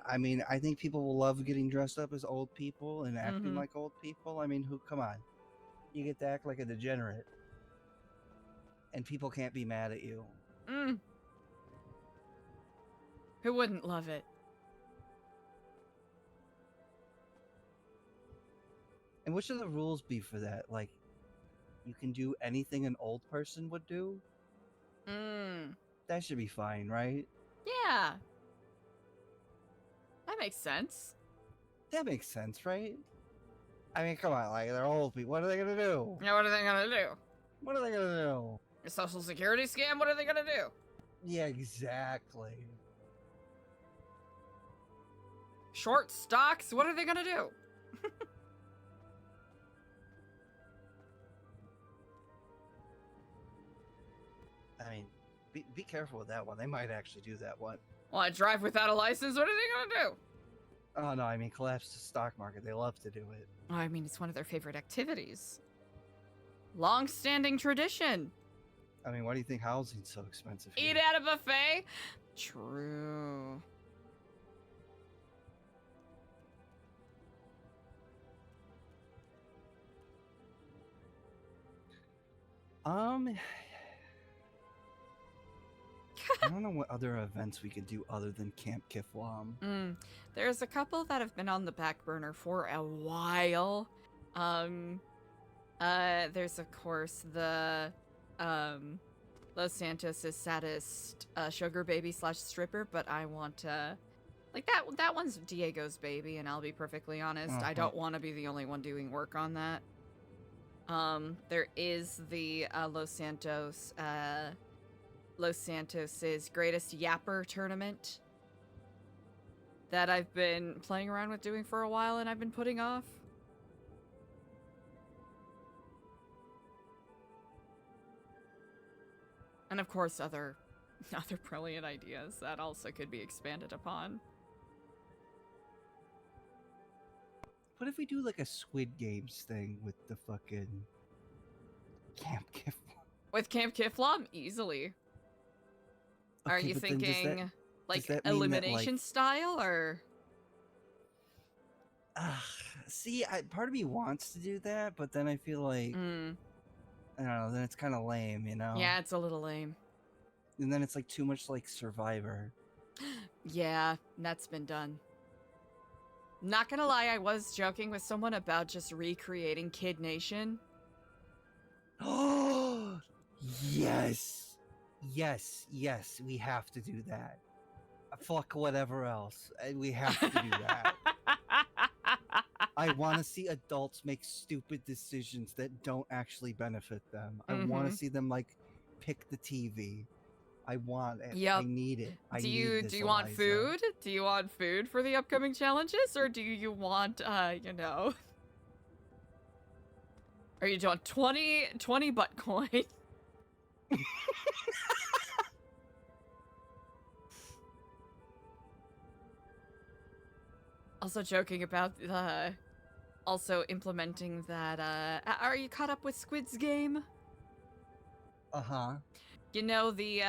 I mean, I think people will love getting dressed up as old people and acting like old people. I mean, come on. You get to act like a degenerate. And people can't be mad at you. Who wouldn't love it? And what should the rules be for that? Like, you can do anything an old person would do? That should be fine, right? Yeah. That makes sense. That makes sense, right? I mean, come on, like, they're old people. What are they gonna do? Yeah, what are they gonna do? What are they gonna do? A social security scam? What are they gonna do? Yeah, exactly. Short stocks? What are they gonna do? I mean, be careful with that one. They might actually do that one. Want to drive without a license? What are they gonna do? Oh, no, I mean, collapse the stock market. They love to do it. Oh, I mean, it's one of their favorite activities. Long-standing tradition. I mean, why do you think housing's so expensive here? Eat at a buffet? True. I don't know what other events we could do other than Camp Kiflam. There's a couple that have been on the back burner for a while. There's of course the Los Santos' saddest sugar baby / stripper, but I want like that one's Diego's baby, and I'll be perfectly honest, I don't want to be the only one doing work on that. There is the Los Santos' Greatest Yapper tournament that I've been playing around with doing for a while and I've been putting off. And of course other brilliant ideas that also could be expanded upon. What if we do like a Squid Games thing with the fucking Camp Kiflom? With Camp Kiflom, easily. Are Okay, you but then does that- thinking like that mean that, elimination like- style or? See, part of me wants to do that, but then I feel like I don't know. Then it's kind of lame, you know. Yeah, it's a little lame. And then it's like too much like Survivor. Yeah, that's been done. Not gonna lie, I was joking with someone about just recreating Kid Nation. Oh, yes, yes, we have to do that. Fuck whatever else, we have to do that. I want to see adults make stupid decisions that don't actually benefit them. I want Mhm. to see them like pick the TV. I want it. Yep. I need it. I Do need you this, do you want Eliza. food? Do you want food for the upcoming challenges, or do you want you know? Or you want 20 butt coin? Also joking about also implementing that are you caught up with Squid's Game? Uh-huh. You know the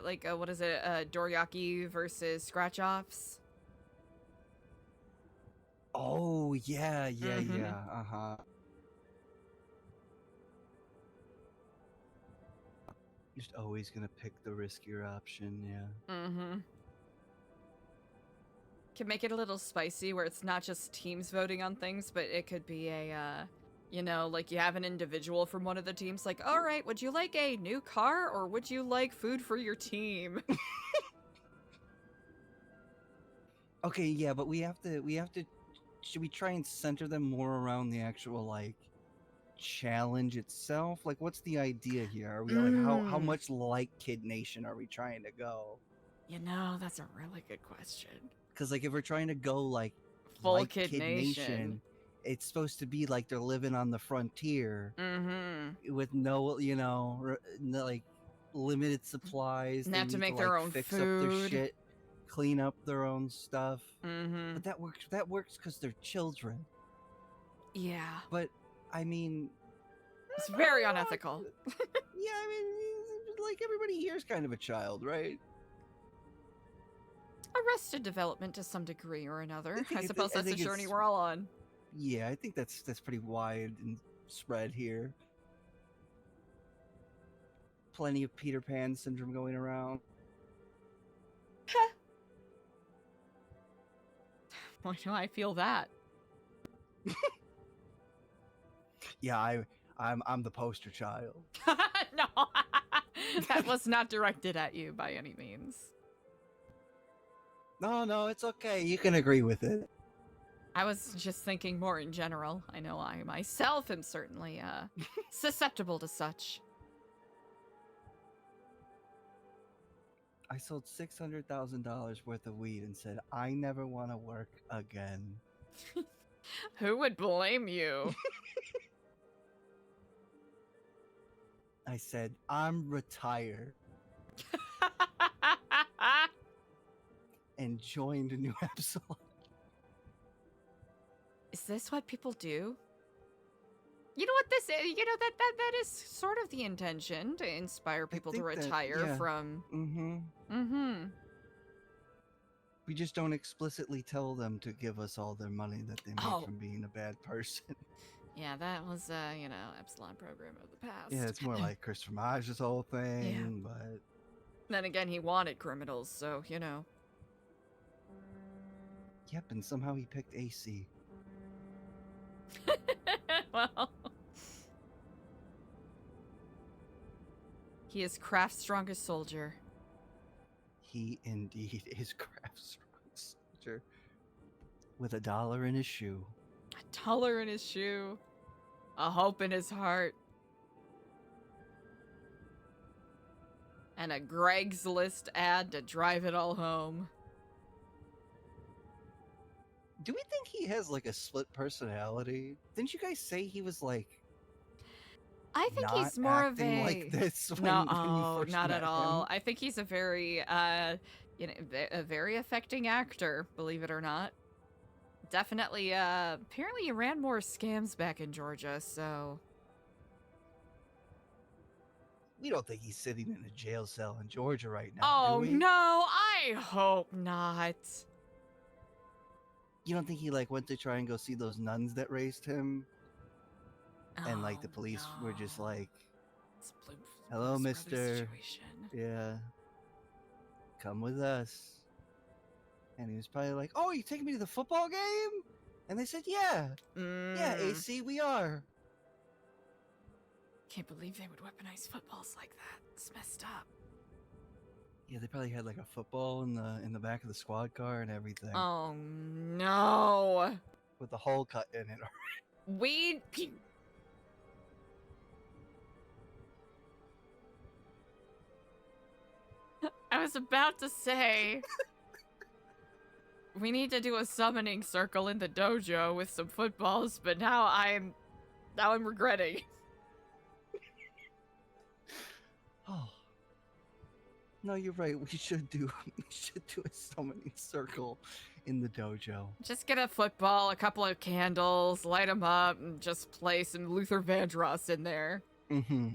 like what is it, Dorayaki versus Scratch Offs? Oh, yeah, Mhm. yeah. Uh-huh. Just always gonna pick the riskier option, yeah. Mm-hmm. Can make it a little spicy where it's not just teams voting on things, but it could be a, you know, like you have an individual from one of the teams like, all right, would you like a new car or would you like food for your team? Okay, yeah, but we have to, should we try and center them more around the actual, like, challenge itself? Like, what's the idea here? Are we, like, how much like Kid Nation are we trying to go? You know, that's a really good question. Because, like, if we're trying to go, like, Full like Kid Nation. it's supposed to be like they're living on the frontier Mm-hmm. with no, you know, no, like, limited supplies. And They have to need make their like, own fix up their food. shit, clean up their own stuff. Mm-hmm. But that works because they're children. Yeah. But, I mean... It's very unethical. Yeah, I mean, like, everybody here is kind of a child, right? Arrested development to some degree or another. I think suppose that's the it's- journey we're all on. Yeah, I think that's pretty wide and spread here. Plenty of Peter Pan syndrome going around. Why do I feel that? Yeah, I'm the poster child. No, that was not directed at you by any means. No, it's okay. You can agree with it. I was just thinking more in general. I know I myself am certainly susceptible to such. I sold $600,000 worth of weed and said, I never want to work again. Who would blame you? I said, I'm retired. And joined a new Epsilon. Is this what people do? You know what this is? You know that is sort of the intention, to inspire people to retire from. Mm-hmm. We just don't explicitly tell them to give us all their money that they make from being a bad person. Yeah, that was you know, Epsilon program of the past. Yeah, it's more like Christopher Mage's whole thing, but then again, he wanted criminals, so you know. Yep, and somehow he picked AC. Well, he is Kraft's strongest soldier. He indeed is Kraft's strongest soldier. With $1 in his shoe. $1 in his shoe. A hope in his heart. And a Greg's List ad to drive it all home. Do we think he has like a split personality? Didn't you guys say he was like I think not he's more of acting a like this when no, you first not met at all. him? I think he's a very you know, a very affecting actor, believe it or not. definitely, apparently you ran more scams back in Georgia, so... We don't think he's sitting in a jail cell in Georgia right now, do Oh, we? no, I hope not. You don't think he like went to try and go see those nuns that raised him? And like the police were just like, "Hello, Blues Brothers mister. situation. Yeah. Come with us." And he was probably like, "Oh, you taking me to the football game?" And they said, "Yeah. Yeah, AC, we are." Can't believe they would weaponize footballs like that. It's messed up. Yeah, they probably had like a football in the back of the squad car and everything. Oh, no. With the hole cut in it. We... I was about to say... we need to do a summoning circle in the dojo with some footballs, but now I'm regretting. Oh. No, you're right. We should do a summoning circle in the dojo. Just get a football, a couple of candles, light them up, and just play some Luther Vandross in there.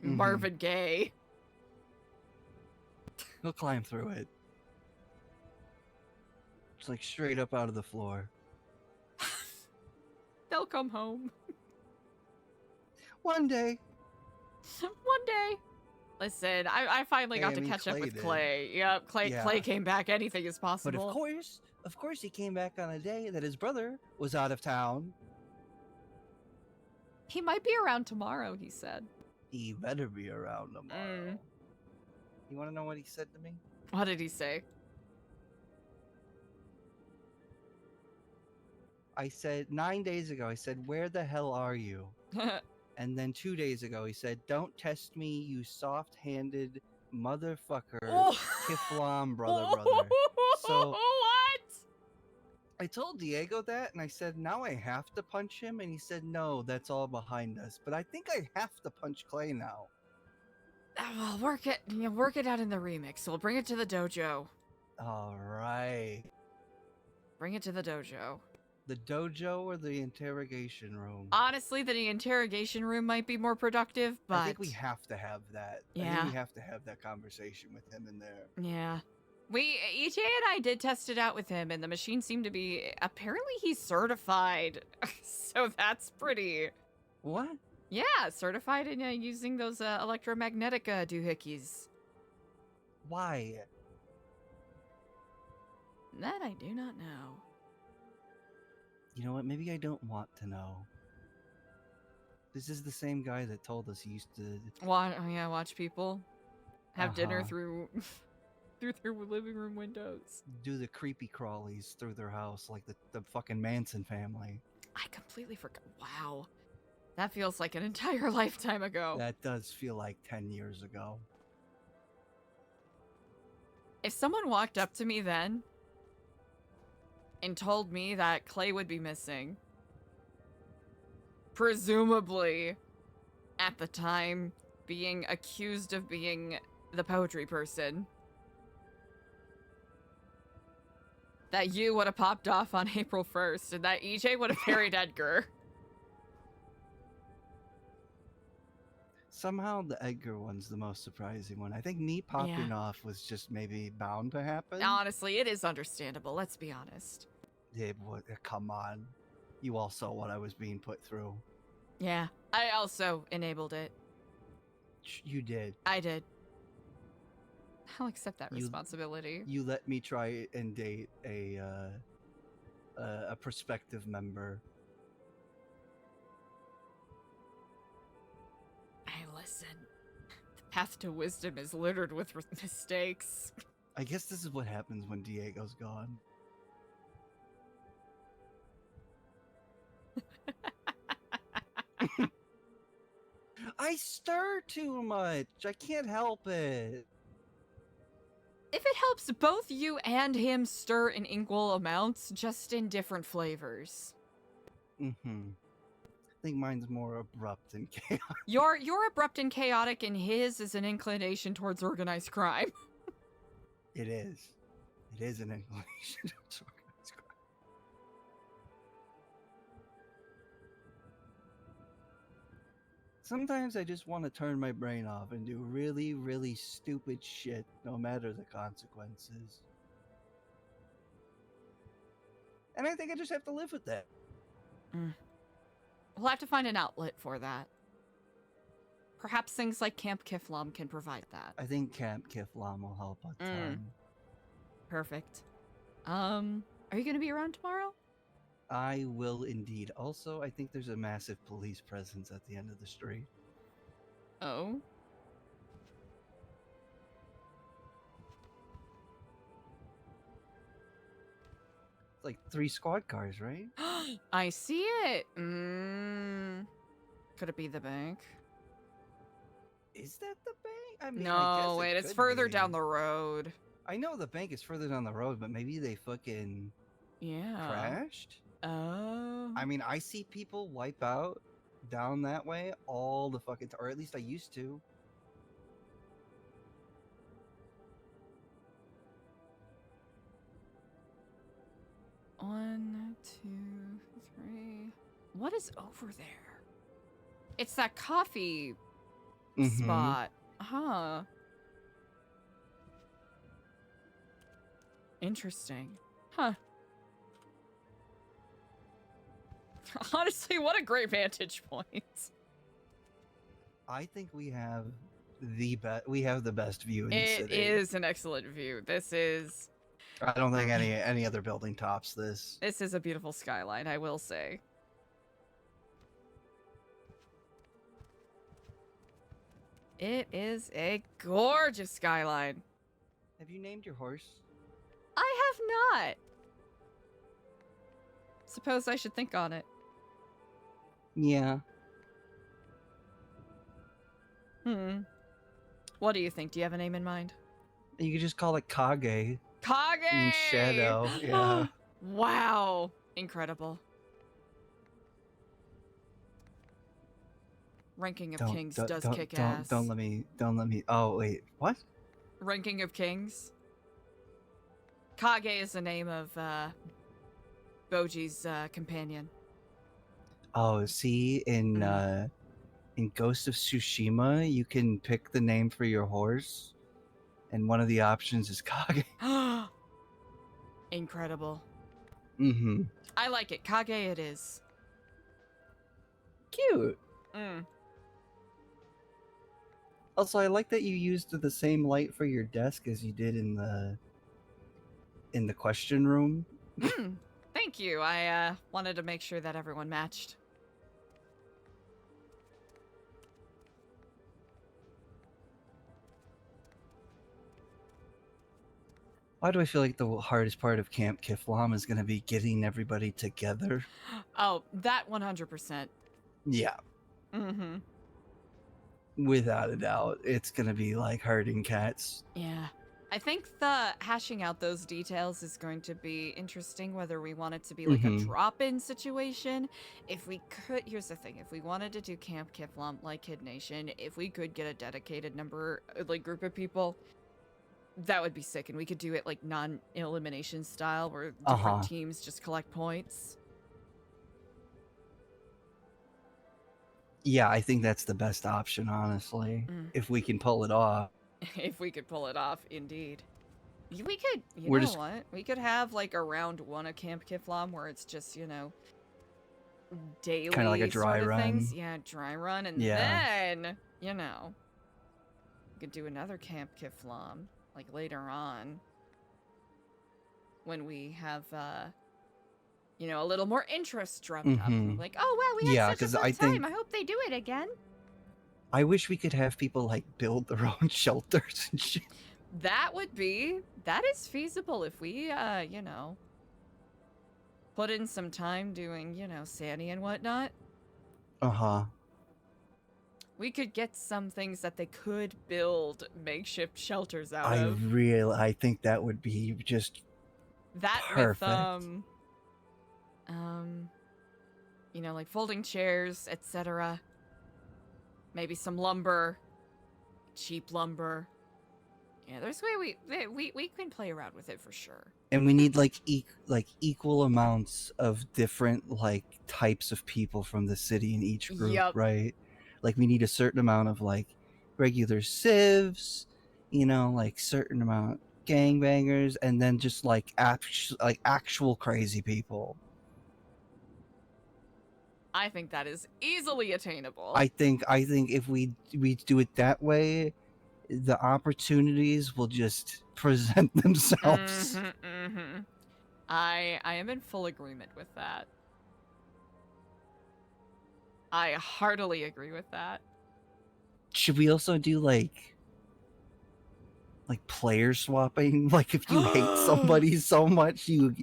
Marvin Gaye. He'll climb through it. It's like straight up out of the floor. They'll come home. One day. One day. Listen, I finally got to catch up with Clay. Yep, Clay came back. Anything is possible. But of course, he came back on a day that his brother was out of town. He might be around tomorrow, he said. He better be around tomorrow. You want to know what he said to me? What did he say? I said 9 days ago, I said, "Where the hell are you?" And then 2 days ago, he said, "Don't test me, you soft-handed motherfucker." Kiflam, brother. So what? I told Diego that, and I said, "Now I have to punch him," and he said, "No, that's all behind us." But I think I have to punch Clay now. Well, work it out in the remix. We'll bring it to the dojo. All right. Bring it to the dojo. The dojo or the interrogation room? Honestly, the interrogation room might be more productive, but... I think we have to have that. Yeah. I think we have to have that conversation with him in there. Yeah. EJ and I did test it out with him, and the machine seemed to be... Apparently he's certified. So that's pretty... What? Yeah, certified in using those electromagnetic doohickeys. Why? That I do not know. You know what? Maybe I don't want to know. This is the same guy that told us he used to... watch people have dinner through their living room windows. Do the creepy crawlies through their house like the fucking Manson family. I completely forgot. Wow. That feels like an entire lifetime ago. That does feel like 10 years ago. If someone walked up to me then and told me that Clay would be missing, presumably at the time being accused of being the poetry person, that you would have popped off on April 1st and that EJ would have married Edgar. Somehow the Edgar one's the most surprising one. I think me popping off was just maybe bound to happen. Honestly, it is understandable. Let's be honest. Yeah, come on. You all saw what I was being put through. Yeah, I also enabled it. You did. I did. I'll accept that responsibility. You let me try and date a prospective member. Hey, listen. The path to wisdom is littered with mistakes. I guess this is what happens when Diego's gone. I stir too much. I can't help it. If it helps both you and him stir in equal amounts, just in different flavors. I think mine's more abrupt and chaotic. You're abrupt and chaotic, and his is an inclination towards organized crime. It is. It is an inclination towards organized crime. Sometimes I just want to turn my brain off and do really, really stupid shit, no matter the consequences. And I think I just have to live with that. We'll have to find an outlet for that. Perhaps things like Camp Kiflam can provide that. I think Camp Kiflam will help a ton. Perfect. Are you gonna be around tomorrow? I will indeed. Also, I think there's a massive police presence at the end of the street. Oh. It's like 3 squad cars, right? I see it. Could it be the bank? Is that the bank? I mean, I No, guess wait, it it's could further be. down the road. I know the bank is further down the road, but maybe they fucking crashed? Oh. I mean, I see people wipe out down that way all the fucking time, or at least I used to. One, two, three. What is over there? It's that coffee spot. Huh. Interesting. Huh. Honestly, what a great vantage point. I think we have the best. We have the best view in the It city. is an excellent view. This is. I don't think any other building tops this. This is a beautiful skyline, I will say. It is a gorgeous skyline. Have you named your horse? I have not. Suppose I should think on it. Yeah. What do you think? Do you have a name in mind? You could just call it Kage. Kage! In shadow. Yeah. Wow. Incredible. Ranking of Kings does kick ass. Don't let me. Oh wait, what? Ranking of Kings. Kage is the name of Boji's companion. Oh, see, in Ghost of Tsushima, you can pick the name for your horse, and one of the options is Kage. Incredible. Mm-hmm. I like it. Kage it is. Cute. Also, I like that you used the same light for your desk as you did in the question room. Thank you. I wanted to make sure that everyone matched. Why do I feel like the hardest part of Camp Kiflam is going to be getting everybody together? Oh, that 100%. Yeah, without a doubt. It's going to be like herding cats. Yeah. I think the hashing out those details is going to be interesting, whether we want it to be like a drop-in situation. If we could, here's the thing, if we wanted to do Camp Kiflam like Kid Nation, if we could get a dedicated group of people, that would be sick, and we could do it like non-elimination style, where different teams just collect points. Yeah, I think that's the best option, honestly, if we can pull it off. If we could pull it off, indeed. We could, what? We could have like a round 1 of Camp Kiflam where it's just, daily Kinda like a dry sort of run. things. Yeah, dry run, and then, we could do another Camp Kiflam, like later on, when we have, a little more interest drummed up. Like, oh wow, we had such a fun time. I hope they do it again. I wish we could have people like build their own shelters and shit. That is feasible if we, put in some time doing, Sandy and whatnot. We could get some things that they could build makeshift shelters out of. I think that would be just That perfect. With, like folding chairs, etc. Maybe some lumber, cheap lumber. Yeah, there's a way we can play around with it for sure. And we need like equal amounts of different like types of people from the city in each group, right? Like we need a certain amount of like regular civs, you know, like certain amount gangbangers, and then just like actual crazy people. I think that is easily attainable. I think if we do it that way, the opportunities will just present themselves. I am in full agreement with that. I heartily agree with that. Should we also do like player swapping? Like if you hate somebody so much, you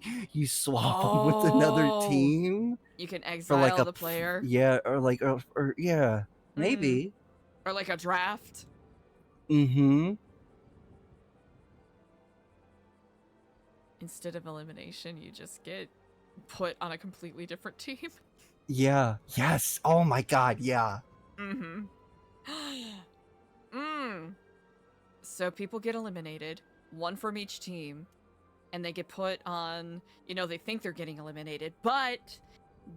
swap them with another team. You can for exile like the player. Yeah, or yeah, maybe. Or like a draft. Mm-hmm. Instead of elimination, you just get put on a completely different team. Yeah. Yes. Oh my God. Yeah. So people get eliminated, one from each team, and they get put on, you know, they think they're getting eliminated, but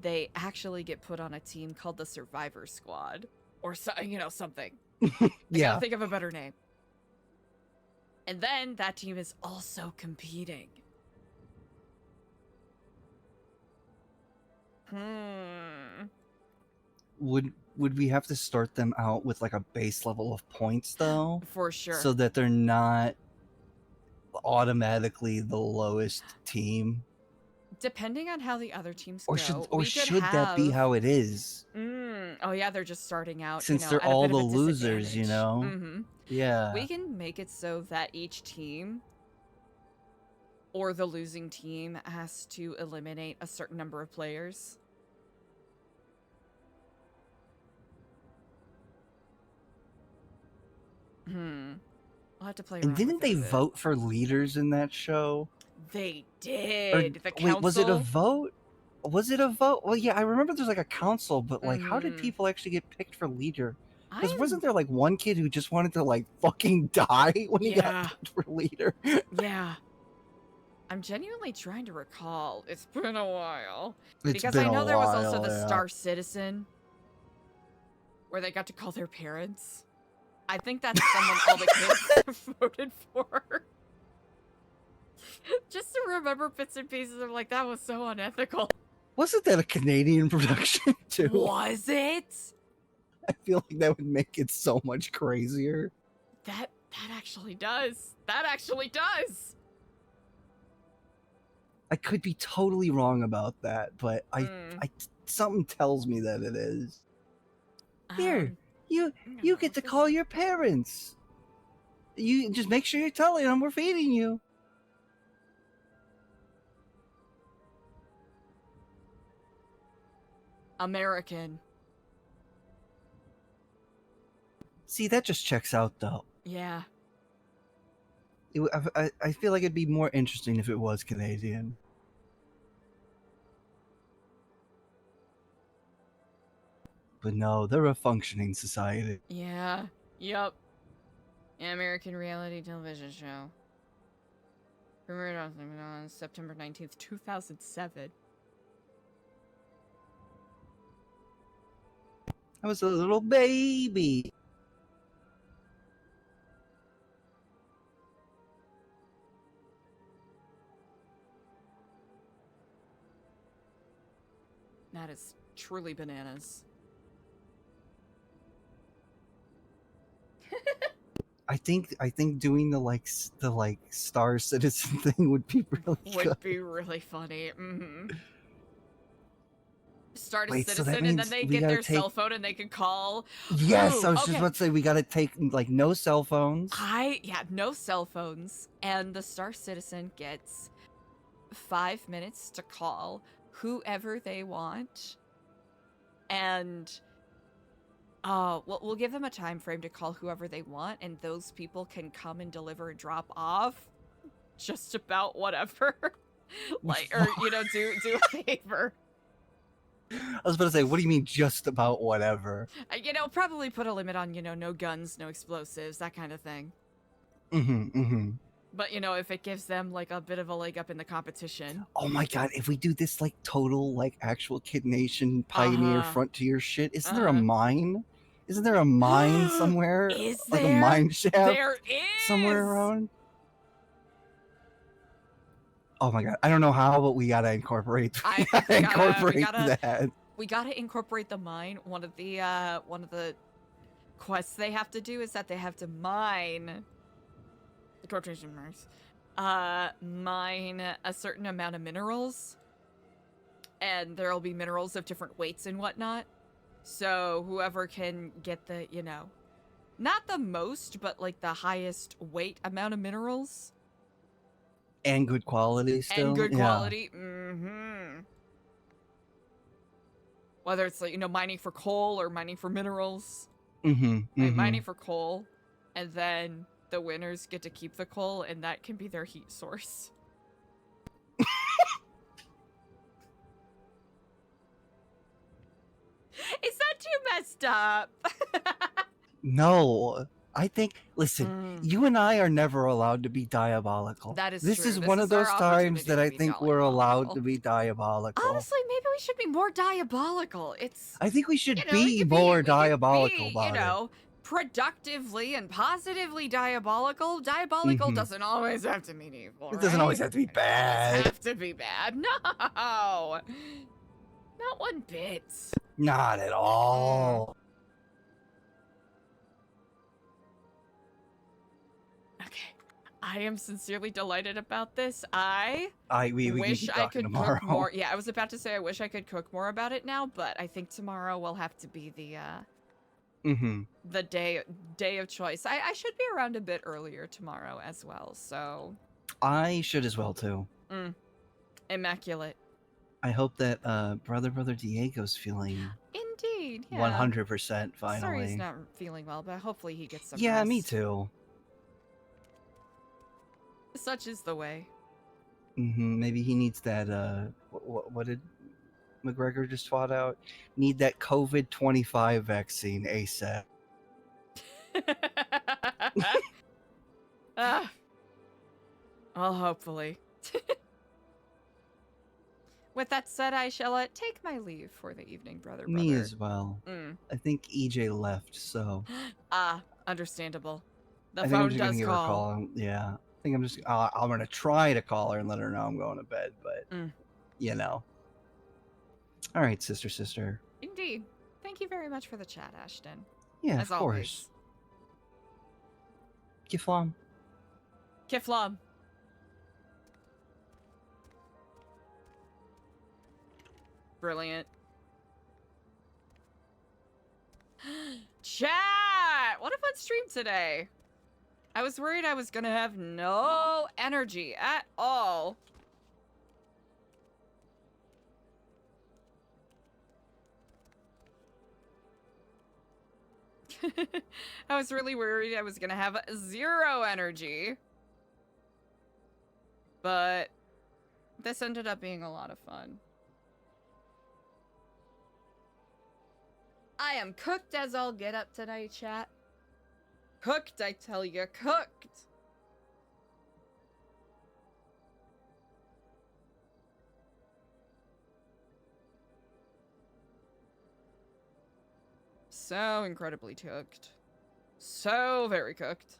they actually get put on a team called the Survivor Squad. Or, you know, something. I gotta think of a better name. And then that team is also competing. Would we have to start them out with like a base level of points though? For sure. So that they're not automatically the lowest team. Depending on how the other teams Or go. should that be how it is? Oh yeah, they're just starting out. Since you know, they're at a all bit of the a losers, you disadvantage. know? Yeah. We can make it so that each team or the losing team has to eliminate a certain number of players. I'll have to play around And didn't with it they a bit. vote for leaders in that show? They did. The council. Wait, was it a vote? Was it a vote? Well, yeah, I remember there's like a council, but like, how did people actually get picked for leader? Because wasn't there like one kid who just wanted to like fucking die when he got picked for leader? Yeah. I'm genuinely trying to recall. It's been a while. It's because been I know a there was also while, the yeah. Star Citizen, where they got to call their parents. I think that's someone all the kids voted for. Just to remember bits and pieces of like, that was so unethical. Wasn't that a Canadian production too? Was it? I feel like that would make it so much crazier. That actually does. That actually does. I could be totally wrong about that, but I something tells me that it is. Here, you get to call your parents. You just make sure you're telling them we're feeding you. American. See, that just checks out though. Yeah. I feel like it'd be more interesting if it was Canadian. But no, they're a functioning society. Yeah. Yup. American reality television show. Premiered on September 19th, 2007. I was a little baby. That is truly bananas. I think doing the Star Citizen thing would be really good. Would be really funny. Start a Wait, so that citizen and then means they we get their gotta cell take- phone and they can call. Yes, Ooh, I was just okay. about to say we gotta take like no cell phones. No cell phones, and the Star Citizen gets 5 minutes to call whoever they want, and we'll give them a time frame to call whoever they want, and those people can come and deliver and drop off just about whatever, like, or do a favor. I was about to say, what do you mean just about whatever? Probably put a limit on, no guns, no explosives, that kind of thing. But, if it gives them, like, a bit of a leg up in the competition. Oh my god, if we do this, like, total, like, actual Kid Nation pioneer frontier shit, isn't there a mine? Isn't there a mine somewhere? Is like there? a mine shaft? There is! Somewhere around? Oh my god. I don't know how, but we gotta incorporate we that. We gotta incorporate the mine. One of the quests they have to do is that they have to mine the torturation marks. Mine a certain amount of minerals. And there'll be minerals of different weights and whatnot. So whoever can get the, you know, not the most, but like the highest weight amount of minerals. And good quality still. And good Yeah. quality. Mm-hmm. Whether it's like, you know, mining for coal or mining for minerals. Mm-hmm. Mining for coal. And then the winners get to keep the coal and that can be their heat source. Is that too messed up? No. I think, listen, you and I are never allowed to be diabolical. That is This true. is This one is of those our times that opportunity I to be think we're allowed to be diabolical. Honestly, maybe we should be more diabolical. It's I think we should you know, be more diabolical be, about you know, productively and positively diabolical. Diabolical Mhm. doesn't always have to mean evil. it. It doesn't always right? have to be It doesn't bad. have to be bad. No, not one bit. Not at all. Okay, I am sincerely delighted about this. We wish can keep I talking could tomorrow. cook more. Yeah, I was about to say I wish I could cook more about it now, but I think tomorrow will have to be the day of choice. I should be around a bit earlier tomorrow as well, so I should as well too. immaculate. I hope that brother Diego's feeling Indeed, yeah. 100% finally. Sorry he's not feeling well, but hopefully he gets some Yeah, rest. me too. Such is the way. Maybe he needs that. What did McGregor just fought out? Need that COVID-25 vaccine ASAP. Well, hopefully. With that said, I shall take my leave for the evening, brother. Me as well. Mm. I think EJ left, so Understandable. The I think I'm phone just gonna does give her a call. call. Yeah, I think I'm just. I'm gonna try to call her and let her know I'm going to bed, but you know. All right, sister. Indeed. Thank you very much for the chat, Ashton. Yeah, as of course. Kiflam. Kiflam. Brilliant. Chat! What a fun stream today. I was worried I was gonna have no energy at all. I was really worried I was gonna have 0 energy. But this ended up being a lot of fun. I am cooked as all get up tonight, chat. Cooked, I tell you, cooked. So incredibly cooked. So very cooked.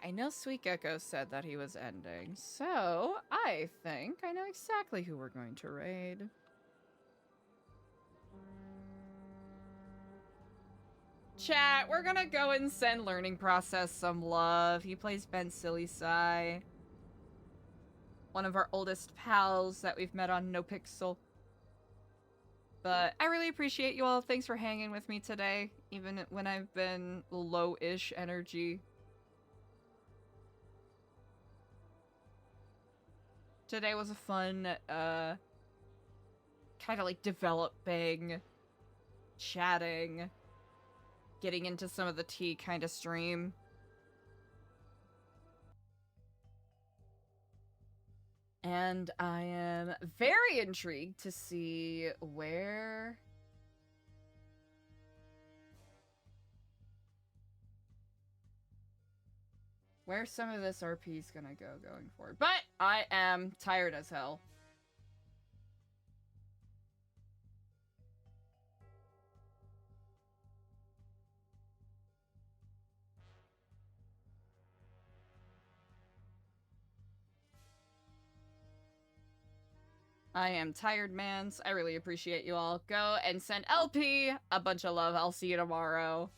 I know Sweet Gecko said that he was ending, so I think I know exactly who we're going to raid. Chat, we're gonna go and send Learning Process some love. He plays Ben Silly Sai. One of our oldest pals that we've met on NoPixel. But I really appreciate you all. Thanks for hanging with me today, even when I've been low-ish energy. Today was a fun, kind of like developing, chatting, getting into some of the tea kind of stream. And I am very intrigued to see where where some of this RP is gonna go going forward. But I am tired as hell. I am tired, mans. I really appreciate you all. Go and send LP a bunch of love. I'll see you tomorrow.